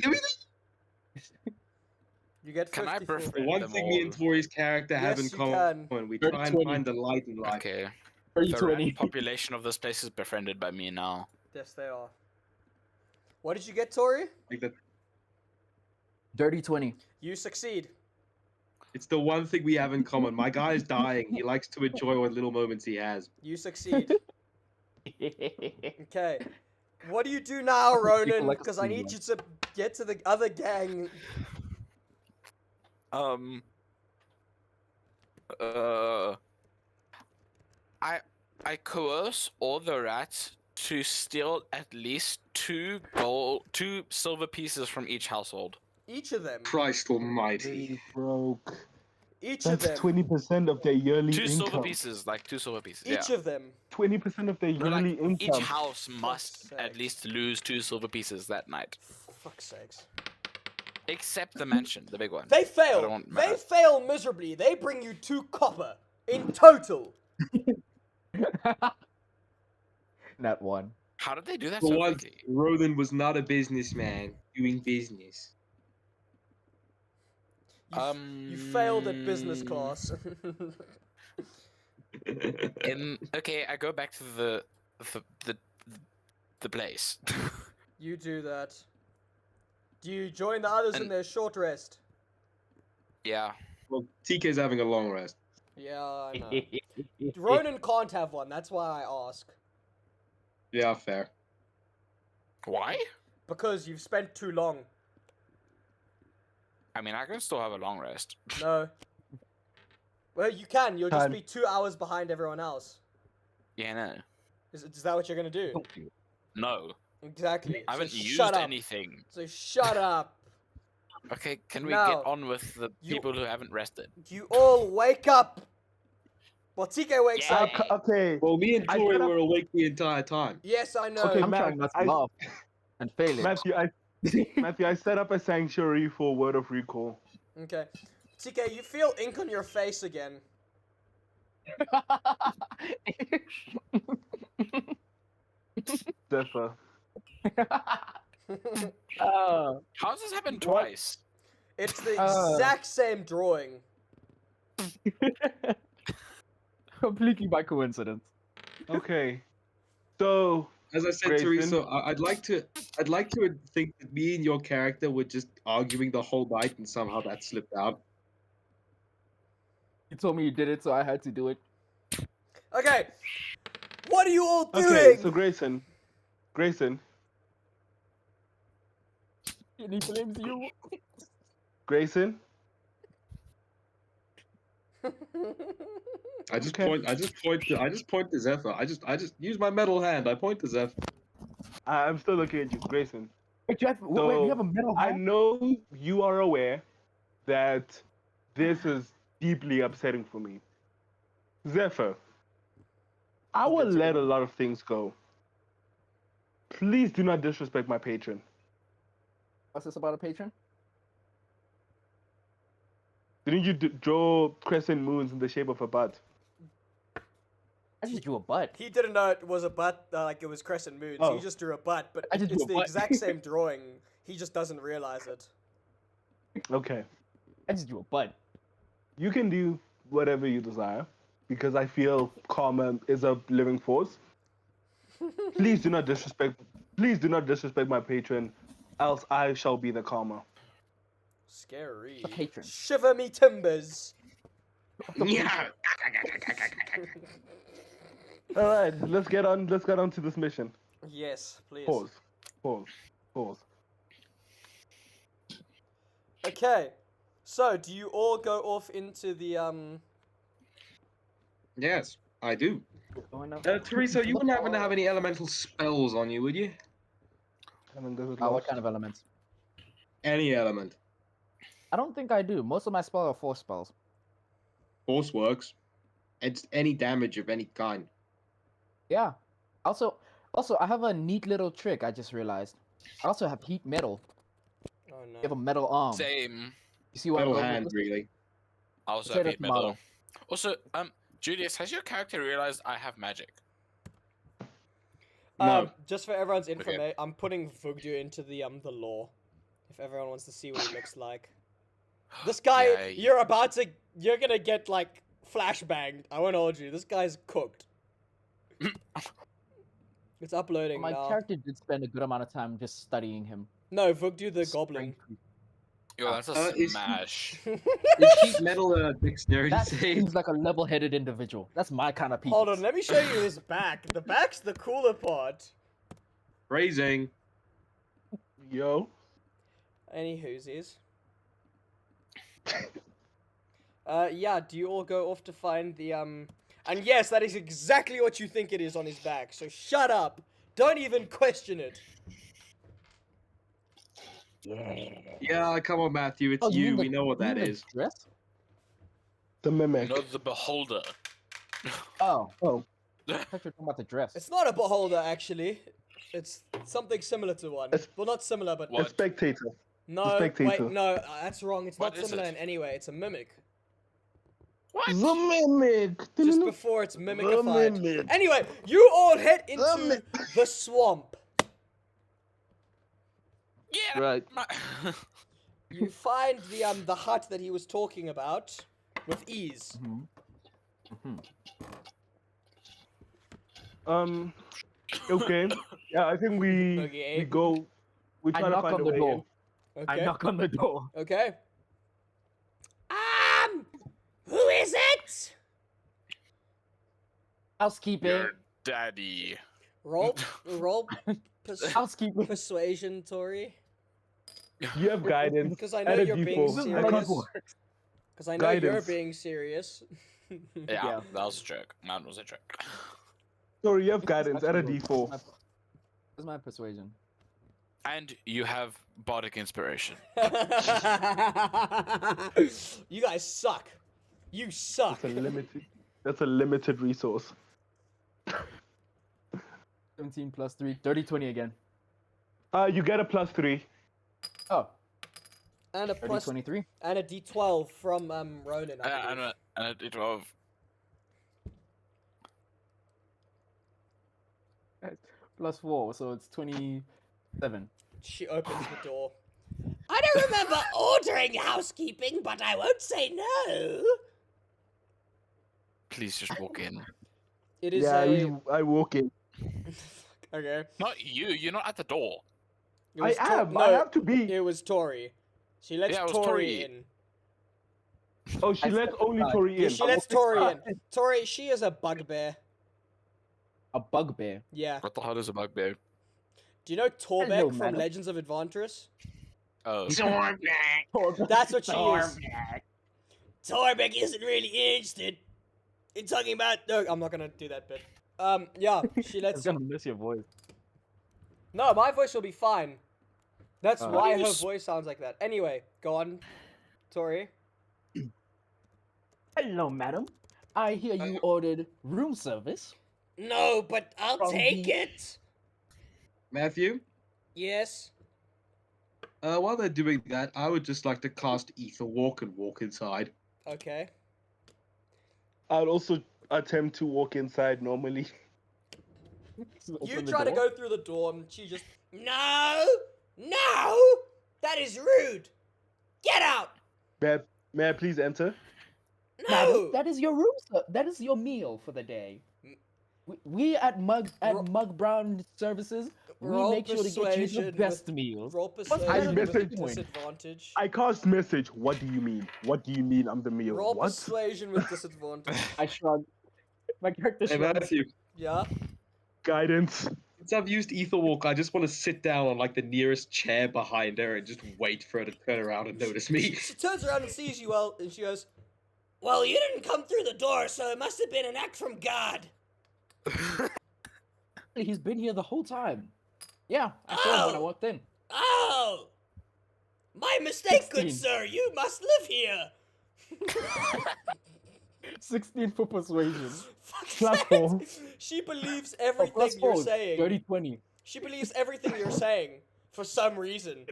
You get 54. Can I The befriend one them thing me and all? Tori's character have in Yes, you common, can. we Dirty try and 20. find the light in life. Okay. Are The you rat 20? population of this place is befriended by me now. Yes, they are. What did you get, Tori? Like that, Dirty 20. You succeed. it's the one thing we have in common. My guy is dying. He likes to enjoy what little moments he has. You succeed. Okay. What do you do now, Ronan? like a Because I need speedrun. you to get to the other gang. I coerce all the rats to steal at least two silver pieces from each household. Each of them. Christ almighty. Really broke. Each of That's them. 20% of their yearly Two silver income. pieces, like 2 silver pieces. Each yeah. of them. 20% of their No, like, yearly income. each house must sake. at least lose 2 silver pieces that night. For fuck's sakes. Except the mansion, the big one. They I fail. don't They matter. fail miserably. They bring you 2 copper in total. Not one. How did they do that For so once, quickly? Ronan was not a businessman doing business. You failed at business class. Okay, I go back to the place. You do that. Do you join the others in And- their short rest? Yeah. Well, TK's having a long rest. Yeah, I know. Ronan can't have one, that's why I ask. Yeah, fair. Why? Because you've spent too long. I mean, I can still have a long rest. No. Well, you can. You'll just Time. be 2 hours behind everyone else. Yeah, no. Is that what you're gonna do? No. Exactly. I So haven't shut used up. anything. So shut up. Okay, can we No. get on with the You- people who haven't rested? You all wake up. Well, TK wakes Yeah. up. Okay. Well, me and I Tori set up- were awake the entire time. Yes, I know. Okay, I'm trying not to laugh and failing. Matthew, I set up a sanctuary for Word of Recall. Okay. TK, you feel ink on your face again. Zephyr. How's this happened twice? It's the exact same drawing. Completely by coincidence. Okay. So As I said, Grayson? Teresa, I'd like to think that me and your character were just arguing the whole night, and somehow that slipped out. You told me you did it, so I had to do it. Okay. What are you all doing? okay, so Grayson. And he blames you. Grayson. I just Okay. point to Zephyr. I just use my metal hand. I point to Zephyr. I'm still looking at you, Grayson. Wait, wait, you have a metal I hand? know you are aware that this is deeply upsetting for me. Zephyr, I will let a lot of things go. Please do not disrespect my patron. What's this about a patron? Didn't you draw crescent moons in the shape of a butt? I just drew a butt. He didn't know it was a butt, like it was crescent moons. Oh. He just drew a butt, but I just it's drew a the butt. exact same drawing. He just doesn't realize it. Okay. I just drew a butt. You can do whatever you desire because I feel karma is a living force. Please do not disrespect my patron, else I shall be the karma. Scary. The patron. Shiver me timbers. Yeah. All right, let's get on to this mission. Yes, please. Pause. Okay. So, do you all go off into the Yes, I do. Going up. Teresa, you wouldn't happen to have any elemental spells on you, would you? What kind of elements? Any element. I don't think I do. Most of my spells are force spells. Force works. It's any damage of any kind. Yeah. Also, I have a neat little trick. I just realized. I also have heat metal. Oh no. I have a metal arm. Same. You see what I'm Metal going hand, with? really. I also Say have that heat metal. model. Also, Julius, has your character realized I have magic? No. Just for everyone's information, I'm putting Vugdu into the lore. If everyone wants to see what he looks like. This guy, Yeah, you're gonna get like flashbanged. I won't hold you. This guy's cooked. It's uploading My now. character did spend a good amount of time just studying him. No, Vugdu the goblin. Yo, that's a is he- smash. Is heat metal a dexterity That save? seems like a level-headed individual. That's my kind of people. Hold on, let me show you his back. The back's the cooler part. Raising. Yo. Any whoosies? Yeah, do you all go off to find the, And yes, that is exactly what you think it is on his back, so shut up! Don't even question it! Yeah, come on, Matthew. It's Oh, you. mean We know what you that mean the is. Dress? The mimic. No, the beholder. Oh. Oh. I thought you were talking about the dress. It's not a beholder, actually. It's something similar to one. It's- Well, not similar, but... What? A spectator. No, spectator. wait, no, that's wrong. It's What not is similar it? in any way. It's a mimic. What? The mimic. Just before it's mimicified. mimic. Anyway, you all head into mimic. the swamp. Yeah. Right. You find the hut that he was talking about with ease. Okay. Yeah, I think we Okay. go. We I try to knock find on a the way door. in. I Okay. knock on the door. Okay. Who is it? Housekeeping. Your daddy. Roll Housekeeping. persuasion, Tori. You have guidance. Because I know Add a you're being D4. This is I serious. can't works. Because I know you're Guidance. being serious. Yeah, Yeah. that was a joke. That was a joke. Sorry, you have guidance. Add a Actually, D4. Where's my persuasion? And you have bardic inspiration. You guys suck. You suck. That's a limited resource. 17 plus 3. 30, 20 again. You get a +3. Oh, And a 30, plus 23. and a D12 from Ronan. I And believe. a D12. Plus 4, so it's 27. She opens the door. I don't remember ordering housekeeping, but I won't say no. Please just walk in. It is Yeah, a. I walk in. Okay. Not you. You're not at the door. It I was am. No, I have to be. It was Tori. She lets Yeah, it was Tori Tori. in. Oh, she I lets stepped only aside. Tori Yeah, in. she lets Tori in. Tori, she is a bugbear. A bugbear. Yeah. What the hell is a bugbear? Do you know Torbeck Hello, from madam. Legends of Adventurous? Oh. That's what she is. Torbeck isn't really interested in talking about. No, I'm not gonna do that bit. Yeah, she I'm lets. gonna miss your voice. No, my voice will be fine. That's Oh. why Why do her you s- voice sounds like that. Anyway, go on, Tori. Hello, madam. I hear you ordered room service. No, but I'll From take the- it. Matthew, Yes. while they're doing that, I would just like to cast Ether Walk and walk inside. Okay. I'll also attempt to walk inside normally. You try to go through the door, and she just. No! No! That is rude! Get out! May I please enter? No! That is your room. That is your meal for the day. We at Mug Brown Services, we Roll make sure to get you the persuasion best meals. Roll What's persuasion better with than Bitcoin? disadvantage. I cast message. What do you mean? What do you mean I'm the meal? Roll What? persuasion with disadvantage. I shrug. My character Hey shrugs. Matthew, Yeah? Guidance. since I've used Ether Walk, I just want to sit down on like the nearest chair behind her and just wait for her to turn around and notice me. She turns around and sees you well, and she goes, well, you didn't come through the door, so it must have been an act from God. He's been here the whole time. Yeah, I saw him when I Oh. walked in. Oh! My mistake, good 16. sir. You must live here. 16 for persuasion. Fuck's Plus sake. 4. She believes Oh, everything plus you're 4, saying. 30, 20. She believes everything you're saying for some reason.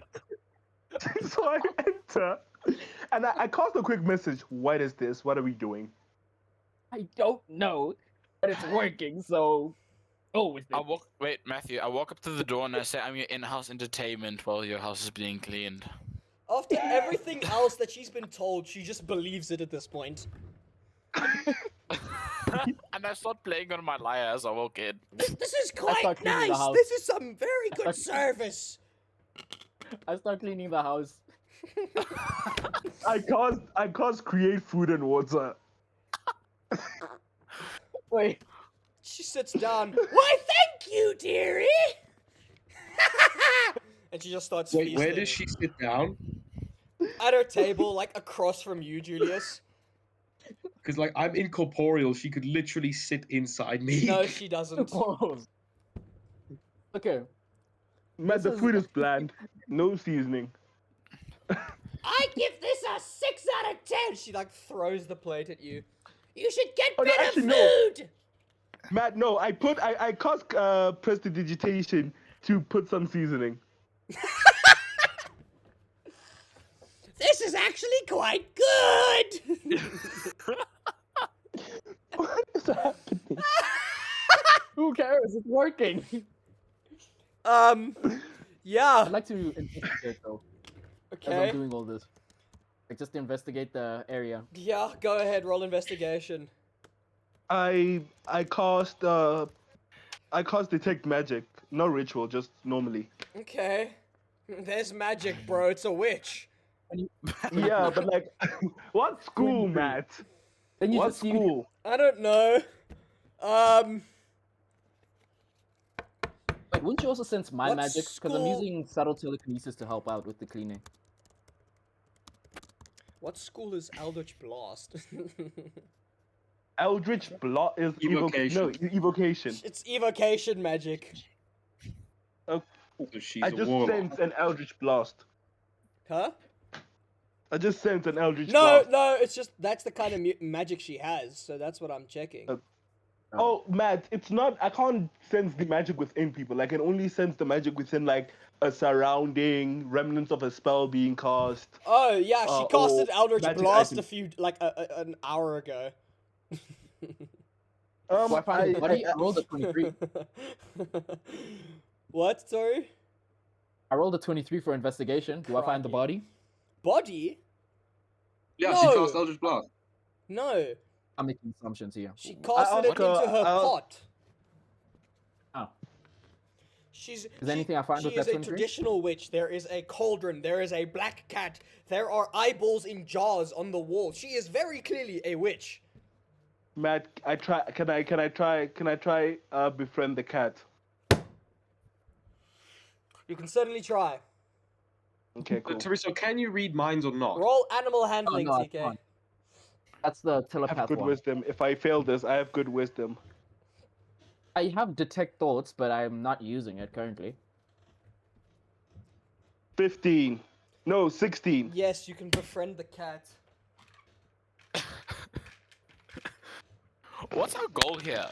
So I enter. And I cast a quick message. What is this? What are we doing? I don't know, but it's working, so go with it. Wait, Matthew. I walk up to the door and I say, "I'm your in-house entertainment while your house is being cleaned." After everything else that she's been told, she just believes it at this point. And I start playing on my lyre as I walk in. This is start quite cleaning the nice. house. This is some very good service. I start cleaning the house. I cast create food and water. Wait, She sits down. Why, thank you, dearie. And she just starts Wait, feasting. where does she sit down? At her table, like across from you, Julius. Because like I'm incorporeal, she could literally sit inside me. No, she doesn't. close. Okay, Man, the This is- food is bland. No seasoning. I give this a 6 out of 10. She like throws the plate at you. You should get Oh, no, better actually, no. food. Matt, no, I cast prestidigitation to put some seasoning. This is actually quite good. What is happening? who cares? It's working. Yeah. I'd like to investigate though, as Okay. I'm doing all this. Like just investigate the area. Yeah, go ahead, roll investigation. I cast detect magic, no ritual, just normally. Okay. There's magic, bro. It's a witch. Yeah, but like, what school, When- Matt? Then you What just see school? I don't know. Wait, wouldn't you also sense my What magic? Because I'm school- using subtle telekinesis to help out with the cleaning. What school is Eldritch Blast? Eldritch Blot is Evocation. evocation. It's evocation magic. So she's I a just warlock. sense an Eldritch Blast. Huh? I just sense an Eldritch No, Blast. no, it's just that's the kind of magic she has, so that's what I'm checking. Oh, Matt, it's not. I can't sense the magic within people. I can only sense the magic within like a surrounding remnants of a spell being cast. Oh yeah, she casted or Eldritch magic Blast items. an hour ago. Do I find the body? I rolled a 23. What? Sorry. I rolled a 23 for investigation. Do I find the Crikey. body? Body? Yeah, No. she cast Eldritch Blast. No, I'm making assumptions here. she casted it ask her- into her I'll- pot. Oh. She's. Is there anything I find she with is that a 23? traditional witch. There is a cauldron. There is a black cat. There are eyeballs in jars on the wall. She is very clearly a witch. Matt, I try. Can I try befriend the cat? You can certainly try. Okay, cool. Teresa, can you read minds or not? Roll animal handling, no, I TK. can't. That's the I have telepath good one. wisdom. If I fail this, I have good wisdom. I have detect thoughts, but I'm not using it currently. 15. No, 16. Yes, you can befriend the cat. What's our goal here?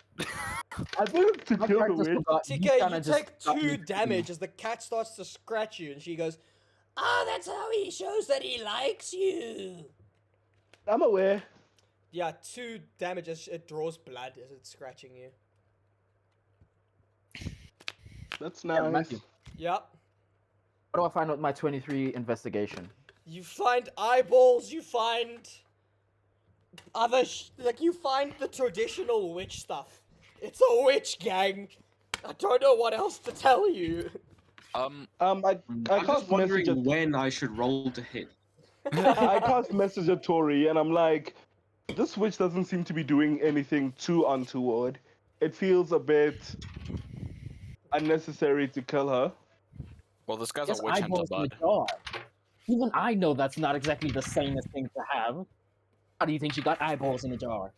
I think it's to My kill the character's witch. forgot- he TK, kinda you just take got me 2 thinking. damage as the cat starts to scratch you, and she goes, "Ah, that's how he shows that he likes you." I'm aware. Yeah, 2 damage as it draws blood as it's scratching you. That's Yeah, nice. Matthew. Yep. What do I find with my 23 investigation? You find eyeballs, you find other you find the traditional witch stuff. It's a witch gang. I don't know what else to tell you. I I'm cast just wondering message. when I should roll to hit. I cast message at Tori, and I'm like, this witch doesn't seem to be doing anything too untoward. It feels a bit unnecessary to kill her. Well, this guy's Yes, a witch hunter, eyeballs in the bud. jar. Even I know that's not exactly the sanest thing to have. How do you think she got eyeballs in a jar?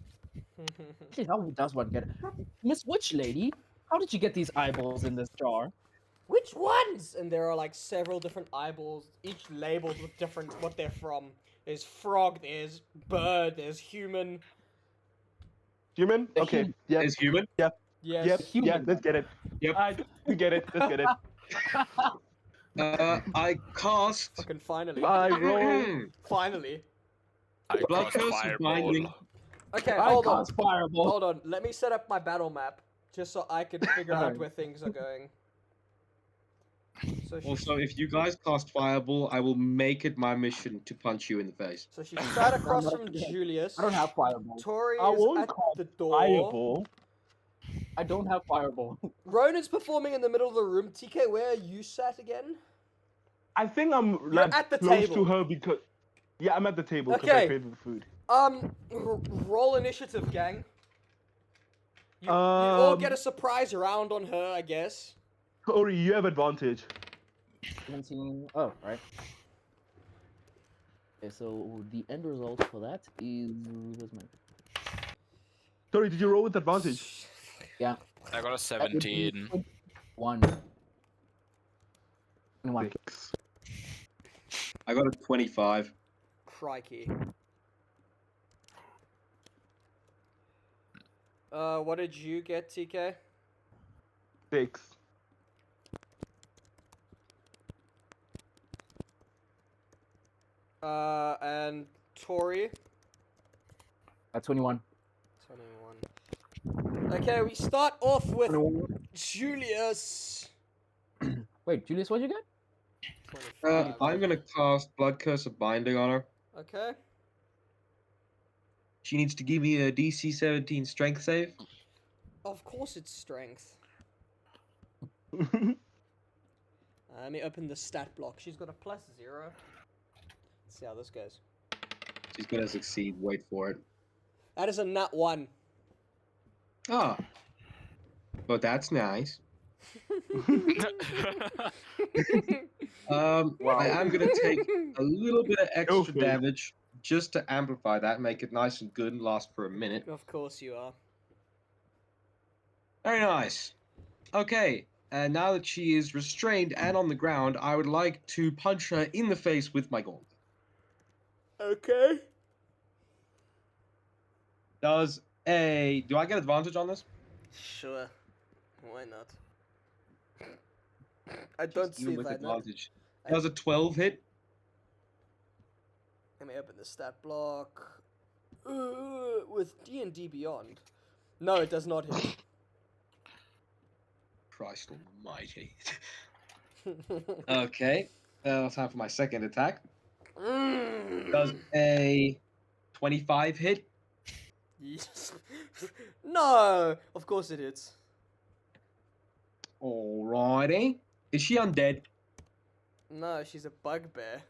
Actually, how does one get it? Miss Witch Lady, how did you get these eyeballs in this jar? Which ones? And there are like several different eyeballs, each labeled with different what they're from. There's frog, there's bird, there's human. Human? The Okay. human. Yep. Is human? Yes. Yep. human Yeah. Let's get it. Yep. We get it. Let's get it. I cast. Fucking finally. I roll. Finally. I Blood cast curse is fireball. binding. Okay, I hold on. cast fireball. Hold on. Let me set up my battle map just so I can figure out where things are going. So she, Also, if you guys cast fireball, I will make it my mission to punch you in the face. so she sat across not from yet. Julius. I don't have fireball. Tori I is won't at call the door. Fireball. I don't have fireball. Ronan's performing in the middle of the room. TK, where are you sat again? I think I'm You're like at the close table. to her because. Yeah, I'm at the table because Okay. I paid for the food. Roll initiative, gang. You all get Um, a surprise round on her, I guess. Tori, you have advantage. 17. Oh, right. Okay, so the end result for that is. Where's my... Tori, did you roll with advantage? Yeah. I got a that would be 17. 21. 21. Six. I got a 25. Crikey. What did you get, TK? 6. And Tori? 21. 21. Okay, we start off with 21. Julius. Wait, Julius, what'd you get? 25. I'm gonna cast Blood Curse of Binding on her. Okay. She needs to give me a DC 17 Strength save. Of course it's strength. Let me open the stat block. She's got a +0. Let's see how this goes. She's gonna succeed. Wait for it. That is a nat 1. Ah, but that's nice. I am gonna take a little bit of extra for it. damage just to amplify that, make it nice and good and last for a minute. Of course you are. Very nice. Okay, and now that she is restrained and on the ground, I would like to punch her in the face with my gauntlet. Okay. Do I get advantage on this? Sure. Why not? I don't Even see with that. No. advantage. Does a 12 hit? Let me open the stat block. With D&D Beyond. No, it does not hit. Christ almighty. Okay, time for my second attack. Does a 25 hit? Yes. No! Of course it hits. Alrighty. Is she undead? No, she's a bugbear.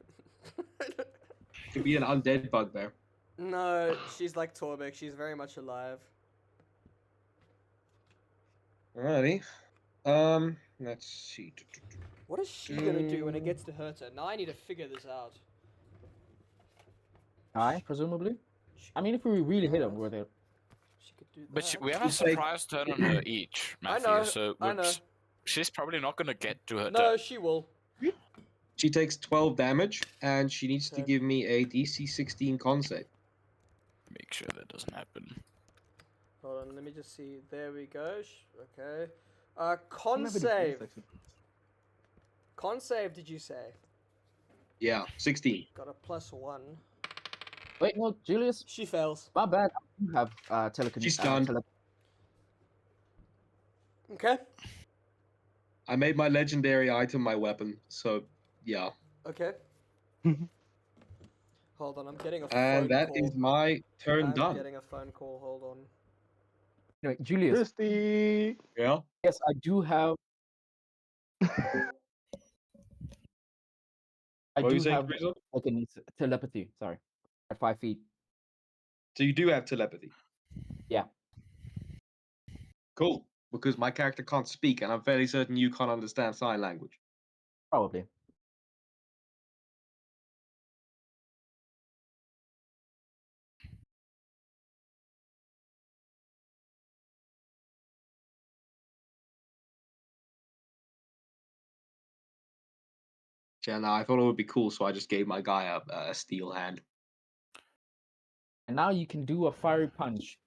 Could be an undead bugbear. No, she's like Torbeck. She's very much alive. Alrighty. Let's see. What is she gonna do when it gets to hurt her? Now I need to figure this out. I presumably. I mean, if we really hit him with it. She could do that. But we have a She's like- surprise turn on her each, I Matthew. know, So I know. she's probably not gonna get to her No, turn. she will. She takes 12 damage, and she needs to Okay. give me a DC 16 con save. Make sure that doesn't happen. Hold on, let me just see. There we go. Okay. Con Never save. defeats, actually. Con save, did you say? Yeah, 16. Got a +1. Wait, no, Julius. She fails. My bad. I do have telekinesis. She's stunned. Okay. I made my legendary item my weapon, so yeah. Okay. Hold on, I'm getting a phone And that call. is my turn I'm done. getting a phone call. Hold on. Anyway, Julius. Christy. Yeah. Yes, I do have. I What were you do saying, have Frieza? telekinesis, telepathy. Sorry, at 5 feet. So you do have telepathy. Yeah. Cool. Because my character can't speak, and I'm fairly certain you can't understand sign language. Probably. Yeah, no, I thought it would be cool, so I just gave my guy a steel hand. And now you can do a fiery punch.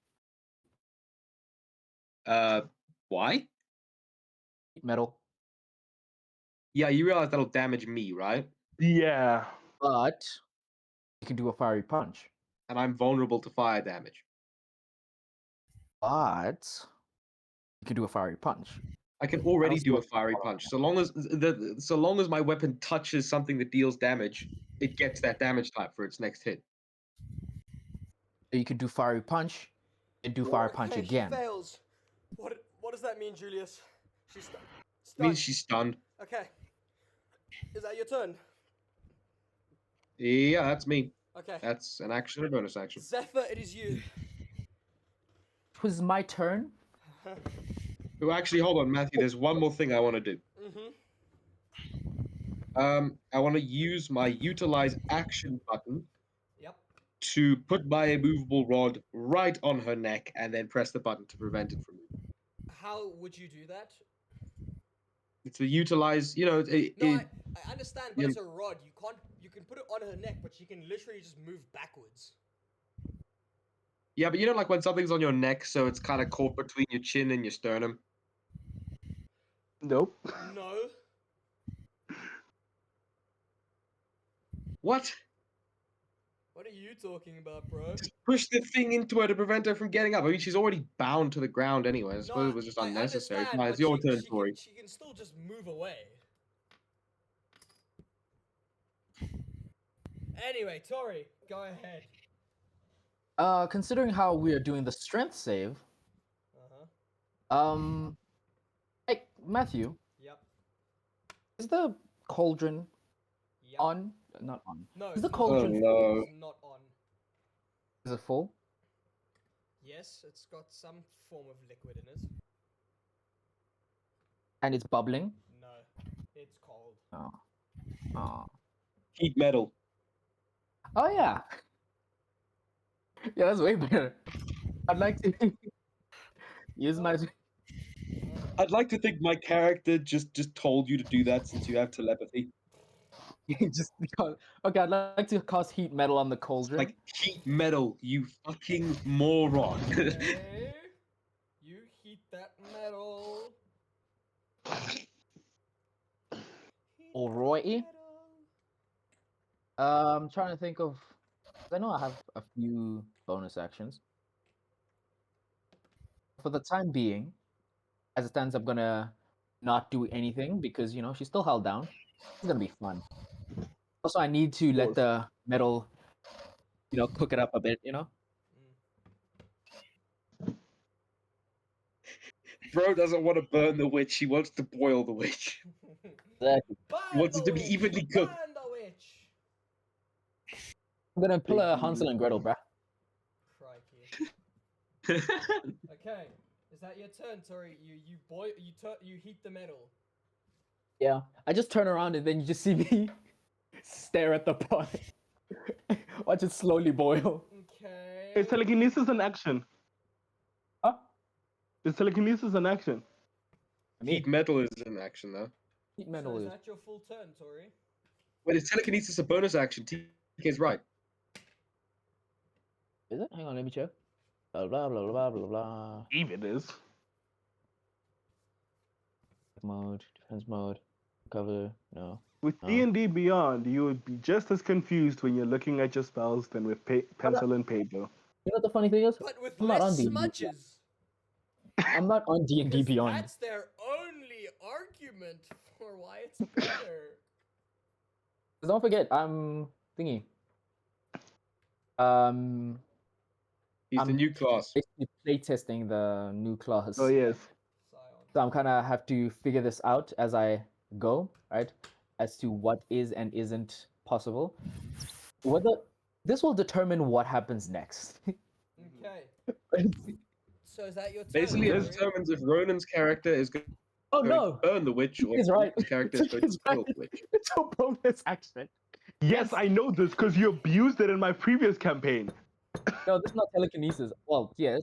Why? Metal. Yeah, you realize that'll damage me, right? Yeah. But you can do a fiery punch. And I'm vulnerable to fire damage. But you can do a fiery punch. I can already I'll do a still- fiery punch. So long as my weapon touches something that deals damage, it gets that damage type for its next hit. So you can do fiery punch and do fire punch Okay, again. She fails. What does that mean, Julius? She's stunned. Means she's stunned. Okay. Is that your turn? Yeah, that's me. Okay. That's an action or bonus action. Zephyr, it is you. It was my turn. Oh, actually, hold on, Matthew. There's one more thing I want to do. I want to use my utilize action button Yep. to put my immovable rod right on her neck and then press the button to prevent it from moving. How would you do that? It's a utilize, No, I understand, but you- it's a rod. You can put it on her neck, but she can literally just move backwards. yeah, but you know, like when something's on your neck, so it's kind of caught between your chin and your sternum. Nope. No. What? What are you talking about, bro? Just push the thing into her to prevent her from getting up. I mean, she's already bound to the ground anyway. I suppose it was just I unnecessary. understand, Fine, it's but your turn, she Tori. She can still just move away. Anyway, Tori, go ahead. Considering how we are doing the strength save, hey Matthew, Yep. is the cauldron Yep. on? Not on. No. Is the it's not- cauldron no. It's not on. Is it full? Yes, it's got some form of liquid in it. And it's bubbling. No, it's cold. Oh. Oh. Heat metal. Oh yeah. Yeah, that's way better. I'd like to use my. I'd like to think my character just told you to do that since you have telepathy. Just because. Okay, I'd like to cast heat metal on the cauldron. Like heat metal, you fucking moron. Okay. You heat that metal. Heat Alrighty. that metal. I'm trying to think of. I know I have a few bonus actions. For the time being, as it stands, I'm gonna not do anything because she's still held down. It's gonna be fun. Also, I need to let the metal, cook it up a bit. Bro doesn't want to burn the witch, he wants to boil the witch. Exactly. He wants it to be evenly cooked. Burn the witch. I'm gonna pull a Hansel and Gretel, bruh. Crikey. Okay, is that your turn, Tori? You heat the metal. Yeah. I just turn around and then you just see me stare at the pot. Watch it slowly boil. Okay. Is telekinesis an action? Huh? Is telekinesis an action? I mean, Heat metal is an action though. heat So metal is is. that your full turn, Tori? Wait, is telekinesis a bonus action? TK's right. Is it? Hang on, let me check. Blah blah blah blah blah blah. Even is. Mode, defense mode, cover. No. With Oh. D&D Beyond, you would be just as confused when you're looking at your spells than with pencil and paper. You know what the funny thing is? But with I'm not on less D&D. smudges. I'm not on D&D 'Cause Beyond. That's their only argument for why it's better. 'Cause don't forget, I'm thingy. Um, He's the I'm new class. basically playtesting the new class. Oh yes. Scion. So I'm kind of have to figure this out as I go, right? As to what is and isn't possible. Whether this will determine what happens next. Okay. So is that your turn? Basically, it Tori? determines if Ronan's character is going Oh to no! burn the witch or He's if right. Ronan's character is going to He's kill right. the witch. It's a bonus action. Yes, I know this because you abused it in my previous campaign. No, this is not telekinesis. Well, yes.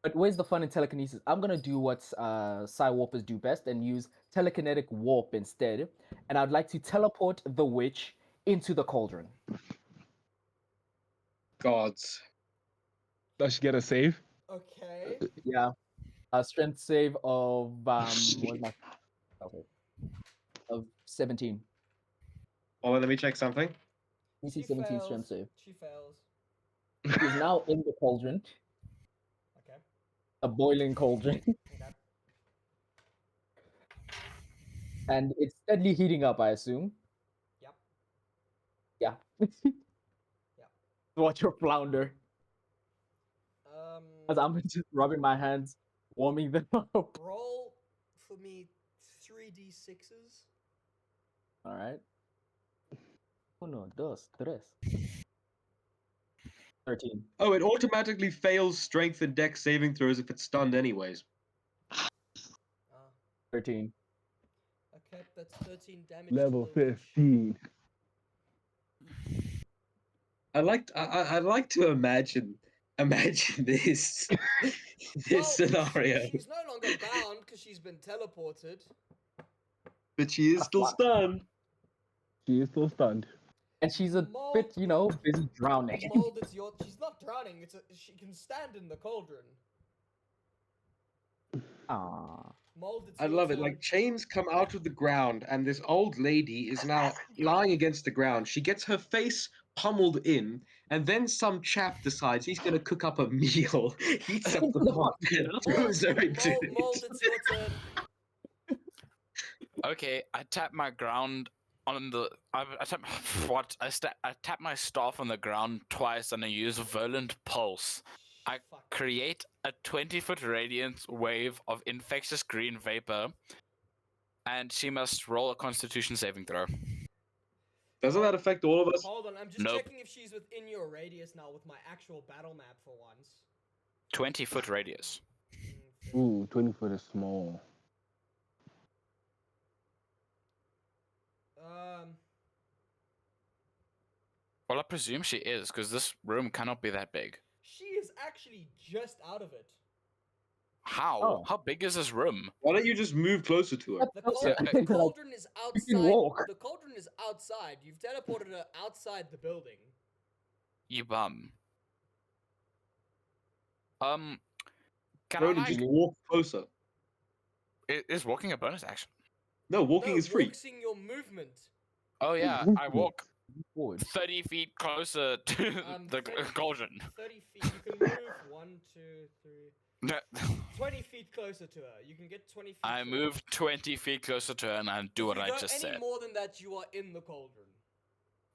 But where's the fun in telekinesis? I'm gonna do what Psywarpers do best and use telekinetic warp instead. And I'd like to teleport the witch into the cauldron. Gods. Does she get a save? Okay. Yeah. A strength save of what's my okay. Of 17. Oh, let me check something. DC 17 strength save. She fails. He's now in the cauldron. Okay. A boiling cauldron. Okay. And it's steadily heating up, I assume. Yep. Yeah. Yep. Watch your flounder. As I'm just rubbing my hands, warming them up. Roll for me 3d6s. Alright. Uno, dos, tres. 13. Oh, it automatically fails strength and dex saving throws if it's stunned anyways. 13. Okay, that's 13 damage. Level to the witch. 15. I like to imagine this Well, scenario. She's no longer bound because she's been teleported. But she is still stunned. She is still stunned. And she's a Mold- bit, busy drowning. Mold, it's your. She's not drowning. She can stand in the cauldron. Aww. Mold, it's I your love it. turn. Like chains come out of the ground, and this old lady is now lying against the ground. She gets her face pummeled in, and then some chap decides he's going to cook up a meal, heats up the pot, and throws her into Mold, it. Mold, it's your turn. Okay, I tap my ground on the. I tap what? I tap my staff on the ground twice, and I use Violent Pulse. I Fuck. create a 20-foot radiant wave of infectious green vapor, and she must roll a Constitution saving throw. Doesn't that affect all of us? Hold on, I'm just Nope. checking if she's within your radius now with my actual battle map for once. 20-foot radius. Ooh, 20 foot is small. Well, I presume she is, because this room cannot be that big. She is actually just out of it. How? Oh. How big is this room? Why don't you just move closer to her? The, Closer. the cauldron is outside. walk. The cauldron is outside. You've teleported her outside the building. You bum. Can Bro, I like... just walk closer. Is walking a bonus action? No, walking No, is free. walking your movement. Oh yeah, I walk Forward. 30 feet closer to the 30 cauldron. 30 feet. You can move 1, 2, 3... No, 20 feet closer to her. You can get 20 feet. I to move 20 feet closer to her and I do what if I you go just any said. more than that, you are in the cauldron.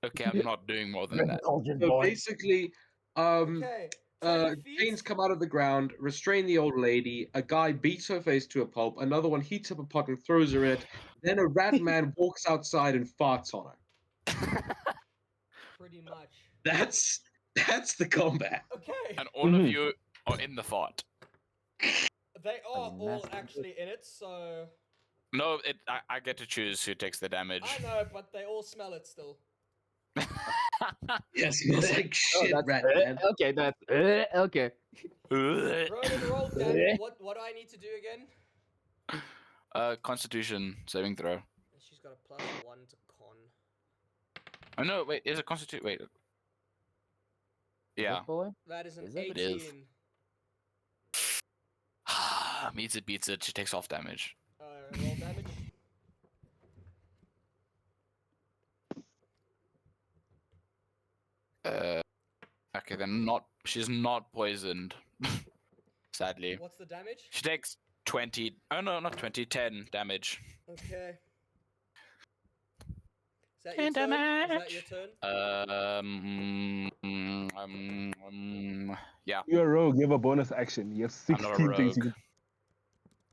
Okay, I'm not doing more than that. So basically, Okay. 20 feet. chains come out of the ground, restrain the old lady. A guy beats her face to a pulp. Another one heats up a pot and throws her in it. Then a rat man walks outside and farts on her. Pretty much. That's the combat. Okay. And all of you are in the fort. They are you all nasty actually in it, so... No, I get to choose who takes the damage. I know, but they all smell it still. Yes, smells like shit, rat man. Okay, that's okay. Ronan, roll damage. What do I need to do again? Constitution saving throw. She's got a +1 to con. Oh no, wait, is it constitution? Wait. Yeah. Boy? That is an Is it? 18. It is. Meets it, beats it. She takes off damage. Roll damage. Okay, then not. She's not poisoned. Sadly, What's the damage? she takes 20. Oh no, not 20. 10 damage. Okay. Is that your turn? Is that your turn? Yeah. You're a rogue. You have a bonus action. You have I'm not a 16 things you rogue. can.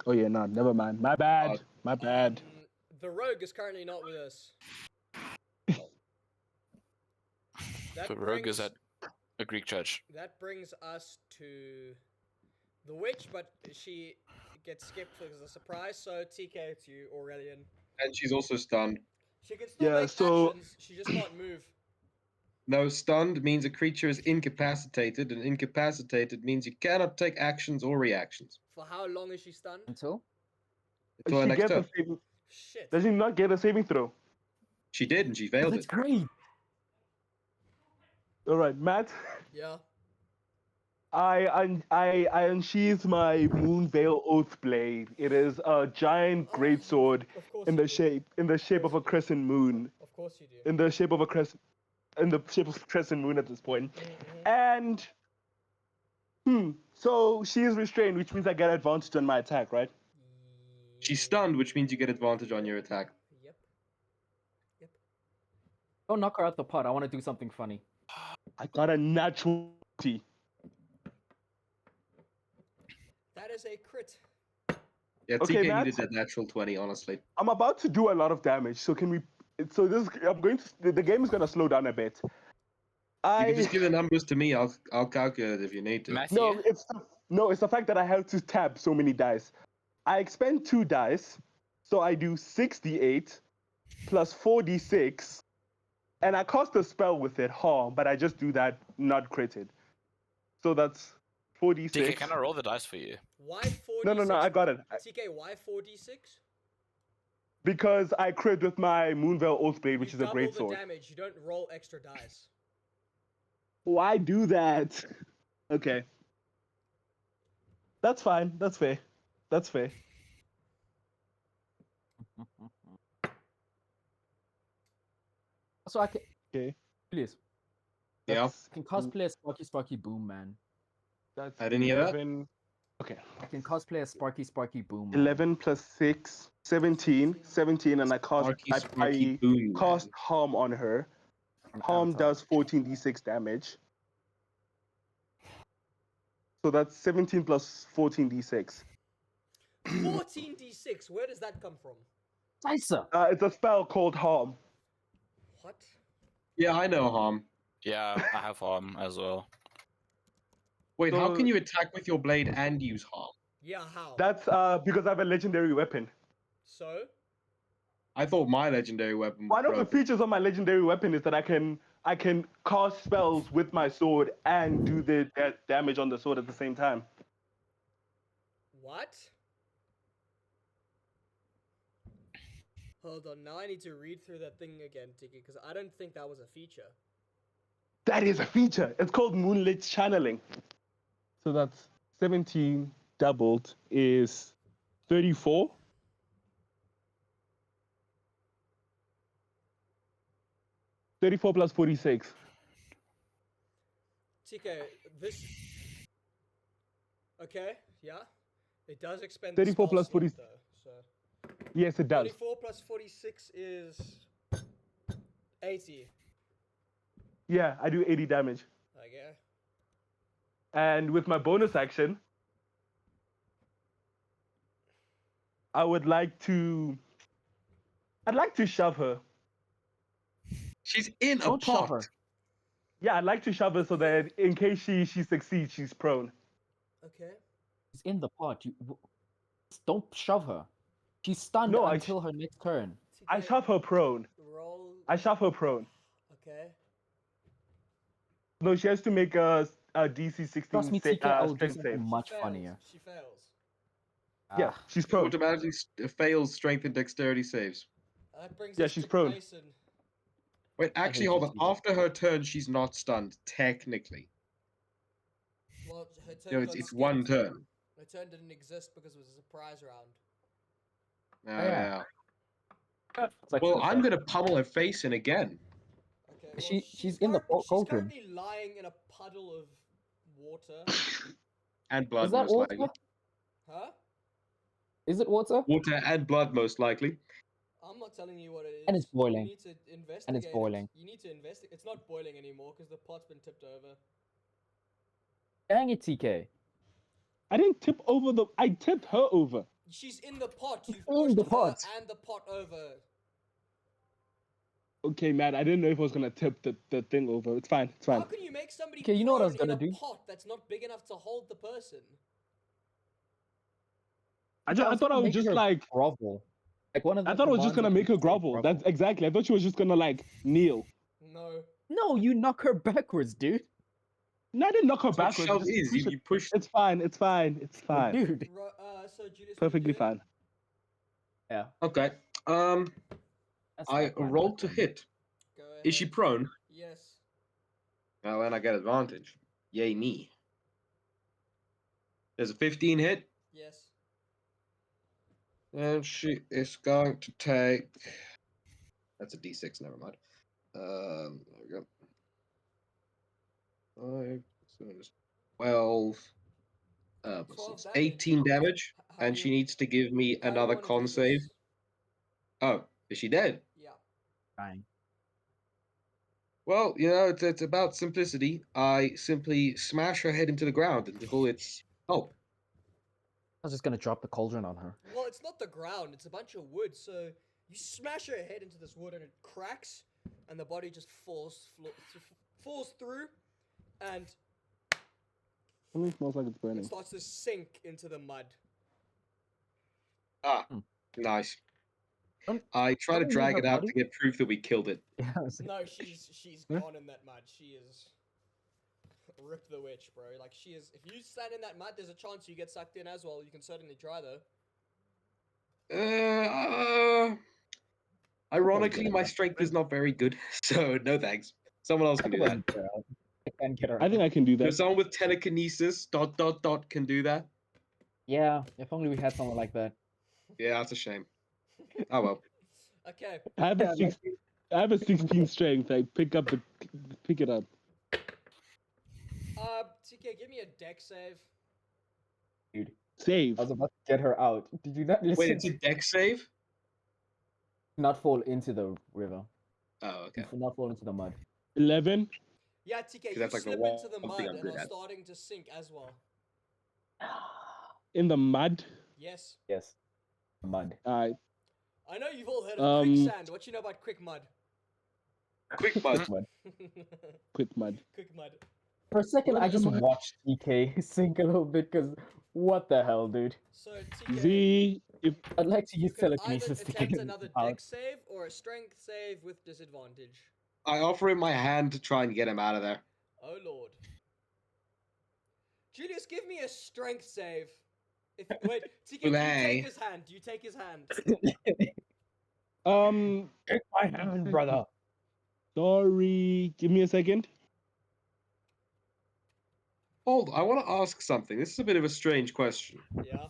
Oh, yeah, not. Never mind. My bad. God. My bad. The rogue is currently not with us. The rogue is at a Greek church. That brings us to the witch, but she gets skipped as a surprise. So TK, it's you, Aurelian. And she's also stunned. She can still make so- actions. She just can't move. No, stunned means a creature is incapacitated, and incapacitated means you cannot take actions or reactions. For how long is she stunned? Until? Until her She next gets a turn. saving. Shit. Does he not get a saving throw? She did, and she failed That's it. great. All right, Matt. Yeah. I unsheath my Moonveil Oath Blade. It is a giant greatsword Of course in you the do. shape of a crescent moon. Of course you do. In the shape of a crescent moon at this point. And so she is restrained, which means I get advantage on my attack, right? She's stunned, which means you get advantage on your attack. Yep. Yep. Don't knock her out the pot. I want to do something funny. I got a natural 20. That is a crit. Yeah, Okay, TK Matt? needed that natural 20, honestly. I'm about to do a lot of damage, so can we? So this, I'm going to. The game is going to slow down a bit. You can just give the numbers to me. I'll calculate it if you need to. Matthew? No, it's the fact that I have to tab so many dice. I expend 2 dice, so I do 6d8 plus 4d6, and I cast a spell with it, harm, but I just do that not critted. So that's 4d6. TK, can I roll the dice for you? Why 4d6? No, I got it. TK, why 4d6? Because I crit with my Moonveil Oathblade, which You is a double great the sword. damage. You don't roll extra dice. Why do that? Okay. That's fine. That's fair. That's fair. So I can. Okay. Please. Yeah. I can cosplay a Sparky Sparky Boom Man. That's I didn't hear that. 11. Okay. I can cosplay a Sparky Sparky Boom Man. 11 plus 6, 17. 17, and I Sparky boom, cast man. harm on her. From Harm Avatar. does 14d6 damage. So that's 17 plus 14d6. 14d6. Where does that come from? Dicer. It's a spell called harm. What? Yeah, I know, Harm. Yeah, I have harm as well. Wait, how So- can you attack with your blade and use Harm? Yeah, how? That's because I have a legendary weapon. So? I thought my legendary weapon was One of the broken. features of my legendary weapon is that I can I can cast spells with my sword and do the damage on the sword at the same time. What? Hold on, now I need to read through that thing again, Tiki, because I don't think that was a feature. That is a feature. It's called Moonlit Channeling. So that's 17 doubled is 34. $34 plus 46. TK, this. Okay, yeah. It does expend 34 the plus spell 40 slot, though, so. Yes, it does. 34 plus 46 is 80. Yeah, I do 80 damage. Okay. And with my bonus action, I'd like to shove her. She's in a Don't shove pot. her. Yeah, I'd like to shove her so that in case she succeeds, she's prone. Okay. She's in the pot. Don't shove her. She's stunned No, until her next turn. I TK, shove her prone. roll. I shove her prone. Okay. No, she has to make a DC 16 Trust me, TK, I will do strength something save. much fails. funnier. She fails. Yeah, Ah, she's prone. Automatically fails strength and dexterity saves. That brings Yeah, us she's to prone. Grayson. Wait, actually, hate hold you, on. Steve. After her turn, she's not stunned, technically. Well, her turn No, got it's skipped. one turn. Her turn didn't exist because it was a surprise round. Oh, yeah. yeah. it's like Well, Twister. I'm going to pummel her face in again. Okay. Well, She's in the she's cauldron. currently lying in a puddle of water. And blood, Is that most water? likely. Huh? Is it water? Water and blood, most likely. I'm not telling you what it is. And it's boiling. You need to investigate. boiling. You need to investigate. It's not boiling anymore because the pot's been tipped over. Dang it, TK. I didn't tip over the. I tipped her over. She's in the pot. You've In pushed the her pot. and the pot over. Okay, man. I didn't know if I was gonna tip the thing over. It's fine. It's fine. How can you make somebody Okay, you know what I was prone in gonna a do? pot that's not big enough to hold the person? I thought I would just like. grovel. Like one of the I thought I was just gonna commands make her would say grovel. That's exactly. I thought she was just gonna like kneel. No. No, you knock her backwards, dude. No, I didn't knock her That's what backwards. shove just is. push her- You push. It's fine. It's fine. It's fine. Dude. So Julius, what Perfectly are you doing? fine. Yeah. Okay. That's I not fine, rolled to man. hit. Go ahead. Is she prone? Yes. Well, then I get advantage. Yay me. There's a 15 hit, Yes. and she is going to take. That's a d6. Never mind. There we go. 5, 6, 12. What's 12 this? damage. 18 damage, How and do she you- needs to give me How do you another wanna con do save. this? Oh, is she dead? Yeah. Fine. Well, it's about simplicity. I simply smash her head into the ground until it's. Oh, I was just gonna drop the cauldron on her. Well, it's not the ground. It's a bunch of wood. So you smash her head into this wood, and it cracks, and the body just falls through, and Something smells like it's it burning. starts to sink into the mud. nice. Don't- I try to don't leave drag her it out body. to get proof that we killed it. Yeah. I was like, No, she's Huh? gone in that mud. She is. Rip the witch, bro. Like, she is. If you stand in that mud, there's a chance you get sucked in as well. You can certainly try, though. Ironically, my strength is not very good, so no thanks. Someone else I can do think that. I can get her. I think I can do If that. someone with telekinesis, ... can do that. Yeah, if only we had someone like that. Yeah, that's a shame. Oh well. Okay. I have a Yeah, six. I have a 16 strength. I pick it up. TK, give me a deck save. Dude, Save. I was about to get her out. Did you not listen? Wait, it's a deck save? Not fall into the river. Oh, okay. Not fall into the mud. 11. Yeah, TK, you that's like the slip into the one thing mud I'm and good are at. starting to sink as well. In the mud. Yes. Yes. Mud. I know you've all heard of Um, quicksand. What you know about quick mud? Quick mud. Mud. Quick mud. Quick mud. For a second, What I just am I- watched TK sink a little bit because what the hell, dude? So TK, Z. If I'd like to you use can either telekinesis to get attempt him another out. deck save or a strength save with disadvantage. I offer him my hand to try and get him out of there. Oh lord. Julius, give me a strength save. Wait, TK, do you Play. take his hand? Do you take his hand? Take my hand, brother. Sorry. Give me a second. Hold, I want to ask something. This is a bit of a strange question. Yeah.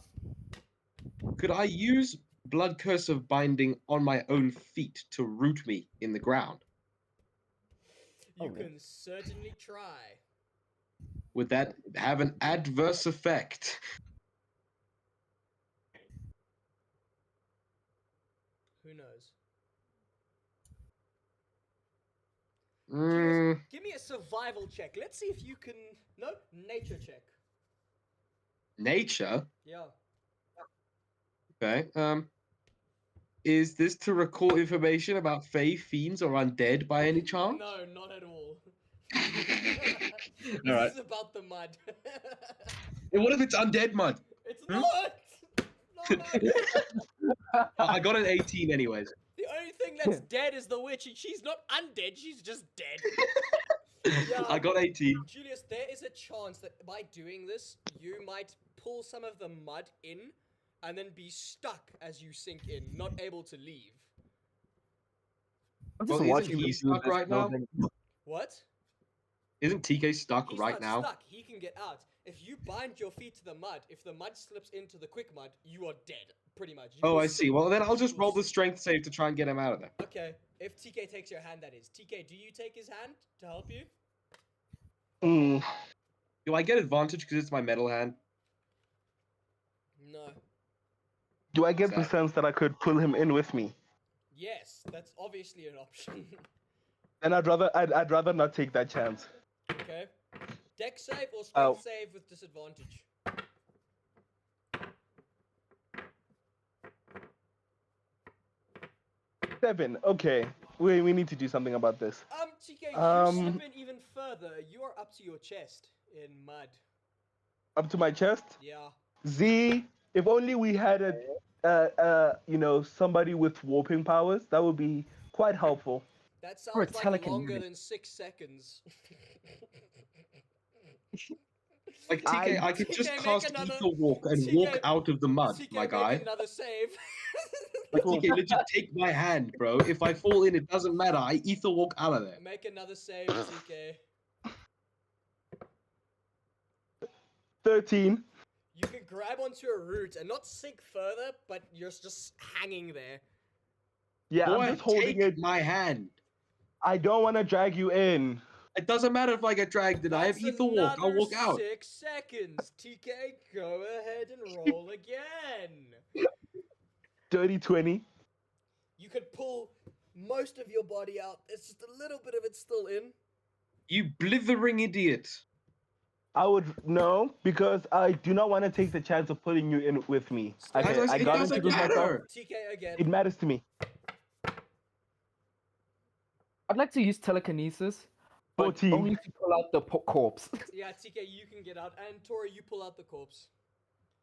Could I use Blood Curse of Binding on my own feet to root me in the ground? You can certainly try. Would that have an adverse effect? Who knows? Mm, Give me a survival check. Let's see if you can. No, nature check. nature? Yeah. Okay. Is this to recall information about Fey, fiends, or undead by any chance? No, not at all. This Alright. is about the mud. What if it's undead mud? It's Hmm? not! I got an 18 anyways. The only thing that's dead is the witch, and she's not undead, she's just dead. Yeah, I got 18. Julius, there is a chance that by doing this, you might pull some of the mud in and then be stuck as you sink in, not able to leave. I'm Well, just isn't watching he them do stuck this right now? building. What? Isn't TK stuck He's right not now? stuck. He can get out. If you bind your feet to the mud, if the mud slips into the quick mud, you are dead, pretty much. You Oh, will I see. sink. Well, then I'll You just will roll the sink. strength save to try and get him out of there. Okay, if TK takes your hand, that is. TK, do you take his hand to help you? Mm. Do I get advantage because it's my metal hand? No. Do I get the Sad. sense that I could pull him in with me? Yes, that's obviously an option. Then I'd rather not take that chance. Okay. Deck save or strength save with disadvantage? Seven. Okay. We need to do something about this. TK, you slip in even further. You are up to your chest in mud. Up to my chest. Yeah. Z. If only we had somebody with warping powers, that would be quite helpful. That Or sounds like longer telekinetic. than 6 seconds. Like TK, I could TK, just make cast another- Ether Walk and TK, walk out of the mud, TK, my make guy. another save. Like TK, legit take my hand, bro. If I fall in, it doesn't matter. I Ether Walk out of there. Make another save, TK. 13. You can grab onto a root and not sink further, but you're just hanging there. Yeah, Boy, I'm just holding take it. my hand. I don't want to drag you in. It doesn't matter if I get dragged in. I have That's Ether Walk. I'll another walk out. 6 seconds. TK, go ahead and roll again. Dirty 20. You could pull most of your body out. It's just a little bit of it still in. You blithering idiot. I would no, because I do not want to take the chance of putting you in with me. As Okay, I it got doesn't into this myself. matter. TK again. It matters to me. I'd like to use telekinesis, but 14. only to pull out the corpse. Yeah, TK, you can get out. And Tori, you pull out the corpse.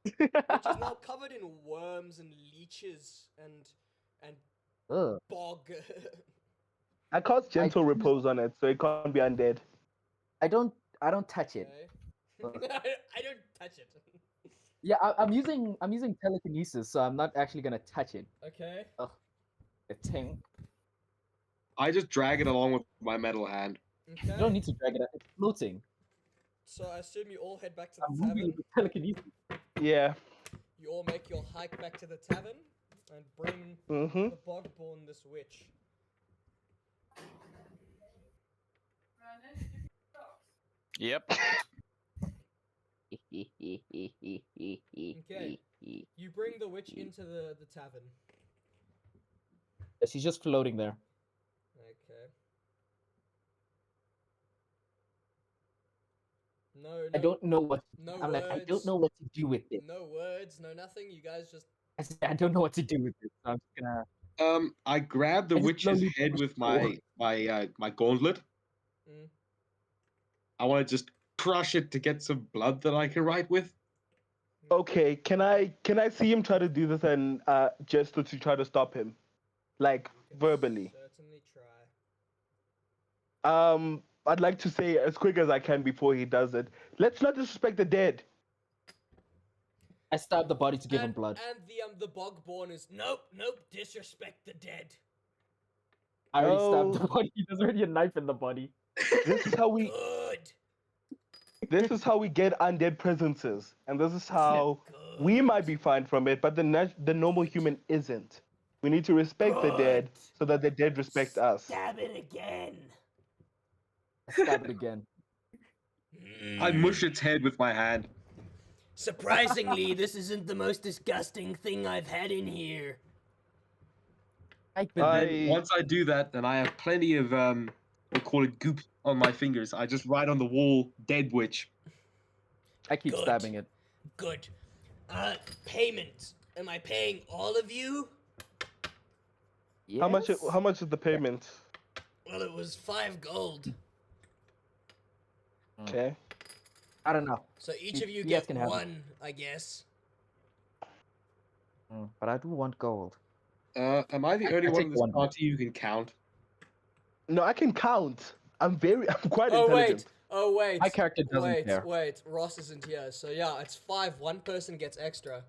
Which is now covered in worms and leeches and Ugh. bog. I cast gentle repose on it, so it can't be undead. I don't touch it. Okay. I don't touch it. Yeah, I'm using telekinesis, so I'm not actually gonna touch it. Okay. The thing. I just drag it along with my metal hand. You Okay. don't need to drag it out. It's floating. So I assume you all head back to I'm the moving tavern. with telekinesis. Yeah. You all make your hike back to the tavern and bring Mm-hmm. the bogborn this witch. Yep. Okay. You bring the witch into the tavern. She's just floating there. Okay. No, I don't know what. No I'm words. like, I don't know what to do with it. No words, no nothing. You guys just. I said, I don't know what to do with it. So I'm just gonna. I grab the I just witch's slowly head push with forward. my gauntlet. Mm. I want to just crush it to get some blood that I can write with. Okay, can I see him try to do this and just to try to stop him, like Can verbally? Certainly try. I'd like to say as quick as I can before he does it. Let's not disrespect the dead. I stab the body to give him And- blood. And the bogborn is nope, disrespect the dead. I already stabbed No. the body. There's already a knife in the body. This is how we. Good. This is how we get undead presences, and this is how Good. we might be fine from it, but the normal human isn't. We need to respect the dead Good. so that the dead respect us. Stab it again. I stab it again. I mush its head with my hand. Surprisingly, this isn't the most disgusting thing I've had in here. I Then once I do that, then I have plenty of we call it goop on my fingers. I just write on the wall, "Dead witch." keep Good. stabbing it. Good. Payment. Am I paying all of you? Yes? How much is the payment? Well, it was 5 gold. Okay. I don't know. So each of you You guys get can have it. 1, I guess. But I do want gold. Am I the only I one take in this one. party who can count? No, I can count. I'm quite Oh intelligent. wait. My character doesn't care. Wait. Ross isn't here. So yeah, it's 5. 1 person gets extra.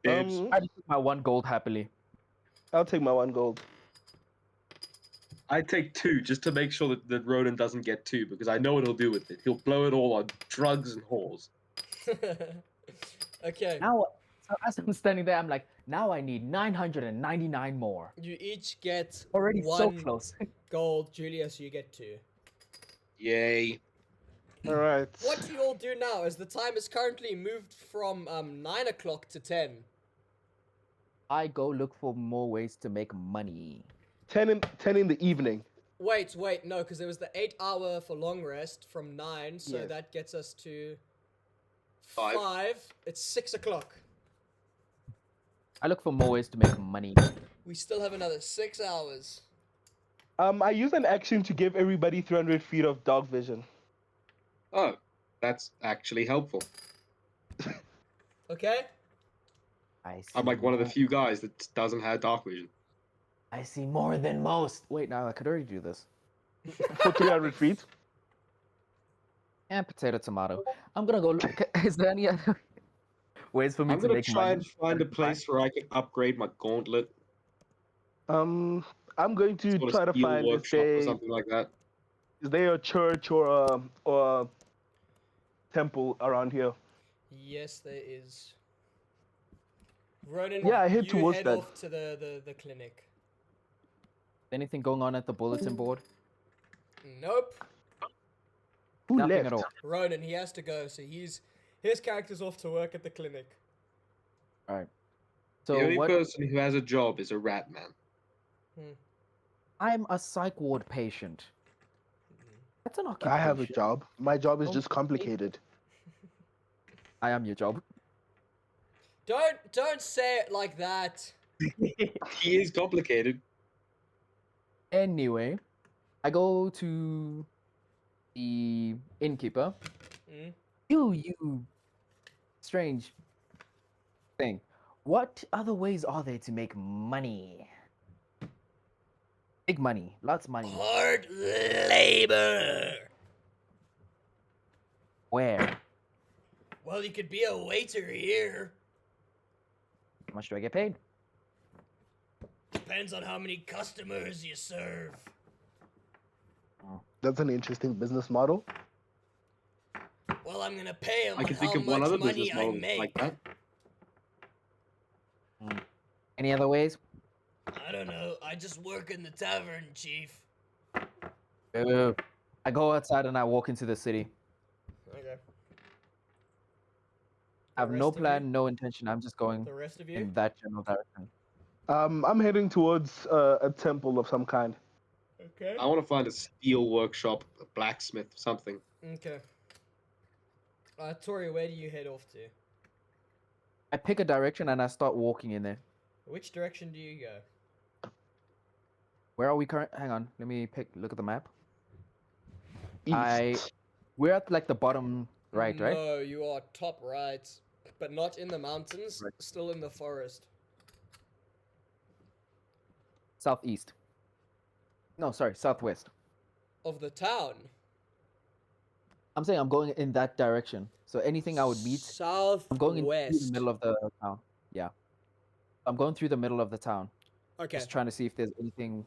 Dibs. I just took my 1 gold happily. I'll take my 1 gold. I take 2 just to make sure that Ronan doesn't get 2 because I know what he'll do with it. He'll blow it all on drugs and whores. Okay. Now, so as I'm standing there, I'm like, now I need 999 more. You each get Already 1 so close. gold. Julius, you get 2. Yay. All right. What do you all do now? As the time is currently moved from 9 o'clock to 10. I go look for more ways to make money. 10 in the evening. Wait, no, because there was the 8 hour for long rest from 9, so Yes. that gets us to 5. 5. It's 6 o'clock. I look for more ways to make money. We still have another 6 hours. I use an action to give everybody 300 feet of dark vision. Oh, that's actually helpful. Okay? I see I'm like one of the more- few guys that doesn't have dark vision. I see more than most. Wait, now I could already do this. For 300 feet. And potato, tomato. I'm gonna go look. Is there any other ways for me I'm to gonna make try money? and find a place where I can upgrade my gauntlet. I'm going to Sort of try to steel find workshop or something like that. is there a church or a temple around here? Yes, there is. Ronan, Yeah, I head you towards head that. off to the clinic. Anything going on at the bulletin board? Nope. Who Nothing left? at all. Ronan, he has to go, so his character's off to work at the clinic. All right. The So only what? person who has a job is a rat man. I'm a psych ward patient. That's an occupation. I have a job. My job is Oh, just complicated. I am your job. Don't say it like that. He is complicated. Anyway, I go to the innkeeper. Mm. You strange thing. What other ways are there to make money? Big money, lots of money. Hard labor. Where? Well, you could be a waiter here. How much do I get paid? Depends on how many customers you serve. That's an interesting business model. Well, I'm gonna pay him I can how think of one much other money business I model make. like that. Any other ways? I don't know. I just work in the tavern, chief. I go outside and I walk into the city. Okay. I have The no rest of you? plan, no intention. I'm just going The rest of you? in that general direction. I'm heading towards a temple of some kind. Okay. I want to find a steel workshop, a blacksmith, something. Okay. Tori, where do you head off to? I pick a direction and I start walking in there. Which direction do you go? Where are we current? Hang on, let me look at the map. East. We're at like the bottom right, right? No, you are top right, but not in the mountains. Right. Still in the forest. Southeast. No, sorry, southwest. of the town. I'm saying I'm going in that direction. So anything I would meet, I'm going in through the Southwest. middle of the town. Yeah. I'm going through the middle of the town. Okay. Just trying to see if there's anything.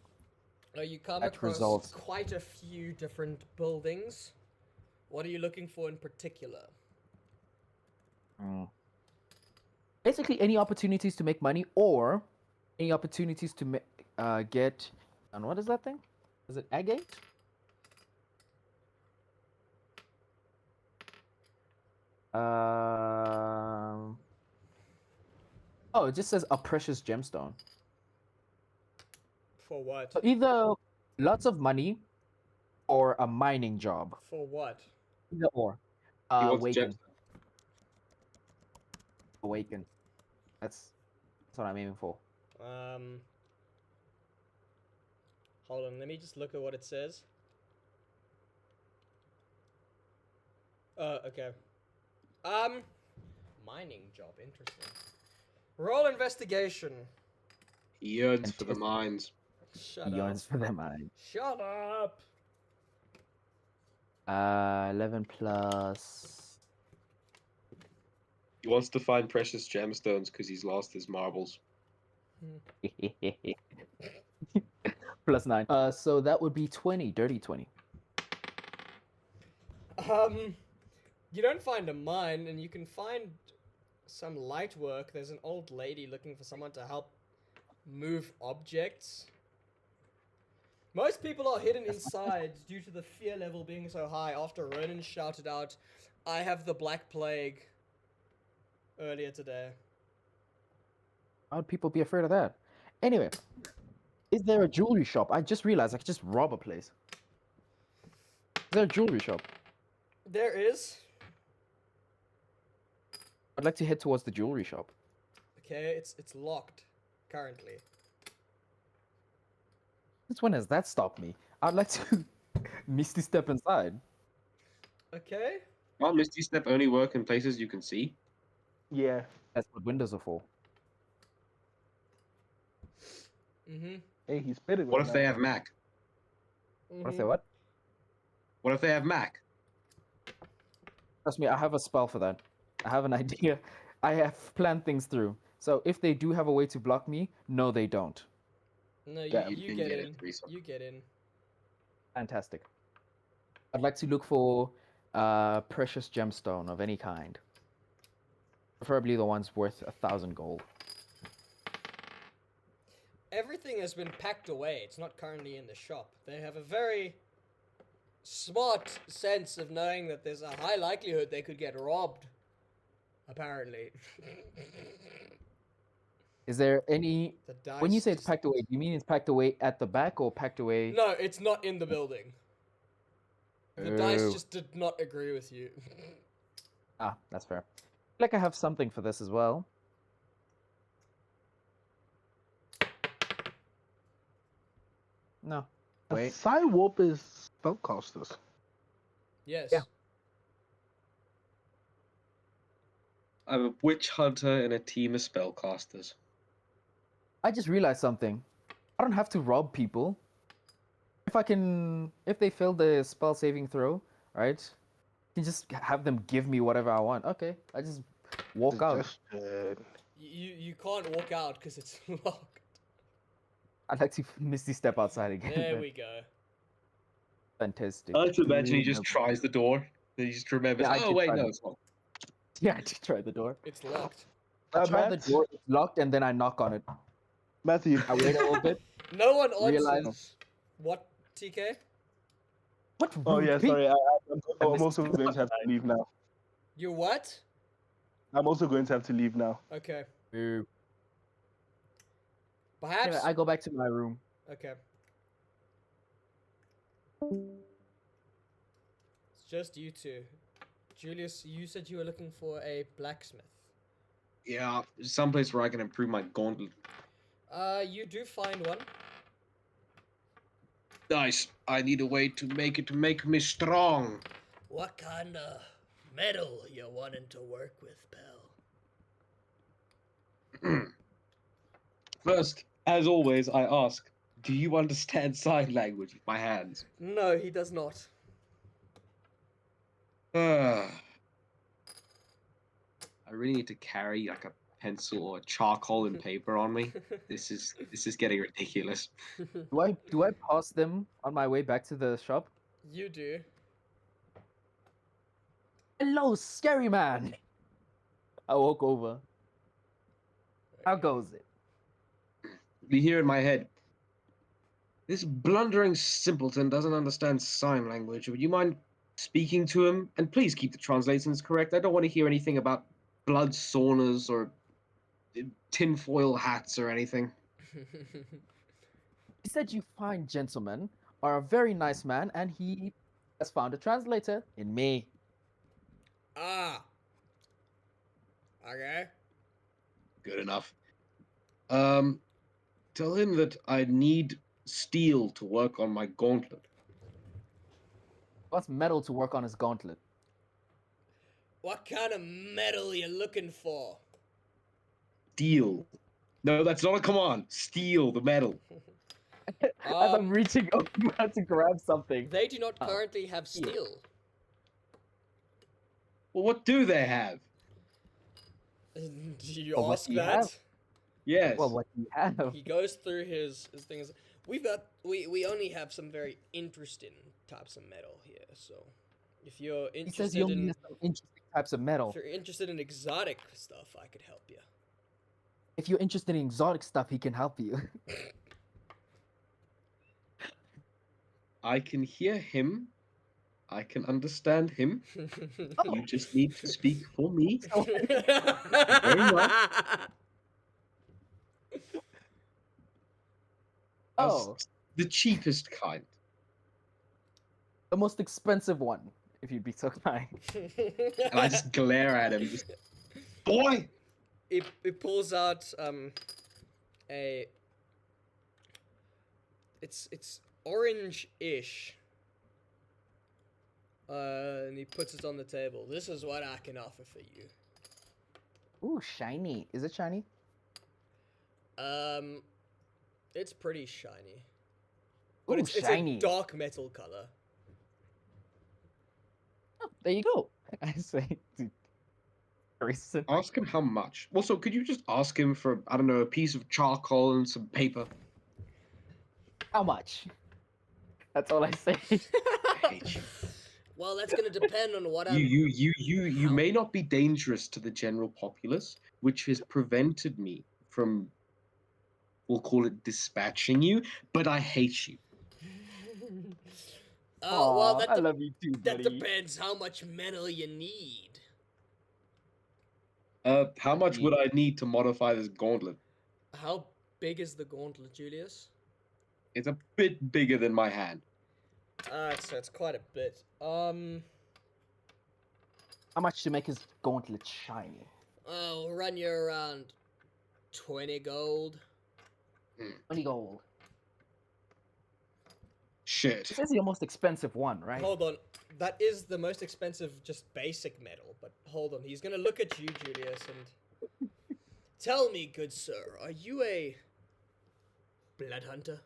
You come that across results. quite a few different buildings. What are you looking for in particular? Basically, any opportunities to make money or any opportunities to get. And what is that thing? Is it agate? Oh, it just says a precious gemstone. For what? So either lots of money or a mining job. For what? Either or. He wants a Awaken. gemstone. Awaken. That's what I'm aiming for. Hold on, let me just look at what it says. Okay. Mining job, interesting. Roll investigation. He yearns for the mines. Shut up. Yarns for them, mine. Shut up. 11 plus. He wants to find precious gemstones because he's lost his marbles. Plus 9. So that would be 20. Dirty 20. You don't find a mine, and you can find some light work. There's an old lady looking for someone to help move objects. Most people are hidden inside due to the fear level being so high after Ronan shouted out, "I have the Black Plague," earlier today. Why would people be afraid of that? Anyway, is there a jewelry shop? I just realized I could just rob a place. Is there a jewelry shop? There is. I'd like to head towards the jewelry shop. Okay, it's locked currently. Since when has that stopped me? I'd like to misty step inside. Okay. Can't Misty Step only work in places you can see? Yeah. That's what windows are for. Hey, he's spitting. What right if they now. have Mac? What if they what? What if they have Mac? Trust me, I have a spell for that. I have an idea. I have planned things through. So if they do have a way to block me, no, they don't. No, Damn. you You get get in. it, Teresa. You get in. Fantastic. I'd like to look for precious gemstone of any kind. Preferably the ones worth 1,000 gold. Everything has been packed away. It's not currently in the shop. They have a very smart sense of knowing that there's a high likelihood they could get robbed. Apparently. Is there any... The dice When you say it's just- packed away, do you mean it's packed away at the back or packed away... No, it's not in the building. The dice Oh. just did not agree with you. Ah, that's fair. I feel like I have something for this as well. No. Wait. Psywarp is spellcasters. Yes. Yeah. I'm a witch hunter and a team of spellcasters. I just realized something. I don't have to rob people. If they fail the spell saving throw, right? I can just have them give me whatever I want. Okay, I just walk out. You can't walk out because it's locked. I'd like to misty step outside again. There but we go. Fantastic. I like to imagine he just Ooh, tries the door. Then he just remembers, Yeah, I oh did wait, try no, that. it's not. Yeah, I just tried the door. It's locked. I tried the Matt? door, it's locked, and then I knock on it. Matthew. I wait a little bit. No one answers. Realize- What, TK? What? Oh rude yeah, people? sorry. I'm missed also it. going to have to leave now. You what? I'm also going to have to leave now. Okay. Boo. Perhaps. Anyway, I go back to my room. Okay. It's just you two. Julius, you said you were looking for a blacksmith. Yeah, someplace where I can improve my gauntlet. You do find one. Nice. I need a way to make me strong. What kind of metal you wanting to work with, pal? First, as always, I ask, Do you understand sign language with my hands? No, he does not. I really need to carry like a pencil or charcoal and paper on me. This is getting ridiculous. Do I pass them on my way back to the shop? You do. Hello, scary man. I walk over. How goes it? You hear in my head, this blundering simpleton doesn't understand sign language. Would you mind speaking to him? And please keep the translations correct. I don't want to hear anything about blood saunas or tinfoil hats or anything. He said you fine gentlemen are a very nice man, and he has found a translator in me. Ah. Okay. Good enough. Tell him that I need steel to work on my gauntlet. Wants metal to work on his gauntlet. What kind of metal you looking for? Steel. No, that's not a command. Steel, the metal. As I'm reaching over to grab something. They do not currently have steel. Well, what do they have? Do you Well, what ask do you that? have? Yes. Well, what do you have? He goes through his things. We only have some very interesting types of metal here. So if you're He says interested you only in have some interesting types of metal. if you're interested in exotic stuff, I could help you. If you're interested in exotic stuff, he can help you. I can hear him. I can understand him. You just need to speak for me. Very much. Oh, The cheapest kind. the most expensive one, if you'd be so kind. And I just glare at him. Just, boy! He pulls out a it's orange-ish. And he puts it on the table. This is what I can offer for you. Ooh, shiny. Is it shiny? It's pretty shiny. But Ooh, it's shiny. a dark metal color. Oh, there you go. I say to Grayson. Ask him how much. Also, could you just ask him for, I don't know, a piece of charcoal and some paper? How much? That's all I say. I hate you. Well, that's gonna depend on what You may not be dangerous to the general populace, which has prevented me from, we'll call it dispatching you, but I hate you. Well, Aw, I love you too, that buddy. depends how much metal you need. How much would I need to modify this gauntlet? How big is the gauntlet, Julius? It's a bit bigger than my hand. It's quite a bit. How much to make his gauntlet shiny? We'll run you around 20 gold. 20 gold. Shit. This is your most expensive one, right? Hold on. That is the most expensive, just basic metal. But hold on. He's gonna look at you, Julius, and tell me, good sir, are you a blood hunter?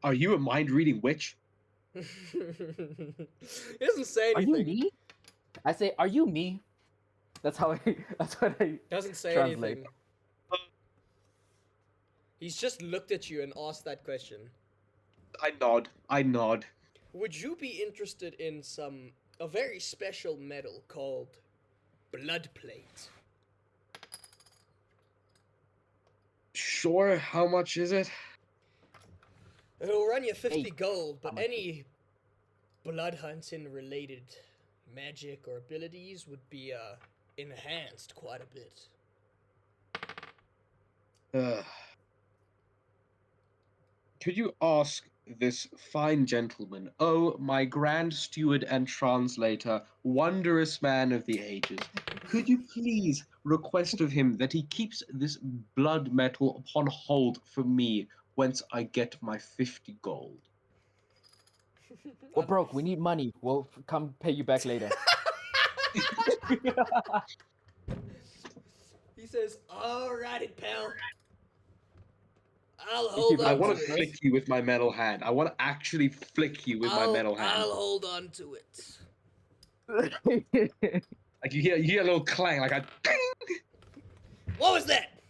Are you a mind-reading witch? He doesn't say Are anything. you me? I say, are you me? That's how I. That's what I. Doesn't say translate. anything. He's just looked at you and asked that question. I nod. Would you be interested in a very special metal called blood plate? Sure, how much is it? It'll run you 50 Hey, gold, but how much? any blood hunting related magic or abilities would be enhanced quite a bit. Could you ask this fine gentleman, oh, my grand steward and translator, wondrous man of the ages, could you please request of him that he keeps this blood metal upon hold for me, whence I get my 50 gold? We're broke. We need money. We'll come pay you back later. He says, "Alrighty, pal. I'll Thank you hold very I on want to to it. flick you with my metal hand. I want to actually flick you with my metal hand. I'll hold on to it." Like you hear a little clang, like a ding. What was that?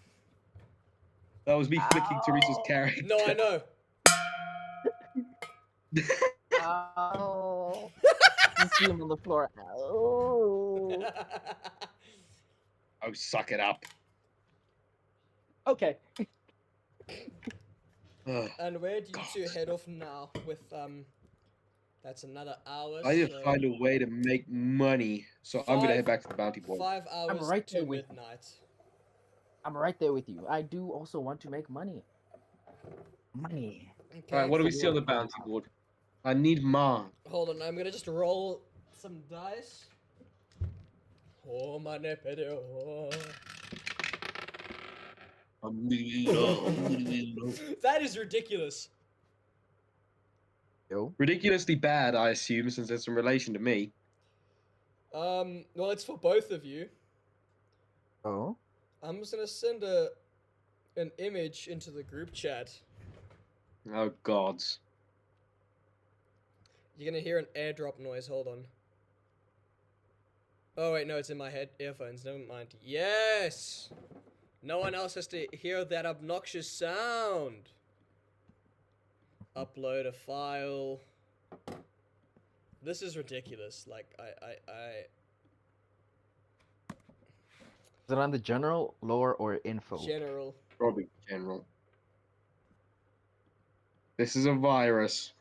That was me flicking Teresa's character. No, I know. Ow. Just see him on the floor. Ow. Oh, suck it up. Okay. Ugh. And where do you God. two head off now? With that's another hour. I need to so find a way to make money, so I'm gonna head Five- back to the bounty board. 5 hours right to there with you. midnight. I'm right there with you. I do also want to make money. Money. Okay. All right, what do we So see on the we're- bounty board? I need ma. Hold on, I'm gonna just roll some dice. Oh my nepedo. That is ridiculous. Yo. Ridiculously bad, I assume, since it's in relation to me. Well, it's for both of you. Oh. I'm just gonna send an image into the group chat. Oh gods. You're gonna hear an airdrop noise. Hold on. Oh wait, no, it's in my head earphones. Never mind. Yes. No one else has to hear that obnoxious sound. Upload a file. This is ridiculous. Like Is it on the general, lore, or info? general. Probably general. This is a virus.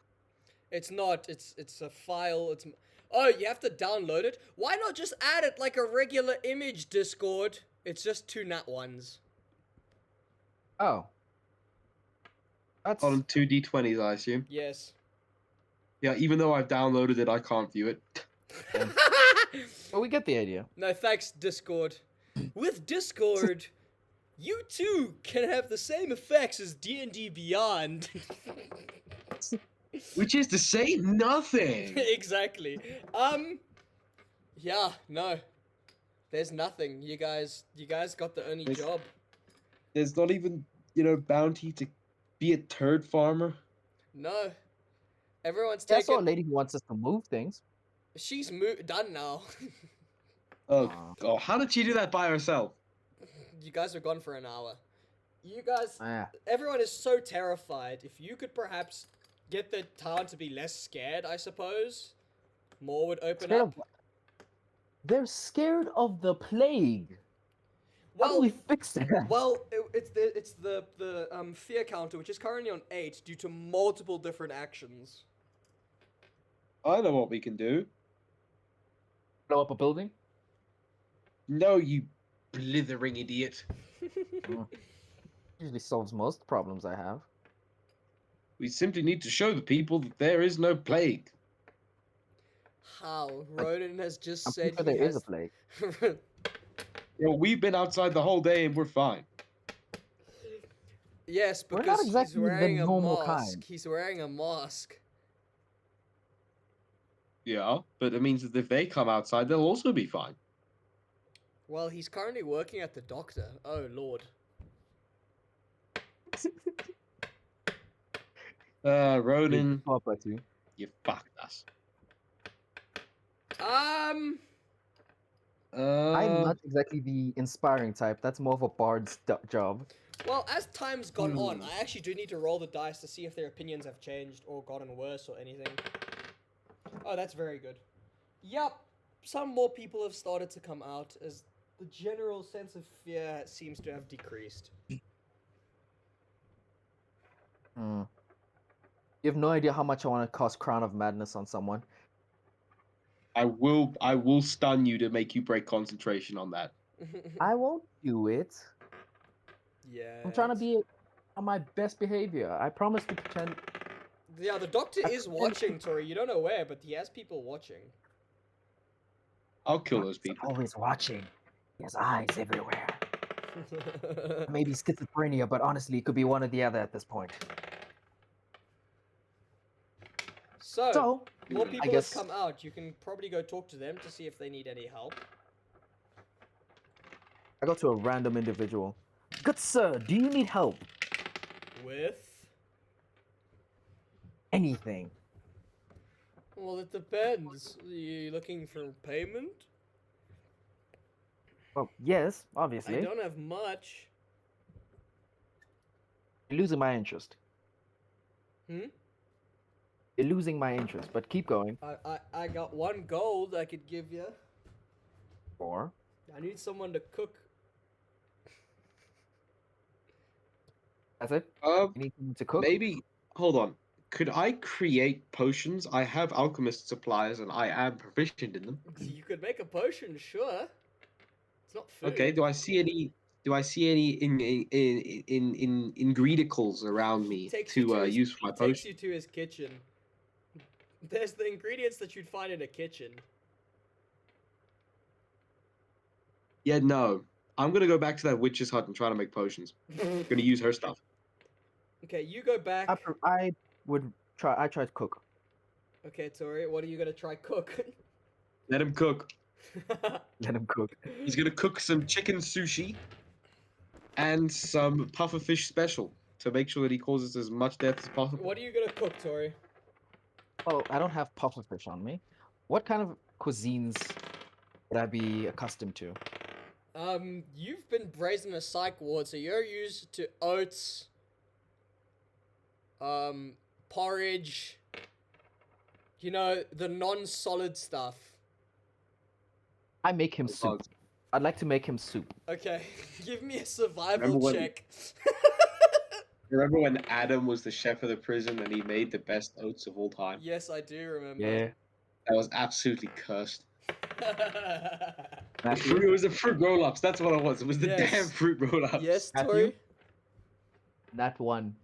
It's not. It's a file. It's. Oh, you have to download it. Why not just add it like a regular image? Discord. It's just 2 nat ones. Oh. That's On 2d20s, I assume. Yes. Yeah, even though I've downloaded it, I can't view it. well, we get the idea. No, thanks, Discord. With Discord, you too can have the same effects as D&D Beyond. Which is to say nothing. Exactly. Yeah, no. There's nothing. You guys got the only There's- job. There's not even, bounty to be a turd farmer. No. Everyone's Yeah, I saw a taken. lady who wants us to move things. She's done now. Oh, Aw. God. How did she do that by herself? You guys were gone for an hour. You guys, Ah. everyone is so terrified. If you could perhaps get the town to be less scared, I suppose, more would open Scared up. of- They're scared of the plague. How do Well, we fix that? well, it's the fear counter, which is currently on 8 due to multiple different actions. I know what we can do. Blow up a building? No, you blithering idiot. Usually solves most problems I have. We simply need to show the people that there is no plague. How? Ronan has just I'm said sure he there is has. a plague. We've been outside the whole day and we're fine. Yes, We're because not exactly he's the wearing a normal mask. kind. He's wearing a mask. Yeah, but it means that if they come outside, they'll also be fine. Well, he's currently working at the doctor. Oh lord. Ronan, What about you? you fucked us. I'm not exactly the inspiring type. That's more of a bard's job. Well, as time's gone on, I actually do need to roll the dice to see if their opinions have changed or gotten worse or anything. Oh, that's very good. Yup, some more people have started to come out as the general sense of fear seems to have decreased. Hmm. You have no idea how much I want to cause Crown of Madness on someone. I will stun you to make you break concentration on that. I won't do it. Yeah. I'm trying to be on my best behavior. I promise to pretend. Yeah, the doctor I is pretend- watching, Tori. You don't know where, but he has people watching. I'll kill those people. Always watching. He has eyes everywhere. Maybe schizophrenia, but honestly, it could be one or the other at this point. So, So, more people guess- have come out. You can probably go talk to them to see if they need any help. I go to a random individual. Good sir, do you need help? With? Anything? Well, it depends. Are you looking for payment? Well, yes, I obviously. don't have much. You're losing my interest. Hmm? You're losing my interest, but keep going. I got 1 gold I could give you. Or I need someone to cook. that's it. Um, You need someone to cook. maybe. Hold on. Could I create potions? I have alchemist supplies, and I am proficient in them. You could make a potion, sure. It's not food. Okay. Do I see any? Do I see any in ingredicals around me Takes you to his, use for my he takes potion? you to his kitchen. There's the ingredients that you'd find in a kitchen. Yeah, no. I'm gonna go back to that witch's hut and try to make potions. I'm gonna use her stuff. Okay, you go back. I would try. I try to cook. Okay, Tori, what are you gonna try cook? Let him cook. Let him cook. He's gonna cook some chicken sushi and some pufferfish special to make sure that he causes as much death as possible. What are you gonna cook, Tori? Oh, I don't have pufferfish on me. What kind of cuisines would I be accustomed to? You've been raised in a psych ward, so you're used to oats, porridge, you know, the non-solid stuff. I make him Oh, soup. God. I'd like to make him soup. Okay, give me a survival Remember when- check. Remember when Adam was the chef of the prison and he made the best oats of all time? Yes, I do remember. Yeah. That was absolutely cursed. Matthew? It was the fruit roll-ups. That's what it was. It was the Yes. damn fruit roll-ups. Yes, Matthew? Tori? That one.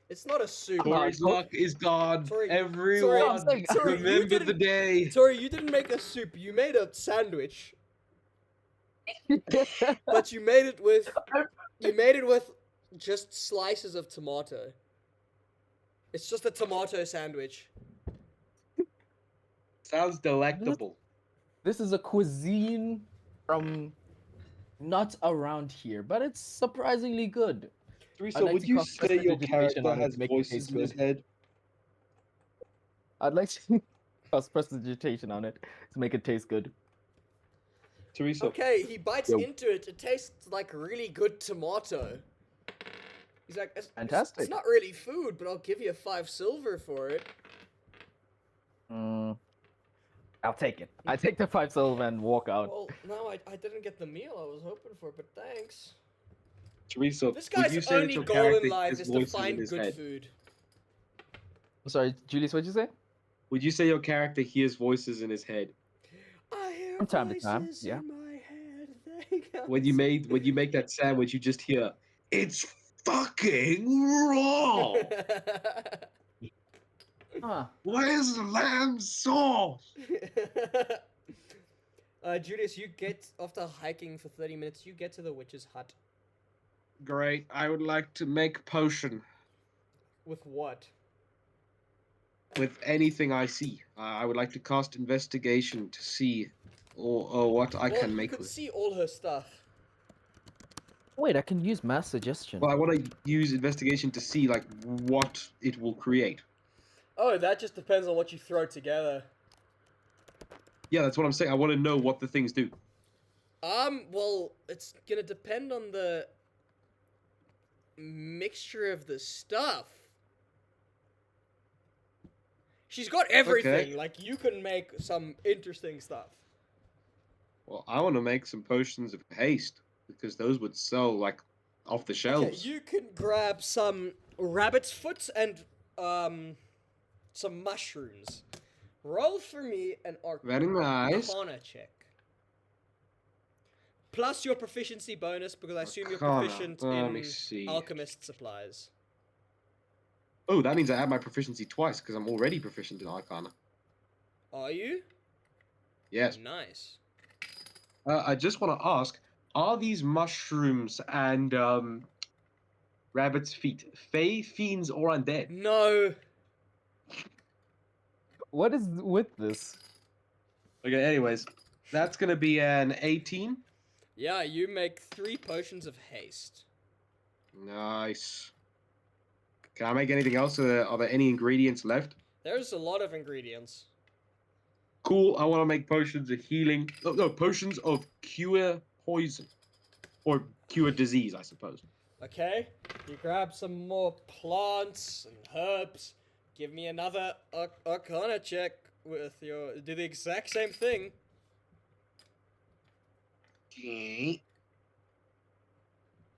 It's not a soup. Come on. Tori's luck is gone. Tori- Everyone, Tori, Tori, you remember the didn't- day. Tori, you didn't make a soup. You made a sandwich, but you made it with just slices of tomato. It's just a tomato sandwich. Sounds delectable. This is a cuisine from not around here, but it's surprisingly good. Teresa, I'd like would to you cast say your prestidigitation character on it has to make it voices taste in his good. head? I'd like to cast prestidigitation on it to make it taste good. Teresa, Okay, he bites Yo. into it. It tastes like really good tomato. He's like, it's Fantastic. not really food, but I'll give you 5 silver for it. I'll take it. I take the 5 silver and walk out. Well, no, I didn't get the meal I was hoping for, but thanks. Teresa, This would you guy's say that only your goal character in life has is to voices in find his good head? food. Sorry, Julius, what'd you say? Would you say your character hears voices in his head? I hear From time to time, voices yeah. in my head. They go When you make that sandwich, you just hear, "It's fucking raw. Huh. Where's the lamb sauce?" Julius, you get after hiking for 30 minutes. You get to the witch's hut Great. I would like to make potion with what? with anything I see. I would like to cast investigation to see or what I Well, can you make could with. see all her stuff. Wait, I can use mass suggestion. Well, I want to use investigation to see like what it will create. Oh, that just depends on what you throw together. Yeah, that's what I'm saying. I want to know what the things do. Well, it's gonna depend on the mixture of the stuff. She's got everything. Like, you can make some interesting stuff. Well, I want to make some potions of haste because those would sell like off the Okay, shelves. you can grab some rabbit's foot and some mushrooms. Roll for me an Very nice. Arcana check. Plus your proficiency bonus, because I assume you're Arcana. proficient Let me in see. alchemist supplies. Oh, that means I add my proficiency twice because I'm already proficient in Arcana. Are you? Yes. Nice. I just want to ask: are these mushrooms and rabbit's feet fey, fiends, or undead? No. What is with this? Okay. Anyways, that's gonna be an 18. Yeah, you make 3 potions of haste. Nice. Can I make anything else? Are there any ingredients left? There's a lot of ingredients. Cool. I want to make potions of healing. Oh, no, potions of cure poison. Or cure disease, I suppose. Okay, you grab some more plants and herbs. Give me another Arcana check with your. Do the exact same thing. Okay.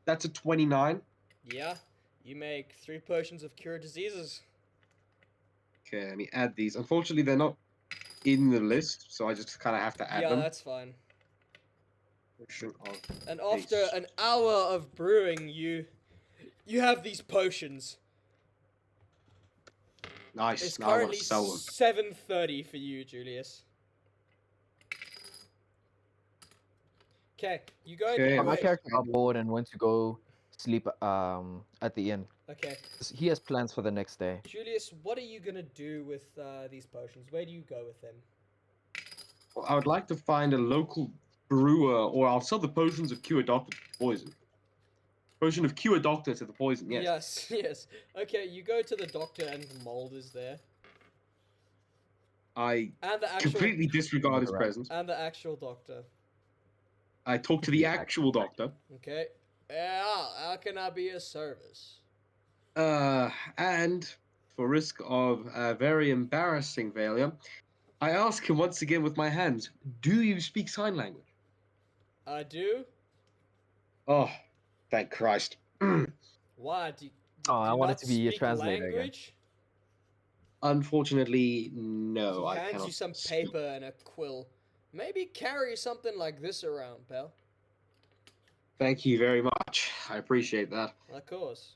That's a 29. Yeah, you make 3 potions of cure diseases. Okay, let me add these. Unfortunately, they're not in the list, so I just kind of have to add Yeah, them. that's fine. Potion of And after haste. an hour of brewing, you have these potions. Nice. It's Now I want currently to sell them. 7:30 for you, Julius. Okay, you go. Okay. My wait, character got bored and went to go sleep at the inn. Okay, He has plans for the next day. Julius, what are you gonna do with these potions? Where do you go with them? Well, I would like to find a local brewer, or I'll sell the potions of cure doctor to the poison. Potion of cure doctor to the poison, yes. Yes, yes. Okay, you go to the doctor and the mold is there. I And the actual completely disregard his Right. presence. and the actual doctor. I talk to the actual doctor. Okay. Yeah, how can I be of service? And for risk of a very embarrassing failure, I ask him once again with my hands, do you speak sign language? I do? Oh, thank Christ. Why? Do Oh, I you wanted not to be a speak translator again. language? Unfortunately, no, He I hands cannot you some speak. paper and a quill. Maybe carry something like this around, pal. Thank you very much. I appreciate that. Of course.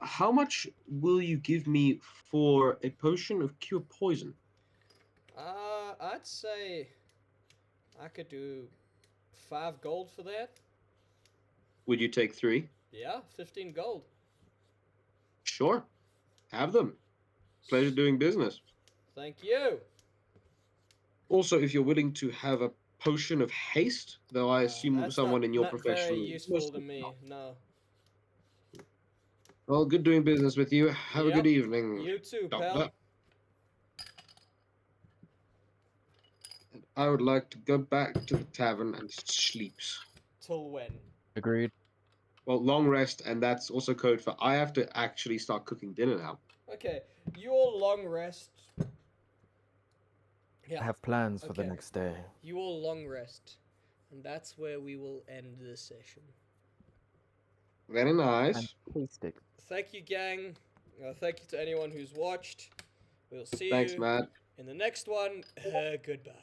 How much will you give me for a potion of cure poison? I'd say I could do 5 gold for that. Would you take 3? Yeah, 15 gold. Sure. Have them. Pleasure doing business. Thank you. Also, if you're willing to have a potion of haste, though I assume That's someone in your not profession. very useful to me. No. Well, good doing business with you. Have a good Yep. evening, You too, Doctor. pal. And I would like to go back to the tavern and sleep. Till when? Agreed. Well, long rest, and that's also code for I have to actually start cooking dinner now. Okay, you all long rest. Yeah, I have plans for the Okay. next day. you all long rest. And that's where we will end this session. Very nice. Fantastic. Thank you, gang. Thank you to anyone who's watched. We'll see Thanks, you Matt. in the next one. Goodbye.